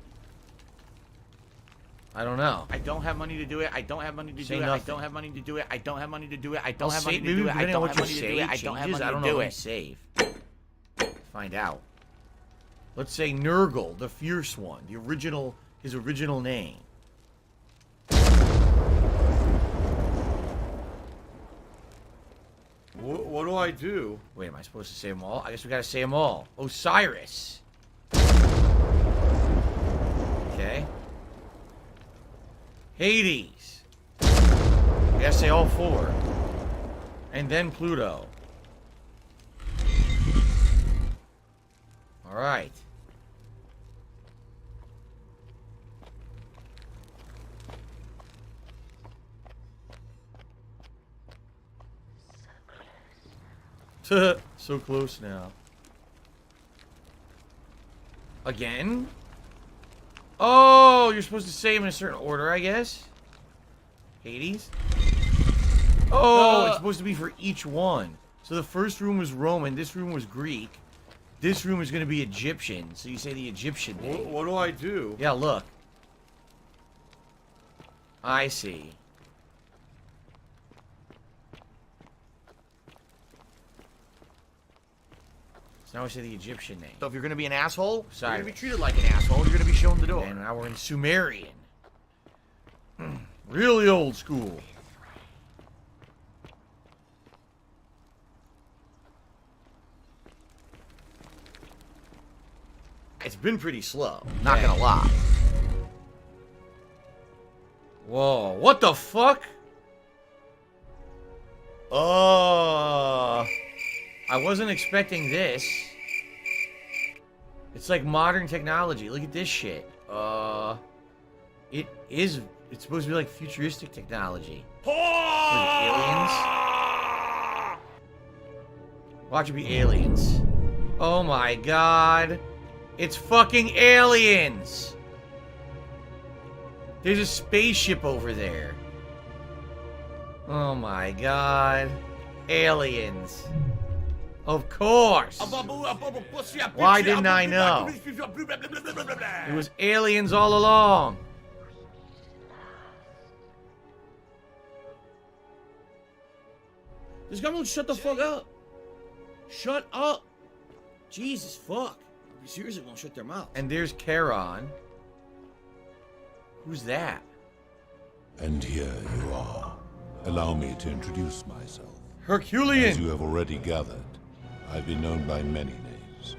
I don't know. I don't have money to do it. I don't have money to do it. I don't have money to do it. I don't have money to do it. I don't have money to do it. I don't have money to do it. I don't have money to do it. Save. Find out. Let's say Nurgle, the fierce one, the original, his original name. What do I do? Wait, am I supposed to say them all? I guess we gotta say them all. Osiris. Okay. Hades. We gotta say all four. And then Pluto. Alright. So close now. Again? Oh, you're supposed to say them in a certain order, I guess. Hades? Oh, it's supposed to be for each one. So the first room was Roman, this room was Greek. This room is going to be Egyptian, so you say the Egyptian name. What do I do? Yeah, look. I see. So now I say the Egyptian name. So if you're gonna be an asshole, Cyrus. you're gonna be treated like an asshole. You're gonna be shown the door. And now we're in Sumerian. Really old school. It's been pretty slow, not gonna lie. Whoa, what the fuck? I wasn't expecting this. It's like modern technology. Look at this shit. It's supposed to be like futuristic technology. Aliens? Watch it be aliens. Oh my god. It's fucking aliens! There's a spaceship over there. Oh my god. Aliens. Of course! Why didn't I know? It was aliens all along. This guy won't shut the fuck up. Shut up. Jesus fuck. You seriously won't shut their mouth. And there's Charon. Who's that? And here you are. Allow me to introduce myself. Herculean! As you have already gathered, I've been known by many names.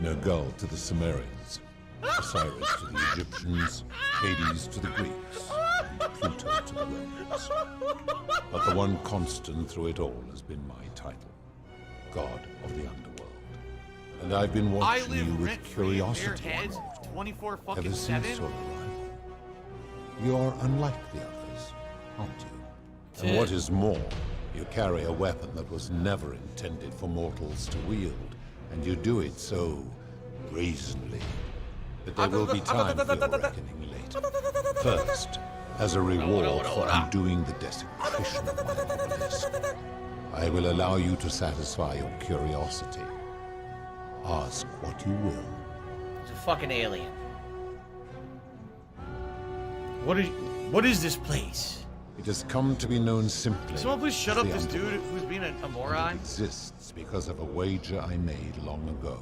Nergal to the Sumerians, Osiris to the Egyptians, Hades to the Greeks, and Pluto to the Romans. But the one constant through it all has been my title, God of the Underworld. And I've been watching you with curiosity ever since your arrival. You're unlike the others, aren't you? And what is more, you carry a weapon that was never intended for mortals to wield, and you do it so brazenly that there will be time for your reckoning later. First, as a reward for undoing the desecration of my enemies, I will allow you to satisfy your curiosity. Ask what you will. It's a fucking alien. What is this place? It has come to be known simply. Someone please shut up as this the dude Underworld. who's being a moron. It exists because of a wager I made long ago.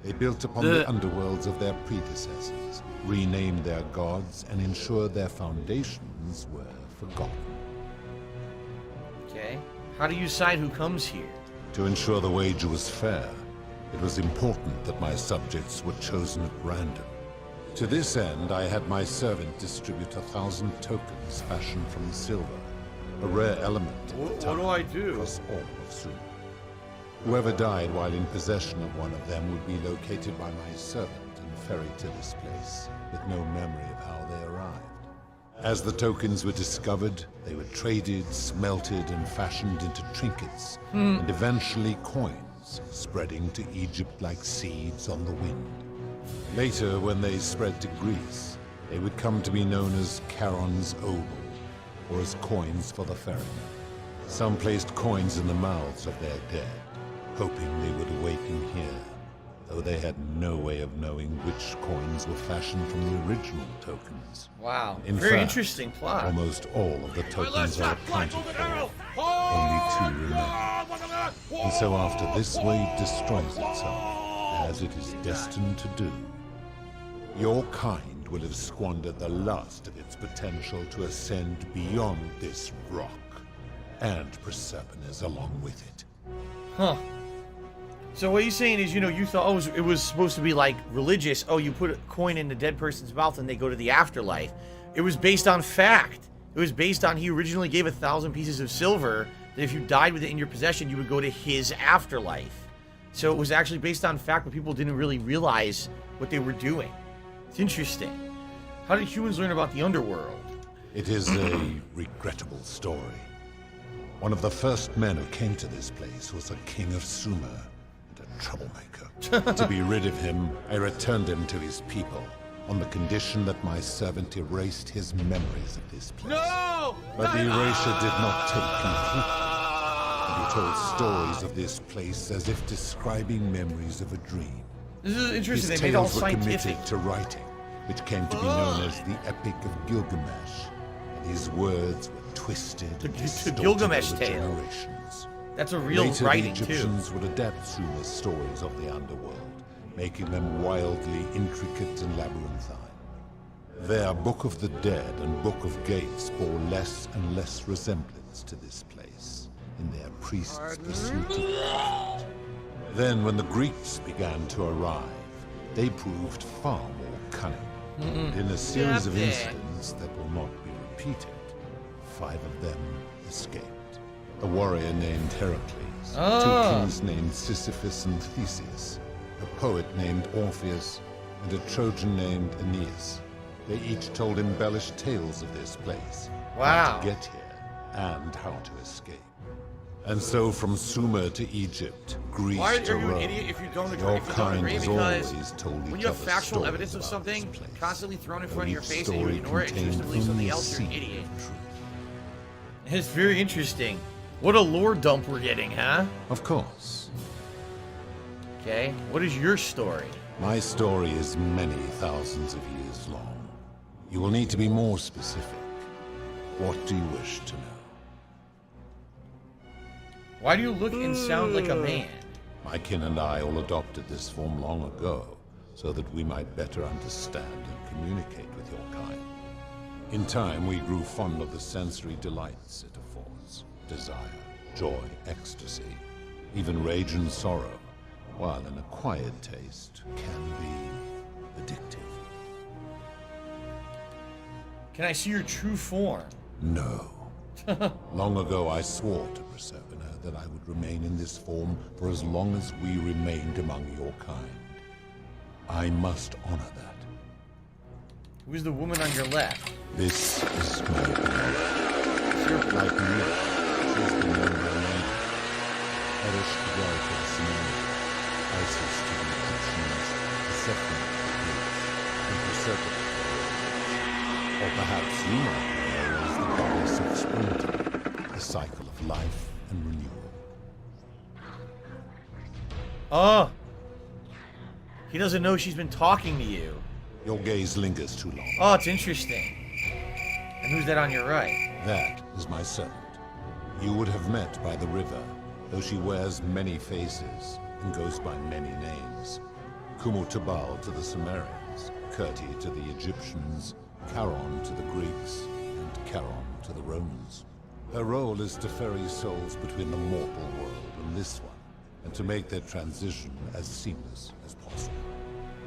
They built upon the underworlds of their predecessors, renamed their gods, and ensured their foundations were forgotten. Okay. How do you decide who comes here? To ensure the wager was fair, it was important that my subjects were chosen at random. To this end, I had my servant distribute 1,000 tokens fashioned from silver, a rare element at the time. What do I do? Across all of Sumer. Whoever died while in possession of one of them would be located by my servant and ferried to this place, with no memory of how they arrived. As the tokens were discovered, they were traded, smelted, and fashioned into trinkets, and eventually coins, spreading to Egypt like seeds on the wind. Later, when they spread to Greece, they would come to be known as Charon's Obol, or as coins for the ferryman. Some placed coins in the mouths of their dead, hoping they would awaken here, though they had no way of knowing which coins were fashioned from the original tokens. Wow, In very fact, interesting plot. Almost all of the tokens are accounted for. Only 2 remain. And so after this wave destroys itself, as it is destined to do, your kind will have squandered the last of its potential to ascend beyond this rock, and Persepone's along with it. Huh. So what he's saying is, you thought it was supposed to be like religious. Oh, you put a coin in the dead person's mouth and they go to the afterlife. It was based on fact. It was based on he originally gave 1,000 pieces of silver that if you died with it in your possession, you would go to his afterlife. So it was actually based on fact, but people didn't really realize what they were doing. It's interesting. How did humans learn about the underworld? It is a regrettable story. One of the first men who came to this place was a king of Sumer, and a troublemaker. To be rid of him, I returned him to his people, on the condition that my servant erased his memories of this place. No! But the erasure did not take completely, and he told stories of this place as if describing memories of a dream. This is interesting. His They made it all tales were scientific. committed to writing, which came to be known as the Epic of Gilgamesh, and his words were twisted and distorted Gilgamesh over tale. generations. That's a real Later, writing, the too. Egyptians would adapt Sumer's stories of the underworld, making them wildly intricate and labyrinthine. Their Book of the Dead and Book of Gates bore less and less resemblance to this place in their priests' pursuit of profit. Then, when the Greeks began to arrive, they proved far more cunning. And in a series of incidents that will not be repeated, 5 of them escaped. A warrior named Heracles, 2 kings named Sisyphus and Theseus, a poet named Orpheus, and a Trojan named Aeneas. They each told embellished tales of this place, how to get here, and how to escape. And so from Sumer to Egypt, Greece Why to are you an Rome, idiot if you don't your agree? If you don't kind agree? has Because always told each when you have other factual stories evidence of about something this place. constantly thrown in front of your Each face and you story ignore it and choose to contained believe something only a else, you're an seed idiot. of truth. It's very interesting. What a lore dump we're getting, huh? Of course. Okay, what is your story? My story is many thousands of years long. You will need to be more specific. What do you wish to know? Why do you look and sound like a man? My kin and I all adopted this form long ago, so that we might better understand and communicate with your kind. In time, we grew fond of the sensory delights it affords. Desire, joy, ecstasy, even rage and sorrow, while an acquired taste can be addictive. Can I see your true form? No. Long ago, I swore to Persephone that I would remain in this form for as long as we remained among your kind. I must honor that. Who's the woman on your left? This is my beloved. Like me, she has been known by many. Eris the god of Simone, Isis to the Egyptians, Persephone to the Greeks, and Persephone. Or perhaps you might know her as the goddess of springtime, the cycle of life and renewal. Oh! He doesn't know she's been talking to you. Your gaze lingers too long. Oh, it's interesting. And who's that on your right? That is my servant. You would have met by the river, though she wears many faces and goes by many names. Kumutabal to the Sumerians, Kirti to the Egyptians, Charon to the Greeks, and Charon to the Romans. Her role is to ferry souls between the mortal world and this one, and to make their transition as seamless as possible.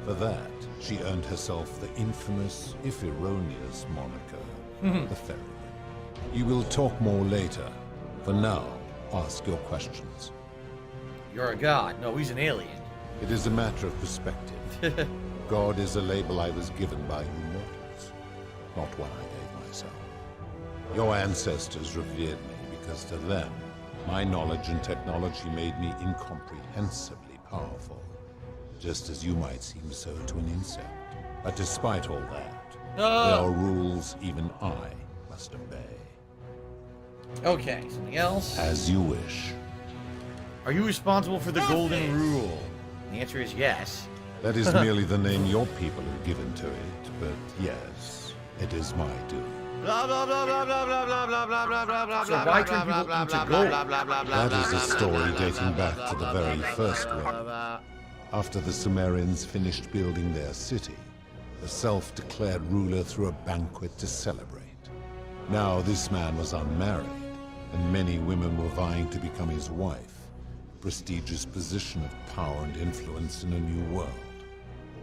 For that, she earned herself the infamous, if erroneous, moniker, the Ferryman. You will talk more later. For now, ask your questions. You're a god. No, he's an alien. It is a matter of perspective. God is a label I was given by you mortals, not one I gave myself. Your ancestors revered me because to them, my knowledge and technology made me incomprehensibly powerful, just as you might seem so to an insect. But despite all that, there are rules even I must obey. Okay, something else? As you wish. Are you responsible for the Golden Rule? The answer is yes. That is merely the name your people have given to it, but yes, it is my duty. Blah blah blah blah blah blah blah blah blah blah blah blah. So why turn people into gold? That is a story dating back to the very first one. After the Sumerians finished building their city, the self-declared ruler threw a banquet to celebrate. Now this man was unmarried, and many women were vying to become his wife. Prestigious position of power and influence in a new world.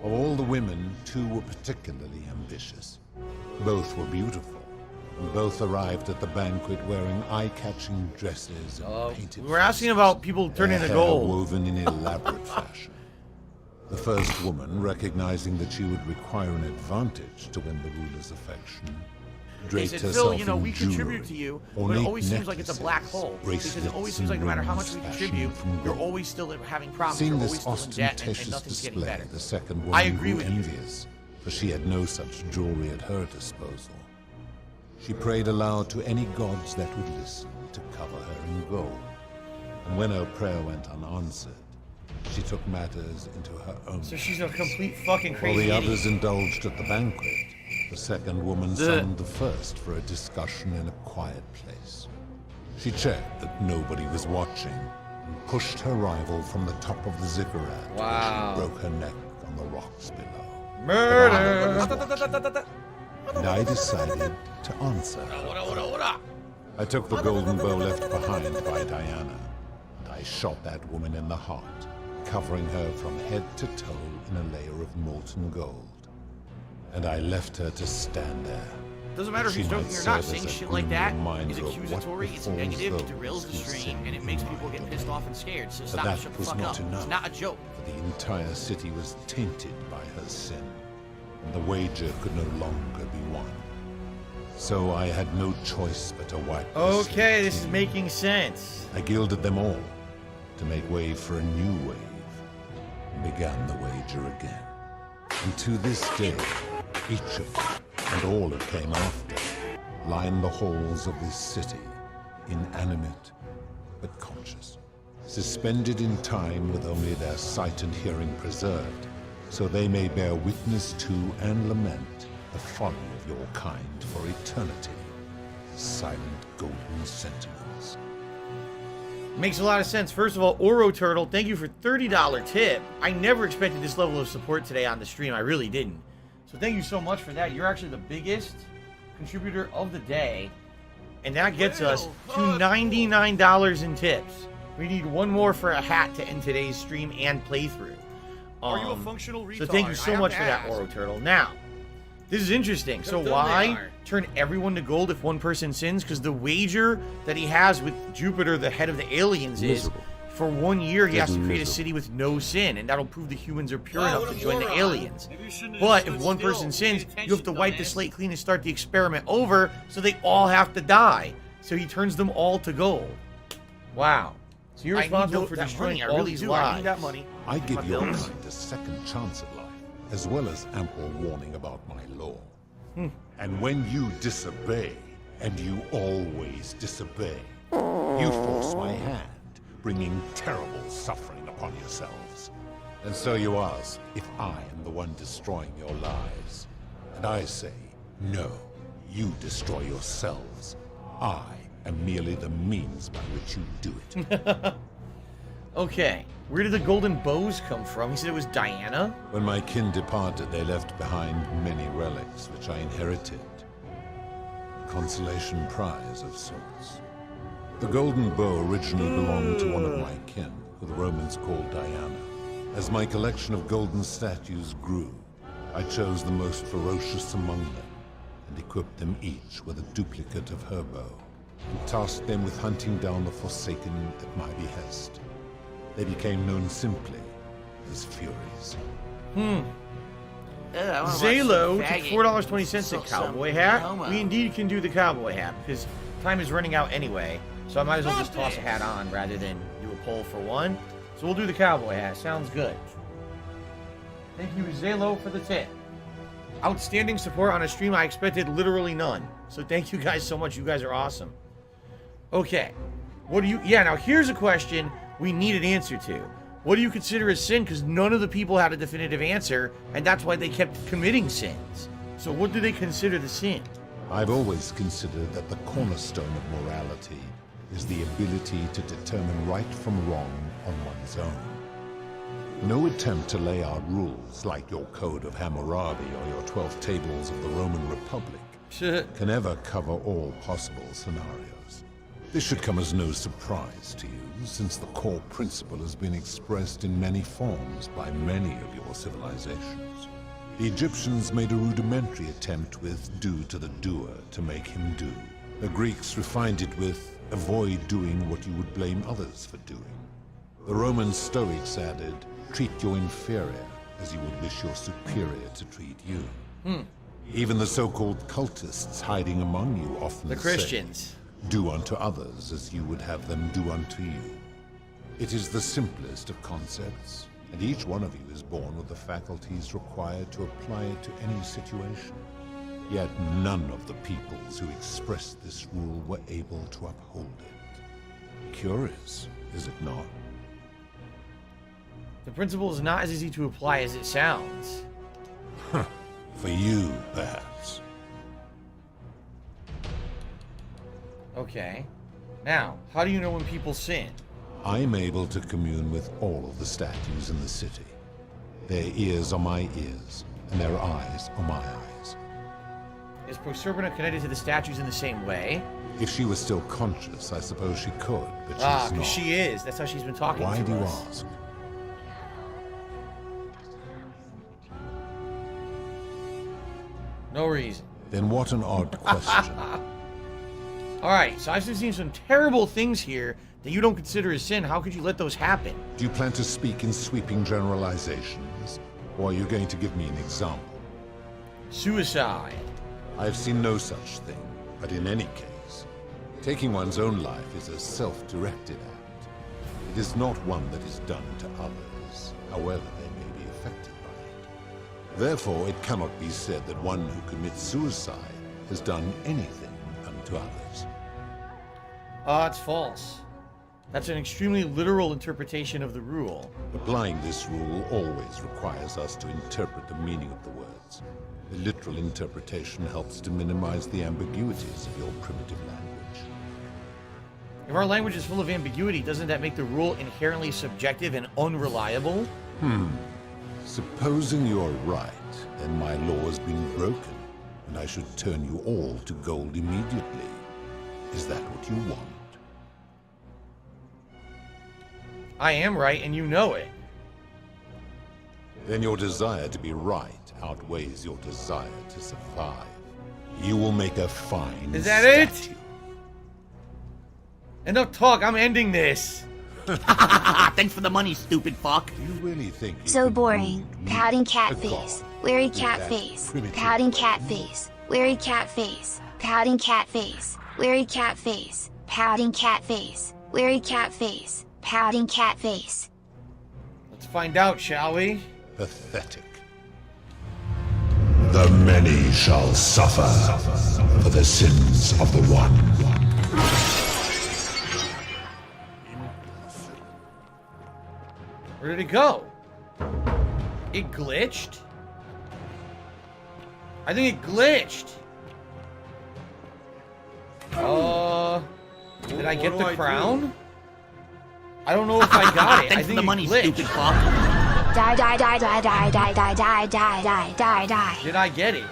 Of all the women, 2 were particularly ambitious. Both were beautiful, and both arrived at the banquet wearing eye-catching dresses and painted. We were asking about people turning to gold. Woven in elaborate fashion. The first woman, recognizing that she would require an advantage to win the ruler's affection, draped herself Phil, we in contribute to you, but it always seems like it's a black hole. Because it always seems like no matter how much we contribute, you're always still having problems. Seeing You're this always still in debt, and ostentatious nothing's getting display, better. the second woman I agree grew with you. envious, for she had no such jewelry at her disposal. She prayed aloud to any gods that would listen to cover her in gold. And when her prayer went unanswered, she took matters into her own. So she's a complete fucking While crazy the idiot. others indulged at the banquet, the second woman summoned the first for a discussion in a quiet place. She checked that nobody was watching and pushed her rival from the top of the ziggurat Wow. where she broke her neck on the rocks below. Murder! And I decided to answer her. I took the golden bow left behind by Diana, and I shot that woman in the heart, covering her from head to toe in a layer of molten gold. And I left her to stand there. Doesn't matter if She he's might joking or not, serve as saying a shit like grim that reminder is of what accusatory, it's befalls negative, it those derails the who stream, sin and it makes people get pissed off and scared. So But stop, that shut the was fuck not up. enough. It's not a joke. For the entire city was tainted by her sin, and the wager could no longer be won. So I had no choice but to wipe the Okay, this is making sense. I gilded them all to make way for a new wave, and began the wager again. And to this day, each of them, and all who came after, line the halls of this city, inanimate but conscious, suspended in time with only their sight and hearing preserved, so they may bear witness to and lament the folly of your kind for eternity. Silent golden sentinels. Makes a lot of sense. First of all, Oro Turtle, thank you for $30 tip. I never expected this level of support today on the stream. I really didn't. So thank you so much for that. You're actually the biggest contributor of the day. And that gets us to $99 in tips. We need one more for a hat to end today's stream and playthrough. Are you a functional retard? So thank you so I have much to for that, ask. Oro Turtle. Now, this is interesting. So How dumb they why are. turn everyone to gold if one person sins? Because the wager that he has with Jupiter, the head of the aliens, Miserable. is for 1 year he has to create a Miserable. city with no sin, and that'll prove the humans are pure enough to join the aliens. But if one person sins, you have to wipe the slate clean and start the experiment over, so they all have to die. So he turns them all to gold. Wow. So you're I need responsible that for money. destroying I all really these do. lives. I need that money. I give My your bills. kind a second chance at life, as well as ample warning about my law. And when you disobey, and you always disobey, you force my hand, bringing terrible suffering upon yourselves. And so you ask if I am the one destroying your lives. And I say, no, you destroy yourselves. I am merely the means by which you do it. Okay. Where did the golden bows come from? He said it was Diana? When my kin departed, they left behind many relics, which I inherited. A consolation prize of sorts. The golden bow originally belonged to one of my kin, who the Romans called Diana. As my collection of golden statues grew, I chose the most ferocious among them, and equipped them each with a duplicate of her bow, and tasked them with hunting down the Forsaken at my behest. They became known simply as Furies. Zalo took $4.20 in cowboy hat. We indeed can do the cowboy hat, because time is running out anyway, so I might as well just toss a hat on rather than do a poll for one. So we'll do the cowboy hat. Sounds good. Thank you, Zalo, for the tip. Outstanding support on a stream I expected literally none. So thank you guys so much. You guys are awesome. Okay. What do you... Yeah, now here's a question we need an answer to. What do you consider a sin? Because none of the people had a definitive answer, and that's why they kept committing sins. So what do they consider the sin? I've always considered that the cornerstone of morality is the ability to determine right from wrong on one's own. No attempt to lay out rules like your Code of Hammurabi or your 12 Tables of the Roman Republic can ever cover all possible scenarios. This should come as no surprise to you, since the core principle has been expressed in many forms by many of your civilizations. The Egyptians made a rudimentary attempt with do to the doer to make him do. The Greeks refined it with avoid doing what you would blame others for doing. The Roman Stoics added, treat your inferior as you would wish your superior to treat you. Even the so-called cultists hiding among you often the Christians say, do unto others as you would have them do unto you. It is the simplest of concepts, and each one of you is born with the faculties required to apply it to any situation. Yet none of the peoples who expressed this rule were able to uphold it. Curious, is it not? The principle is not as easy to apply as it sounds. For you, perhaps. Okay. Now, how do you know when people sin? I'm able to commune with all of the statues in the city. Their ears are my ears, and their eyes are my eyes. Is Proserpina connected to the statues in the same way? If she was still conscious, I suppose she could, but she's not. She is. That's how she's been talking to us. Why do you ask? No reason. Then what an odd question. Alright, so I've seen some terrible things here that you don't consider a sin. How could you let those happen? Do you plan to speak in sweeping generalizations, or are you going to give me an example? Suicide. I've seen no such thing, but in any case, taking one's own life is a self-directed act. It is not one that is done to others, however they may be affected by it. Therefore, it cannot be said that one who commits suicide has done anything unto others. It's false. That's an extremely literal interpretation of the rule. Applying this rule always requires us to interpret the meaning of the words. The literal interpretation helps to minimize the ambiguities of your primitive language. If our language is full of ambiguity, doesn't that make the rule inherently subjective and unreliable? Supposing you're right, then my law has been broken, and I should turn you all to gold immediately. Is that what you want? I am right, and you know it. Then your desire to be right outweighs your desire to survive. You will make a fine Is that statue. it? Enough talk, I'm ending this. Thanks for the money, stupid fuck. Do you really think you So could boring. wound me, Pouting cat a face. god, Weary with cat that face. primitive Pouting cat face. Weary cat face. Pouting cat face. Weary cat face. Pouting cat face. Weary cat face. Pouting cat face. Let's find out, shall we? Pathetic. The many shall suffer for the sins of the one. Where did it go? It glitched? I think it glitched. Did I get the crown? I don't know if I got it. Thanks I think for the money, glitched. stupid fuck. Die, die, die, die, die, die, die, die, die, die, die, die. Did I get it?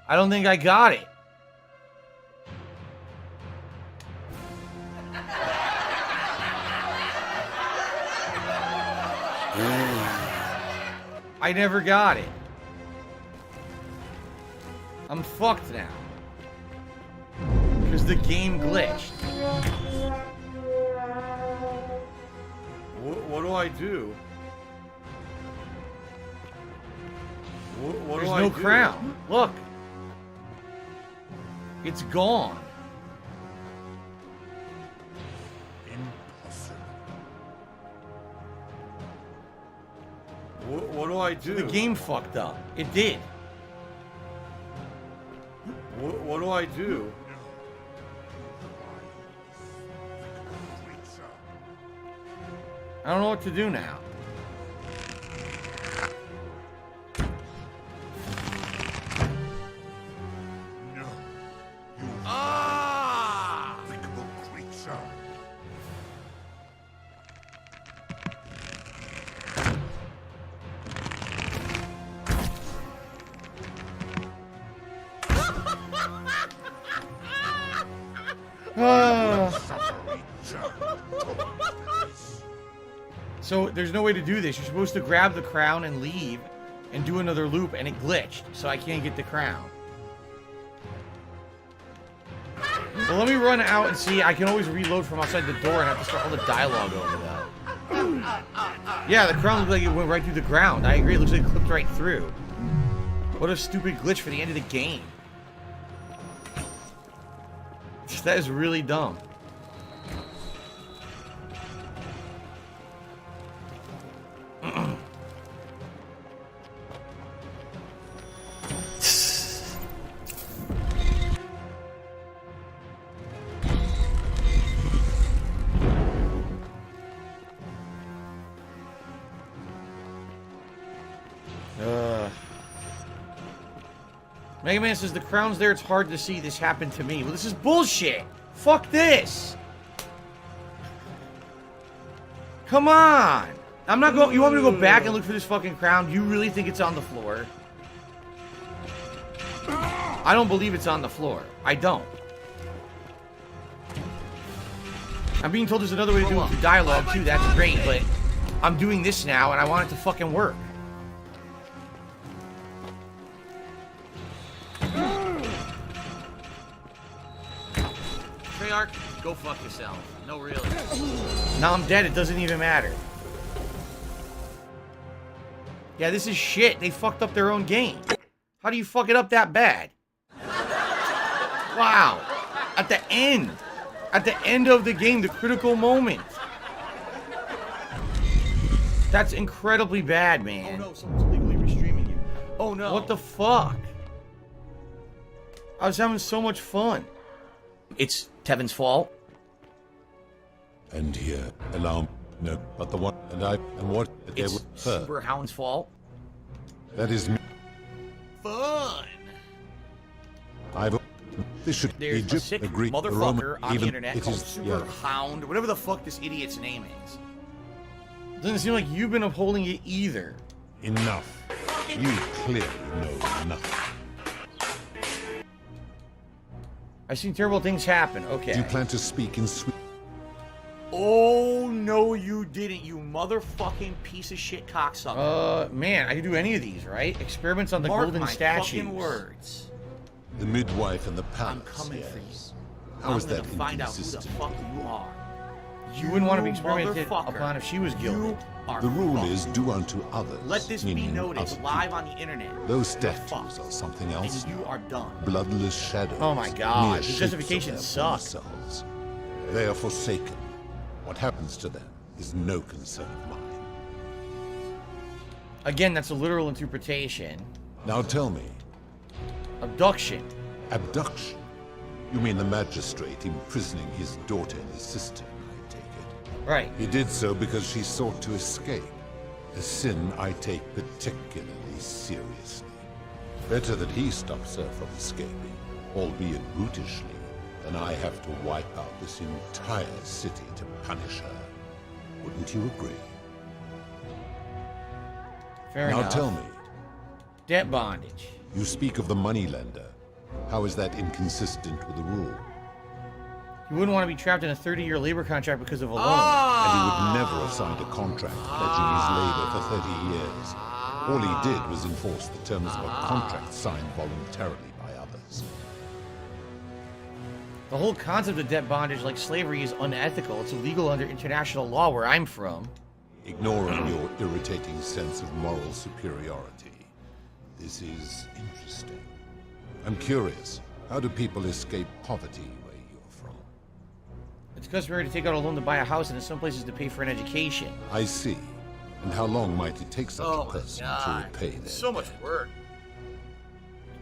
I don't think I got it. I never got it. I'm fucked now. Because the game glitched. What do I do? What There's no crown. Look. It's gone. What do I do? The game fucked up. It did. What do I do? I don't know what to do now. So there's no way to do this. You're supposed to grab the crown and leave and do another loop, and it glitched, so I can't get the crown. Well, let me run out and see. I can always reload from outside the door and have to start all the dialogue over that. Yeah, the crown looked like it went right through the ground. I agree. It looks like it clipped right through. What a stupid glitch for the end of the game. That is really dumb. Mega Man says the crown's there, it's hard to see. This happened to me. Well, this is bullshit. Fuck this. Come on. I'm not going. You want me to go back and look for this fucking crown? Do you really think it's on the floor? I don't believe it's on the floor. I don't. I'm being told there's another way to do it through dialogue too. That's great, but I'm doing this now and I want it to fucking work. Treyarch, go fuck yourself. No, really. Now I'm dead. It doesn't even matter. Yeah, this is shit. They fucked up their own game. How do you fuck it up that bad? Wow. At the end. At the end of the game, the critical moment. That's incredibly bad, man. Oh no, someone's illegally restreaming you. Oh no. What the fuck? I was having so much fun. It's Tevin's fault. And here, allow no, but the one and I and what they It's were Super Hound's fault. That is me. Fun. I've this should There's Egypt, a sick the Greek, the motherfucker Roman, on the even internet it called is Super Hound, whatever the fuck this idiot's name is. Doesn't seem like you've been upholding it either. Enough. You clearly know nothing. I've seen terrible things happen. Okay. Do you plan to speak in Swedish? Oh no, you didn't, you motherfucking piece of shit cocksucker. Man, I can do any of these, right? Experiments on the Mark golden my statues. fucking words. The midwife and the palace. I'm coming for you. How is I'm that gonna find out who the inconsistent? fuck you are. You wouldn't want to be experimented upon if she was guilty. The rule is do unto others. Let this be meaning noticed other live on the internet. Those You're statues fucked. are something else. And you are done. Bloodless shadows. Oh my God, mere the shapes justifications of suck. themselves. They are forsaken. What happens to them is no concern of mine. Again, that's a literal interpretation. Now tell me. Abduction. Abduction? You mean the magistrate imprisoning his daughter and his sister, I take it. Right. He did so because she sought to escape. A sin I take particularly seriously. Better that he stops her from escaping, albeit brutishly, than I have to wipe out this entire city to punish her. Wouldn't you agree? Fair now enough. tell me, Debt bondage. you speak of the moneylender. How is that inconsistent with the rule? You wouldn't want to be trapped in a 30-year labor contract because of a loan. And he would never have signed a contract pledging his labor for 30 years. All he did was enforce the terms of a contract signed voluntarily by others. The whole concept of debt bondage, like slavery, is unethical. It's illegal under international law where I'm from. Ignoring your irritating sense of moral superiority. This is interesting. I'm curious, how do people escape poverty where you're from? It's customary to take out a loan to buy a house and in some places to pay for an education. I see. And how long might it take such a person to repay their So much work.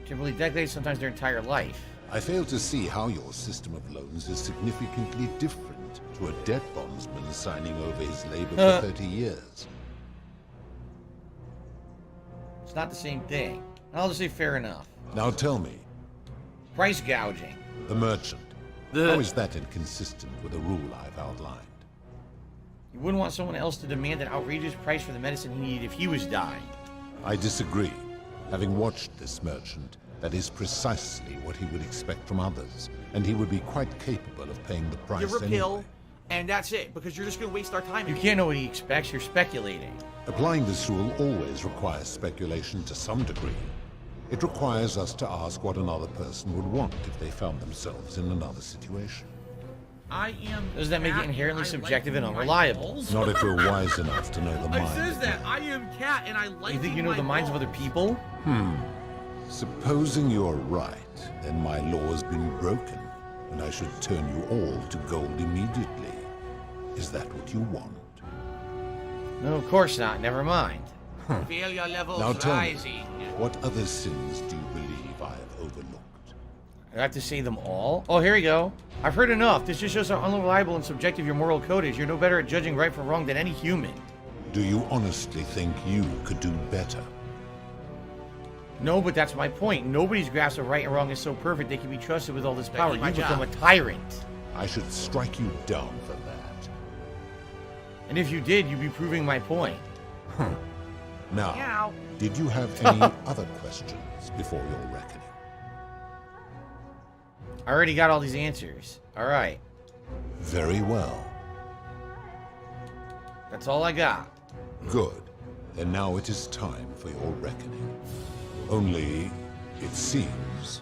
Typically decades, sometimes their entire life. I fail to see how your system of loans is significantly different to a debt bondsman signing over his labor for 30 years. It's not the same thing. I'll just say fair enough. Now tell me, Price gouging. the merchant, how is that inconsistent with the rule I've outlined? You wouldn't want someone else to demand an outrageous price for the medicine he needed if he was dying. I disagree. Having watched this merchant, that is precisely what he would expect from others, and he would be quite capable of paying the price Give her a anyway. pill, and that's it, because you're just going to waste our time. You can't know what he expects, you're speculating. Applying this rule always requires speculation to some degree. It requires us to ask what another person would want if they found themselves in another situation. I am. Doesn't that make it inherently subjective and unreliable? Not if we're wise enough to know the It mind. says that. I am cat, and I like. You think you know the minds of other people? Supposing you're right, then my law has been broken, and I should turn you all to gold immediately. Is that what you want? No, of course not. Never mind. Failure levels Now tell me, rising. what other sins do you believe I have overlooked? I have to say them all? Oh, here we go. I've heard enough. This just shows how unreliable and subjective your moral code is. You're no better at judging right from wrong than any human. Do you honestly think you could do better? No, but that's my point. Nobody's grasp of right and wrong is so perfect they can be trusted with all this power. my You become job. a tyrant. I should strike you down for that. And if you did, you'd be proving my point. Now, Meow. did you have any other questions before your reckoning? I already got all these answers. All right. Very well. That's all I got. Good. Then now it is time for your reckoning. Only, it seems,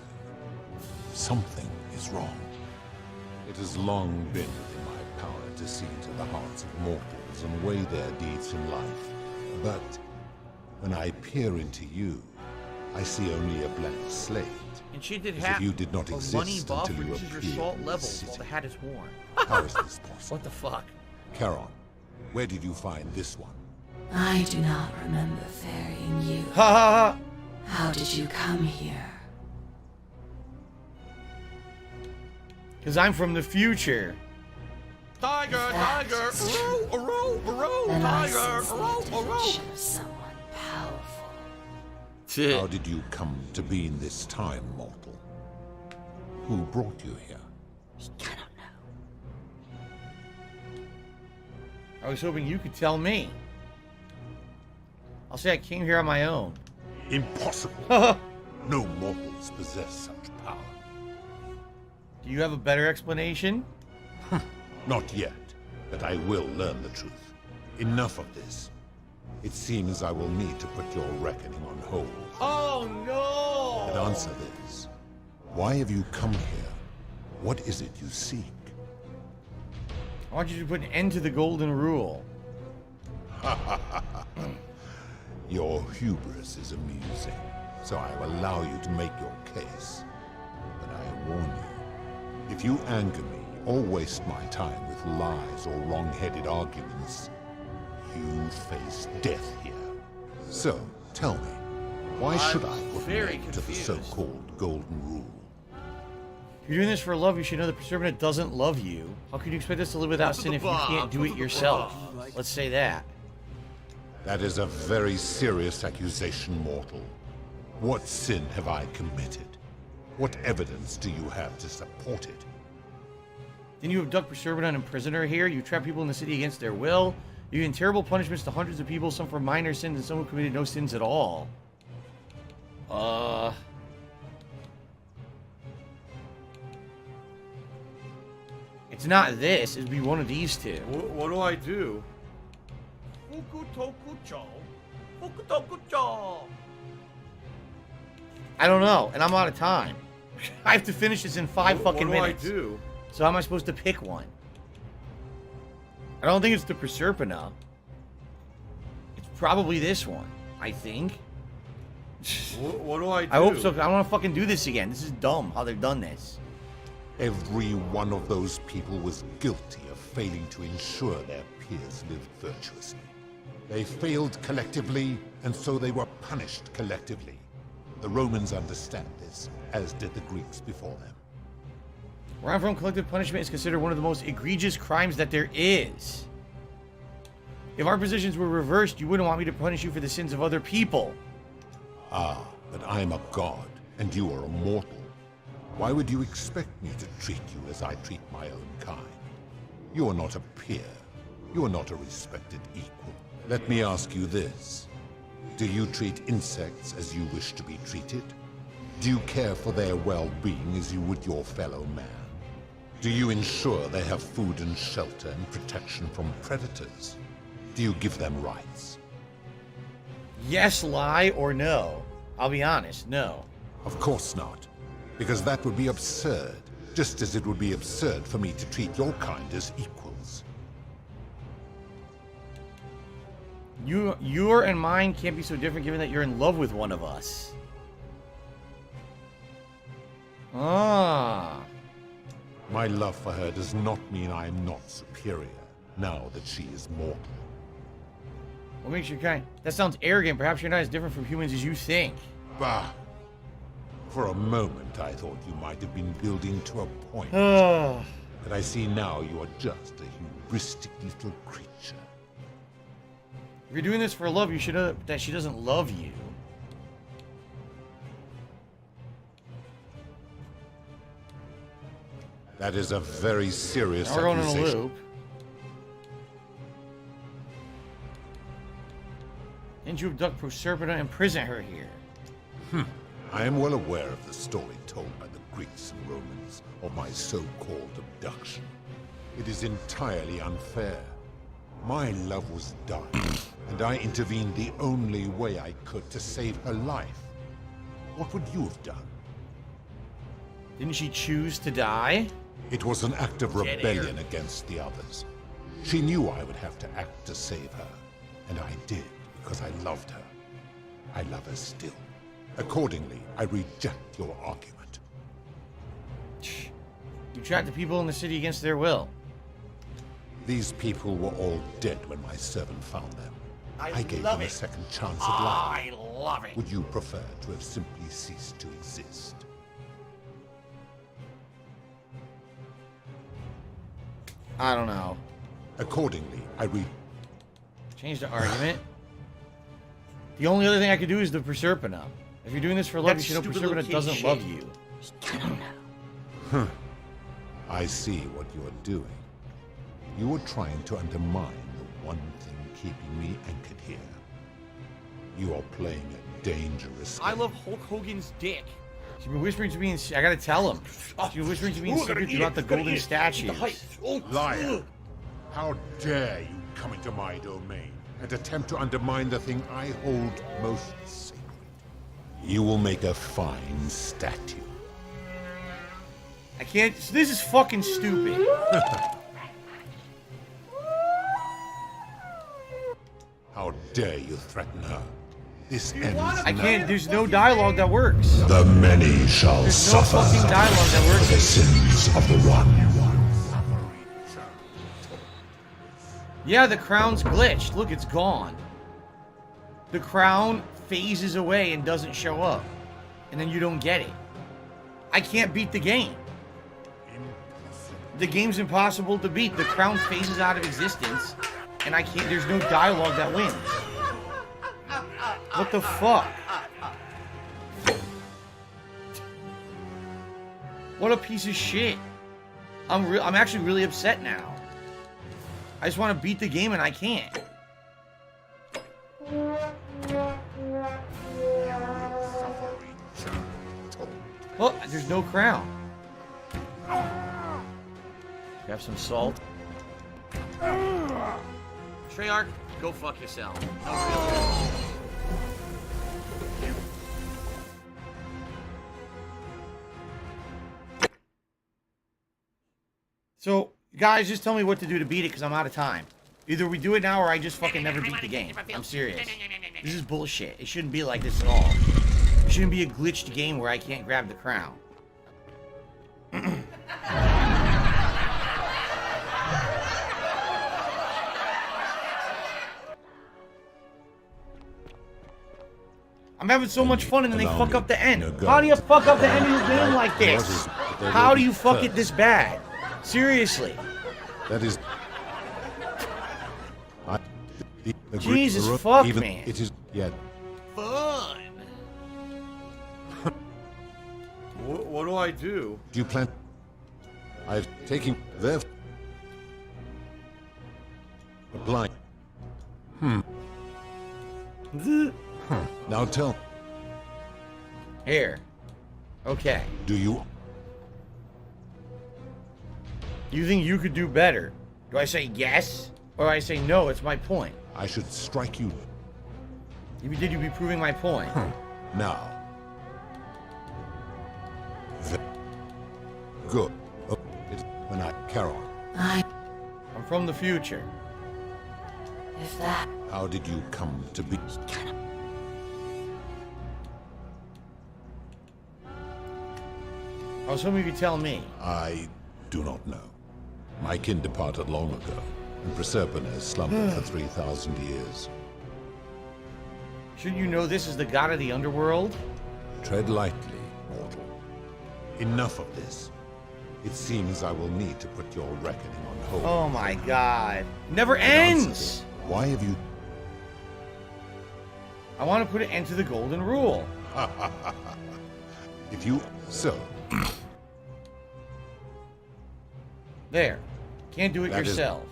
something is wrong. It has long been within my power to see into the hearts of mortals and weigh their deeds in life. But when I peer into you, I see only a blank slate. Enchanted As hat. if you did not A exist money buff until you reduces your appeared salt in levels this while the city. hat is worn. How is this possible? What the fuck? Charon, where did you find this one? I do not remember ferrying you. Ha ha ha! How did you come here? Because I'm from the future. Tiger, tiger, Then I tiger, sense the attention of someone powerful. How did you come to be in this time, mortal? Who brought you here? I was hoping you could tell me. I'll say I came here on my own. Impossible. No mortals possess such power. Do you have a better explanation? Not yet, but I will learn the truth. Enough of this. It seems I will need to put your reckoning on hold. Oh no! But answer this. Why have you come here? What is it you seek? I want you to put an end to the golden rule. Your hubris is amusing, so I will allow you to make your case. But I warn you, if you anger me or waste my time with lies or wrong-headed arguments, you face death here. So, tell me, why should I put an very end to the confused. so-called golden rule? If you're doing this for love, you should know the Preservative doesn't love you. How can you expect us to live without sin if you can't do it yourself? Let's say that. That is a very serious accusation, mortal. What sin have I committed? What evidence do you have to support it? Didn't you abduct, preserve, and imprison her here? You trap people in the city against their will? You gave terrible punishments to hundreds of people, some for minor sins and some who committed no sins at all. It's not this. It'd be one of these two. What do I do? I don't know, and I'm out of time. I have to finish this in 5 fucking minutes. What do I do? So how am I supposed to pick one? I don't think it's the Proserpina. It's probably this one, I think. What do I do? I hope so. I don't want to fucking do this again. This is dumb how they've done this. Every one of those people was guilty of failing to ensure their peers lived virtuously. They failed collectively, and so they were punished collectively. The Romans understand this, as did the Greeks before them. Where I'm from, collective punishment is considered one of the most egregious crimes that there is. If our positions were reversed, you wouldn't want me to punish you for the sins of other people. Ah, but I'm a god, and you are a mortal. Why would you expect me to treat you as I treat my own kind? You are not a peer. You are not a respected equal. Let me ask you this. Do you treat insects as you wish to be treated? Do you care for their well-being as you would your fellow man? Do you ensure they have food and shelter and protection from predators? Do you give them rights? Yes, lie, or no? I'll be honest, no. Of course not. Because that would be absurd, just as it would be absurd for me to treat your kind as equals. Your and mine can't be so different given that you're in love with one of us. Ah. My love for her does not mean I am not superior, now that she is mortal. What makes you kind? That sounds arrogant. Perhaps you're not as different from humans as you think. Bah. For a moment, I thought you might have been building to a point. But I see now you are just a hubristic little creature. If you're doing this for love, you should know that she doesn't love you. That is a very serious We're going in a accusation. loop. Didn't you abduct Proserpina and imprison her here? I am well aware of the story told by the Greeks and Romans of my so-called abduction. It is entirely unfair. My love was dying, and I intervened the only way I could to save her life. What would you have done? Didn't she choose to die? It was an act of rebellion against the others. She knew I would have to act to save her, and I did because I loved her. I love her still. Accordingly, I reject your argument. You trapped the people in the city against their will. These people were all dead when my servant found them. I gave love them a it. second chance at life. I love it. Would you prefer to have simply ceased to exist? I don't know. Accordingly, I Change the argument. The only other thing I could do is the Proserpina. If you're doing this for love, That you should know stupid little Proserpina kid doesn't shit. love you. Huh. I see what you are doing. You are trying to undermine the one thing keeping me anchored here. You are playing a dangerous I love Hulk Hogan's dick. She's been whispering to me, I gotta tell him. She's been whispering to me in secret about the golden statues. liar. How dare you come into my domain and attempt to undermine the thing I hold most sacred? You will make a fine statue. I can't. This is fucking stupid. How dare you threaten her? This ends I can't. now. There's no dialogue that works. The many shall There's no suffer fucking dialogue that for works. the sins of the one. Yeah, the crown's glitched. Look, it's gone. The crown phases away and doesn't show up. And then you don't get it. I can't beat the game. The game's impossible to beat. The crown phases out of existence. And I can't. There's no dialogue that wins. What the fuck? What a piece of shit. I'm actually really upset now. I just want to beat the game and I can't. Well, there's no crown. Have some salt. Treyarch, go fuck yourself. No, really. So, guys, just tell me what to do to beat it, because I'm out of time. Either we do it now, or I just fucking never beat the game. I'm serious. This is bullshit. It shouldn't be like this at all. It shouldn't be a glitched game where I can't grab the crown. I'm having so much fun and then they fuck up the end. How do you fuck up the end of your game like this? How do you fuck it this bad? Seriously. That is... Jesus fuck, man. It is yet. Fun. What do I do? Do you plan... I've taken their... blind. Now tell... Here. Okay. Do you... You think you could do better? Do I say yes? Or I say no, it's my point? I should strike you. If you did, you'd be proving my point. Now. Good. When I... Carol. I'm from the future. If that... How did you come to be... I was hoping you could tell me. I do not know. My kin departed long ago, and Proserpine has slumbered for 3,000 years. Shouldn't you know this is the god of the underworld? Tread lightly, mortal. Enough of this. It seems I will need to put your reckoning on hold. Oh my god. Never ends! Why have you... I want to put an end to the golden rule. If you... So... There. Can't do it yourself.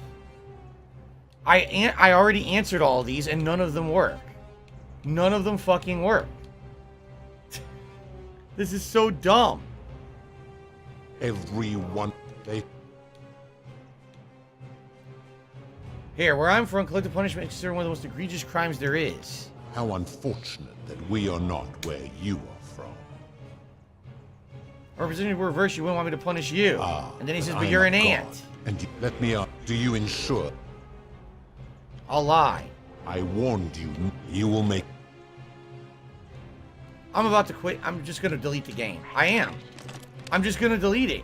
I already answered all these and none of them work. None of them fucking work. This is so dumb. Everyone... Here, where I'm from, collective punishment is considered one of the most egregious crimes there is. How unfortunate that we are not where you are from. Representative Reverse, you wouldn't want me to punish you. And then he says, but I'm you're a an god. ant. And let me ask, do you ensure? I'll lie. I warned you, you will make... I'm about to quit. I'm just going to delete the game. I am. I'm just going to delete it.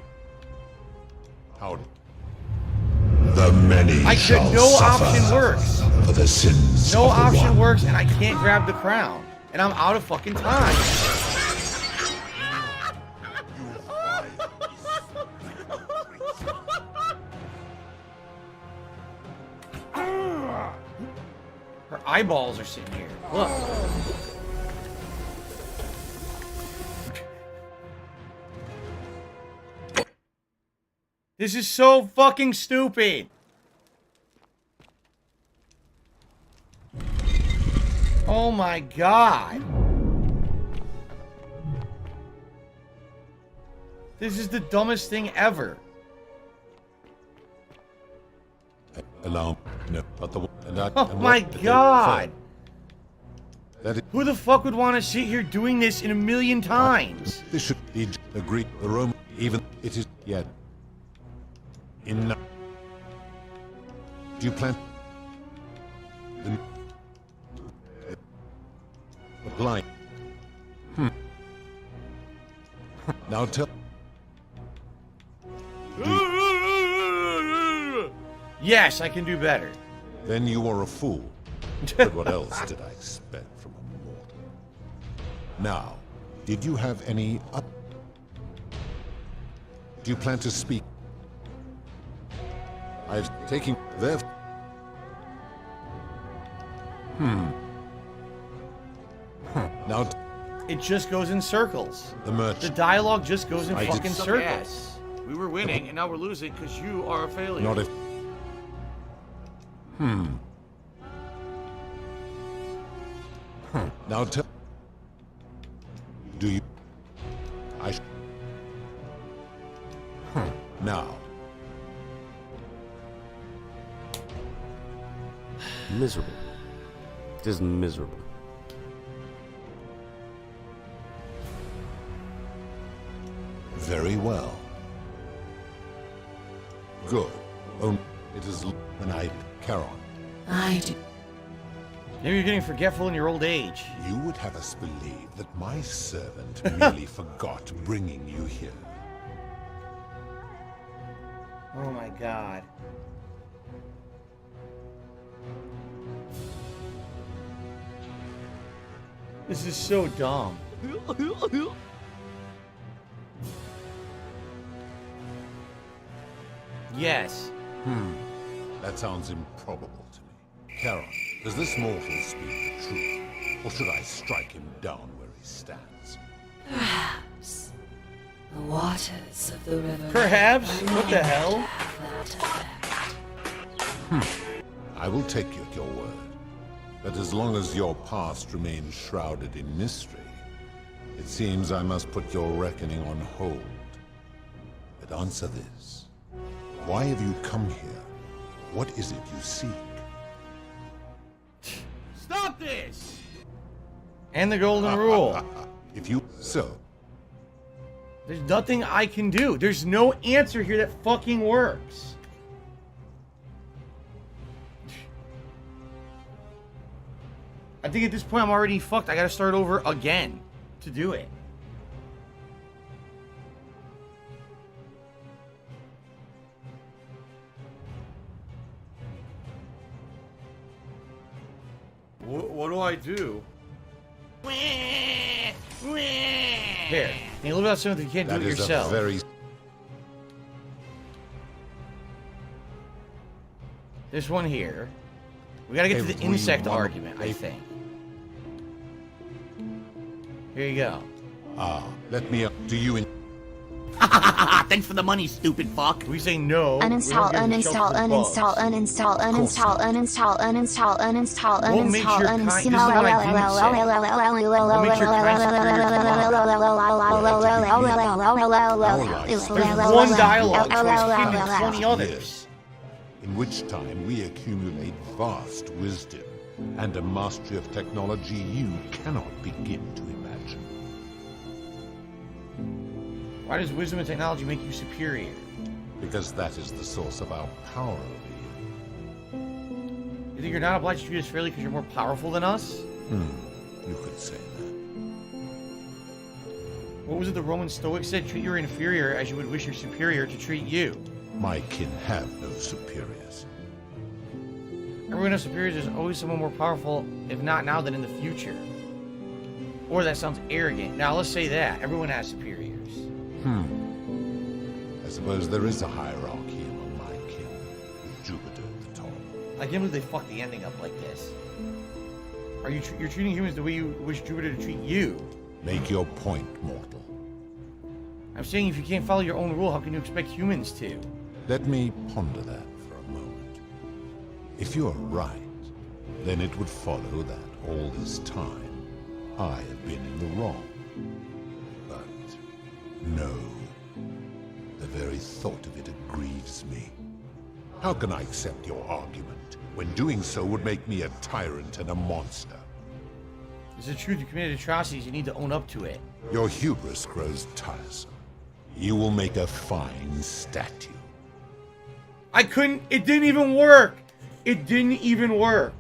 How did... The many I shall could, no suffer option works. for the sins No of the option one. works, and I can't grab the crown. And I'm out of fucking time. Her eyeballs are sitting here. Look. This is so fucking stupid. Oh my god. This is the dumbest thing ever. Allow... No, but the... Oh my god. Who the fuck would want to sit here doing this in a million times? This should be agreed. The Rome, even it is yet. Enough. Do you plan? The blind. Now tell. Yes, I can do better. Then you are a fool. But what else did I expect from a mortal? Now, did you have any up? Do you plan to speak? I've taken their... Now... It just goes in circles. The merchant. The dialogue just goes in I did fucking suck circles. Yes. We were winning, and now we're losing because you are a failure. Not if... Now tell... Do you... Now. Miserable. It is miserable. Very well. Good. Oh, it is when I... Charon. I do. Maybe you're getting forgetful in your old age. You would have us believe that my servant merely forgot bringing you here. Oh my god. This is so dumb. Yes. That sounds improbable to me. Charon, does this mortal speak the truth? Or should I strike him down where he stands? Perhaps. The waters of the river. Perhaps? What the hell? I will take you at your word. But as long as your past remains shrouded in mystery, it seems I must put your reckoning on hold. But answer this. Why have you come here? What is it you seek? Stop this! And the golden rule. If you... So. There's nothing I can do. There's no answer here that fucking works. I think at this point I'm already fucked. I gotta start over again to do it. What do I do? Here. Can you live out something you can't do it yourself? That is a very... This one here. We gotta get to the insect argument, I think. Here you go. Let me up to you in... Thanks for the money, stupid fuck. We say no. Uninstall, uninstall, uninstall, uninstall, uninstall, uninstall, uninstall, uninstall, uninstall, uninstall. There's one dialogue choice hidden in 20 others. In which time we accumulate vast wisdom and a mastery of technology you cannot begin to imagine. Why does wisdom and technology make you superior? Because that is the source of our power over you. You think you're not obliged to treat us fairly because you're more powerful than us? You could say that. What was it the Roman Stoics said? Treat your inferior as you would wish your superior to treat you. My kin have no superiors. Everyone has superiors. There's always someone more powerful, if not now, then in the future. Or that sounds arrogant. Now, let's say that. Everyone has superiors. I suppose there is a hierarchy among my kin, with Jupiter at the top. I can't believe they fucked the ending up like this. You're treating humans the way you wish Jupiter to treat you? Make your point, mortal. I'm saying if you can't follow your own rule, how can you expect humans to? Let me ponder that for a moment. If you are right, then it would follow that all this time I have been in the wrong. But no, the very thought of it grieves me. How can I accept your argument when doing so would make me a tyrant and a monster? It's the truth. You committed atrocities. You need to own up to it. Your hubris grows tiresome. You will make a fine statue. I couldn't. It didn't even work. It didn't even work.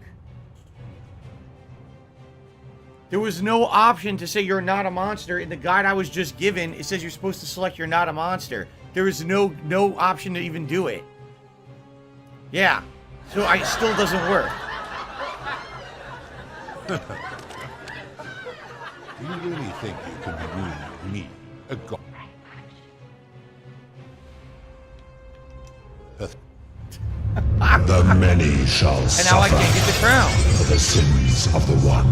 There was no option to say you're not a monster. In the guide I was just given, it says you're supposed to select you're not a monster. There is no option to even do it. Yeah. So it still doesn't work. Do you really think you can remove me, a god? The many shall And suffer now I can't get the crown. for the sins of the one.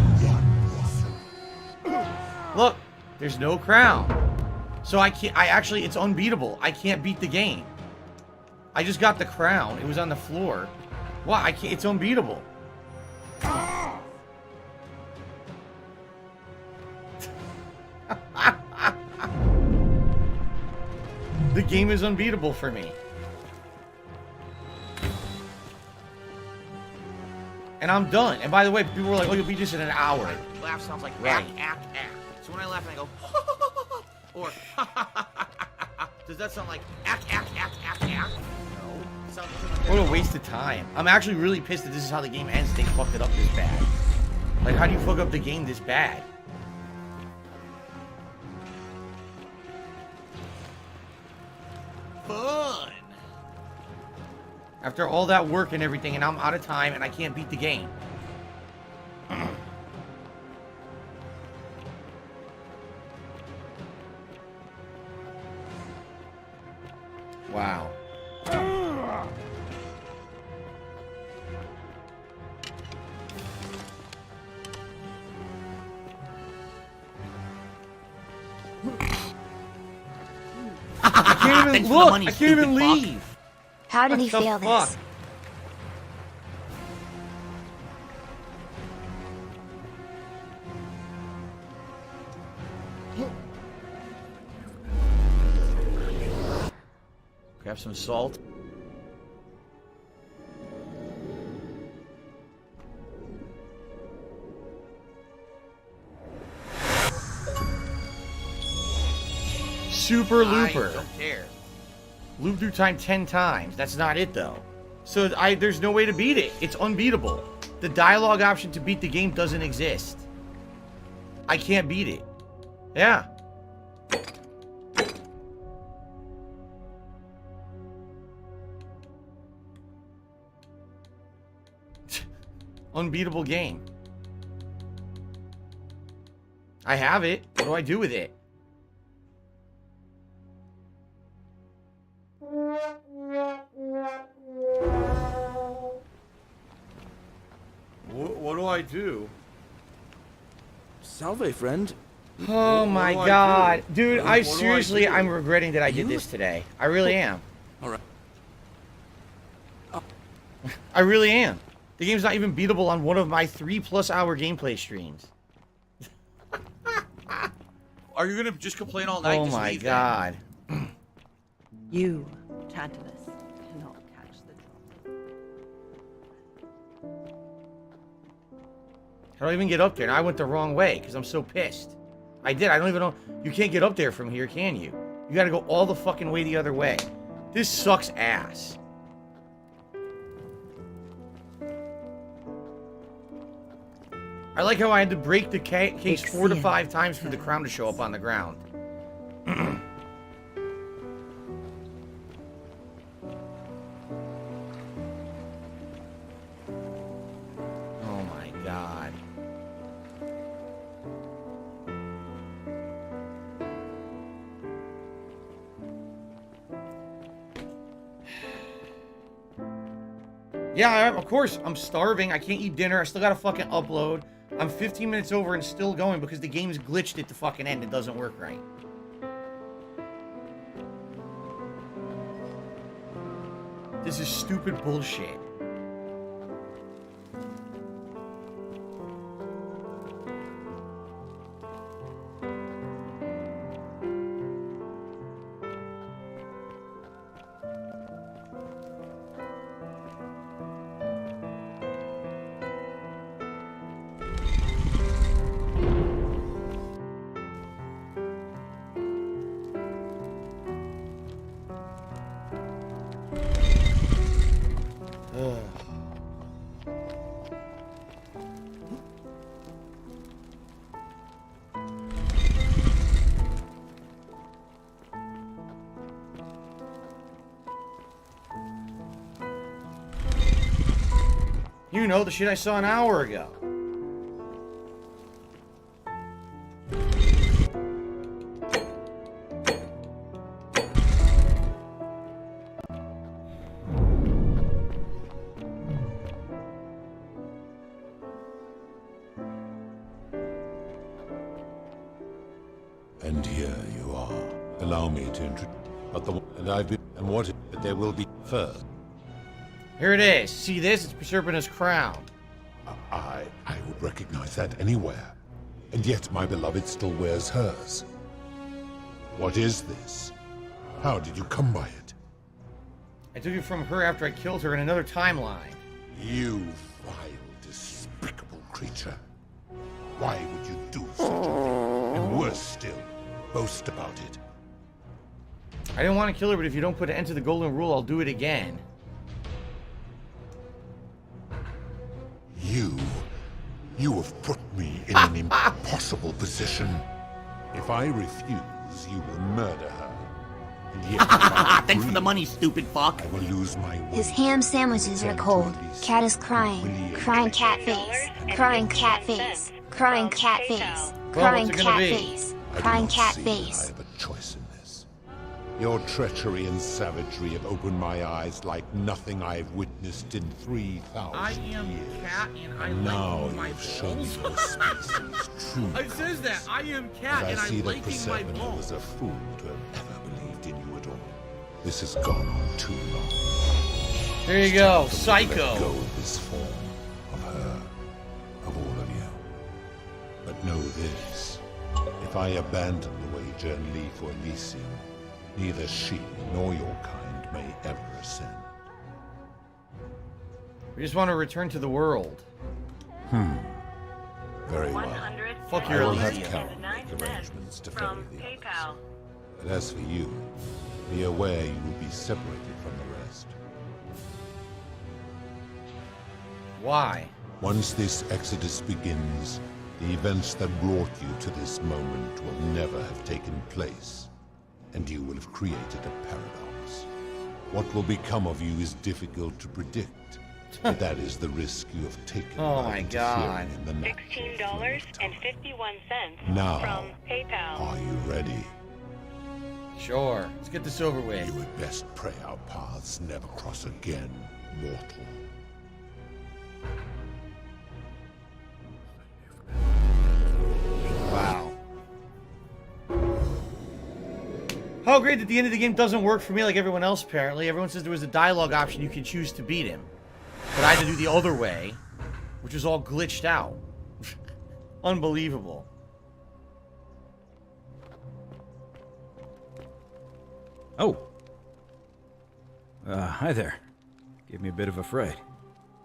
Look, there's no crown. So I can't, it's unbeatable. I can't beat the game. I just got the crown. It was on the floor. Why? I can't, it's unbeatable. The game is unbeatable for me. And I'm done. And by the way, people were like, oh, you'll beat this in an hour. Laugh sounds like Right. act. So when I laugh, I go, or does that sound like act? No. What a waste of time. I'm actually really pissed that this is how the game ends. They fucked it up this bad. Like, how do you fuck up the game this bad? Fun. After all that work and everything, and I'm out of time, and I can't beat the game. Wow. I can't even look. I can't even leave. How did What he the fail fuck? this? Grab some salt. Super Looper. I don't care. Loop through time 10 times. That's not it, though. So there's no way to beat it. It's unbeatable. The dialogue option to beat the game doesn't exist. I can't beat it. Yeah. Unbeatable game. I have it. What do I do with it? What do I do? Salve, friend. Oh my god. Dude, I seriously, I'm regretting that I did this today. I really am. Alright. I really am. The game's not even beatable on one of my 3+ hour gameplay streams. Are you gonna just complain all night? Oh Just my leave god. You, Tantalus, cannot catch the How do I even get up there? And I went the wrong way because I'm so pissed. I did. I don't even know. You can't get up there from here, can you? You gotta go all the fucking way the other way. This sucks ass. I like how I had to break the case 4 to 5 times for the crown to show up on the ground. Oh my god. Yeah, of course, I'm starving. I can't eat dinner. I still gotta fucking upload. I'm 15 minutes over and still going because the game's glitched at the fucking end. It doesn't work right. This is stupid bullshit. You know, the shit I saw an hour ago. And here you are. Allow me to introduce. But there will be first. Here it is. See this? It's Proserpina's crown. I would recognize that anywhere. And yet my beloved still wears hers. What is this? How did you come by it? I took it from her after I killed her in another timeline. You vile, despicable creature. Why would you do such a thing? And worse still, boast about it. I didn't want to kill her, but if you don't put an end to the golden rule, I'll do it again. You have put me in an impossible position. If I refuse, you will murder her. And yet, thanks for the money, stupid fuck. I will lose my way. His ham sandwiches are cold. Cat is crying. Crying cat face. Crying cat face. Crying cat face. Crying cat face. Crying cat face. I have a choice in this. Your treachery and savagery have opened my eyes like nothing I've witnessed in 3,000 years. Cat and I Now like my you've shown me balls. your species' true It says that. I am cat As and I see I'm that liking my Persephone balls. was a fool to have ever believed in you at all. This has gone on too long. There you go, It's time for me to psycho. let go of this form of her, of all of you. But know this: if I abandon the wager and leave for Elysium, neither she nor your kind may ever ascend. We just want to return to the world. Very well. Fuck I your will have Elysium. Carol make arrangements to ferry the others. But as for you, be aware you will be separated from the rest. Why? Once this exodus begins, the events that brought you to this moment will never have taken place, and you will have created a paradox. What will become of you is difficult to predict, but that is the risk you have taken. Oh by my interfering God. in the natural $16.51 Now, from PayPal. are you ready? Sure. Let's get this over with. You had best pray our paths never cross again, mortal. Wow. How great that the end of the game doesn't work for me like everyone else, apparently. Everyone says there was a dialogue option you can choose to beat him. But I had to do the other way, which was all glitched out. Unbelievable. Oh. Hi there. Gave me a bit of a fright.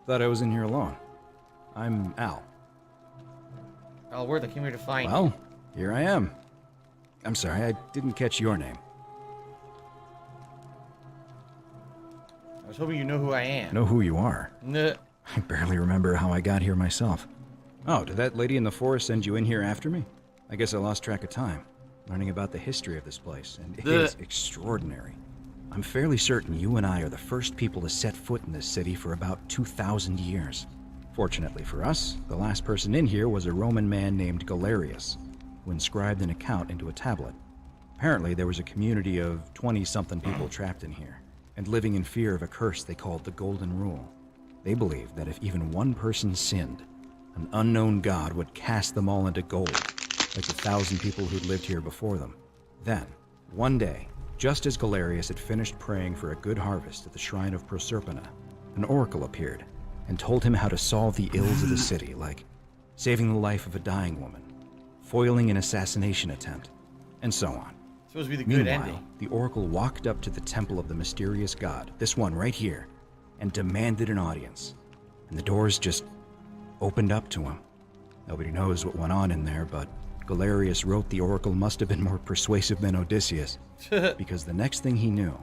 Thought I was in here alone. I'm Al. Al Worth, I came here to find you. Well, here I am. I'm sorry, I didn't catch your name. I was hoping you know who I am. Know who you are? Nuh. I barely remember how I got here myself. Oh, did that lady in the forest send you in here after me? I guess I lost track of time, learning about the history of this place, and it is extraordinary. I'm fairly certain you and I are the first people to set foot in this city for about 2,000 years. Fortunately for us, the last person in here was a Roman man named Galerius, who inscribed an account into a tablet. Apparently, there was a community of 20-something people trapped in here, and living in fear of a curse they called the Golden Rule. They believed that if even one person sinned, an unknown god would cast them all into gold, like the 1,000 people who'd lived here before them. Then, one day, just as Galerius had finished praying for a good harvest at the shrine of Proserpina, an oracle appeared and told him how to solve the ills of the city, like saving the life of a dying woman, foiling an assassination attempt, and so on. Supposed to be the good Meanwhile, ending. the oracle walked up to the temple of the mysterious god, this one right here, and demanded an audience. And the doors just opened up to him. Nobody knows what went on in there, but Galerius wrote the oracle must have been more persuasive than Odysseus, because the next thing he knew,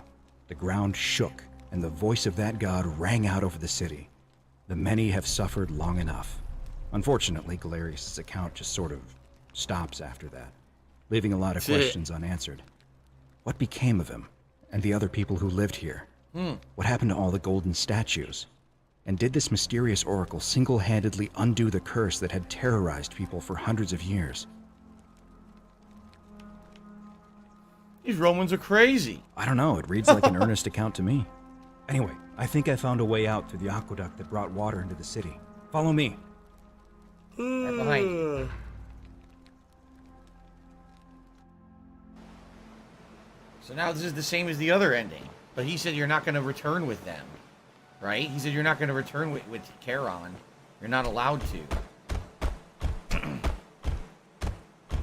the ground shook, and the voice of that god rang out over the city. The many have suffered long enough. Unfortunately, Galerius' account just sort of stops after that, leaving a lot of questions unanswered. What became of him, and the other people who lived here? What happened to all the golden statues? And did this mysterious oracle single-handedly undo the curse that had terrorized people for hundreds of years? These Romans are crazy. I don't know, it reads like an earnest account to me. Anyway, I think I found a way out through the aqueduct that brought water into the city. Follow me. Right behind you. So now this is the same as the other ending. But he said you're not going to return with them. Right? He said you're not going to return with Charon. You're not allowed to.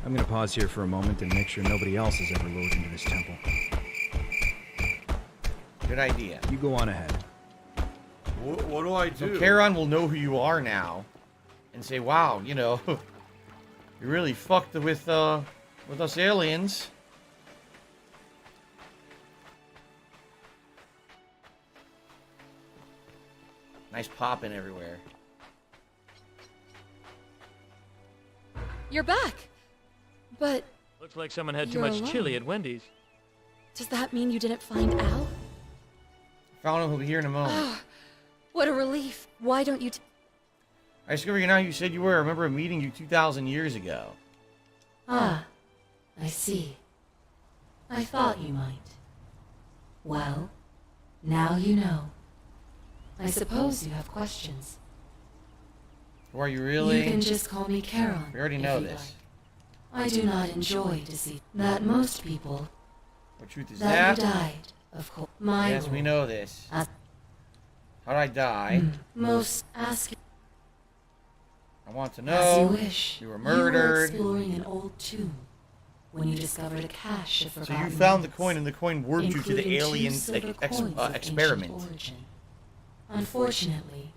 I'm gonna pause here for a moment and make sure nobody else has ever lured into this temple. Good idea. You go on ahead. What do I do? So Charon will know who you are now, and say, "Wow, you know, you really fucked with us aliens." Nice popping everywhere. You're back. But Looks like someone had too You're much alone. chili at Wendy's. does that mean you didn't find Al? Found him. He'll be here in a moment. Oh, what a relief. Why don't you... I discover you're not who you said you were. I remember meeting you 2,000 years ago. Ah, I see. I thought you might. Well, now you know. I suppose you have questions. Who are you really? You can just call me Charon. We already if know you this. like. I do not enjoy deceit. That most people... What truth is that? that? You died, of course. My Yes, we rule. know this. As How'd I die? most ask I want to as know. you wish. You were You were murdered. exploring an old tomb when you discovered a cache of So forgotten you found the relics, coin, and the coin warped you to the including two alien silver coins of ancient experiment. origin. Unfortunately,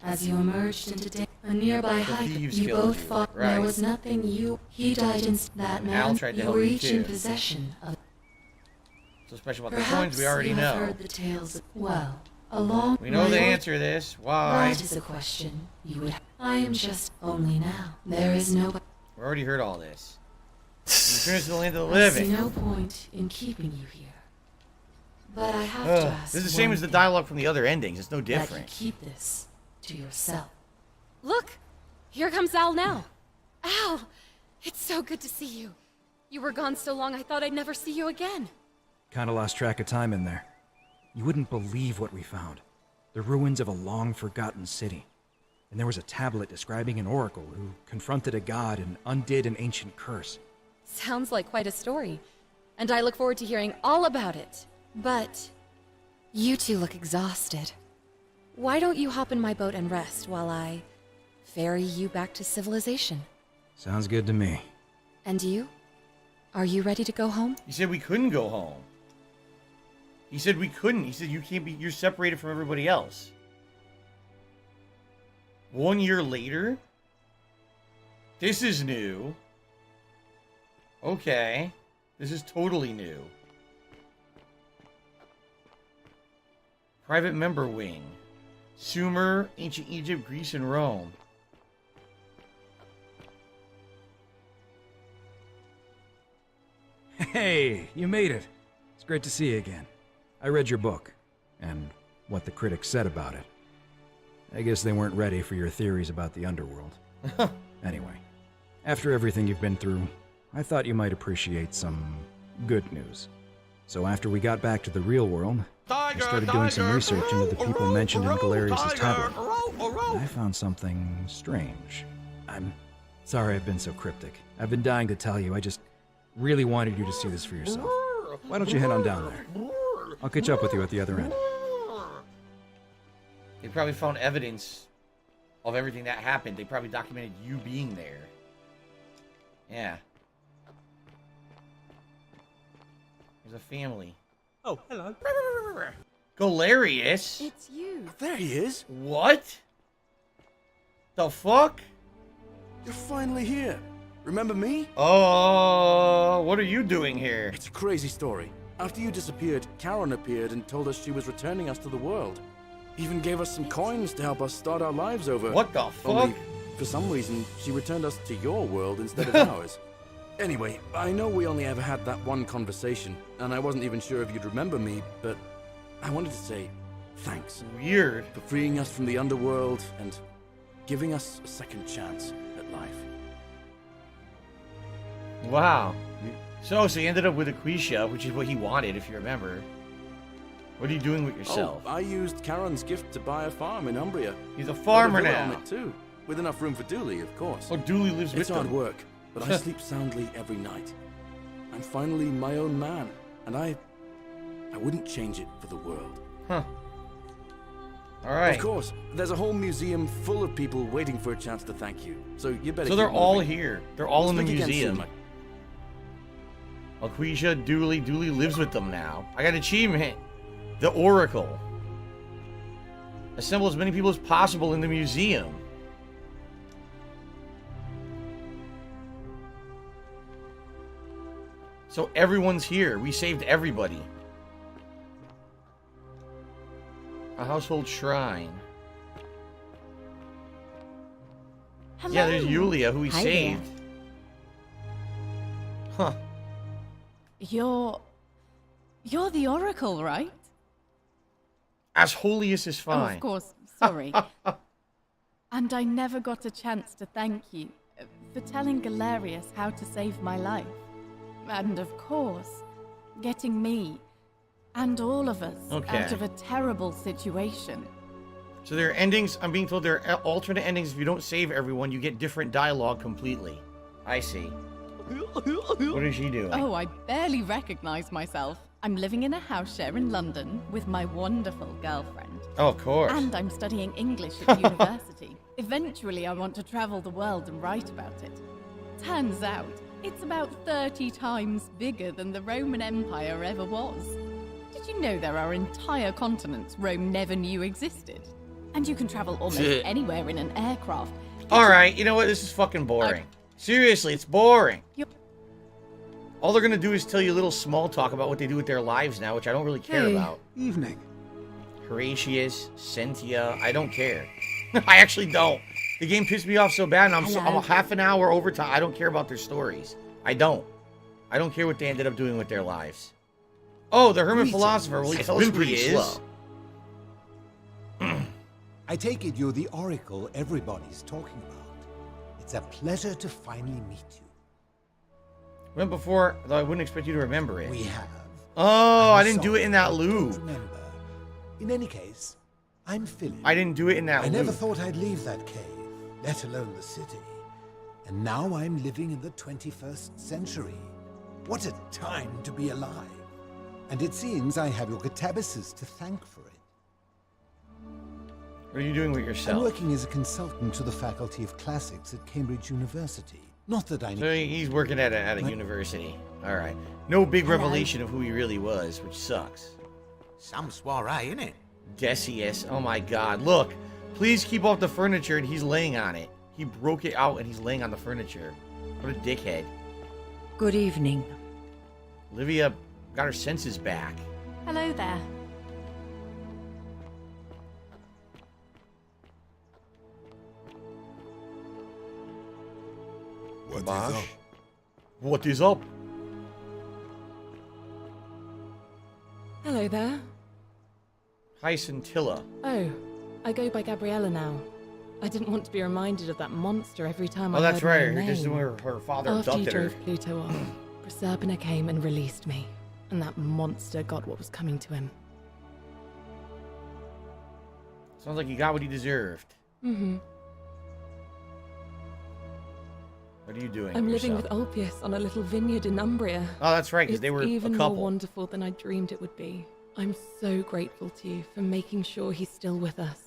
as you emerged into day, a nearby The hiker, thieves you killed both you, fought. right. There was nothing you. He died in that And Al man. tried to You help were you each in too. possession of. So special about the Perhaps coins, we already you have know. heard the tales. Well, along. We know the my- answer to this. Why? That is a question you would. I am just only now. There is no. We already heard all this. You return to the land of the I see living. no point in keeping you here. But I have to ask. This is the same one as the thing. dialogue from the other endings. It's no That you different. keep this to yourself. Look, here comes Al now. Al, it's so good to see you. You were gone so long I thought I'd never see you again. Kinda lost track of time in there. You wouldn't believe what we found. The ruins of a long-forgotten city. And there was a tablet describing an oracle who confronted a god and undid an ancient curse. Sounds like quite a story. And I look forward to hearing all about it. But you two look exhausted. Why don't you hop in my boat and rest while I ferry you back to civilization? Sounds good to me. And you? Are you ready to go home? He said we couldn't go home. He said we couldn't. He said you can't be. You're separated from everybody else. 1 year later? This is new. Okay. This is totally new. Private member wing. Sumer, ancient Egypt, Greece, and Rome. Hey, you made it. It's great to see you again. I read your book, and what the critics said about it. I guess they weren't ready for your theories about the underworld. Anyway, after everything you've been through, I thought you might appreciate some good news. So after we got back to the real world, I started doing some research into the people mentioned in Galerius' tablet. And I found something strange. I'm sorry I've been so cryptic. I've been dying to tell you. I just really wanted you to see this for yourself. Why don't you head on down there? I'll catch up with you at the other end. They probably found evidence of everything that happened. They probably documented you being there. Yeah. There's a family. Oh, hello. Galerius? It's you. There he is. What? The fuck? You're finally here. Remember me? Oh, what are you doing here? It's a crazy story. After you disappeared, Charon appeared and told us she was returning us to the world. Even gave us some coins to help us start our lives over. What the fuck? Only, for some reason, she returned us to your world instead of ours. Anyway, I know we only ever had that one conversation, and I wasn't even sure if you'd remember me, but I wanted to say thanks. Weird. For freeing us from the underworld and giving us a second chance at life. Wow. So you ended up with Aquisha, which is what he wanted, if you remember. What are you doing with yourself? Oh, I used Charon's gift to buy a farm in Umbria. He's a farmer Got a villa now. on it too, with enough room for Dooley, of course. Oh, Dooley lives with It's hard them. work, but I sleep soundly every night. I'm finally my own man, And I wouldn't change it for the world. Huh. All right. Of course, there's a whole museum full of people waiting for a chance to thank you. So you better. So they're all here. They're all in the museum. Soon, Laquisha Dooley lives with them now. I got an achievement. The Oracle. Assemble as many people as possible in the museum. So everyone's here. We saved everybody. A household shrine. Hello. Yeah, there's Yulia, who we Hi saved. Huh. You're the Oracle, right? As Holiest is Oh, fine. of course. Sorry. And I never got a chance to thank you for telling Galerius how to save my life. And of course, getting me and all of us out of a terrible situation. So there are endings. I'm being told there are alternate endings. If you don't save everyone, you get different dialogue completely. I see. What is she doing? Oh, I barely recognize myself. I'm living in a house share in London with my wonderful girlfriend. Oh, of course. And I'm studying English at university. Eventually, I want to travel the world and write about it. Turns out, it's about 30 times bigger than the Roman Empire ever was. Did you know there are entire continents Rome never knew existed? And you can travel almost anywhere in an aircraft. Alright, you know what? This is fucking boring. Seriously, it's boring. All they're gonna do is tell you a little small talk about what they do with their lives now, which I don't really care about. Evening. Horatius, Cynthia, I don't care. I actually don't. The game pissed me off so bad, and I'm a half an hour over time. I don't care about their stories. I don't care what they ended up doing with their lives. Oh, the Hermit Philosopher. Will you tell us who he is? I take it you're the Oracle everybody's talking about. It's a pleasure to finally meet you. Went before, though I wouldn't expect you to remember it. We have. Oh, I didn't do it in that loop. Remember. In any case, I'm Philip. I didn't do it in that I loop. never thought I'd leave that cave, let alone the city. And now I'm living in the 21st century. What a time to be alive. And it seems I have your Catabasis to thank for it. What are you doing with yourself? I'm working as a consultant to the Faculty of Classics at Cambridge University. Not that I... So he's working at a university. All right. No big revelation of who he really was, which sucks. Some soiree, innit? Decius. Oh my god. Look. Please keep off the furniture, and he's laying on it. He broke it out, and he's laying on the furniture. What a dickhead. Good evening. Livia got her senses back. Hello there. What Bosh? is up? What is up? Hello there. Hi, Scintilla. Oh, I go by Gabriella now. I didn't want to be reminded of that monster every time I Oh, heard that's right. my Just name. her father After you abducted her. drove Pluto off, Proserpina came and released me, and that monster got what was coming to him. Sounds like he got what he deserved. Mm-hmm. What are you doing? I'm with living yourself? with Ulpius on a little vineyard in Umbria. Oh, that's right, 'cause It's they were a even couple. more wonderful than I dreamed it would be. I'm so grateful to you for making sure he's still with us.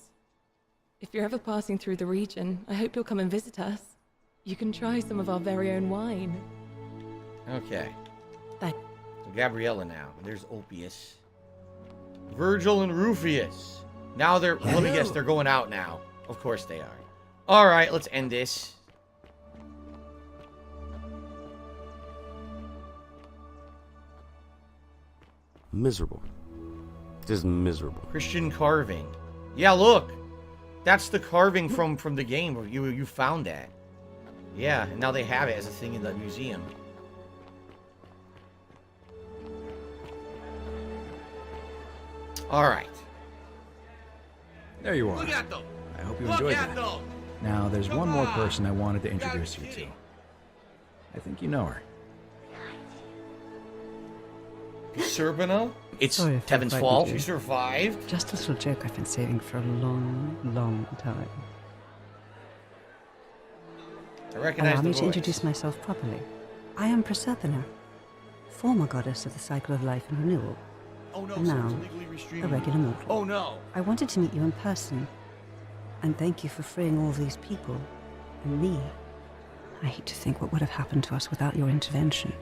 If you're ever passing through the region, I hope you'll come and visit us. You can try some of our very own wine. Okay. Thanks. So Gabriella now. There's Ulpius. Virgil and Rufius. Now they're, let me guess, they're going out now. Of course they are. All right, let's end this. Miserable. Just miserable. Christian carving. Yeah, look. That's the carving from the game. You found that. Yeah, and now they have it as a thing in the museum. All right. There you are. Look at them. I hope you Look enjoyed at that. them. Now, there's Come one more on. person I wanted to introduce you to. I think you know her. Proserpina? It's Sorry if I Tevin's frightened fault. you. She survived. Just a little joke I've been saving for a long, long time. I recognize Allow the me to voice. introduce myself properly. I am Proserpina, former goddess of the cycle of life and renewal. Oh no, And someone's now, illegally a restreaming. regular mortal. Oh no. I wanted to meet you in person. And thank you for freeing all these people. And me. I hate to think what would have happened to us without your intervention.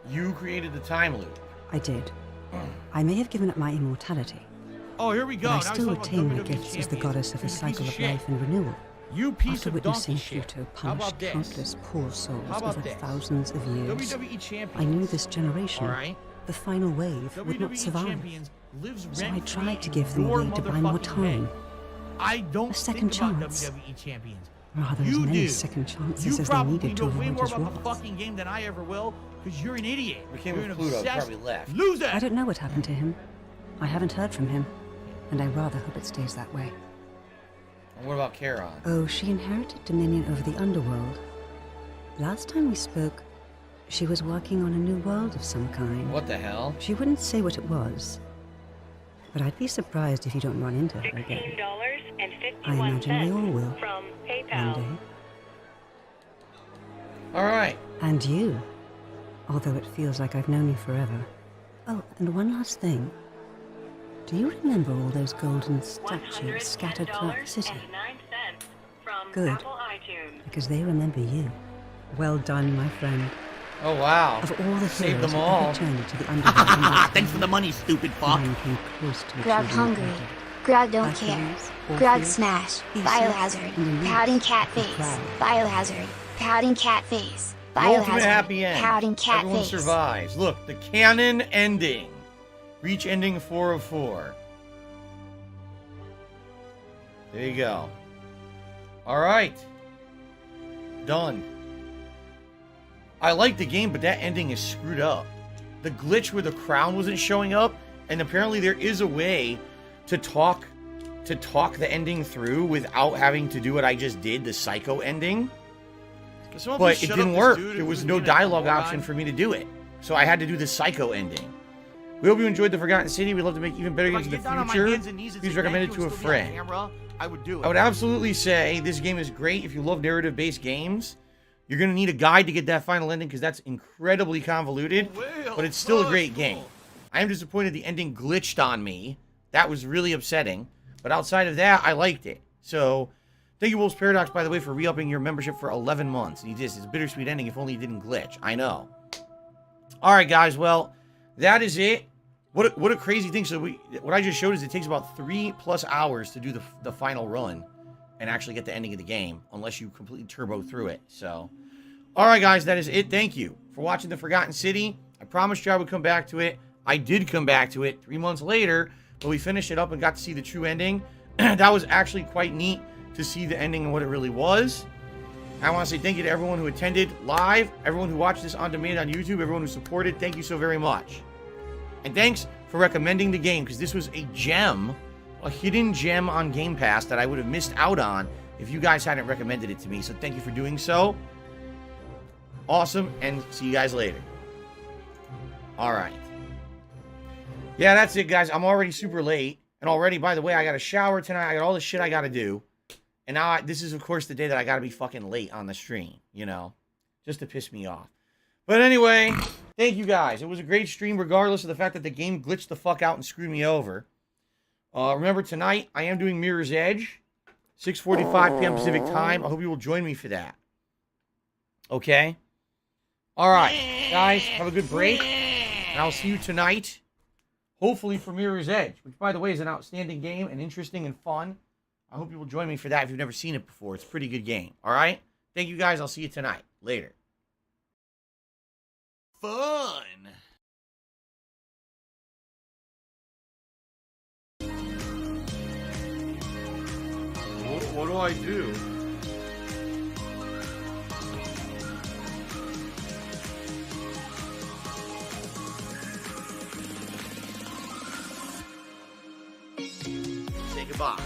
You created the time loop. I did. I may have given up my immortality. Oh, here we go. But I Now still he's talking retain about my WWE gifts as the champions. goddess of the He's a piece cycle of of shit. life and renewal. You piece After of witnessing donkey shit. Pluto How punish about this? countless poor souls How about over this? thousands of years, WWE champions. I knew this generation, All right. the final wave, would not WWE survive. champions lives So I rent-free tried to in give them your a way to buy more motherfucking time. head. I don't A second think about chance. WWE champions. Rather, as You many do. second chances You as they probably needed to know way avoid more his about the wrath. fucking game than I ever will, because you're an idiot. Became you're with an Pluto, obsessed probably left. loser. I don't know what happened to him. I haven't heard from him, and I rather hope it stays that way. And what about Charon? Oh, she inherited dominion over the underworld. Last time we spoke, she was working on a new world of some kind. What the hell? She wouldn't say what it was, but I'd be surprised if you don't run into her again. I imagine we all will. From One PayPal. day. All right. And you. Although it feels like I've known you forever. Oh, and one last thing. Do you remember all those golden statues scattered throughout the city? From Good. Apple iTunes. Because they remember you. Well done, my friend. Oh wow. Of all the Saved heroes them who all. ever journeyed to the underworld. Thanks for the money, stupid fuck. Mine came close to Grog achieving hungry. it. Grog don't care. Hercules, Grog Orpheus, smash. Theseus, Biohazard. and Aeneas, Pouting cat the face. crowd. Biohazard. Pouting cat face. The ultimate Biohazard. happy end. Pouting cat Everyone face. survives. Look, the canon ending. Reach ending 4 of 4. There you go. All right. Done. I like the game, but that ending is screwed up. The glitch where the crown wasn't showing up, and apparently there is a way to talk the ending through without having to do what I just did, the psycho ending. Can someone But please it shut didn't up this work. dude There who's was no being a dialogue moron? option for me to do it. So I had to do the psycho ending. We hope you enjoyed The Forgotten City. We'd love to make even better If I games could in get down on the my future. hands and knees and Please say recommend it thank you to a and still be on friend. camera, I would do it. I would absolutely say this game is great if you love narrative-based games. You're going to need a guide to get that final ending because that's incredibly convoluted, but it's still a great game. I am disappointed the ending glitched on me. That was really upsetting. But outside of that, I liked it. So, thank you, Wolf's Paradox, by the way, for re-upping your membership for 11 months. It's a bittersweet ending if only it didn't glitch. I know. All right, guys. Well, that is it. What a crazy thing. So, what I just showed is it takes about 3+ hours to do the final run and actually get the ending of the game, unless you completely turbo through it. So, all right, guys, that is it. Thank you for watching The Forgotten City. I promised you I would come back to it. I did come back to it 3 months later, but we finished it up and got to see the true ending. That was actually quite neat to see the ending and what it really was. I want to say thank you to everyone who attended live, everyone who watched this on demand on YouTube, everyone who supported. Thank you so very much. And thanks for recommending the game, because this was a gem, a hidden gem on Game Pass that I would have missed out on if you guys hadn't recommended it to me. So thank you for doing so. Awesome, and see you guys later. All right. Yeah, that's it, guys. I'm already super late. And already, by the way, I got a shower tonight. I got all the shit I got to do. And now, this is, of course, the day that I got to be fucking late on the stream, you know, just to piss me off. But anyway, thank you guys. It was a great stream, regardless of the fact that the game glitched the fuck out and screwed me over. Remember, tonight, I am doing Mirror's Edge, 6:45 p.m. Pacific time. I hope you will join me for that. Okay? All right, guys, have a good break. And I'll see you tonight, hopefully for Mirror's Edge, which, by the way, is an outstanding game and interesting and fun. I hope you will join me for that if you've never seen it before. It's a pretty good game. All right? Thank you, guys. I'll see you tonight. Later. Fun. What do I do? Say goodbye.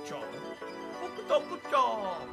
job. Good job.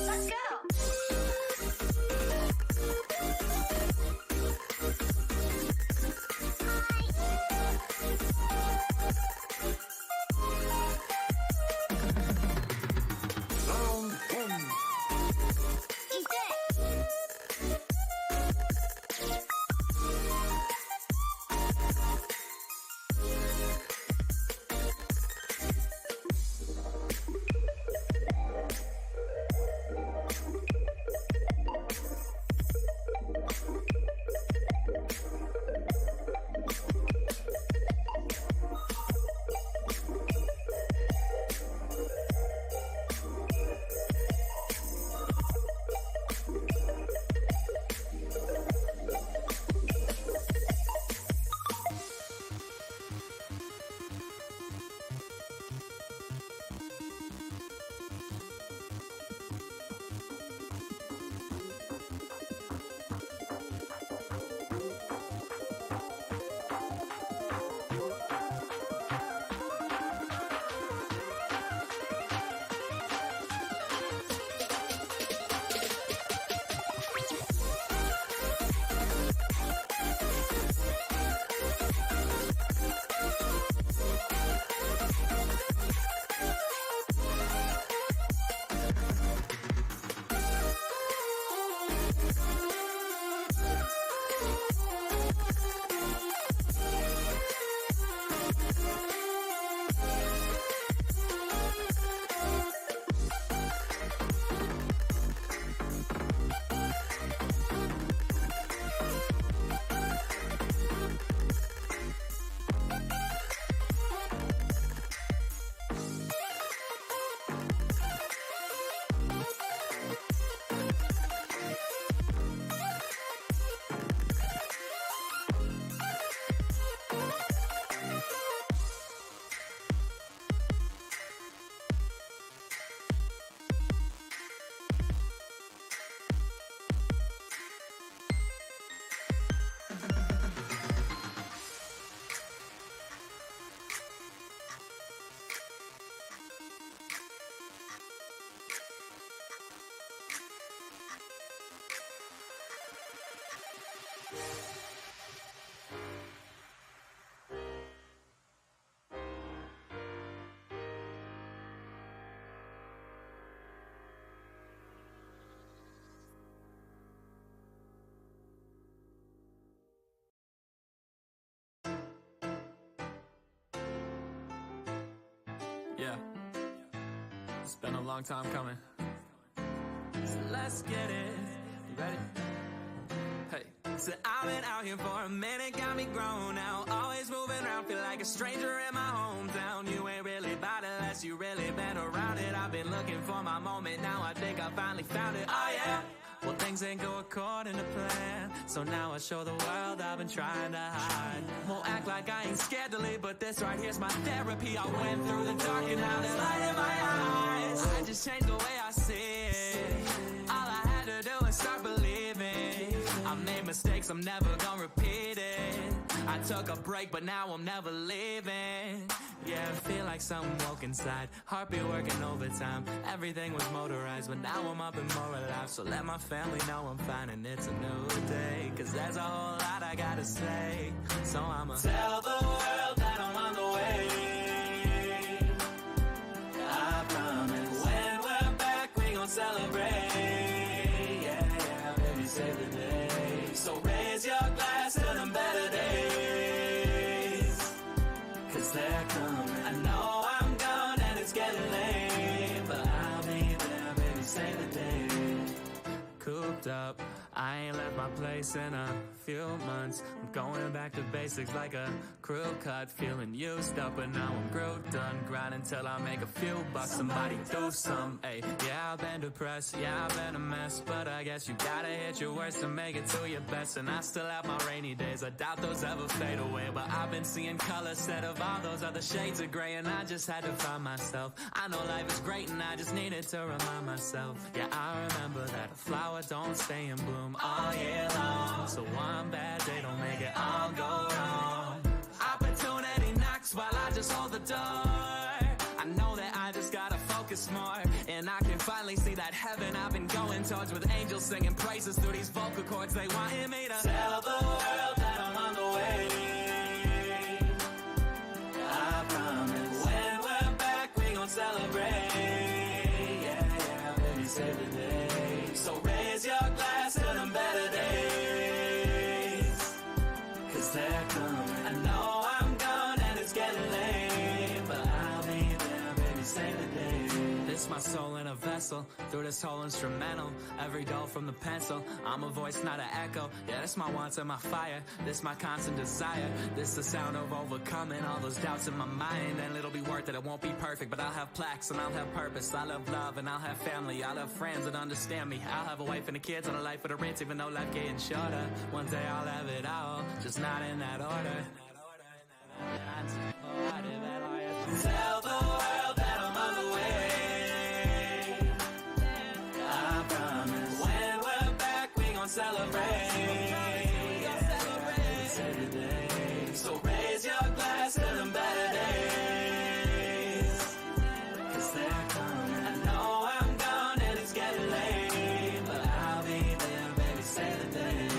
Let's go! Round 1. Yeah. It's been a long time coming. So let's get it. You ready? Hey. So I've been out here for a minute, got me grown out. Always moving around, feel like a stranger in my hometown. You ain't really about it unless you really been around it. I've been looking for my moment, now I think I finally found it. Oh yeah. Well, things ain't go according to plan, so now I show the world I've been trying to hide. Won't act like I ain't scared to leave, but this right here's my therapy. I went through the dark and now there's light in my eyes. I just changed the way I see it. All I had to do is start believing. I made mistakes, I'm never gonna repeat it. I took a break, but now I'm never leaving. Yeah, I feel like something woke inside. Heartbeat working overtime. Everything was motorized, but now I'm up and more alive. So let my family know I'm fine and it's a new day. Cause there's a whole lot I gotta say. So I'ma tell the world that I'm on the way. I promise. When we're back, we gon' celebrate. Yeah, yeah, baby, save the day. So raise your glass to them better days. Cause they're coming. I know I'm gone and it's getting late, but I'll be there, baby, save the day. Cooped up, I ain't left my place in a few months. I'm going back to basics like a crew cut. Feeling used up, but now I'm grooved done. Grinding till I make a few bucks. Somebody do some, ayy. Yeah, I've been depressed, yeah, I've been a mess, but I guess you gotta hit your worst to make it to your best. And I still have my rainy days, I doubt those ever fade away. But I've been seeing color instead of all those other shades of gray, and I just had to find myself. I know life is great and I just needed to remind myself. Yeah, I remember that a flower don't stay in bloom all year long. So one bad day don't make it all go wrong. I just hold the door. I know that I just gotta focus more, and I can finally see that heaven I've been going towards, with angels singing praises through these vocal cords. They wanted me to tell the world that I'm on the way. I promise when we're back we gon' celebrate. Yeah, baby, save the day. So raise your glass to them better days, 'cause they're coming. I know I'm gone and it's getting late, but I'll be there, baby, save the day. This my soul in a vessel, through this whole instrumental. Every doll from the pencil, I'm a voice, not an echo. Yeah, this my wants and my fire, this my constant desire. This the sound of overcoming all those doubts in my mind. And it'll be worth it, it won't be perfect, but I'll have plaques and I'll have purpose. I'll have love and I'll have family, I'll have friends that understand me. I'll have a wife and the kids and a life for the rent, even though life getting shorter. One day I'll have it all, just not in that order. Tell the world that I'm on the way. I promise when we're back we gon' celebrate. Save the day. So raise your glass to them better days, 'cause they're coming. I know I'm gone and it's getting late, but I'll be there, baby, save the day.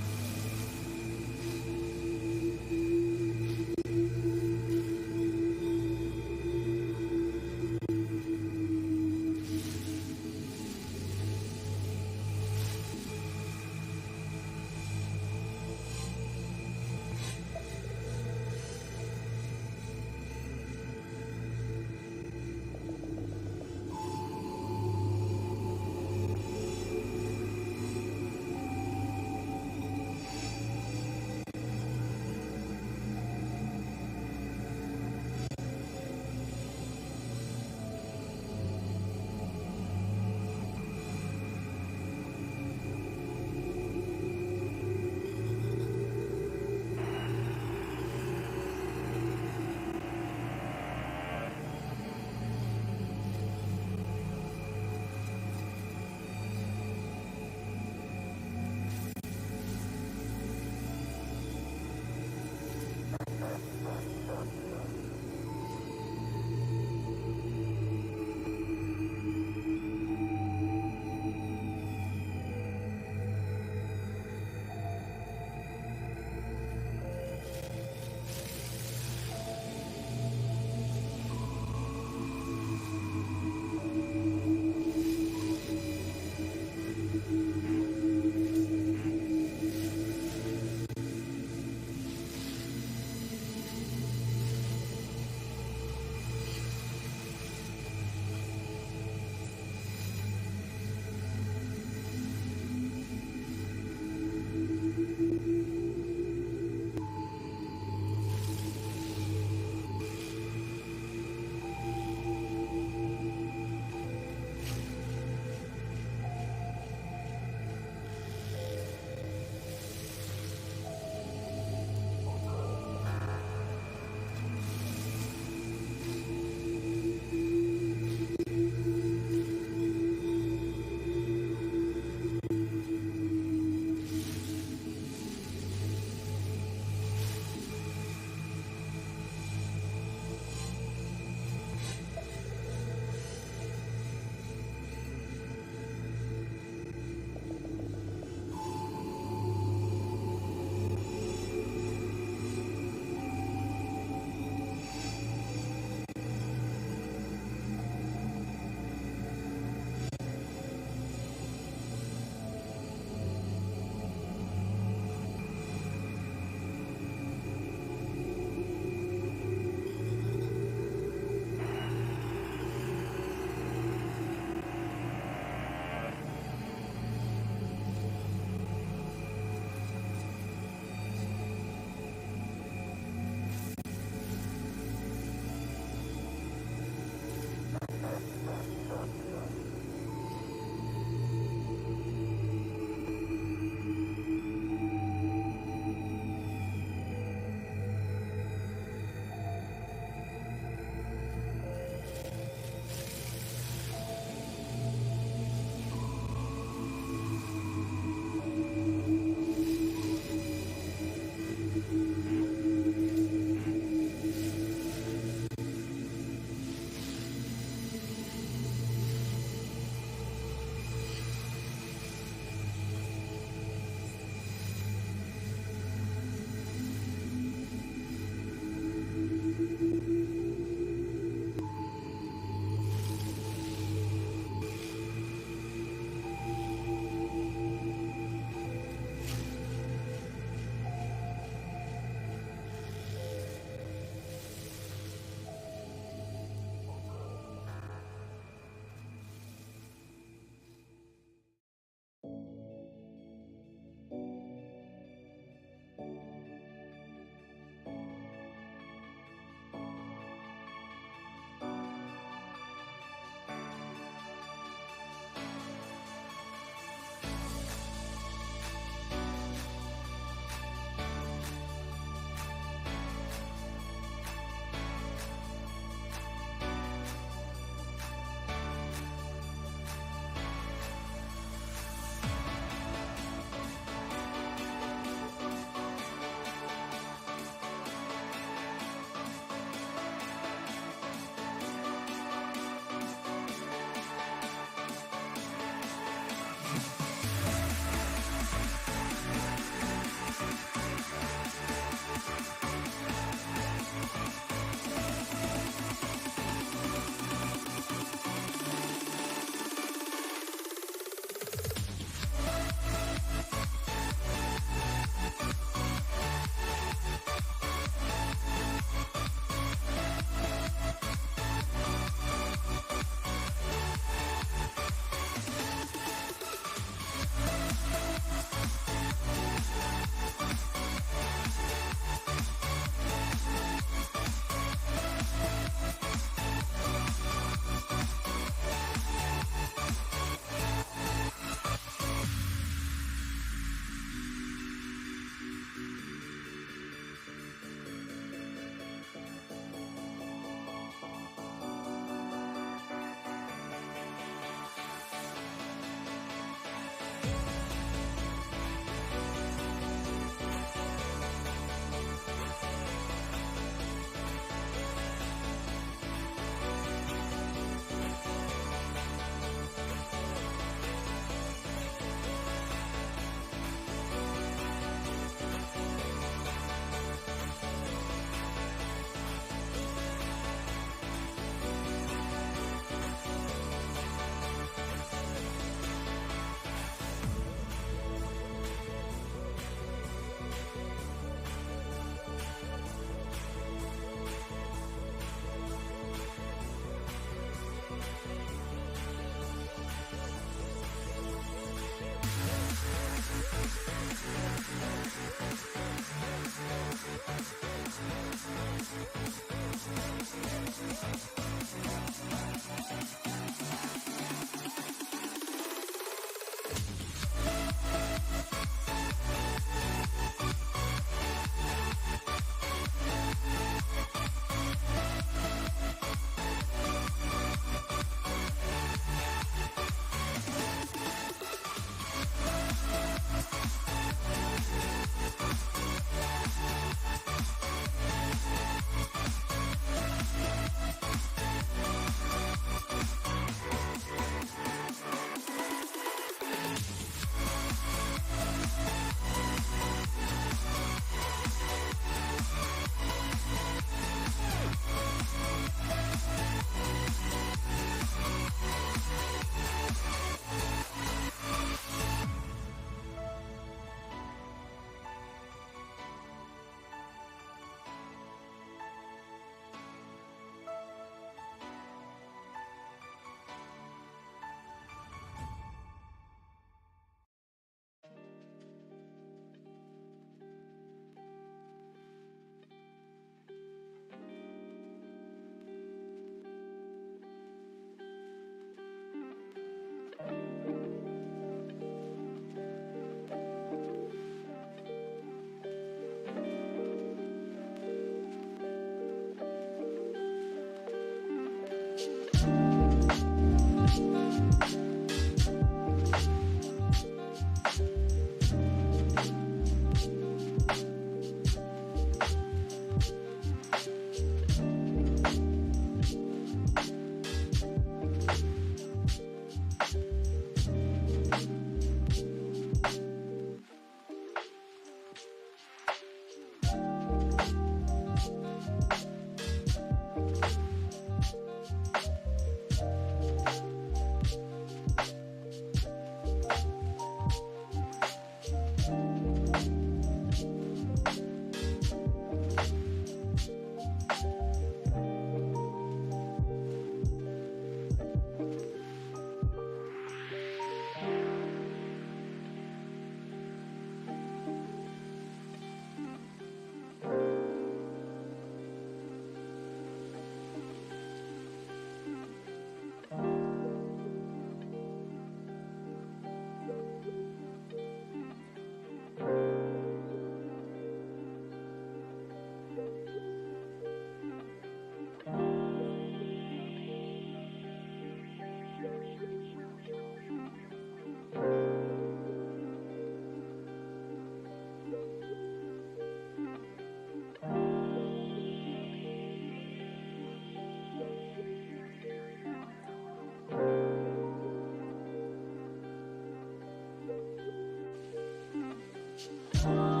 Bye.